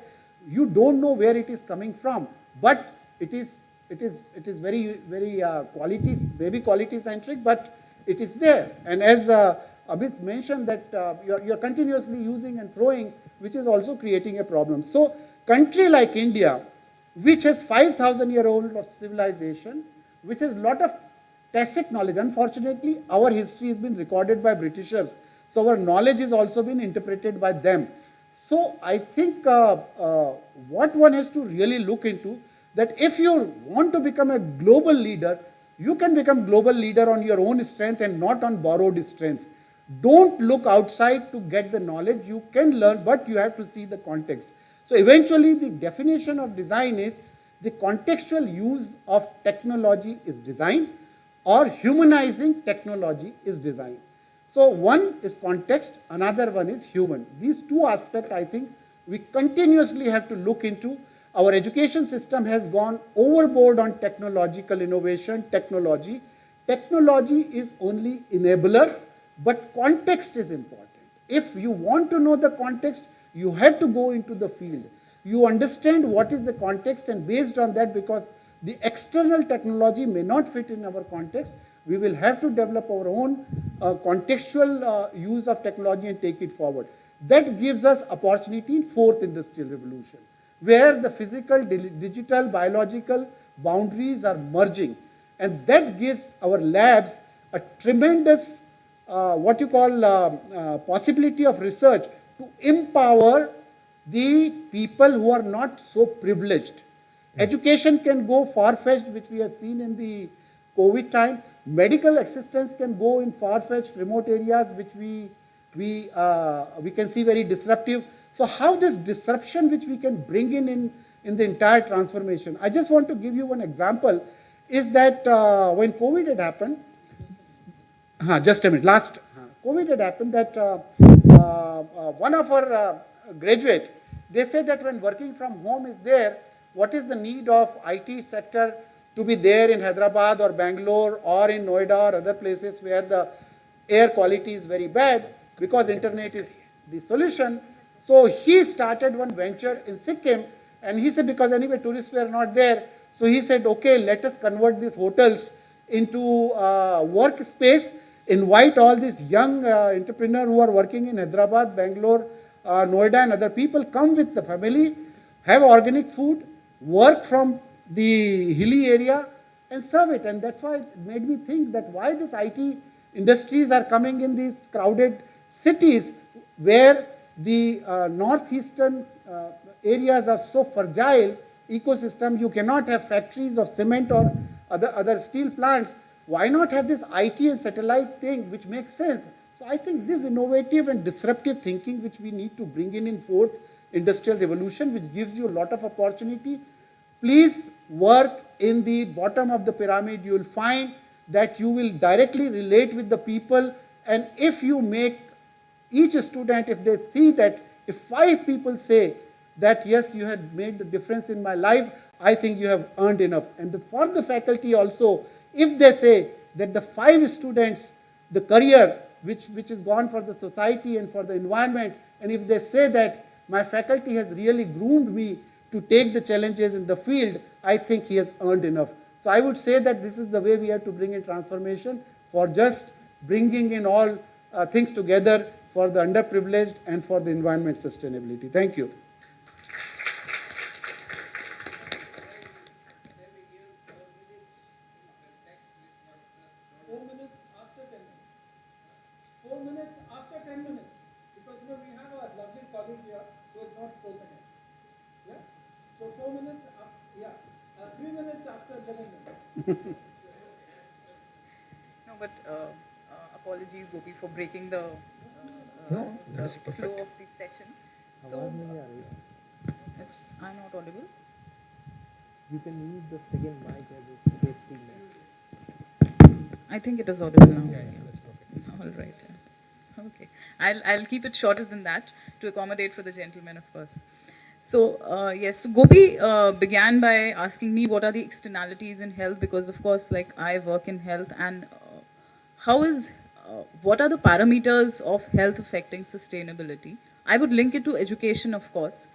you don't know where it is coming from, but it is very quality, maybe quality centric, but it is there. And as Abid mentioned, that you're continuously using and throwing, which is also creating a problem. So country like India, which has 5,000-year-old of civilization, which has a lot of tacit knowledge. Unfortunately, our history has been recorded by Britishers, so our knowledge has also been interpreted by them. So I think what one has to really look into, that if you want to become a global leader, you can become global leader on your own strength and not on borrowed strength. Don't look outside to get the knowledge. You can learn, but you have to see the context. So eventually the definition of design is the contextual use of technology is design, or humanizing technology is design. So one is context, another one is human. These two aspects, I think, we continuously have to look into. Our education system has gone overboard on technological innovation, technology. Technology is only enabler, but context is important. If you want to know the context, you have to go into the field. You understand what is the context, and based on that, because The external technology may not fit in our context. We will have to develop our own contextual use of technology and take it forward. That gives us opportunity in fourth industrial revolution, where the physical, digital, biological boundaries are merging. And that gives our labs a tremendous, possibility of research to empower the people who are not so privileged. Education can go far-fetched, which we have seen in the COVID time. Medical assistance can go in far-fetched remote areas, which we can see very disruptive. So how this disruption which we can bring in the entire transformation. I just want to give you one example, is that when COVID had happened, just a minute, COVID had happened, that one of our graduate, they say that when working from home is there, what is the need of IT sector to be there in Hyderabad or Bangalore or in Noida or other places where the air quality is very bad, because internet is the solution. So he started one venture in Sikkim, and he said, because anyway tourists were not there, so he said, okay, let us convert these hotels into workspace, invite all these young entrepreneurs who are working in Hyderabad, Bangalore, Noida and other people, come with the family, have organic food, work from the hilly area and serve it. And that's why it made me think that why these IT industries are coming in these crowded cities where the northeastern areas are so fragile ecosystem. You cannot have factories of cement or other steel plants. Why not have this IT and satellite thing which makes sense? So I think this innovative and disruptive thinking which we need to bring in fourth industrial revolution, which gives you a lot of opportunity. Please work in the bottom of the pyramid. You will find that you will directly relate with the people, and if you make each student, if they see that, if 5 people say that yes, you had made the difference in my life, I think you have earned enough. And for the faculty also, if they say that the 5 students, the career which is gone for the society and for the environment, and if they say that my faculty has really groomed me to take the challenges in the field, I think he has earned enough. So I would say that this is the way we have to bring in transformation, for just bringing in all things together for the underprivileged and for the environment sustainability. Thank you. No, but apologies, Gopi, for breaking the No, that's flow perfect. of the session. So, I'm not audible. You can use the second mic as a safety net. I think it is audible now. Yeah, that's perfect. All right. Okay. I'll keep it shorter than that to accommodate for the gentleman, of course. So, yes, so Gopi began by asking me what are the externalities in health, because of course, like I work in health, and what are the parameters of health affecting sustainability? I would link it to education, of course.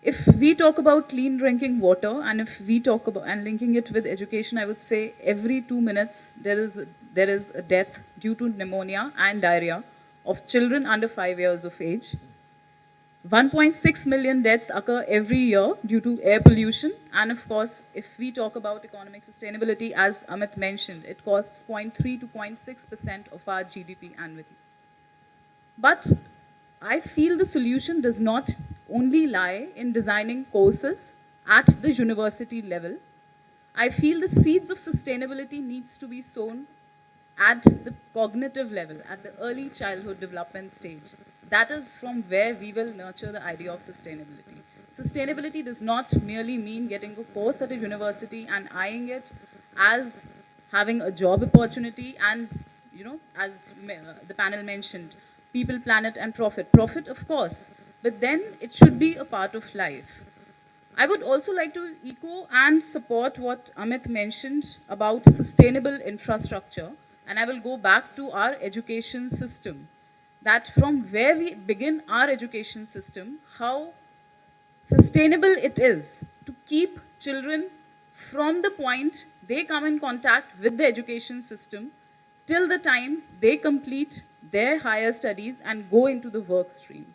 If we talk about clean drinking water, and if we talk about, and linking it with education, I would say every 2 minutes there is a death due to pneumonia and diarrhea of children under 5 years of age. 1.6 million deaths occur every year due to air pollution. And of course, if we talk about economic sustainability, as Amit mentioned, it costs 0.3 to 0.6% of our GDP annually. But I feel the solution does not only lie in designing courses at the university level. I feel the seeds of sustainability needs to be sown at the cognitive level, at the early childhood development stage. That is from where we will nurture the idea of sustainability. Sustainability does not merely mean getting a course at a university and eyeing it as having a job opportunity and, you know, as the panel mentioned, people, planet and profit. Profit, of course, but then it should be a part of life. I would also like to echo and support what Amit mentioned about sustainable infrastructure, and I will go back to our education system. That from where we begin our education system, how sustainable it is to keep children from the point they come in contact with the education system till the time they complete their higher studies and go into the work stream.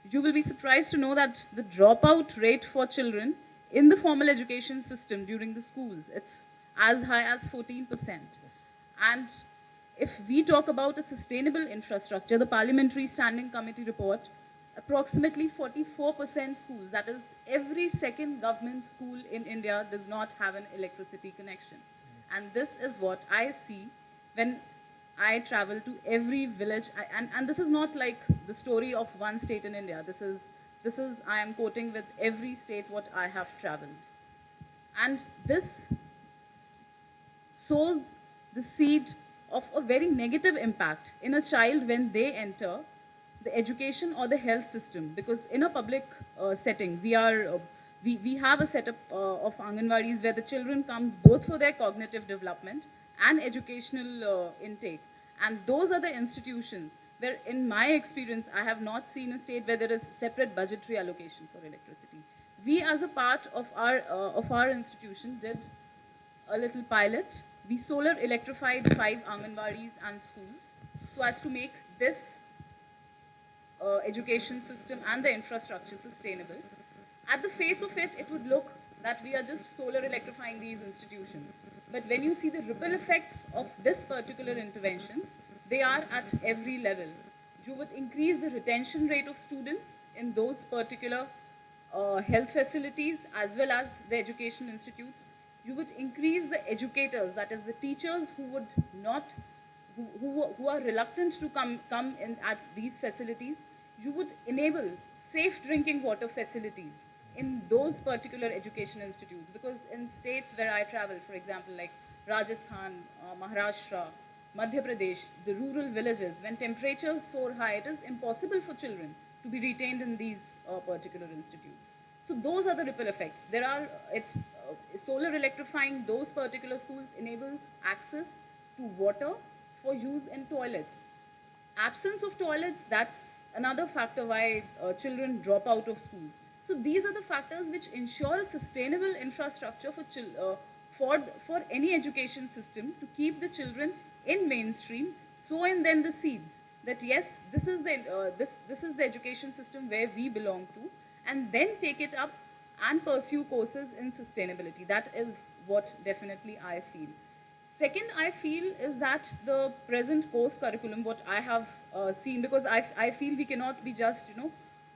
You will be surprised to know that the dropout rate for children in the formal education system during the schools, it's as high as 14%. And if we talk about a sustainable infrastructure, the Parliamentary Standing Committee report, approximately 44% schools, that is every second government school in India, does not have an electricity connection. And this is what I see when I travel to every village, and this is not like the story of one state in India. This is I am quoting with every state what I have traveled. And this sows the seed of a very negative impact in a child when they enter the education or the health system. Because in a public setting, we have a setup of Anganwadis where the children comes both for their cognitive development and educational intake. And those are the institutions where, in my experience, I have not seen a state where there is separate budgetary allocation for electricity. We, as a part of our institution, did a little pilot. We solar electrified 5 Anganwadis and schools so as to make this education system and the infrastructure sustainable. At the face of it, it would look that we are just solar electrifying these institutions. But when you see the ripple effects of this particular interventions, they are at every level. You would increase the retention rate of students in those particular health facilities as well as the education institutes. You would increase the educators, that is the teachers who would not, who are reluctant to come in at these facilities. You would enable safe drinking water facilities in those particular education institutes, because in states where I travel, for example, like Rajasthan, Maharashtra, Madhya Pradesh, the rural villages, when temperatures soar high, it is impossible for children to be retained in these particular institutes. So those are the ripple effects. There are, solar electrifying those particular schools enables access to water for use in toilets. Absence of toilets, that's another factor why children drop out of schools. So these are the factors which ensure a sustainable infrastructure for any education system to keep the children in mainstream, sow in them the seeds that yes, this is the education system where we belong to, and then take it up and pursue courses in sustainability. That is what definitely I feel. Second, I feel is that the present course curriculum, what I have seen, because I feel we cannot be just,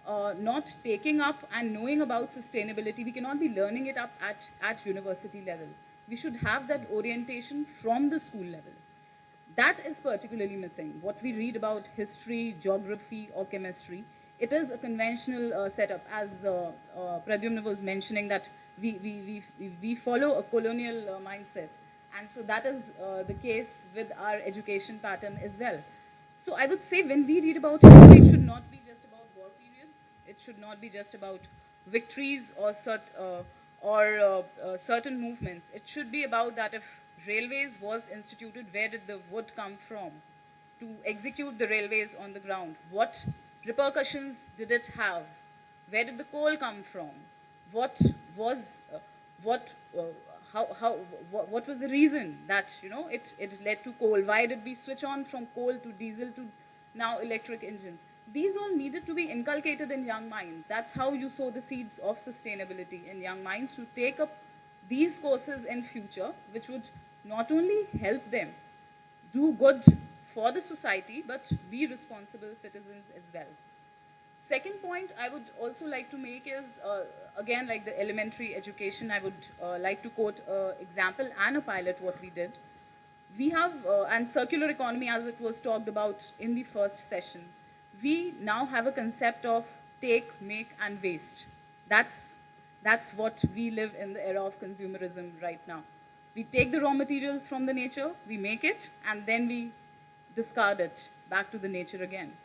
not taking up and knowing about sustainability, we cannot be learning it up at university level. We should have that orientation from the school level. That is particularly missing. What we read about history, geography, or chemistry, it is a conventional setup, as Pradyumna was mentioning, that we follow a colonial mindset. And so that is the case with our education pattern as well. So I would say when we read about history, it should not be just about war periods. It should not be just about victories or certain movements. It should be about that if railways was instituted, where did the wood come from to execute the railways on the ground? What repercussions did it have? Where did the coal come from? What was the reason that it led to coal? Why did we switch on from coal to diesel to now electric engines? These all needed to be inculcated in young minds. That's how you sow the seeds of sustainability in young minds, to take up these courses in future, which would not only help them do good for the society, but be responsible citizens as well. Second point I would also like to make is, again, like the elementary education, I would like to quote an example and a pilot what we did. We have, and circular economy, as it was talked about in the first session, we now have a concept of take, make, and waste. That's what we live in the era of consumerism right now. We take the raw materials from the nature, we make it, and then we discard it back to the nature again.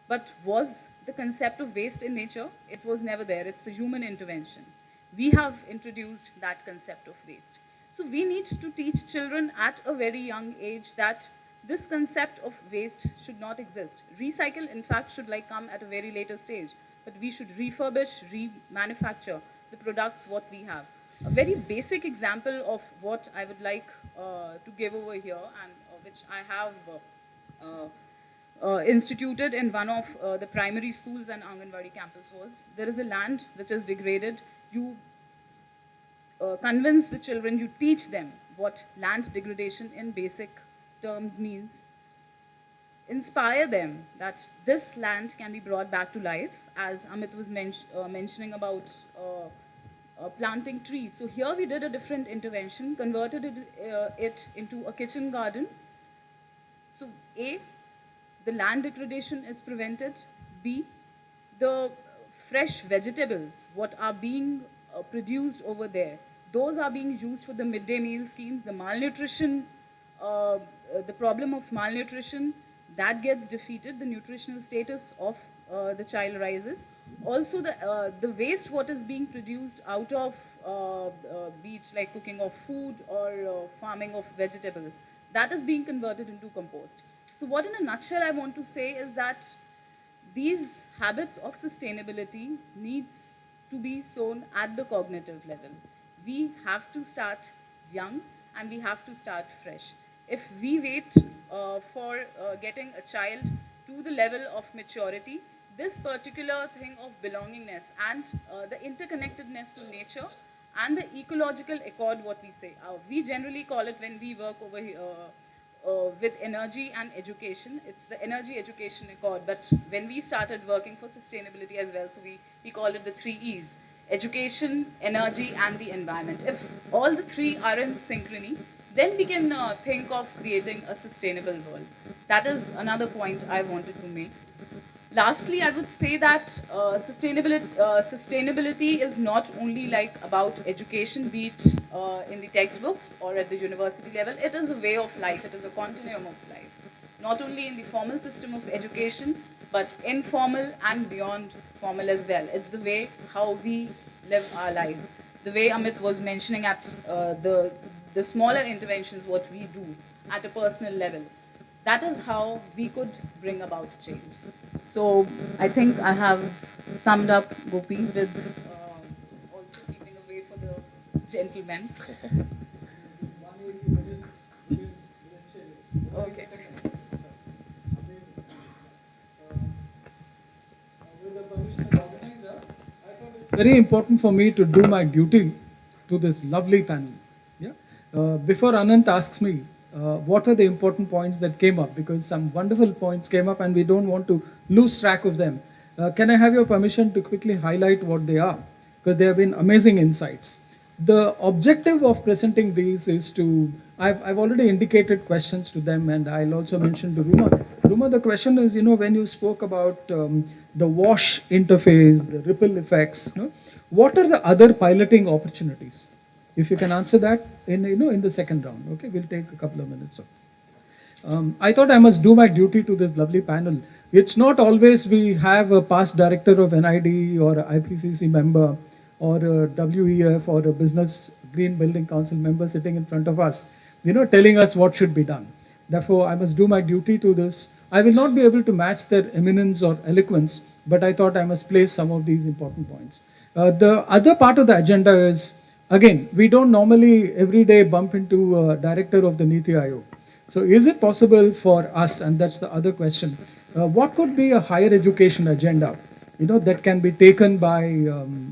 But was the concept of waste in nature? It was never there. It's a human intervention. We have introduced that concept of waste. So we need to teach children at a very young age that this concept of waste should not exist. Recycle, in fact, should come at a very later stage. But we should refurbish, remanufacture the products what we have. a very basic example of what I would like to give over here, and which I have instituted in one of the primary schools and Anganwadi campus was, there is a land which is degraded. You convince the children, you teach them what land degradation in basic terms means. Inspire them that this land can be brought back to life, as Amit was mentioning about planting trees. So here we did a different intervention, converted it into a kitchen garden. So A, the land degradation is prevented. B, the fresh vegetables, what are being produced over there, those are being used for the midday meal schemes. The malnutrition, the problem of malnutrition, that gets defeated. The nutritional status of the child rises. Also, the waste what is being produced out of be it like cooking of food or farming of vegetables, that is being converted into compost. So what in a nutshell I want to say is that these habits of sustainability needs to be sown at the cognitive level. We have to start young and we have to start fresh. If we wait for getting a child to the level of maturity, this particular thing of belongingness and the interconnectedness to nature and the ecological accord, what we say, we generally call it when we work over here with energy and education, it's the energy education accord. But when we started working for sustainability as well, so we call it the 3 E's: education, energy, and the environment. If all the 3 are in synchrony, then we can think of creating a sustainable world. That is another point I wanted to make. Lastly, I would say that sustainability is not only like about education, be it in the textbooks or at the university level. It is a way of life. It is a continuum of life. Not only in the formal system of education, but informal and beyond formal as well. It's the way how we live our lives. The way Amit was mentioning at the smaller interventions, what we do at a personal level. That is how we could bring about change. So I think I have summed up, Gopi, with also keeping away for the gentlemen. 180 minutes. Okay. With the permission of the organizer, I thought it's very important for me to do my duty to this lovely panel. Yeah. Before Anant asks me, what are the important points that came up, because some wonderful points came up and we don't want to lose track of them. Can I have your permission to quickly highlight what they are? Because they have been amazing insights. The objective of presenting these is to, I've already indicated questions to them, and I'll also mention to Ruma. Ruma, the question is, when you spoke about the wash interface, the ripple effects, what are the other piloting opportunities? If you can answer that in the second round, okay? We'll take a couple of minutes. I thought I must do my duty to this lovely panel. It's not always we have a past director of NID or a IPCC member or a WEF or a Business Green Building Council member sitting in front of us, telling us what should be done. Therefore, I must do my duty to this. I will not be able to match their eminence or eloquence, but I thought I must place some of these important points. The other part of the agenda is, again, we don't normally every day bump into a director of the Niti Aayog. So is it possible for us, and that's the other question, what could be a higher education agenda, that can be taken by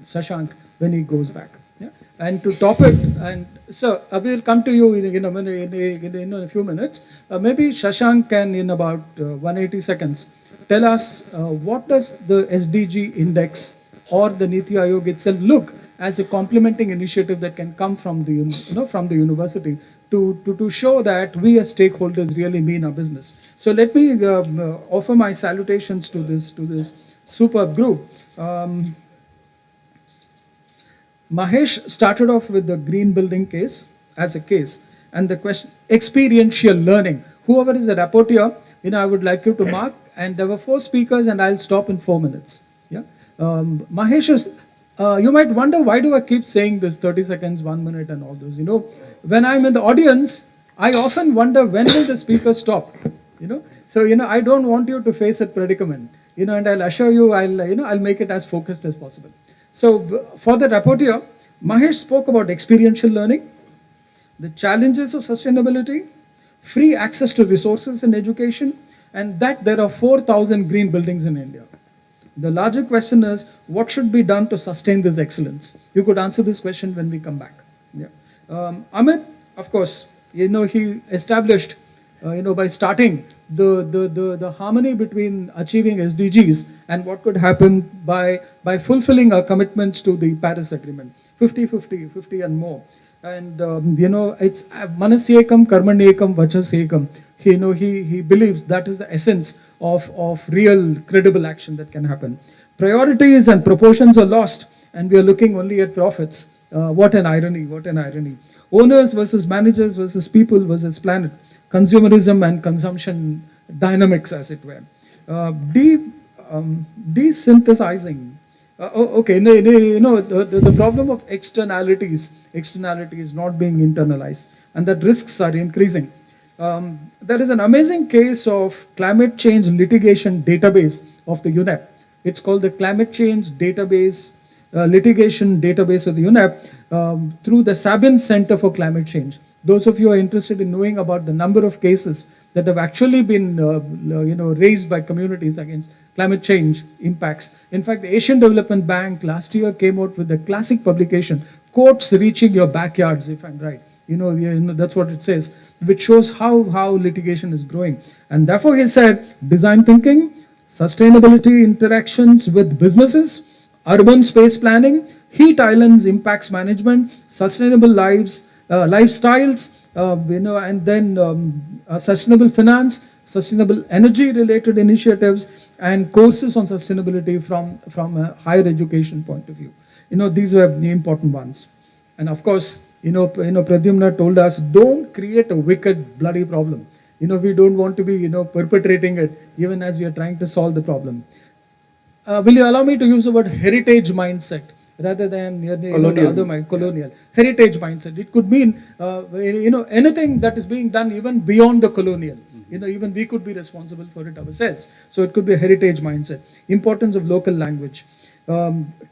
Shashank when he goes back? Yeah? And to top it, and so we'll come to you in a few minutes. Maybe Shashank can, in about 180 seconds, tell us what does the SDG index or the Niti Aayog itself look as a complementing initiative that can come from the from the university to show that we as stakeholders really mean our business. So let me offer my salutations to this superb group. Mahesh started off with the green building case as a case, and the question experiential learning. Whoever is the rapporteur, I would like you to mark. And there were 4 speakers, and I'll stop in 4 minutes. Yeah, Mahesh is. You might wonder, why do I keep saying this 30 seconds, 1 minute and all those? When I'm in the audience, I often wonder, when will the speaker stop? So, I don't want you to face a predicament, and I'll assure you, I'll make it as focused as possible. So for the rapporteur, Mahesh spoke about experiential learning, the challenges of sustainability, free access to resources in education, and that there are 4,000 green buildings in India. The larger question is, what should be done to sustain this excellence? You could answer this question when we come back. Yeah. Amit, of course, he established, by starting the harmony between achieving SDGs and what could happen by fulfilling our commitments to the Paris Agreement, 50-50, 50 and more. And, it's manasyekam, karmanyekam, vachasekam. He believes that is the essence of real credible action that can happen. Priorities and proportions are lost and we are looking only at profits. What an irony, what an irony. Owners versus managers versus people versus planet. Consumerism and consumption dynamics, as it were. Desynthesizing. The problem of externalities not being internalized, and that risks are increasing. There is an amazing case of climate change litigation database of the UNEP. It's called the Climate Change Database, Litigation Database of the UNEP through the Sabin Center for Climate Change. Those of you who are interested in knowing about the number of cases that have actually been raised by communities against climate change impacts. In fact, the Asian Development Bank last year came out with a classic publication, Courts Reaching Your Backyards, if I'm right. That's what it says, which shows how litigation is growing. And therefore he said, design thinking, sustainability interactions with businesses, urban space planning, heat islands impacts management, sustainable lifestyles, and then sustainable finance, sustainable energy related initiatives, and courses on sustainability from a higher education point of view. These were the important ones. And of course, Pradyumna told us, don't create a wicked, bloody problem. We don't want to be, perpetrating it even as we are trying to solve the problem. Will you allow me to use the word heritage mindset rather than colonial? Heritage mindset. It could mean, anything that is being done even beyond the colonial. Even we could be responsible for it ourselves. So it could be a heritage mindset. Importance of local language.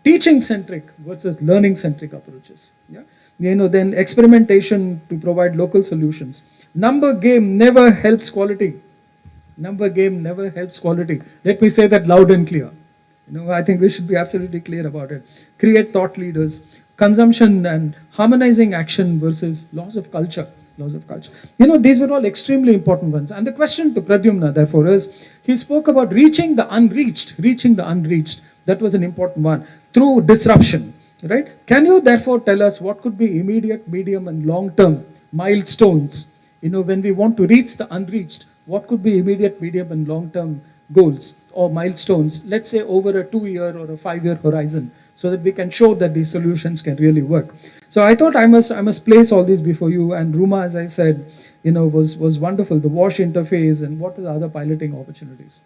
Teaching-centric versus learning-centric approaches. Yeah? Then experimentation to provide local solutions. Number game never helps quality. Number game never helps quality. Let me say that loud and clear. I think we should be absolutely clear about it. Create thought leaders. Consumption and harmonizing action versus loss of culture. These were all extremely important ones. And the question to Pradyumna, therefore, is, he spoke about reaching the unreached. That was an important one. Through disruption. Right? Can you therefore tell us what could be immediate, medium and long-term milestones? When we want to reach the unreached, what could be immediate, medium and long-term goals or milestones, let's say over a 2-year or a 5-year horizon, so that we can show that these solutions can really work. So I thought I must place all these before you, and Ruma, as I said, was wonderful, the WASH interface and what are the other piloting opportunities.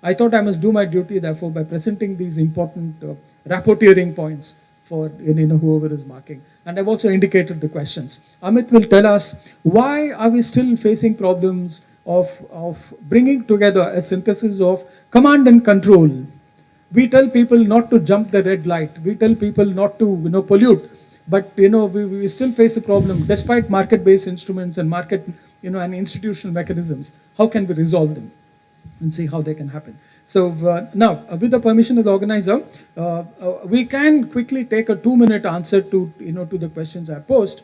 I thought I must do my duty, therefore, by presenting these important rapporteuring points for whoever is marking. And I've also indicated the questions. Amit will tell us, why are we still facing problems of bringing together a synthesis of command and control? We tell people not to jump the red light. We tell people not to pollute. But we still face a problem despite market-based instruments and market and institutional mechanisms. How can we resolve them and see how they can happen? So now, with the permission of the organizer, we can quickly take a 2-minute answer to the questions I posed,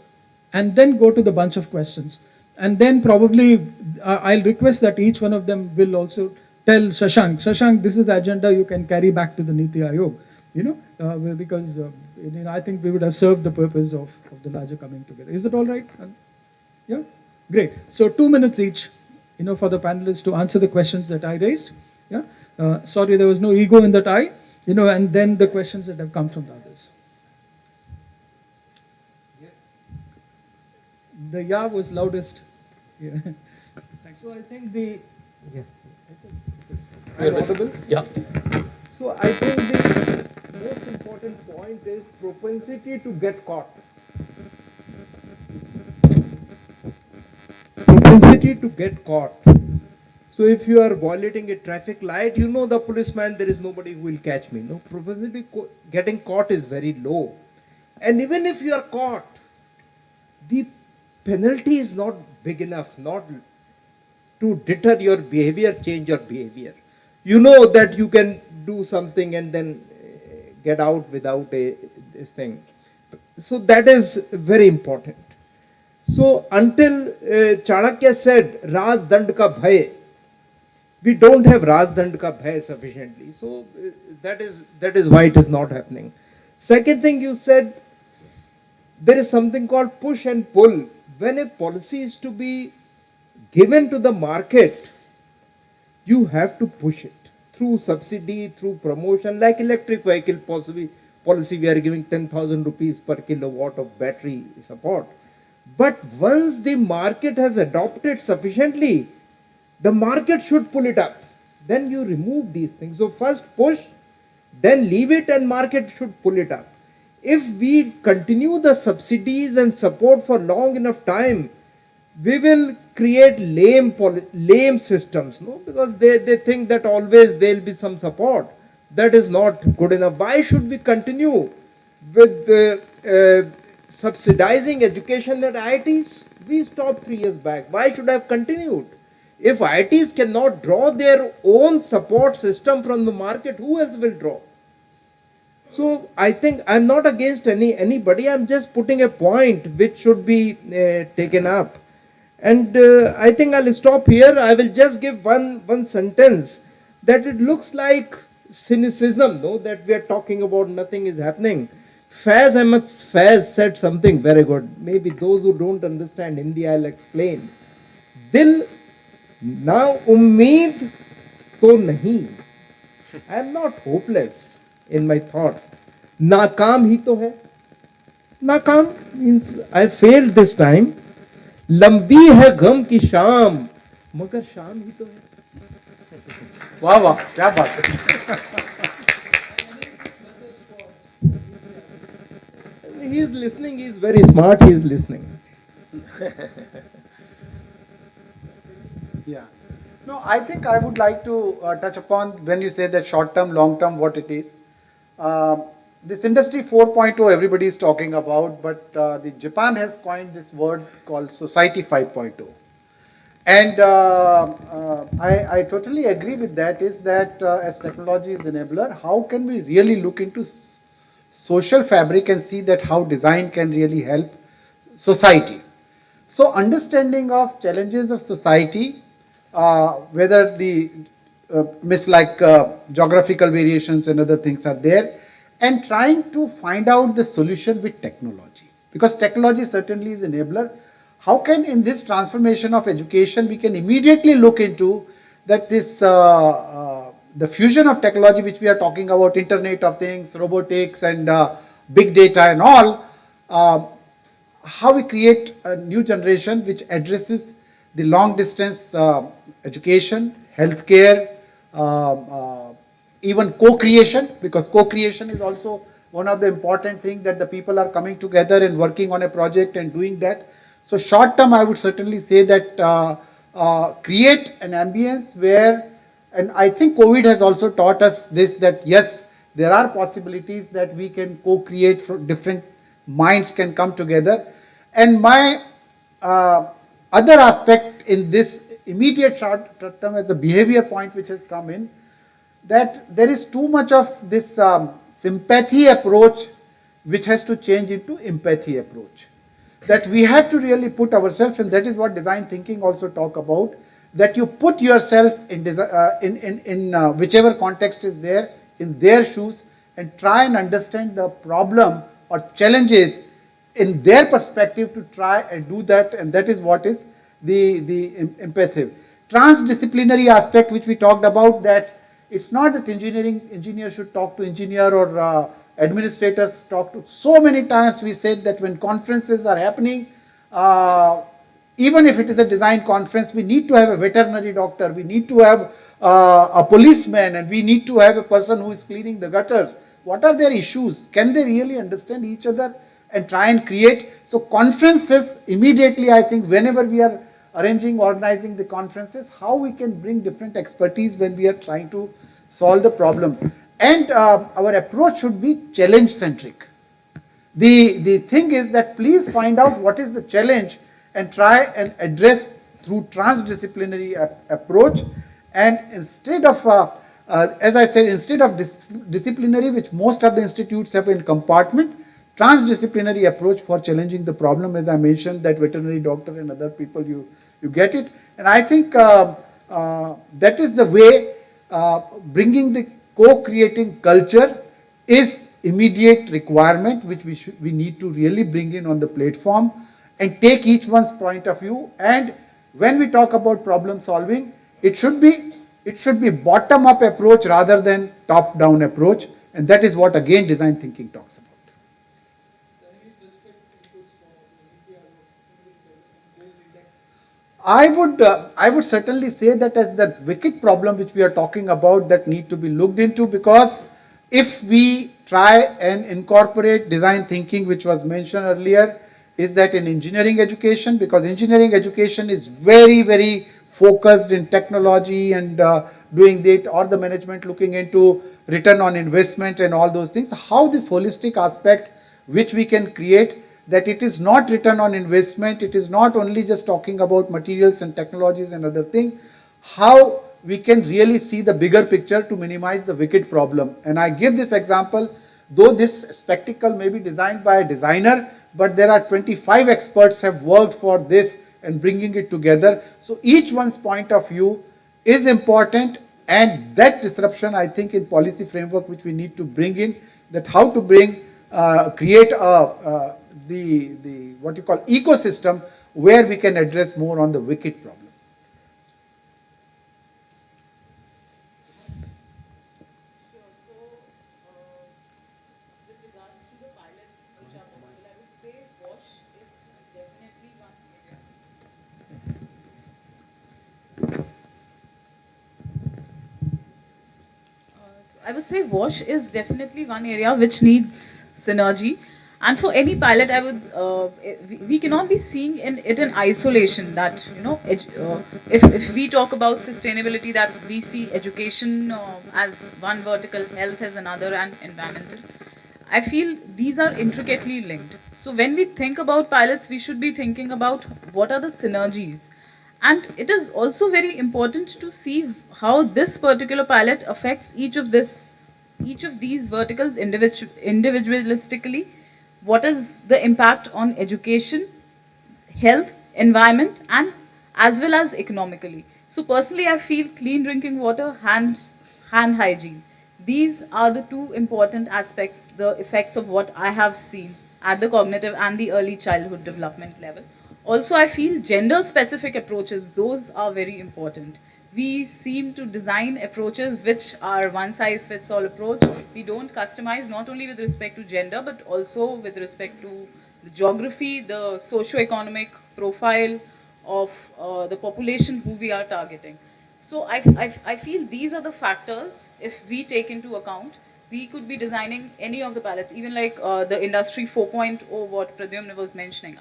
and then go to the bunch of questions. And then probably I'll request that each one of them will also tell Shashank, this is the agenda you can carry back to the Niti Aayog, because I think we would have served the purpose of the larger coming together. Is that all right? Yeah? Great. So 2 minutes each, for the panelists to answer the questions that I raised. Yeah? Sorry, there was no ego in that eye, and then the questions that have come from the others. The yeah was loudest. Yeah. So I think the Yeah. So I think the most important point is propensity to get caught. Propensity to get caught. So if you are violating a traffic light, the policeman, there is nobody who will catch me. No, propensity getting caught is very low. And even if you are caught, the penalty is not big enough, not to deter your behavior, change your behavior. You know that you can do something and then get out without this thing. So that is very important. So until Chanakya said, Raj Dand ka bhay, we don't have Raj Dand ka bhay sufficiently. So that is why it is not happening. Second thing you said, there is something called push and pull. When a policy is to be given to the market, you have to push it through subsidy, through promotion, like electric vehicle policy, we are giving 10,000 rupees per kilowatt of battery support. But once the market has adopted sufficiently, the market should pull it up. Then you remove these things. So first push, then leave it, and market should pull it up. If we continue the subsidies and support for long enough time, we will create lame systems, no? Because they think that always there will be some support. That is not good enough. Why should we continue with subsidizing education at IITs? We stopped 3 years back. Why should I have continued? If IITs cannot draw their own support system from the market, who else will draw? So I think I'm not against anybody. I'm just putting a point which should be taken up. And I think I'll stop here. I will just give one sentence that it looks like cynicism, no, that we are talking about nothing is happening. Faiz Ahmad Faiz said something very good. Maybe those who don't understand Hindi, I'll explain. Dil na ummeed to nahi. I am not hopeless in my thoughts. Naakaam hi to hai. Naakaam means I failed this time. लंबी है गम की शाम मगर शाम ही तो है. वाह वाह, क्या बात है. He is listening. He is very smart. He is listening. Yeah. No, I think I would like to touch upon when you say that short term, long term, what it is. This industry 4.0 everybody is talking about, but the Japan has coined this word called society 5.0. And I totally agree with that, is that as technology is enabler, how can we really look into social fabric and see that how design can really help society. So understanding of challenges of society, whether the geographical variations and other things are there, and trying to find out the solution with technology, because technology certainly is enabler. How can in this transformation of education we can immediately look into that this the fusion of technology which we are talking about, Internet of Things, robotics and big data and all, how we create a new generation which addresses the long distance education, healthcare, even co-creation, because co-creation is also one of the important things that the people are coming together and working on a project and doing that. So short term, I would certainly say that create an ambience where, and I think COVID has also taught us this, that yes, there are possibilities that we can co-create, from different minds can come together. And my other aspect in this immediate short term as the behavior point which has come in, that there is too much of this sympathy approach which has to change into empathy approach. That we have to really put ourselves, and that is what design thinking also talk about, that you put yourself in whichever context is there, in their shoes, and try and understand the problem or challenges in their perspective to try and do that, and that is what is the empathy. Transdisciplinary aspect which we talked about, that it's not that engineer should talk to engineer or administrators talk to. So many times we said that when conferences are happening, even if it is a design conference, we need to have a veterinary doctor, we need to have a policeman, and we need to have a person who is cleaning the gutters. What are their issues? Can they really understand each other and try and create? So conferences, immediately I think whenever we are organizing the conferences, how we can bring different expertise when we are trying to solve the problem. And our approach should be challenge centric. The thing is that please find out what is the challenge and try and address through transdisciplinary approach. And instead of, as I said, instead of disciplinary, which most of the institutes have in compartment, transdisciplinary approach for challenging the problem, as I mentioned, that veterinary doctor and other people, you get it. And I think that is the way bringing the co-creating culture is immediate requirement, which we need to really bring in on the platform and take each one's point of view. And when we talk about problem solving, it should be bottom up approach rather than top down approach, and that is what again design thinking talks about. I would certainly say that as the wicked problem which we are talking about that need to be looked into, because if we try and incorporate design thinking, which was mentioned earlier, is that in engineering education, because engineering education is very, very focused in technology and doing that, or the management looking into return on investment and all those things, how this holistic aspect which we can create, that it is not return on investment, it is not only just talking about materials and technologies and other things, how we can really see the bigger picture to minimize the wicked problem. And I give this example, though this spectacle may be designed by a designer, but there are 25 experts have worked for this and bringing it together. So each one's point of view is important, and that disruption, I think, in policy framework which we need to bring in, that how to bring, create the what you call ecosystem where we can address more on the wicked problem. I would say WASH is definitely one area which needs synergy. And for any pilot, I would, we cannot be seeing it in isolation that, you know, if we talk about sustainability, that we see education as one vertical, health as another, and environmental. I feel these are intricately linked. So when we think about pilots, we should be thinking about what are the synergies. And it is also very important to see how this particular pilot affects each of these verticals individualistically. What is the impact on education, health, environment, and as well as economically. So personally, I feel clean drinking water, hand hygiene. These are the two important aspects, the effects of what I have seen at the cognitive and the early childhood development level. Also, I feel gender-specific approaches, those are very important. We seem to design approaches which are one-size-fits-all approach. We don't customize not only with respect to gender, but also with respect to the geography, the socio-economic profile of the population who we are targeting. So I feel these are the factors, if we take into account, we could be designing any of the pilots, even like the Industry 4.0, what Pradyumna was mentioning.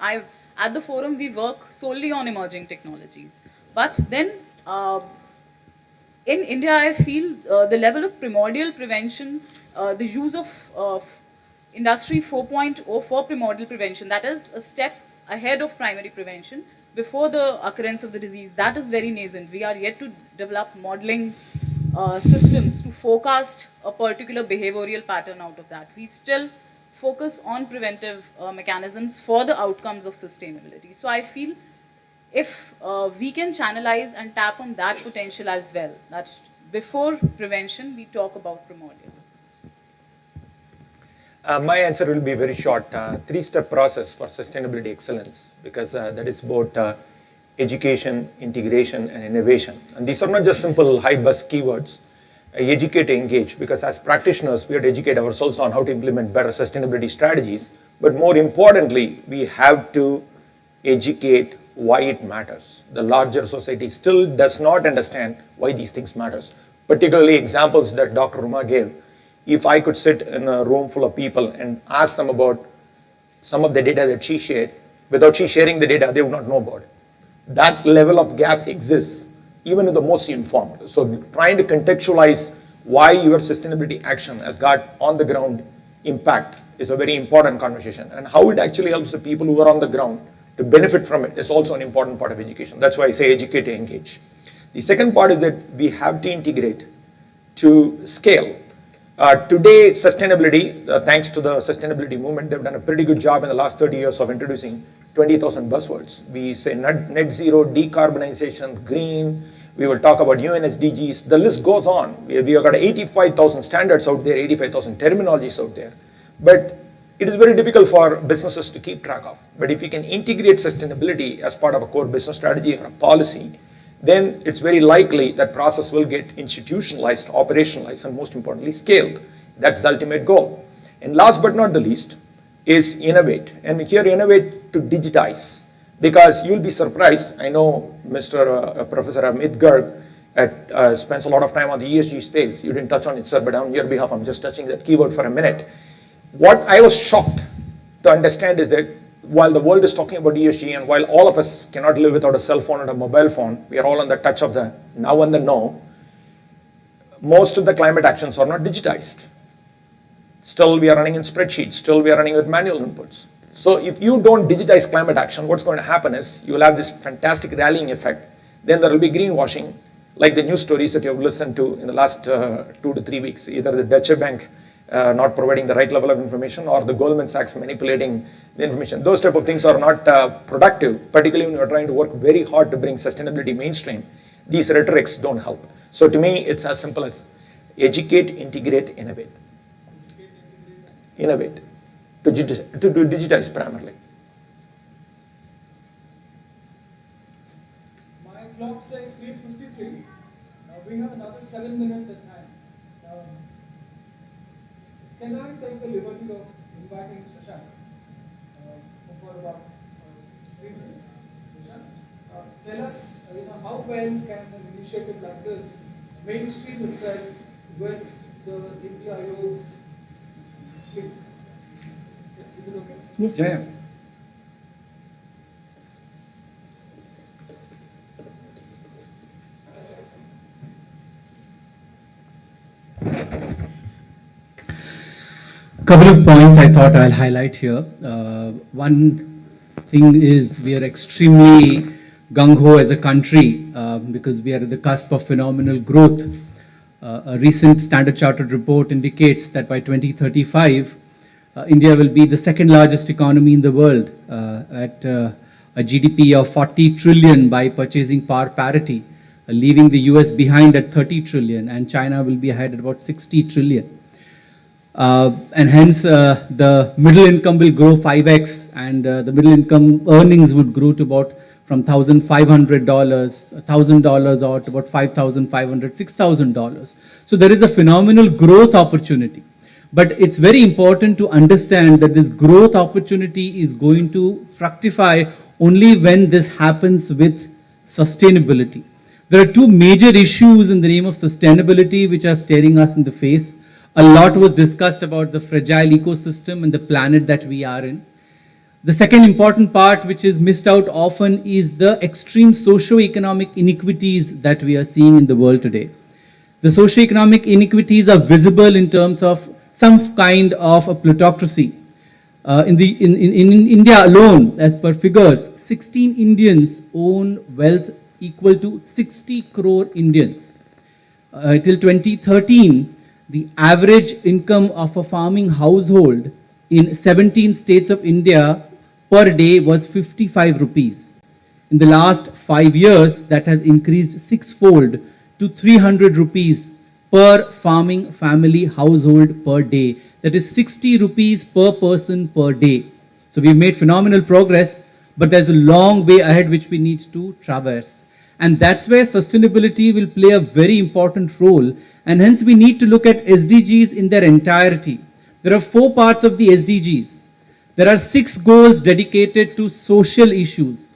At the forum, we work solely on emerging technologies. But then, in India, I feel the level of primordial prevention, the use of Industry 4.0 for primordial prevention, that is a step ahead of primary prevention before the occurrence of the disease. That is very nascent. We are yet to develop modeling systems to forecast a particular behavioral pattern out of that. We still focus on preventive mechanisms for the outcomes of sustainability. So I feel if we can channelize and tap on that potential as well, that before prevention, we talk about primordial. My answer will be very short. Three-step process for sustainability excellence, because that is both education, integration, and innovation. And these are not just simple high-buzz keywords. Educate, engage, because as practitioners, we have to educate ourselves on how to implement better sustainability strategies. But more importantly, we have to educate why it matters. The larger society still does not understand why these things matters. Particularly examples that Dr. Ruma gave. If I could sit in a room full of people and ask them about some of the data that she shared, without she sharing the data, they would not know about it. That level of gap exists, even in the most informed. So trying to contextualize why your sustainability action has got on the ground impact is a very important conversation. And how it actually helps the people who are on the ground to benefit from it is also an important part of education. That's why I say educate to engage. The second part is that we have to integrate to scale. Today, sustainability, thanks to the sustainability movement, they've done a pretty good job in the last 30 years of introducing 20,000 buzzwords. We say net zero, decarbonization, green. We will talk about UN SDGs. The list goes on. We have got 85,000 standards out there, 85,000 terminologies out there. But it is very difficult for businesses to keep track of. But if you can integrate sustainability as part of a core business strategy or a policy, then it's very likely that process will get institutionalized, operationalized, and most importantly, scaled. That's the ultimate goal. And last but not the least is innovate. And here, innovate to digitize. Because you'll be surprised, I know Professor Amit Garg spends a lot of time on the ESG space. You didn't touch on it, sir, but on your behalf, I'm just touching that keyword for a minute. What I was shocked to understand is that while the world is talking about ESG and while all of us cannot live without a cell phone and a mobile phone, we are all on the touch of the now and the no, most of the climate actions are not digitized. Still, we are running in spreadsheets. Still, we are running with manual inputs. So if you don't digitize climate action, what's going to happen is you will have this fantastic rallying effect. Then there will be greenwashing, like the news stories that you have listened to in the last 2 to 3 weeks, either the Deutsche Bank not providing the right level of information or the Goldman Sachs manipulating the information. Those type of things are not productive, particularly when you are trying to work very hard to bring sustainability mainstream. These rhetorics don't help. So to me, it's as simple as educate, integrate, innovate. Innovate. To digitize primarily. My clock says 8:53. Now we have another 7 minutes at hand. Can I take the liberty of inviting Shashank for about 3 minutes? Shashank, tell us how well can an initiative like this mainstream itself with the NITI Aayog's, please. Is it okay? Yes. Yeah. Couple of points I thought I'll highlight here. One thing is we are extremely gung-ho as a country because we are at the cusp of phenomenal growth. A recent Standard Chartered report indicates that by 2035, India will be the second largest economy in the world at a GDP of 40 trillion by purchasing power parity, leaving the US behind at 30 trillion, and China will be ahead at about 60 trillion. And hence the middle income will grow 5x, and the middle income earnings would grow to about from $1,500, $1,000 or to about $5,500, $6,000. So there is a phenomenal growth opportunity. But it's very important to understand that this growth opportunity is going to fructify only when this happens with sustainability. There are two major issues in the name of sustainability which are staring us in the face. A lot was discussed about the fragile ecosystem and the planet that we are in. The second important part which is missed out often is the extreme socio-economic inequities that we are seeing in the world today. The socio-economic inequities are visible in terms of some kind of a plutocracy. In India alone, as per figures, 16 Indians own wealth equal to 60 crore Indians. Till 2013, the average income of a farming household in 17 states of India per day was 55 rupees. In the last 5 years, that has increased sixfold to 300 rupees per farming family household per day. That is 60 rupees per person per day. So we've made phenomenal progress, but there's a long way ahead which we need to traverse. And that's where sustainability will play a very important role. And hence we need to look at SDGs in their entirety. There are 4 parts of the SDGs. There are 6 goals dedicated to social issues.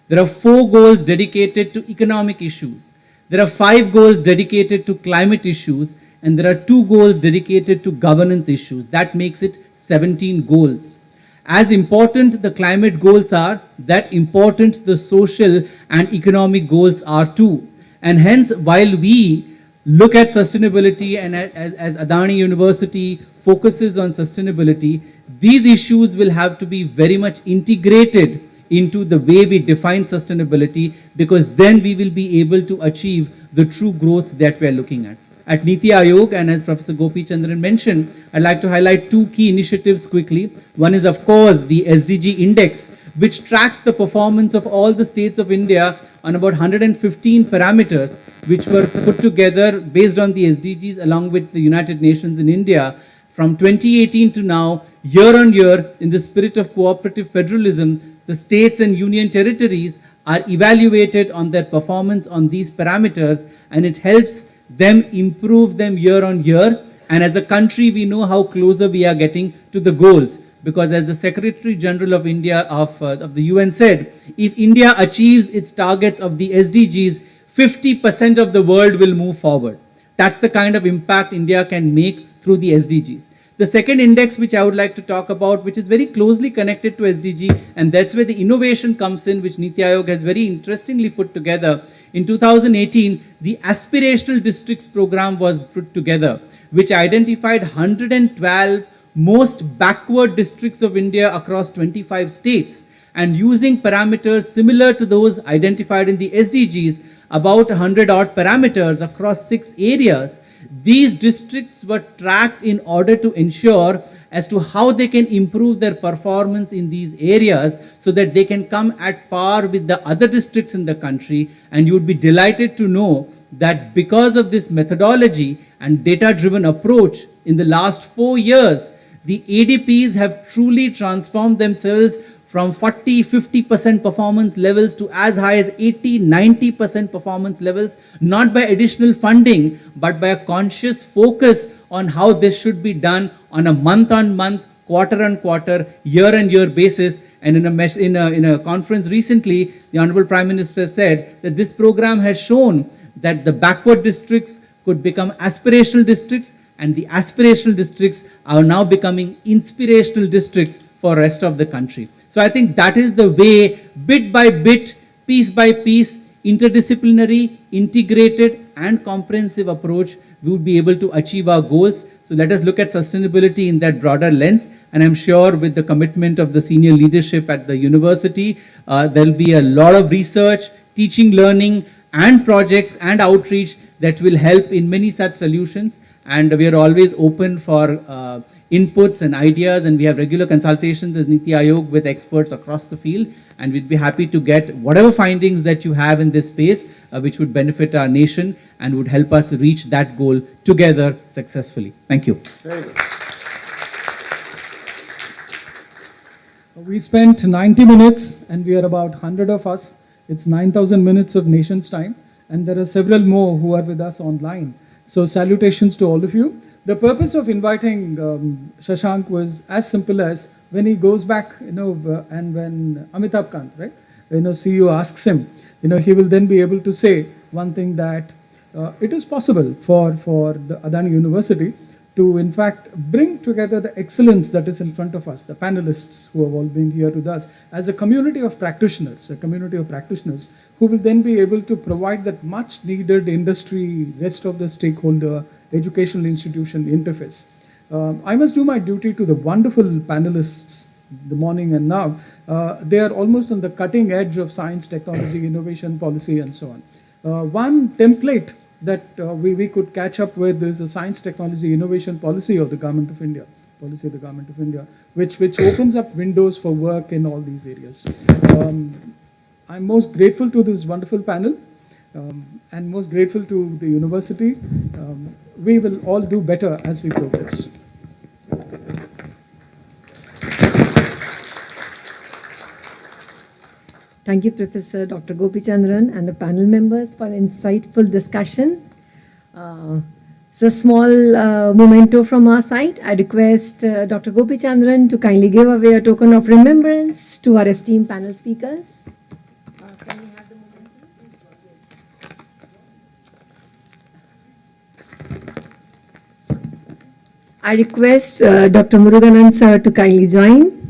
There are 4 goals dedicated to economic issues. There are 5 goals dedicated to climate issues, and there are 2 goals dedicated to governance issues. That makes it 17 goals. As important the climate goals are, that important the social and economic goals are too. And hence, while we look at sustainability and as Adani University focuses on sustainability, these issues will have to be very much integrated into the way we define sustainability, because then we will be able to achieve the true growth that we are looking at. At Niti Aayog, and as Professor Gopi Chandran mentioned, I'd like to highlight two key initiatives quickly. One is, of course, the SDG Index, which tracks the performance of all the states of India on about 115 parameters, which were put together based on the SDGs along with the United Nations in India. From 2018 to now, year on year, in the spirit of cooperative federalism, the states and union territories are evaluated on their performance on these parameters, and it helps them improve them year on year. And as a country, we know how closer we are getting to the goals, because as the Secretary General of India of the UN said, if India achieves its targets of the SDGs, 50% of the world will move forward. That's the kind of impact India can make through the SDGs. The second index which I would like to talk about, which is very closely connected to SDG, and that's where the innovation comes in, which Niti Aayog has very interestingly put together. In 2018, the Aspirational Districts program was put together, which identified 112 most backward districts of India across 25 states, and using parameters similar to those identified in the SDGs, about 100 odd parameters across 6 areas. These districts were tracked in order to ensure as to how they can improve their performance in these areas so that they can come at par with the other districts in the country. And you would be delighted to know that because of this methodology and data-driven approach, in the last 4 years, the ADPs have truly transformed themselves from 40-50% performance levels to as high as 80-90% performance levels, not by additional funding, but by a conscious focus on how this should be done on a month-on-month, quarter-on-quarter, year-on-year basis. And in a conference recently, the Honorable Prime Minister said that this program has shown that the backward districts could become aspirational districts, and the aspirational districts are now becoming inspirational districts for the rest of the country. So I think that is the way, bit by bit, piece by piece, interdisciplinary, integrated and comprehensive approach, we would be able to achieve our goals. So let us look at sustainability in that broader lens. And I'm sure with the commitment of the senior leadership at the university, there'll be a lot of research, teaching, learning, and projects and outreach that will help in many such solutions. And we are always open for inputs and ideas, and we have regular consultations as Niti Aayog with experts across the field, and we'd be happy to get whatever findings that you have in this space which would benefit our nation and would help us reach that goal together successfully. Thank you. Very good. We spent 90 minutes and we are about 100 of us. It's 9,000 minutes of nation's time, and there are several more who are with us online. So salutations to all of you. The purpose of inviting Shashank was as simple as when he goes back, and when Amitabh Kant, right, CEO asks him, he will then be able to say one thing, that it is possible for the Adani University to in fact bring together the excellence that is in front of us, the panelists who have all been here with us, as a community of practitioners, who will then be able to provide that much needed industry, rest of the stakeholder, educational institution interface. I must do my duty to the wonderful panelists the morning and now. They are almost on the cutting edge of science, technology, innovation, policy, and so on. One template that we could catch up with is the science, technology, innovation policy of the Government of India, which opens up windows for work in all these areas. I'm most grateful to this wonderful panel and most grateful to the university. We will all do better as we progress. Thank you, Professor Dr. Gopi Chandran and the panel members for insightful discussion. So small memento from our side. I request Dr. Gopi Chandran to kindly give away a token of remembrance to our esteemed panel speakers. Can we have the moment, please? I request Dr. Muruganan sir to kindly join.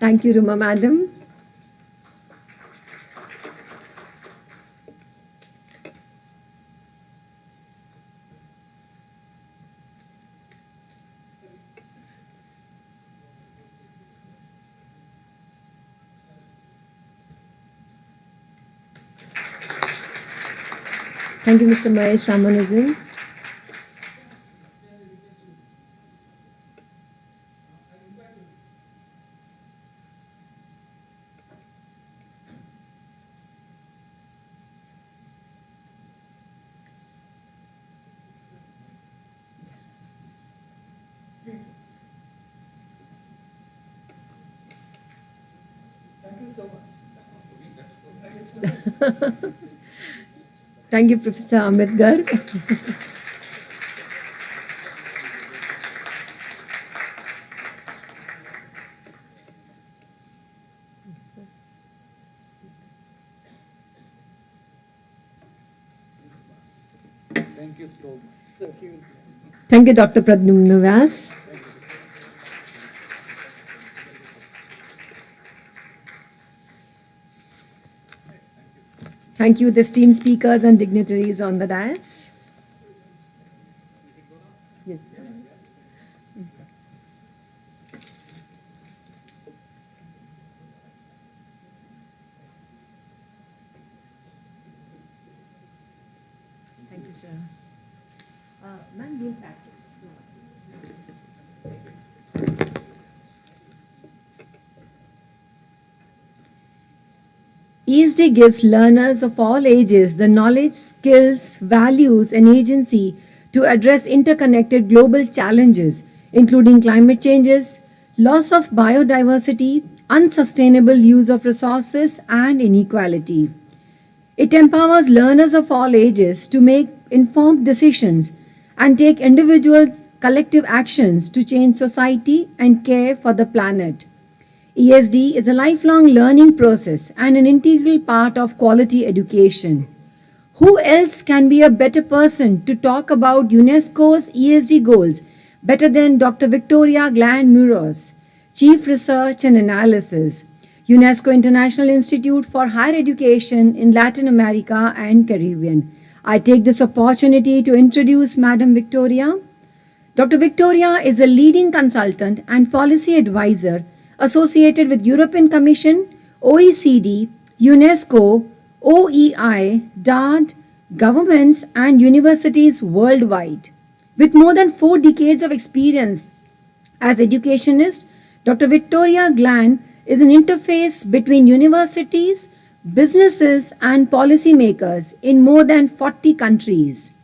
Thank you, Ruma Madam. Thank you, Mr. Mahesh Ramanujan. Thank you so much. Thank you, Professor Amit Garg. Thank you so much. Sir, he will. Thank you, Dr. Pradyumna Vyas. Thank you, the esteemed speakers and dignitaries on the dais. Yes. Thank you, sir. Ma'am, we'll pack it. ESD gives learners of all ages the knowledge, skills, values, and agency to address interconnected global challenges, including climate changes, loss of biodiversity, unsustainable use of resources, and inequality. It empowers learners of all ages to make informed decisions and take individuals' collective actions to change society and care for the planet. ESD is a lifelong learning process and an integral part of quality education. Who else can be a better person to talk about UNESCO's ESD goals better than Dr. Victoria Glan-Muros, Chief Research and Analysis, UNESCO International Institute for Higher Education in Latin America and Caribbean. I take this opportunity to introduce Madam Victoria. Dr. Victoria is a leading consultant and policy advisor associated with European Commission, OECD, UNESCO, OEI, DART, governments and universities worldwide. With more than 4 decades of experience as educationist, Dr. Victoria Glan is an interface between universities, businesses and policymakers in more than 40 countries.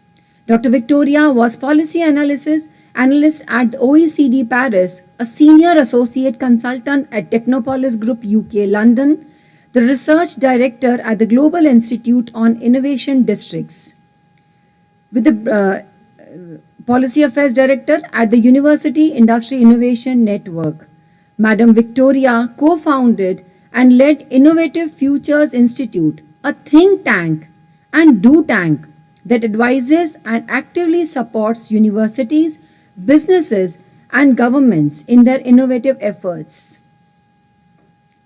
Dr. Victoria was policy analyst at OECD Paris, a senior associate consultant at Technopolis Group UK London, the research director at the Global Institute on Innovation Districts, with the policy affairs director at the University Industry Innovation Network. Madam Victoria co-founded and led Innovative Futures Institute, a think tank and do tank that advises and actively supports universities, businesses, and governments in their innovative efforts.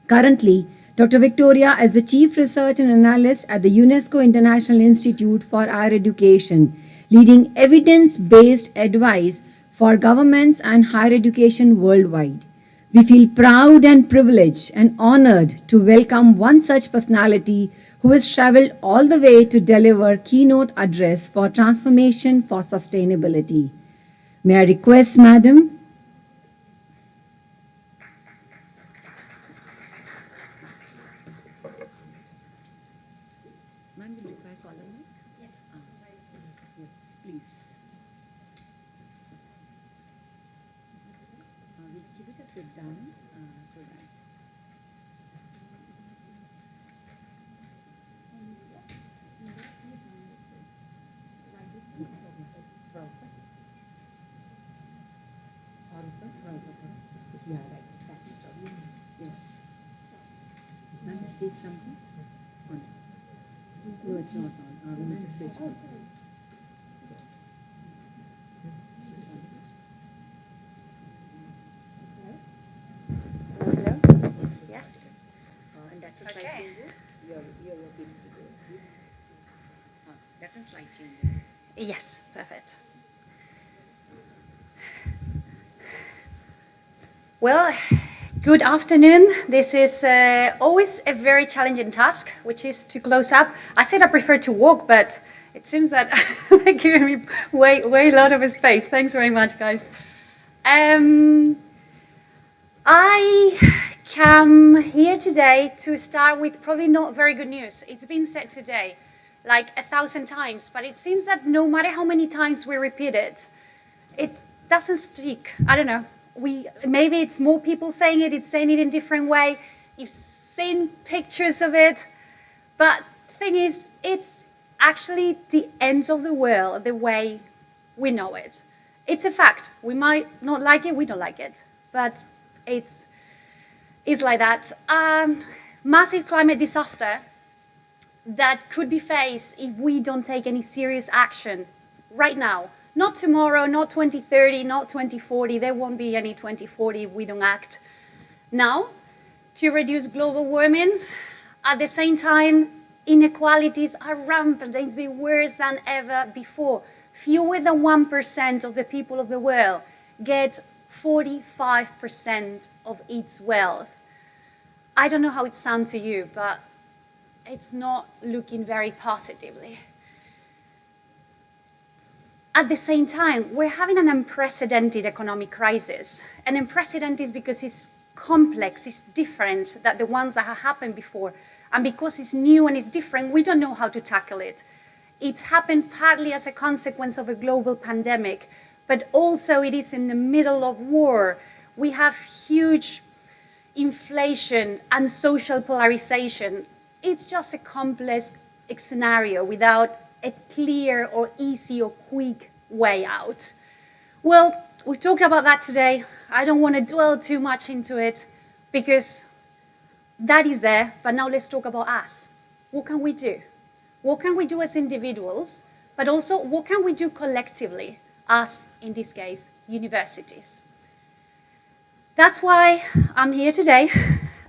Currently, Dr. Victoria is the Chief Research and Analyst at the UNESCO International Institute for Higher Education, leading evidence-based advice for governments and higher education worldwide. We feel proud and privileged and honored to welcome one such personality who has traveled all the way to deliver Keynote Address for Transformation for Sustainability. May I request, Madam? Ma'am, will you require collar mic? Yes. Yes, please. We keep it a bit down so that. Yeah, right. That's it. Yes. Ma'am, speak something? On. No, it's not on. We need to switch on. That's a slide Okay. changer. You're working to do it. That's a slide changer. Yes, perfect. Well, good afternoon. This is always a very challenging task, which is to close up. I said I prefer to walk, but it seems that they're giving me way a lot of space. Thanks very much, guys. I come here today to start with probably not very good news. It's been said today like 1,000 times, but it seems that no matter how many times we repeat it, it doesn't stick. I don't know. Maybe it's more people saying it, it's saying it in a different way. You've seen pictures of it, but the thing is, it's actually the end of the world the way we know it. It's a fact. We might not like it, we don't like it, but it's like that. Massive climate disaster that could be faced if we don't take any serious action right now. Not tomorrow, not 2030, not 2040. There won't be any 2040 if we don't act now to reduce global warming. At the same time, inequalities are rampant. It's been worse than ever before. Fewer than 1% of the people of the world get 45% of its wealth. I don't know how it sounds to you, but it's not looking very positively. At the same time, we're having an unprecedented economic crisis. And unprecedented because it's complex, it's different than the ones that have happened before. And because it's new and it's different, we don't know how to tackle it. It's happened partly as a consequence of a global pandemic, but also it is in the middle of war. We have huge inflation and social polarization. It's just a complex scenario without a clear or easy or quick way out. Well, we talked about that today. I don't want to dwell too much into it because that is there, but now let's talk about us. What can we do? What can we do as individuals, but also what can we do collectively, us, in this case, universities? That's why I'm here today,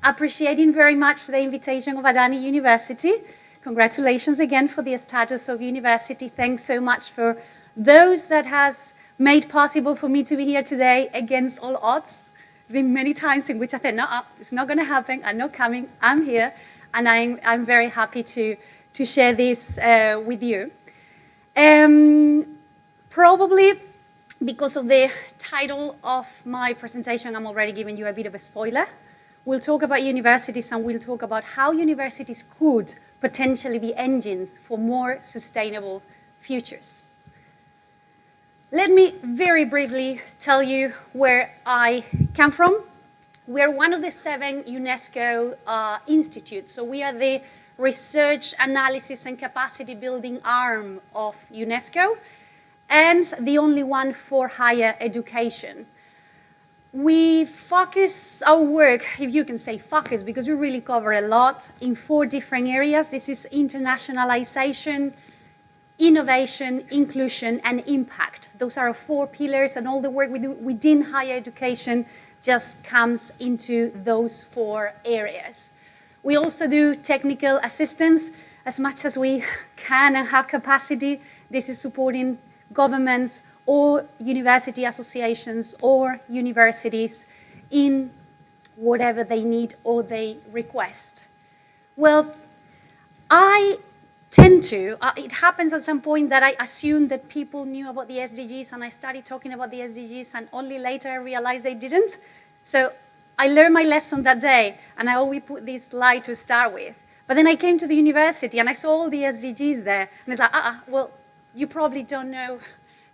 appreciating very much the invitation of Adani University. Congratulations again for the status of university. Thanks so much for those that has made possible for me to be here today against all odds. There's been many times in which I said, no, it's not going to happen. I'm not coming. I'm here. And I'm very happy to share this with you. Probably because of the title of my presentation, I'm already giving you a bit of a spoiler. We'll talk about universities and we'll talk about how universities could potentially be engines for more sustainable futures. Let me very briefly tell you where I come from. We're one of the 7 UNESCO institutes. So we are the research, analysis, and capacity building arm of UNESCO, and the only one for higher education. We focus our work, if you can say focus, because we really cover a lot in 4 different areas. This is internationalization, innovation, inclusion, and impact. Those are our 4 pillars, and all the work we do within higher education just comes into those 4 areas. We also do technical assistance as much as we can and have capacity. This is supporting governments or university associations or universities in whatever they need or they request. Well, I tend to, it happens at some point that I assume that people knew about the SDGs and I started talking about the SDGs and only later I realized they didn't. So I learned my lesson that day and I always put this slide to start with. But then I came to the university and I saw all the SDGs there and it's like, well, you probably don't know,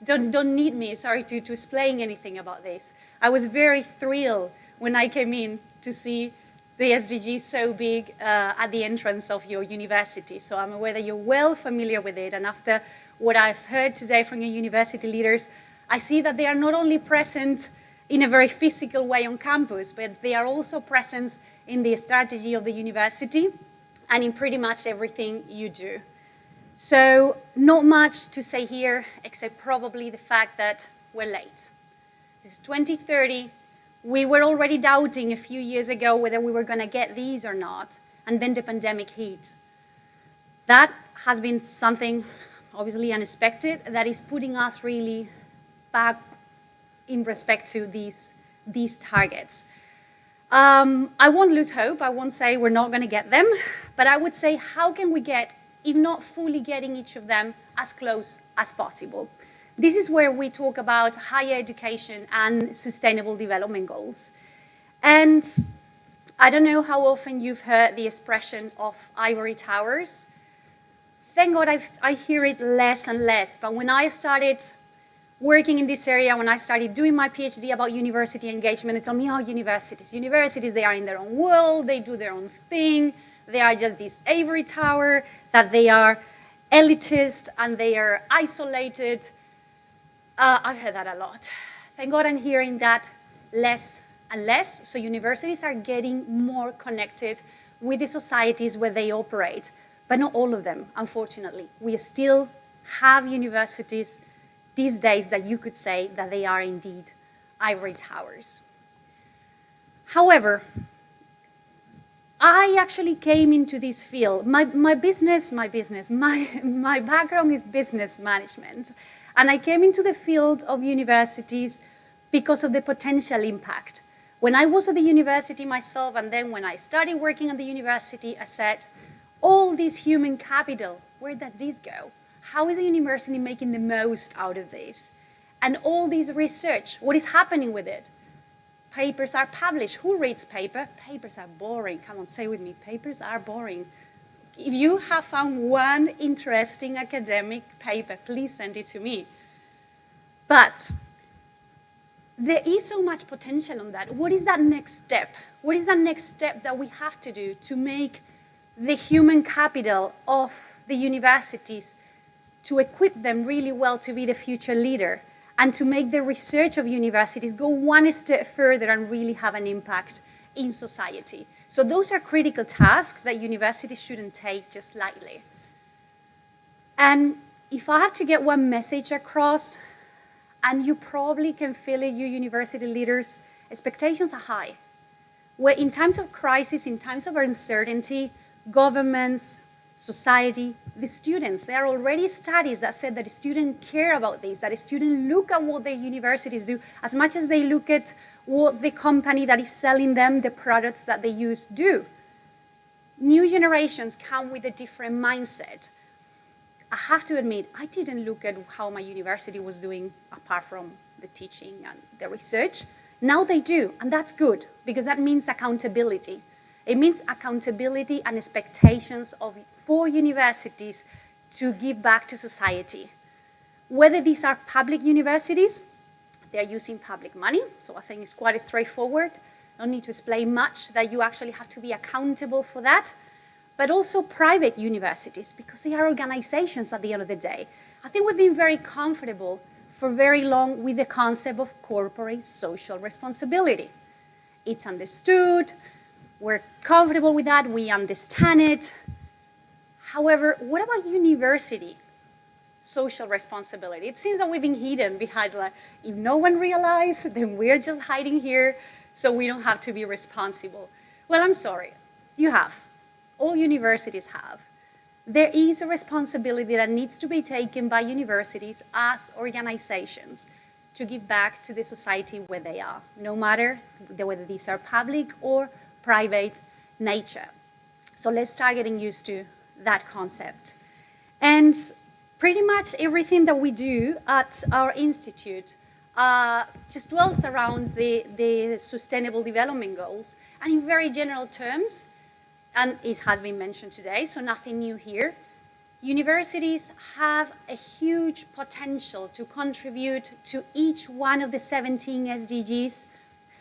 don't need me, sorry, to explain anything about this. I was very thrilled when I came in to see the SDGs so big at the entrance of your university. So I'm aware that you're well familiar with it. And after what I've heard today from your university leaders, I see that they are not only present in a very physical way on campus, but they are also present in the strategy of the university and in pretty much everything you do. So not much to say here, except probably the fact that we're late. This is 2030. We were already doubting a few years ago whether we were going to get these or not. and then the pandemic hit. That has been something obviously unexpected that is putting us really back in respect to these targets. I won't lose hope. I won't say we're not going to get them, but I would say how can we get, if not fully getting each of them, as close as possible? This is where we talk about higher education and sustainable development goals. And I don't know how often you've heard the expression of ivory towers. Thank God I hear it less and less, but when I started working in this area, when I started doing my PhD about university engagement, it's on me, oh, universities, they are in their own world, they do their own thing, they are just this ivory tower, that they are elitist and they are isolated. I've heard that a lot. Thank God I'm hearing that less and less, so universities are getting more connected with the societies where they operate, but not all of them, unfortunately. We still have universities these days that you could say that they are indeed ivory towers. However, I actually came into this field. My background is business management. And I came into the field of universities because of the potential impact. When I was at the university myself, and then when I started working at the university, I said, all this human capital, where does this go? How is the university making the most out of this? And all this research, what is happening with it? Papers are published. Who reads paper? Papers are boring. Come on, say with me, papers are boring. If you have found one interesting academic paper, please send it to me. But there is so much potential on that. What is that next step? What is that next step that we have to do to make the human capital of the universities, to equip them really well to be the future leader, and to make the research of universities go one step further and really have an impact in society? So those are critical tasks that universities shouldn't take just lightly. And if I have to get one message across, and you probably can feel it, you university leaders, expectations are high. Where in times of crisis, in times of uncertainty, governments, society, the students, there are already studies that said that the students care about this, that the students look at what the universities do as much as they look at what the company that is selling them the products that they use do. New generations come with a different mindset. I have to admit, I didn't look at how my university was doing apart from the teaching and the research. Now they do, and that's good, because that means accountability. It means accountability and expectations for universities to give back to society. Whether these are public universities, they're using public money, so I think it's quite straightforward. No need to explain much, that you actually have to be accountable for that. But also private universities, because they are organizations at the end of the day. I think we've been very comfortable for very long with the concept of corporate social responsibility. It's understood, we're comfortable with that, we understand it. However, what about university social responsibility? It seems that we've been hidden behind, like, if no one realized, then we're just hiding here, so we don't have to be responsible. Well, I'm sorry, you have. All universities have. There is a responsibility that needs to be taken by universities as organizations to give back to the society where they are, no matter whether these are public or private nature. So let's start getting used to that concept. And pretty much everything that we do at our institute just dwells around the Sustainable Development Goals. And in very general terms, and it has been mentioned today, so nothing new here, universities have a huge potential to contribute to each one of the 17 SDGs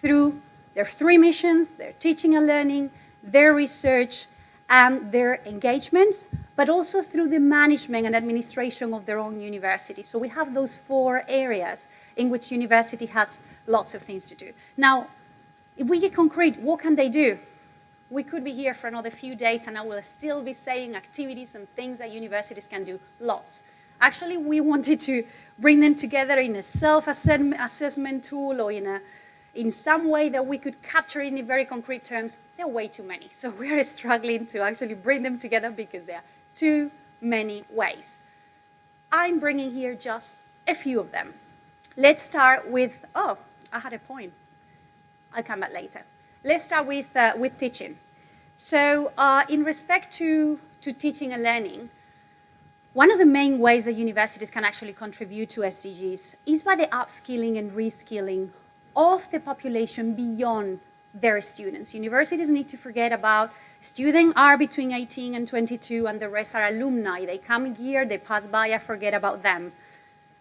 through their 3 missions, their teaching and learning, their research, and their engagement, but also through the management and administration of their own university. So we have those 4 areas in which university has lots of things to do. Now, if we get concrete, what can they do? We could be here for another few days and I will still be saying activities and things that universities can do, lots. Actually, we wanted to bring them together in a self-assessment tool or in in some way that we could capture it in very concrete terms, there are way too many. So we are struggling to actually bring them together because there are too many ways. I'm bringing here just a few of them. Let's start with, oh, I had a point. I'll come back later. Let's start with teaching. So in respect to teaching and learning, one of the main ways that universities can actually contribute to SDGs is by the upskilling and reskilling of the population beyond their students. Universities need to forget about students are between 18 and 22 and the rest are alumni. They come here, they pass by, I forget about them.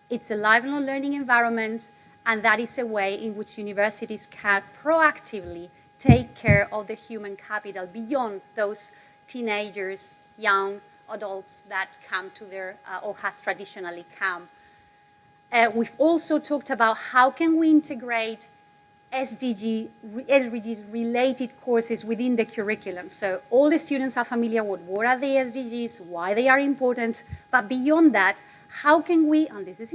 It's a lifelong learning environment, and that is a way in which universities can proactively take care of the human capital beyond those teenagers, young adults that come to their, or has traditionally come. We've also talked about how can we integrate SDG-related courses within the curriculum. So all the students are familiar with what are the SDGs, why they are important, but beyond that, how can we, and this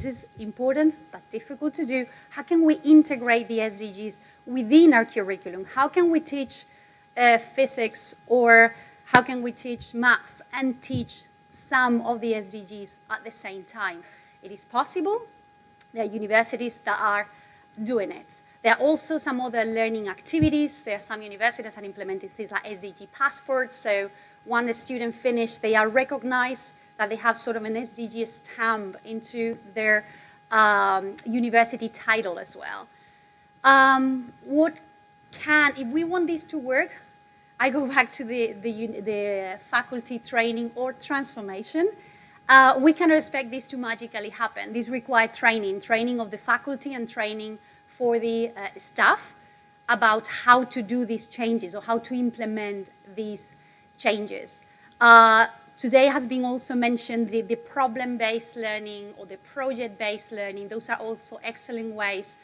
is important but difficult to do, how can we integrate the SDGs within our curriculum? How can we teach physics, or how can we teach maths and teach some of the SDGs at the same time? It is possible. There are universities that are doing it. There are also some other learning activities. There are some universities that implemented things like SDG passports. So when the student finished, they are recognized that they have sort of an SDG stamp into their university title as well. If we want this to work, I go back to the faculty training or transformation. We cannot expect this to magically happen. This requires training of the faculty and training for the staff about how to do these changes or how to implement these changes. Today has been also mentioned the problem-based learning or the project-based learning. Those are also excellent ways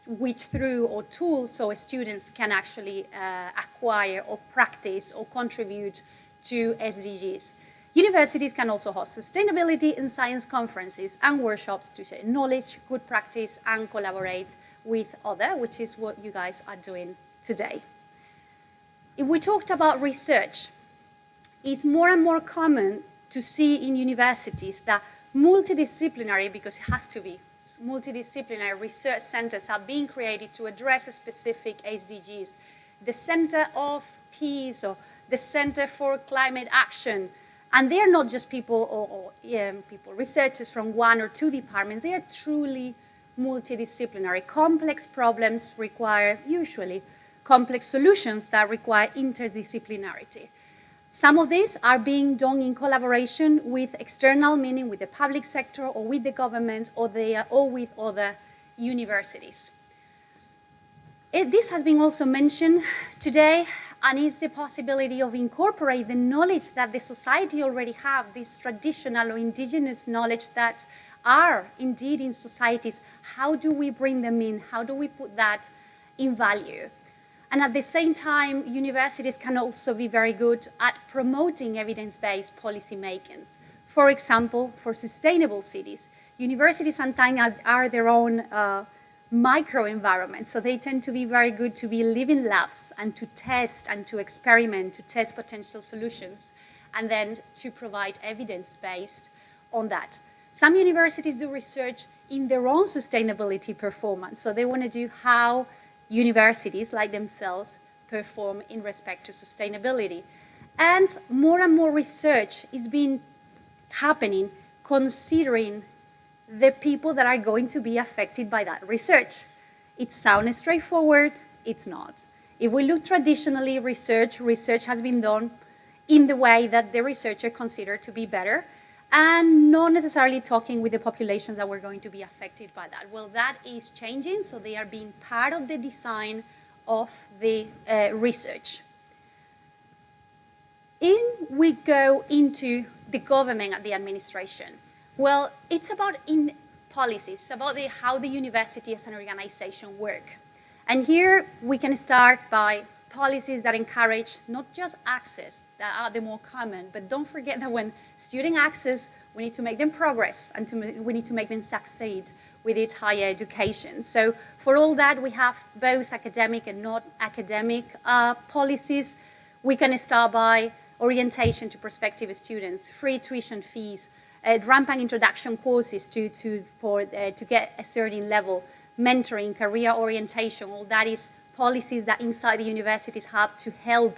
which through or tools so students can actually acquire or practice or contribute to SDGs. Universities can also host sustainability and science conferences and workshops to share knowledge, good practice, and collaborate with others, which is what you guys are doing today. If we talked about research, it's more and more common to see in universities that multidisciplinary, because it has to be, multidisciplinary research centers are being created to address specific SDGs. The Center of Peace or the Center for Climate Action. And they are not just people researchers from one or two departments. They are truly multidisciplinary. Complex problems require usually complex solutions that require interdisciplinarity. Some of these are being done in collaboration with external, meaning with the public sector or with the government or with other universities. This has been also mentioned today, and is the possibility of incorporate the knowledge that the society already have, this traditional or indigenous knowledge that are indeed in societies. How do we bring them in? How do we put that in value? And at the same time, universities can also be very good at promoting evidence-based policy making. For example, for sustainable cities, universities sometimes are their own microenvironment. So they tend to be very good to be living labs and to test and to experiment, to test potential solutions, and then to provide evidence-based on that. Some universities do research in their own sustainability performance. So they want to do how universities like themselves perform in respect to sustainability. And more research is being happening considering the people that are going to be affected by that research. It sounds straightforward, it's not. If we look traditionally, research has been done in the way that the researcher considered to be better, and not necessarily talking with the populations that were going to be affected by that. Well, that is changing, so they are being part of the design of the research. We go into the government and the administration. Well, it's about in policies, about how the university as an organization work. And here we can start by policies that encourage not just access, that are the more common, but don't forget that when student access, we need to make them progress and we need to make them succeed. with its higher education. So for all that, we have both academic and non-academic policies. We can start by orientation to prospective students, free tuition fees, rampant introduction courses to get a certain level, mentoring, career orientation. All that is policies that inside the universities have to help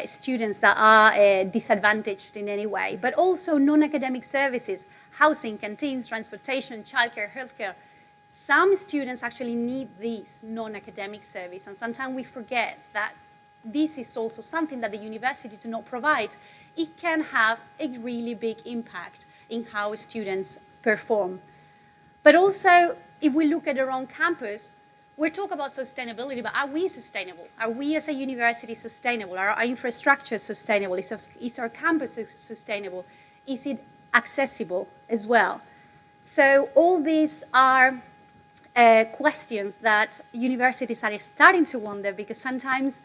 students that are disadvantaged in any way, but also non-academic services, housing, canteens, transportation, childcare, healthcare. Some students actually need these non-academic services, and sometimes we forget that this is also something that the university do not provide. It can have a really big impact in how students perform. But also, if we look at our own campus, we talk about sustainability, but are we sustainable? Are we as a university sustainable? Are our infrastructure sustainable? Is our campus sustainable? Is it accessible as well? So all these are questions that universities are starting to wonder, because sometimes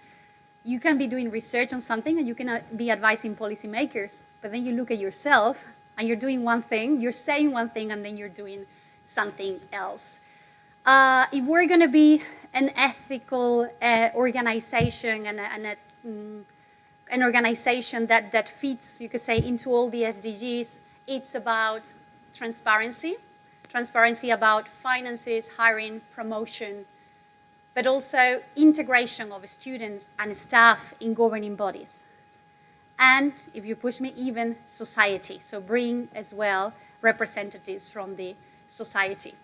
you can be doing research on something and you can be advising policymakers, but then you look at yourself and you're doing one thing, you're saying one thing, and then you're doing something else. If we're going to be an ethical organization and an organization that fits, you could say, into all the SDGs, it's about transparency about finances, hiring, promotion, but also integration of students and staff in governing bodies. And if you push me, even society. So bring as well representatives from the society.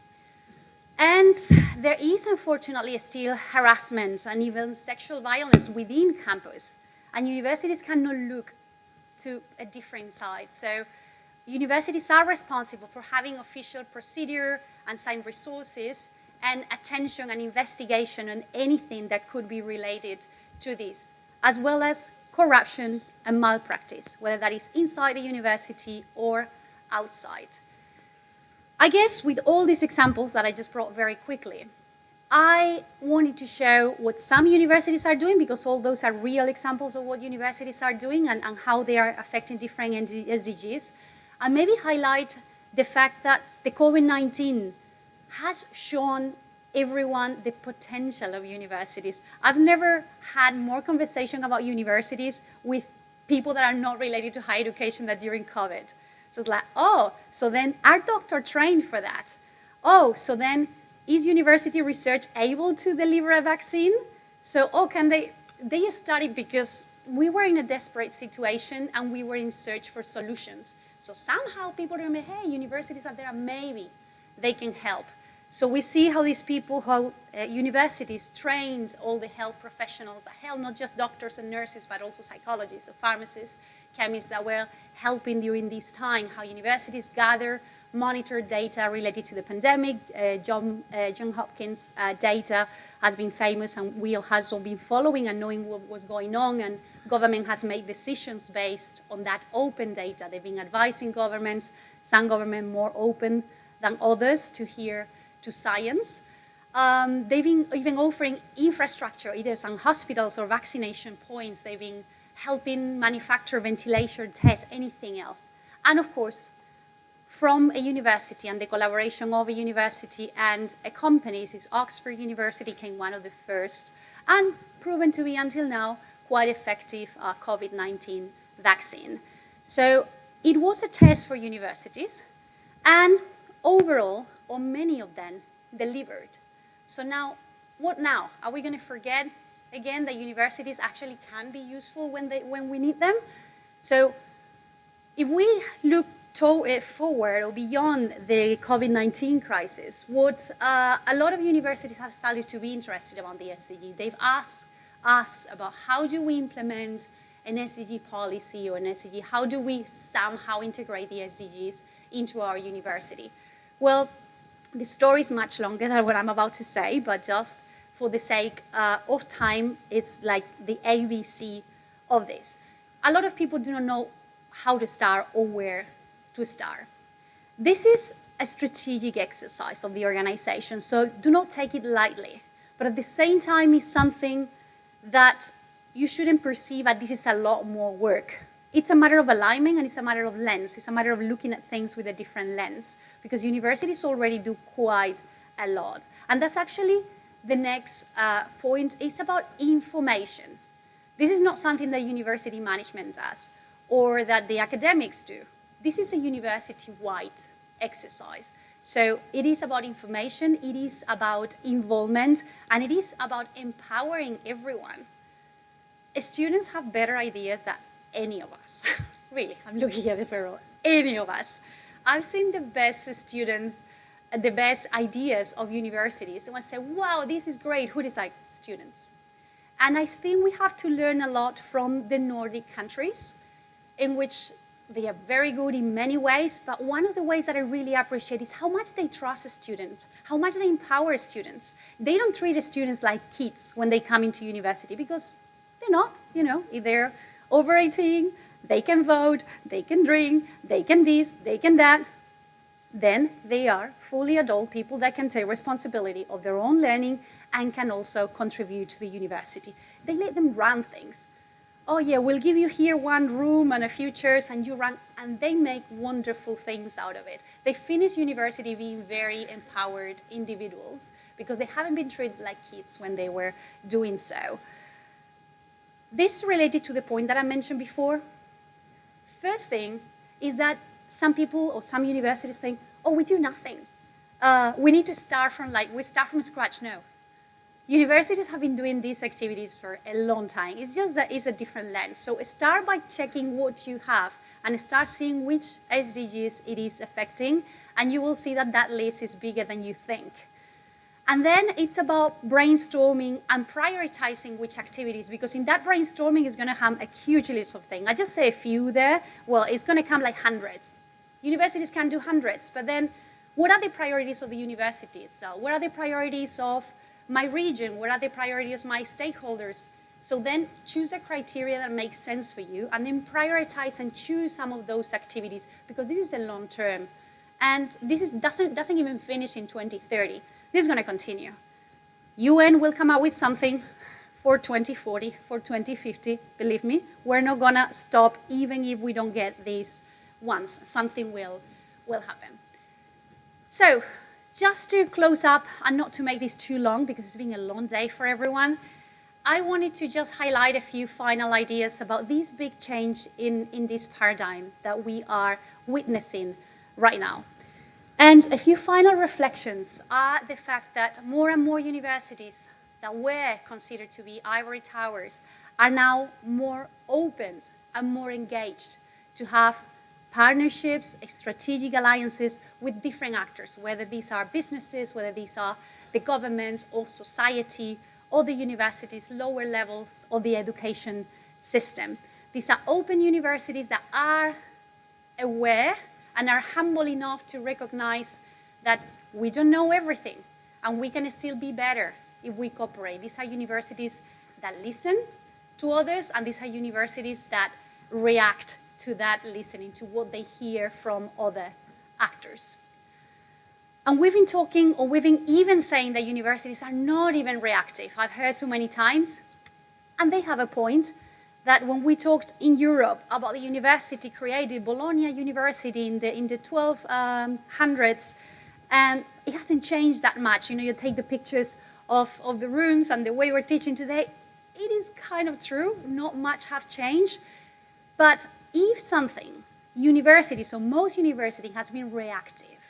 And there is unfortunately still harassment and even sexual violence within campus. And universities cannot look to a different side. So universities are responsible for having official procedure and assigned resources and attention and investigation on anything that could be related to this, as well as corruption and malpractice, whether that is inside the university or outside. I guess with all these examples that I just brought very quickly, I wanted to show what some universities are doing, because all those are real examples of what universities are doing and how they are affecting different SDGs, and maybe highlight the fact that the COVID-19 has shown everyone the potential of universities. I've never had more conversation about universities with people that are not related to higher education than during COVID. So it's like, oh, so then are doctors trained for that? Oh, so then is university research able to deliver a vaccine? So, oh, can they studied because we were in a desperate situation and we were in search for solutions. So somehow people remember, hey, universities are there, maybe they can help. So we see how these people, how universities trained all the health professionals that help, not just doctors and nurses, but also psychologists, or pharmacists, chemists that were helping during this time, how universities gather, monitor data related to the pandemic. John Hopkins data has been famous, and we has all been following and knowing what was going on, and government has made decisions based on that open data. They've been advising governments, some governments more open than others to hear to science. They've been even offering infrastructure, either some hospitals or vaccination points. They've been helping manufacture ventilation tests, anything else. And of course, from a university and the collaboration of a university and a company, is Oxford University came one of the first and proven to be until now quite effective COVID-19 vaccine. So it was a test for universities, and overall, or many of them delivered. So now, what now? Are we going to forget again that universities actually can be useful when we need them? So if we look forward or beyond the COVID-19 crisis, what a lot of universities have started to be interested about the SDG. They've asked us about how do we implement an SDG policy or an SDG, how do we somehow integrate the SDGs into our university? Well, the story is much longer than what I'm about to say, but just for the sake of time, it's like the ABC of this. A lot of people do not know how to start or where to start. This is a strategic exercise of the organization, so do not take it lightly. But at the same time, it's something that you shouldn't perceive that this is a lot more work. It's a matter of alignment and it's a matter of lens. It's a matter of looking at things with a different lens because universities already do quite a lot. And that's actually the next point. It's about information. This is not something that university management does or that the academics do. This is a university-wide exercise. So it is about information, it is about involvement, and it is about empowering everyone. Students have better ideas than any of us. Really, I'm looking at the barrel. Any of us. I've seen the best students, the best ideas of universities. Someone say, wow, this is great. Who decide? Students. And I think we have to learn a lot from the Nordic countries, in which they are very good in many ways, but one of the ways that I really appreciate is how much they trust a student, how much they empower students. They don't treat students like kids when they come into university because they're not, if they're over 18, they can vote, they can drink, they can this, they can that. Then they are fully adult people that can take responsibility of their own learning and can also contribute to the university. They let them run things. Oh yeah, we'll give you here one room and a few chairs and you run, and they make wonderful things out of it. They finish university being very empowered individuals because they haven't been treated like kids when they were doing so. This is related to the point that I mentioned before. First thing is that some people or some universities think, oh, we do nothing. We need to start from we start from scratch. No. Universities have been doing these activities for a long time. It's just that it's a different lens. So start by checking what you have and start seeing which SDGs it is affecting, and you will see that that list is bigger than you think. And then it's about brainstorming and prioritizing which activities, because in that brainstorming is going to have a huge list of things. I just say a few there. Well, it's going to come like hundreds. Universities can do hundreds, but then what are the priorities of the universities? So what are the priorities of my region? What are the priorities of my stakeholders? So then choose a criteria that makes sense for you and then prioritize and choose some of those activities, because this is a long term. And this doesn't even finish in 2030. This is going to continue. UN will come out with something for 2040, for 2050. Believe me, we're not going to stop even if we don't get these ones. Something will happen. So just to close up and not to make this too long because it's been a long day for everyone, I wanted to just highlight a few final ideas about this big change in this paradigm that we are witnessing right now. And a few final reflections are the fact that more and more universities that were considered to be ivory towers are now more open and more engaged to have partnerships, strategic alliances with different actors, whether these are businesses, whether these are the government or society or the universities, lower levels of the education system. These are open universities that are aware and are humble enough to recognize that we don't know everything and we can still be better if we cooperate. These are universities that listen to others, and these are universities that react to that listening, to what they hear from other actors. And we've been talking, or we've been even saying that universities are not even reactive. I've heard so many times, and they have a point, that when we talked in Europe about the university created, Bologna University in the 1200s, and it hasn't changed that much. You take the pictures of the rooms and the way we're teaching today. It is kind of true, not much have changed. But if something, universities, or most universities, has been reactive,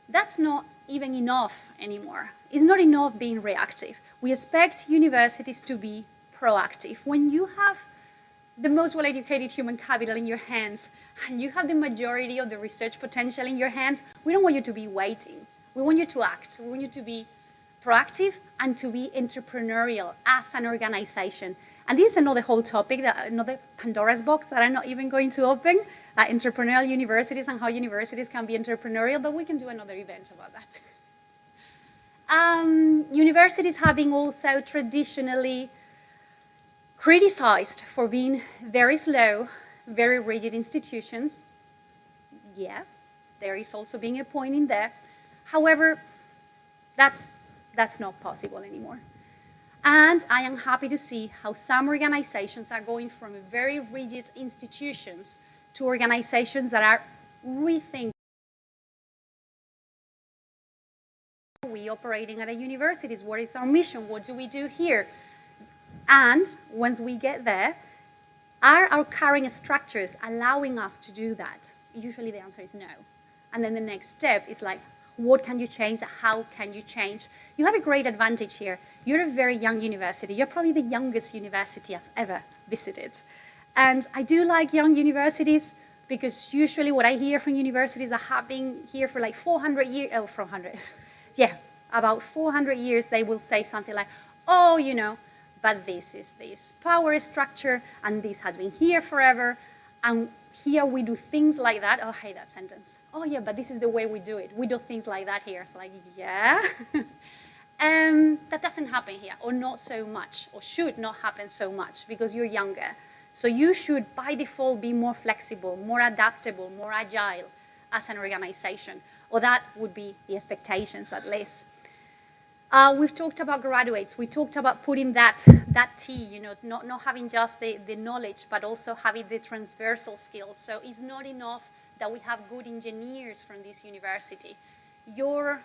that's not even enough anymore. It's not enough being reactive. We expect universities to be proactive. When you have the most well-educated human capital in your hands, and you have the majority of the research potential in your hands, we don't want you to be waiting. We want you to act. We want you to be proactive and to be entrepreneurial as an organization. And this is another whole topic, another Pandora's box that I'm not even going to open, entrepreneurial universities and how universities can be entrepreneurial, but we can do another event about that. Universities have been also traditionally criticized for being very slow, very rigid institutions. Yeah, there is also being a point in there. However, that's not possible anymore. And I am happy to see how some organizations are going from very rigid institutions to organizations that are rethinking. We operating at a universities, what is our mission, what do we do here? And once we get there, are our current structures allowing us to do that? Usually the answer is no. And then the next step is like, what can you change? How can you change? You have a great advantage here. You're a very young university. You're probably the youngest university I've ever visited. And I do like young universities because usually what I hear from universities that have been here for like 400 years, oh, 400, yeah, about 400 years, they will say something like, oh, you know, but this is this power structure, and this has been here forever, and here we do things like that. Oh, I hate that sentence. Oh, yeah, but this is the way we do it. We do things like that here. It's like, yeah. That doesn't happen here, or not so much, or should not happen so much, because you're younger. So you should, by default, be more flexible, more adaptable, more agile as an organization, or that would be the expectations, at least. We've talked about graduates. We talked about putting that T, you know, not having just the knowledge, but also having the transversal skills. So it's not enough that we have good engineers from this university. Your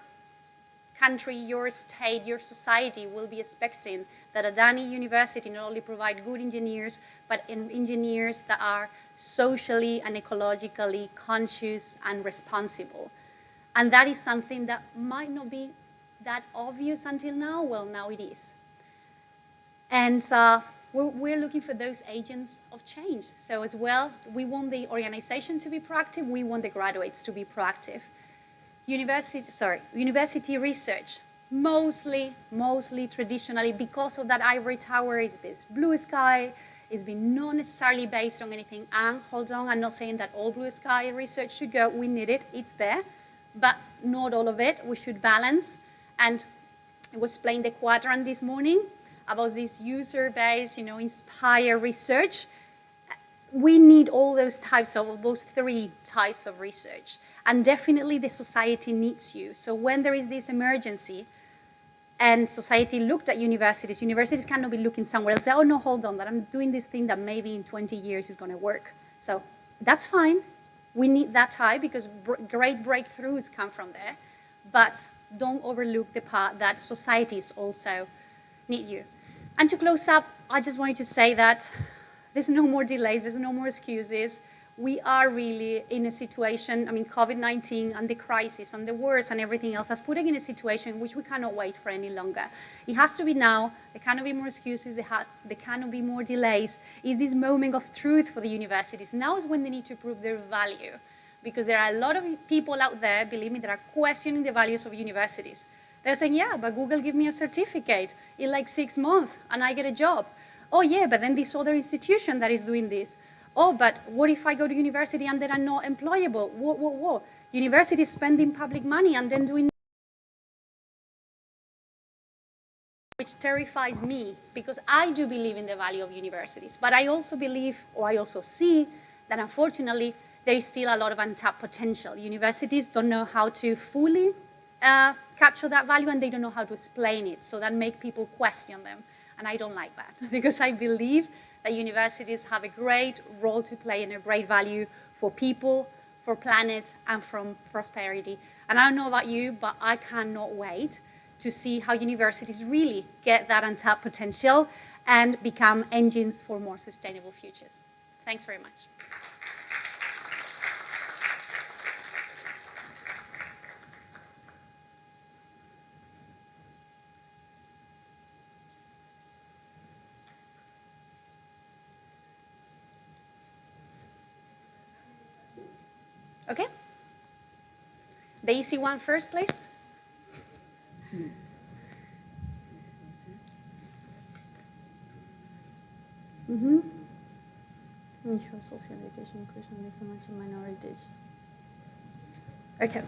country, your state, your society will be expecting that Adani University not only provide good engineers, but engineers that are socially and ecologically conscious and responsible. And that is something that might not be that obvious until now. Well, now it is. And we're looking for those agents of change. So as well, we want the organization to be proactive. We want the graduates to be proactive. University research, mostly traditionally, because of that ivory tower, is this blue sky. It's been not necessarily based on anything. And hold on, I'm not saying that all blue sky research should go. We need it. It's there. But not all of it. We should balance. And I was playing the quadrant this morning about this user-based, you know, inspire research. We need all those three types of research. And definitely the society needs you. So when there is this emergency and society looked at universities cannot be looking somewhere else. Say, oh, no, hold on, that I'm doing this thing that maybe in 20 years is going to work. So that's fine. We need that type because great breakthroughs come from there. But don't overlook the part that societies also need you. And to close up, I just wanted to say that there's no more delays, there's no more excuses. We are really in a situation, I mean, COVID-19 and the crisis and the wars and everything else has put us in a situation in which we cannot wait for any longer. It has to be now. There cannot be more excuses. There cannot be more delays. It's this moment of truth for the universities. Now is when they need to prove their value, because there are a lot of people out there, believe me, that are questioning the values of universities. They're saying, yeah, but Google give me a certificate in like 6 months and I get a job. Oh yeah, but then this other institution that is doing this. Oh, but what if I go to university and then I'm not employable? Whoa. University is spending public money and then doing, which terrifies me, because I do believe in the value of universities. But I also believe, or I also see, that unfortunately, there is still a lot of untapped potential. Universities don't know how to fully capture that value, and they don't know how to explain it. So that makes people question them. And I don't like that, because I believe that universities have a great role to play and a great value for people, for planet, and from prosperity. And I don't know about you, but I cannot wait to see how universities really get that untapped potential and become engines for more sustainable futures. Thanks very much. Okay? The easy one first, please. Ensure social education inclusion and disadvantaged minorities. Okay.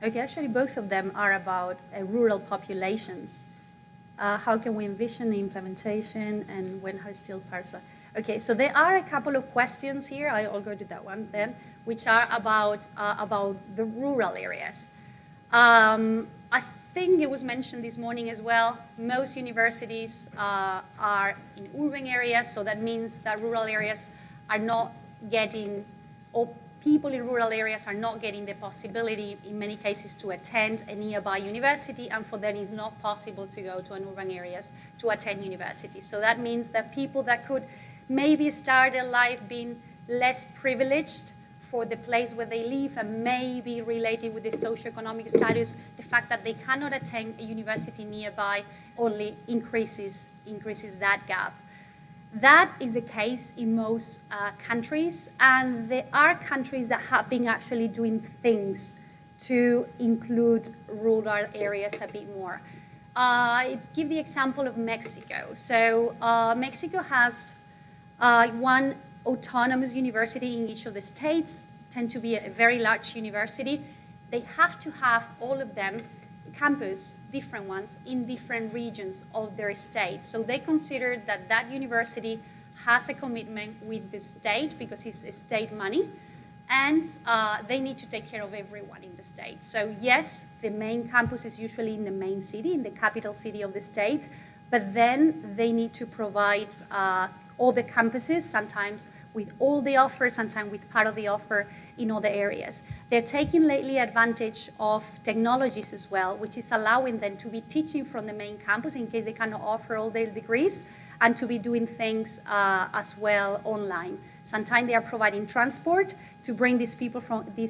Okay, actually both of them are about rural populations. How can we envision the implementation, and when are still parts of... Okay, so there are a couple of questions here. I'll go to that one then, which are about the rural areas. I think it was mentioned this morning as well, most universities are in urban areas, so that means that rural areas are not getting, or people in rural areas are not getting the possibility, in many cases, to attend a nearby university, and for them it's not possible to go to an urban areas to attend university. So that means that people that could maybe start their life being less privileged for the place where they live and maybe related with the socioeconomic status, the fact that they cannot attend a university nearby only increases that gap. That is the case in most countries, and there are countries that have been actually doing things to include rural areas a bit more. I give the example of Mexico. So Mexico has one autonomous university in each of the states, tend to be a very large university. They have to have all of them campus, different ones, in different regions of their state. So they consider that that university has a commitment with the state because it's state money, and they need to take care of everyone in the state. So yes, the main campus is usually in the main city, in the capital city of the state, but then they need to provide all the campuses, sometimes with all the offers, sometimes with part of the offer in other areas. They're taking lately advantage of technologies as well, which is allowing them to be teaching from the main campus in case they cannot offer all their degrees, and to be doing things as well online. Sometimes they are providing transport to bring these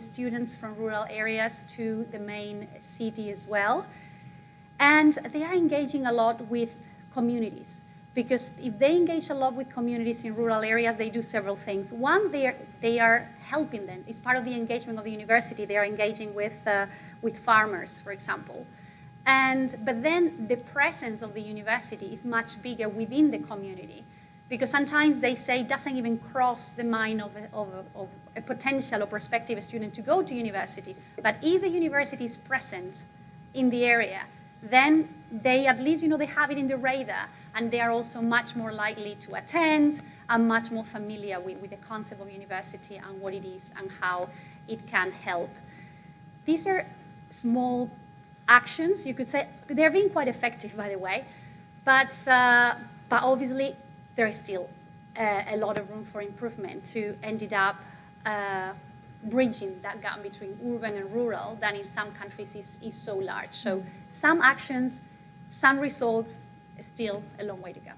students from rural areas to the main city as well. And they are engaging a lot with communities, because if they engage a lot with communities in rural areas, they do several things. One, they are helping them. It's part of the engagement of the university. They are engaging with farmers, for example. But then the presence of the university is much bigger within the community, because sometimes they say it doesn't even cross the mind of a potential or prospective student to go to university. But if the university is present in the area, then they at least, they have it in the radar, and they are also much more likely to attend and much more familiar with the concept of university and what it is and how it can help. These are small actions, you could say. They're being quite effective, by the way, but obviously there is still a lot of room for improvement to ended up bridging that gap between urban and rural that in some countries is so large. So some actions, some results, still a long way to go.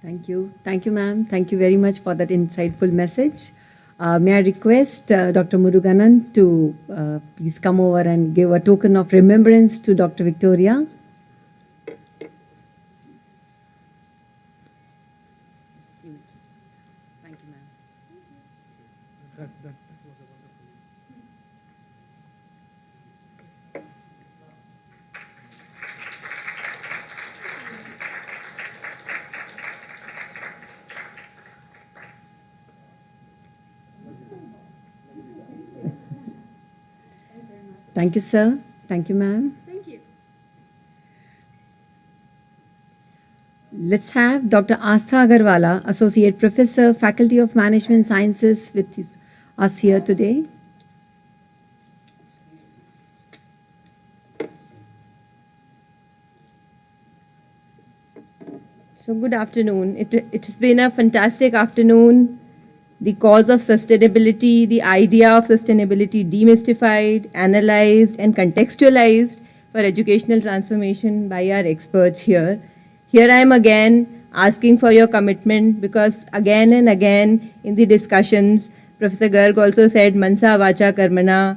Thank you. Thank you, ma'am. Thank you very much for that insightful message. May I request Dr. Muruganan to please come over and give a token of remembrance to Dr. Victoria. Thank you, ma'am. That was a wonderful. Thank you, sir. Thank you, ma'am. Thank you. Let's have Dr. Astha Agarwala, Associate Professor, Faculty of Management Sciences, with us here today. So good afternoon. It has been a fantastic afternoon. The cause of sustainability, the idea of sustainability demystified, analyzed, and contextualized for educational transformation by our experts here. Here I am again asking for your commitment, because again and again in the discussions, Professor Garg also said, Mansa Vacha Karmana.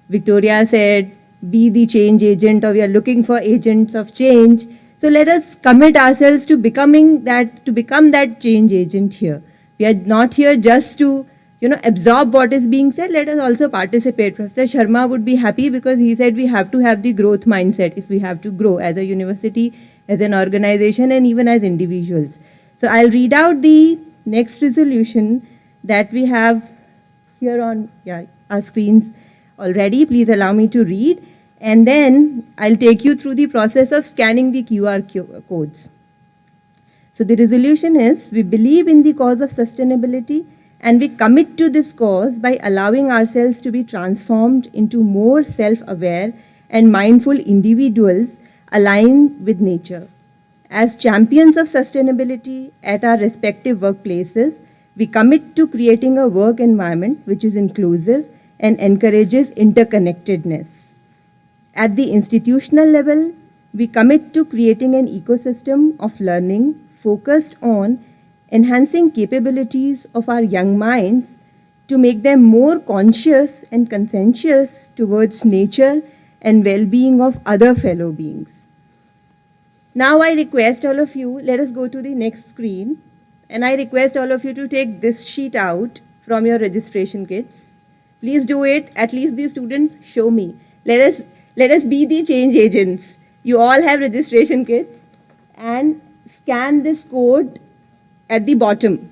Victoria said, be the change agent, or we are looking for agents of change. So let us commit ourselves to become that change agent here. We are not here just to, absorb what is being said. Let us also participate. Professor Sharma would be happy, because he said we have to have the growth mindset if we have to grow as a university, as an organization, and even as individuals. So I'll read out the next resolution that we have here on our screens already. Please allow me to read. And then I'll take you through the process of scanning the QR codes. So the resolution is, we believe in the cause of sustainability and we commit to this cause by allowing ourselves to be transformed into more self-aware and mindful individuals aligned with nature. As champions of sustainability at our respective workplaces, we commit to creating a work environment which is inclusive and encourages interconnectedness. At the institutional level, we commit to creating an ecosystem of learning focused on enhancing capabilities of our young minds to make them more conscious and conscientious towards nature and well-being of other fellow beings. Now I request all of you, let us go to the next screen, and I request all of you to take this sheet out from your registration kits. Please do it, at least the students show me. Let us be the change agents. You all have registration kits, and scan this code at the bottom.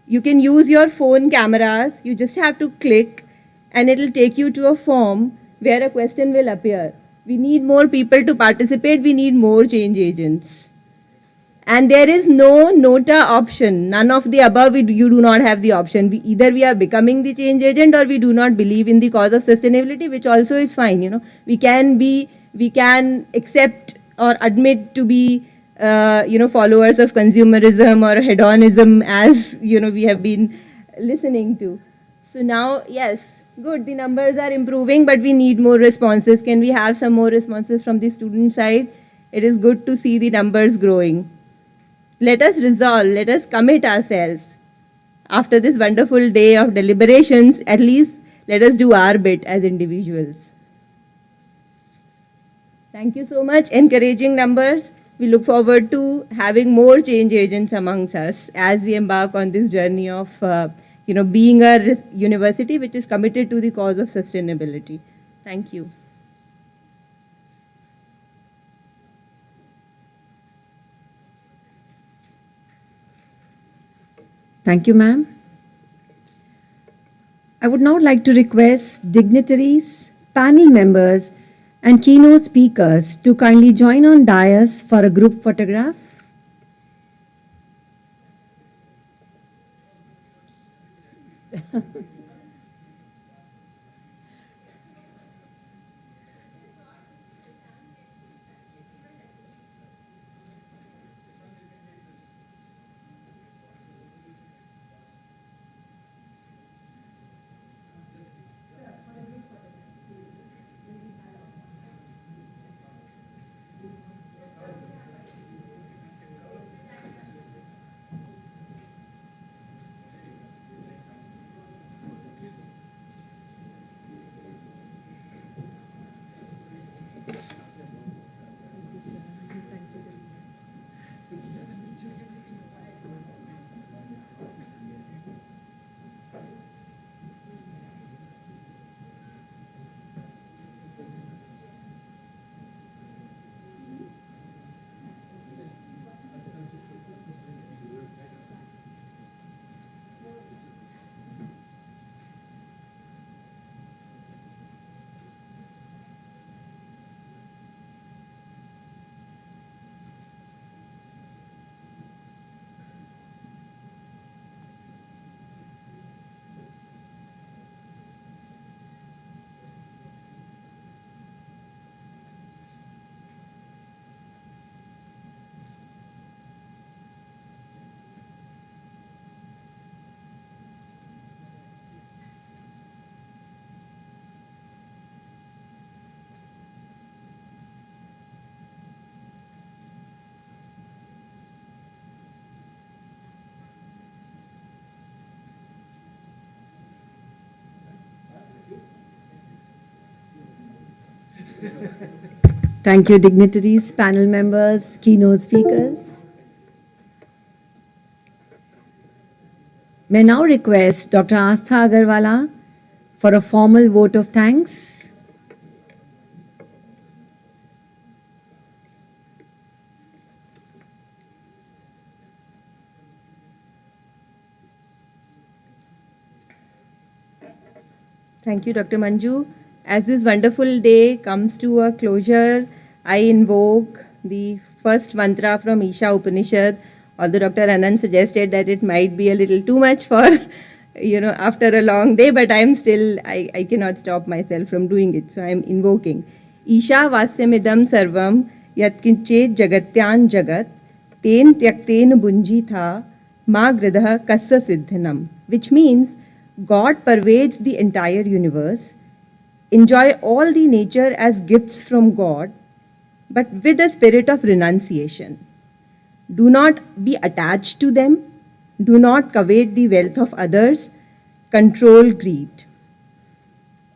You can use your phone cameras, you just have to click and it will take you to a form where a question will appear. We need more people to participate, we need more change agents. And there is no nota option, none of the above, you do not have the option. Either we are becoming the change agent or we do not believe in the cause of sustainability, which also is fine. We can accept or admit to be followers of consumerism or hedonism, as we have been listening to. So now, yes, good, the numbers are improving, but we need more responses. Can we have some more responses from the student side? It is good to see the numbers growing. Let us resolve, let us commit ourselves. After this wonderful day of deliberations, at least let us do our bit as individuals. Thank you so much. Encouraging numbers. We look forward to having more change agents amongst us as we embark on this journey of being a university which is committed to the cause of sustainability. Thank you. Thank you, ma'am. I would now like to request dignitaries, panel members, and keynote speakers to kindly join on dais for a group photograph. Thank you, dignitaries, panel members, keynote speakers. May now request Dr. Astha Agarwala for a formal vote of thanks. Thank you, Dr. Manju. As this wonderful day comes to a closure, I invoke the first mantra from Isha Upanishad Although Dr. Anand suggested that it might be a little too much for, after a long day, but I cannot stop myself from doing it. So I'm invoking. Isha vasyamidam sarvam yat kinchet jagatyan jagat ten tyakten bunjitha ma gradha kassa siddhanam, which means God pervades the entire universe. Enjoy all the nature as gifts from God, but with a spirit of renunciation. Do not be attached to them. Do not covet the wealth of others. Control greed.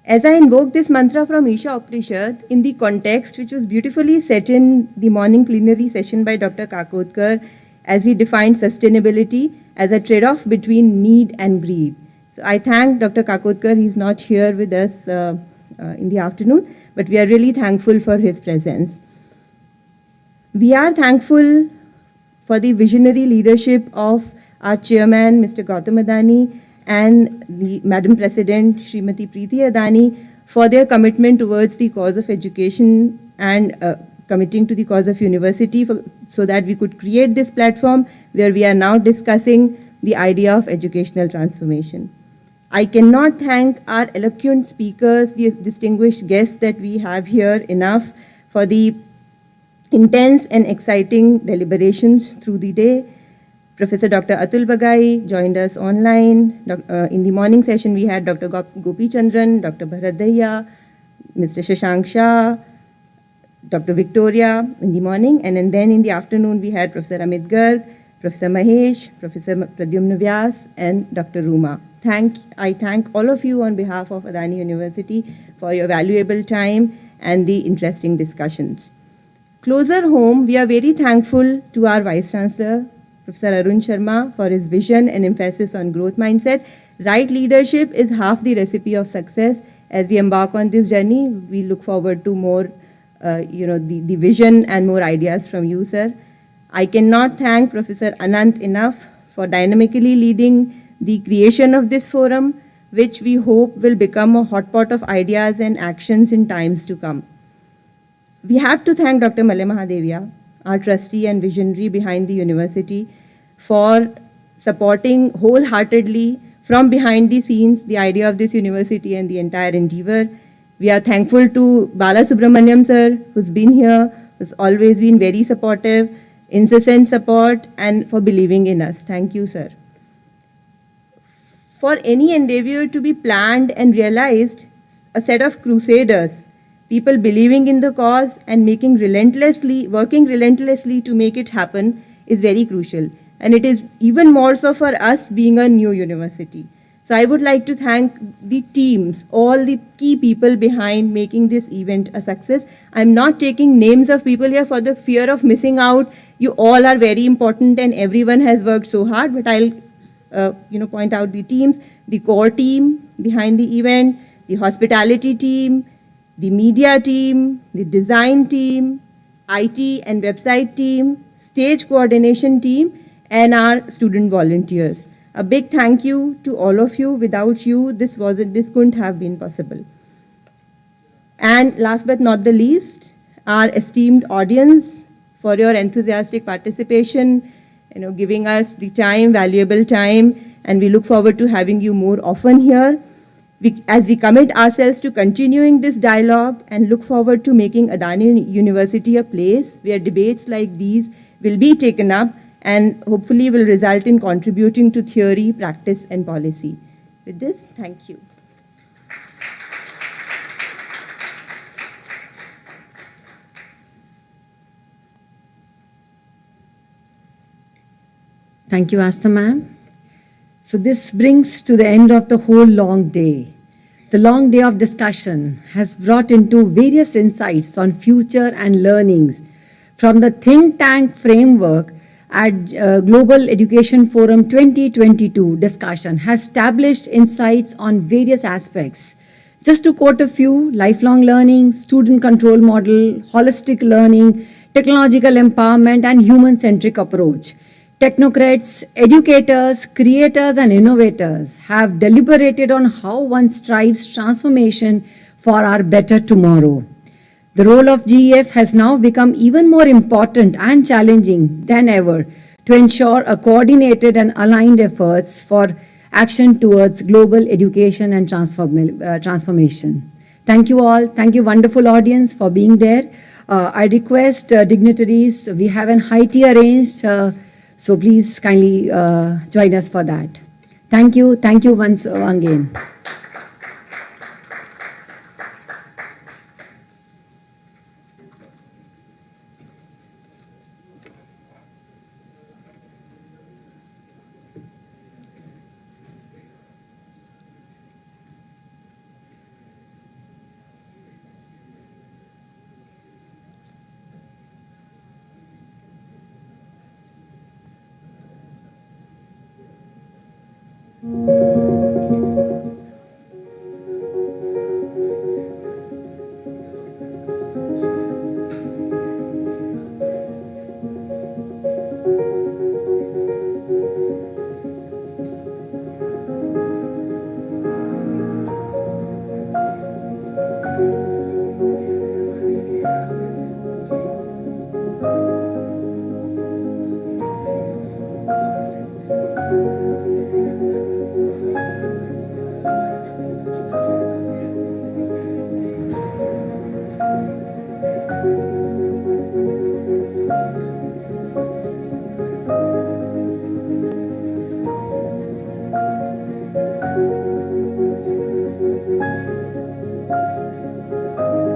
As I invoke this mantra from Isha Upanishad in the context which was beautifully set in the morning plenary session by Dr. Kha Khodkar, as he defined sustainability as a trade-off between need and greed. So I thank Dr. Kha Khodkar. He's not here with us in the afternoon, but we are really thankful for his presence. We are thankful for the visionary leadership of our chairman, Mr. Gautam Adani, and the Madam President, Srimati Preeti Adani, for their commitment towards the cause of education and committing to the cause of university so that we could create this platform where we are now discussing the idea of educational transformation. I cannot thank our eloquent speakers, the distinguished guests that we have here enough for the intense and exciting deliberations through the day. Professor Dr. Atul Bagai joined us online. In the morning session, we had Dr. Gopi Chandran, Dr. Bharat Daya, Mr. Shashank Shah, Dr. Victoria in the morning, and then in the afternoon, we had Professor Amit Garg, Professor Mahesh, Professor Pradyumna Vyas, and Dr. Ruma. I thank all of you on behalf of Adani University for your valuable time and the interesting discussions. Closer home, we are very thankful to our Vice Chancellor, Professor Arun Sharma, for his vision and emphasis on growth mindset. Right leadership is half the recipe of success. As we embark on this journey, we look forward to more, the vision and more ideas from you, sir. I cannot thank Professor Anant enough for dynamically leading the creation of this forum, which we hope will become a hotpot of ideas and actions in times to come. We have to thank Dr. Malle Mahadevia, our trustee and visionary behind the university, for supporting wholeheartedly from behind the scenes the idea of this university and the entire endeavor. We are thankful to Bala Subramaniam sir, who's been here, who's always been very supportive, incessant support, and for believing in us. Thank you, sir. For any endeavor to be planned and realized, a set of crusaders, people believing in the cause and working relentlessly to make it happen is very crucial. And it is even more so for us being a new university. So I would like to thank the teams, all the key people behind making this event a success. I'm not taking names of people here for the fear of missing out. You all are very important and everyone has worked so hard, but I'll point out the teams, the core team behind the event, the hospitality team, the media team, the design team, IT and website team, stage coordination team, and our student volunteers. A big thank you to all of you. Without you, this couldn't have been possible. And last but not the least, our esteemed audience for your enthusiastic participation, giving us the time, valuable time, and we look forward to having you more often here. As we commit ourselves to continuing this dialogue and look forward to making Adani University a place where debates like these will be taken up and hopefully will result in contributing to theory, practice, and policy. With this, thank you. Thank you, Asta ma'am. So this brings to the end of the whole long day. The long day of discussion has brought into various insights on future and learnings from the think tank framework at Global Education Forum 2022 discussion has established insights on various aspects. Just to quote a few: lifelong learning, student control model, holistic learning, technological empowerment, and human-centric approach. Technocrats, educators, creators, and innovators have deliberated on how one strives transformation for our better tomorrow. The role of GEF has now become even more important and challenging than ever to ensure a coordinated and aligned efforts for action towards global education and transformation. Thank you all. Thank you, wonderful audience, for being there. I request dignitaries, we have an high tea arranged, so please kindly join us for that. Thank you once again. Mm-hmm.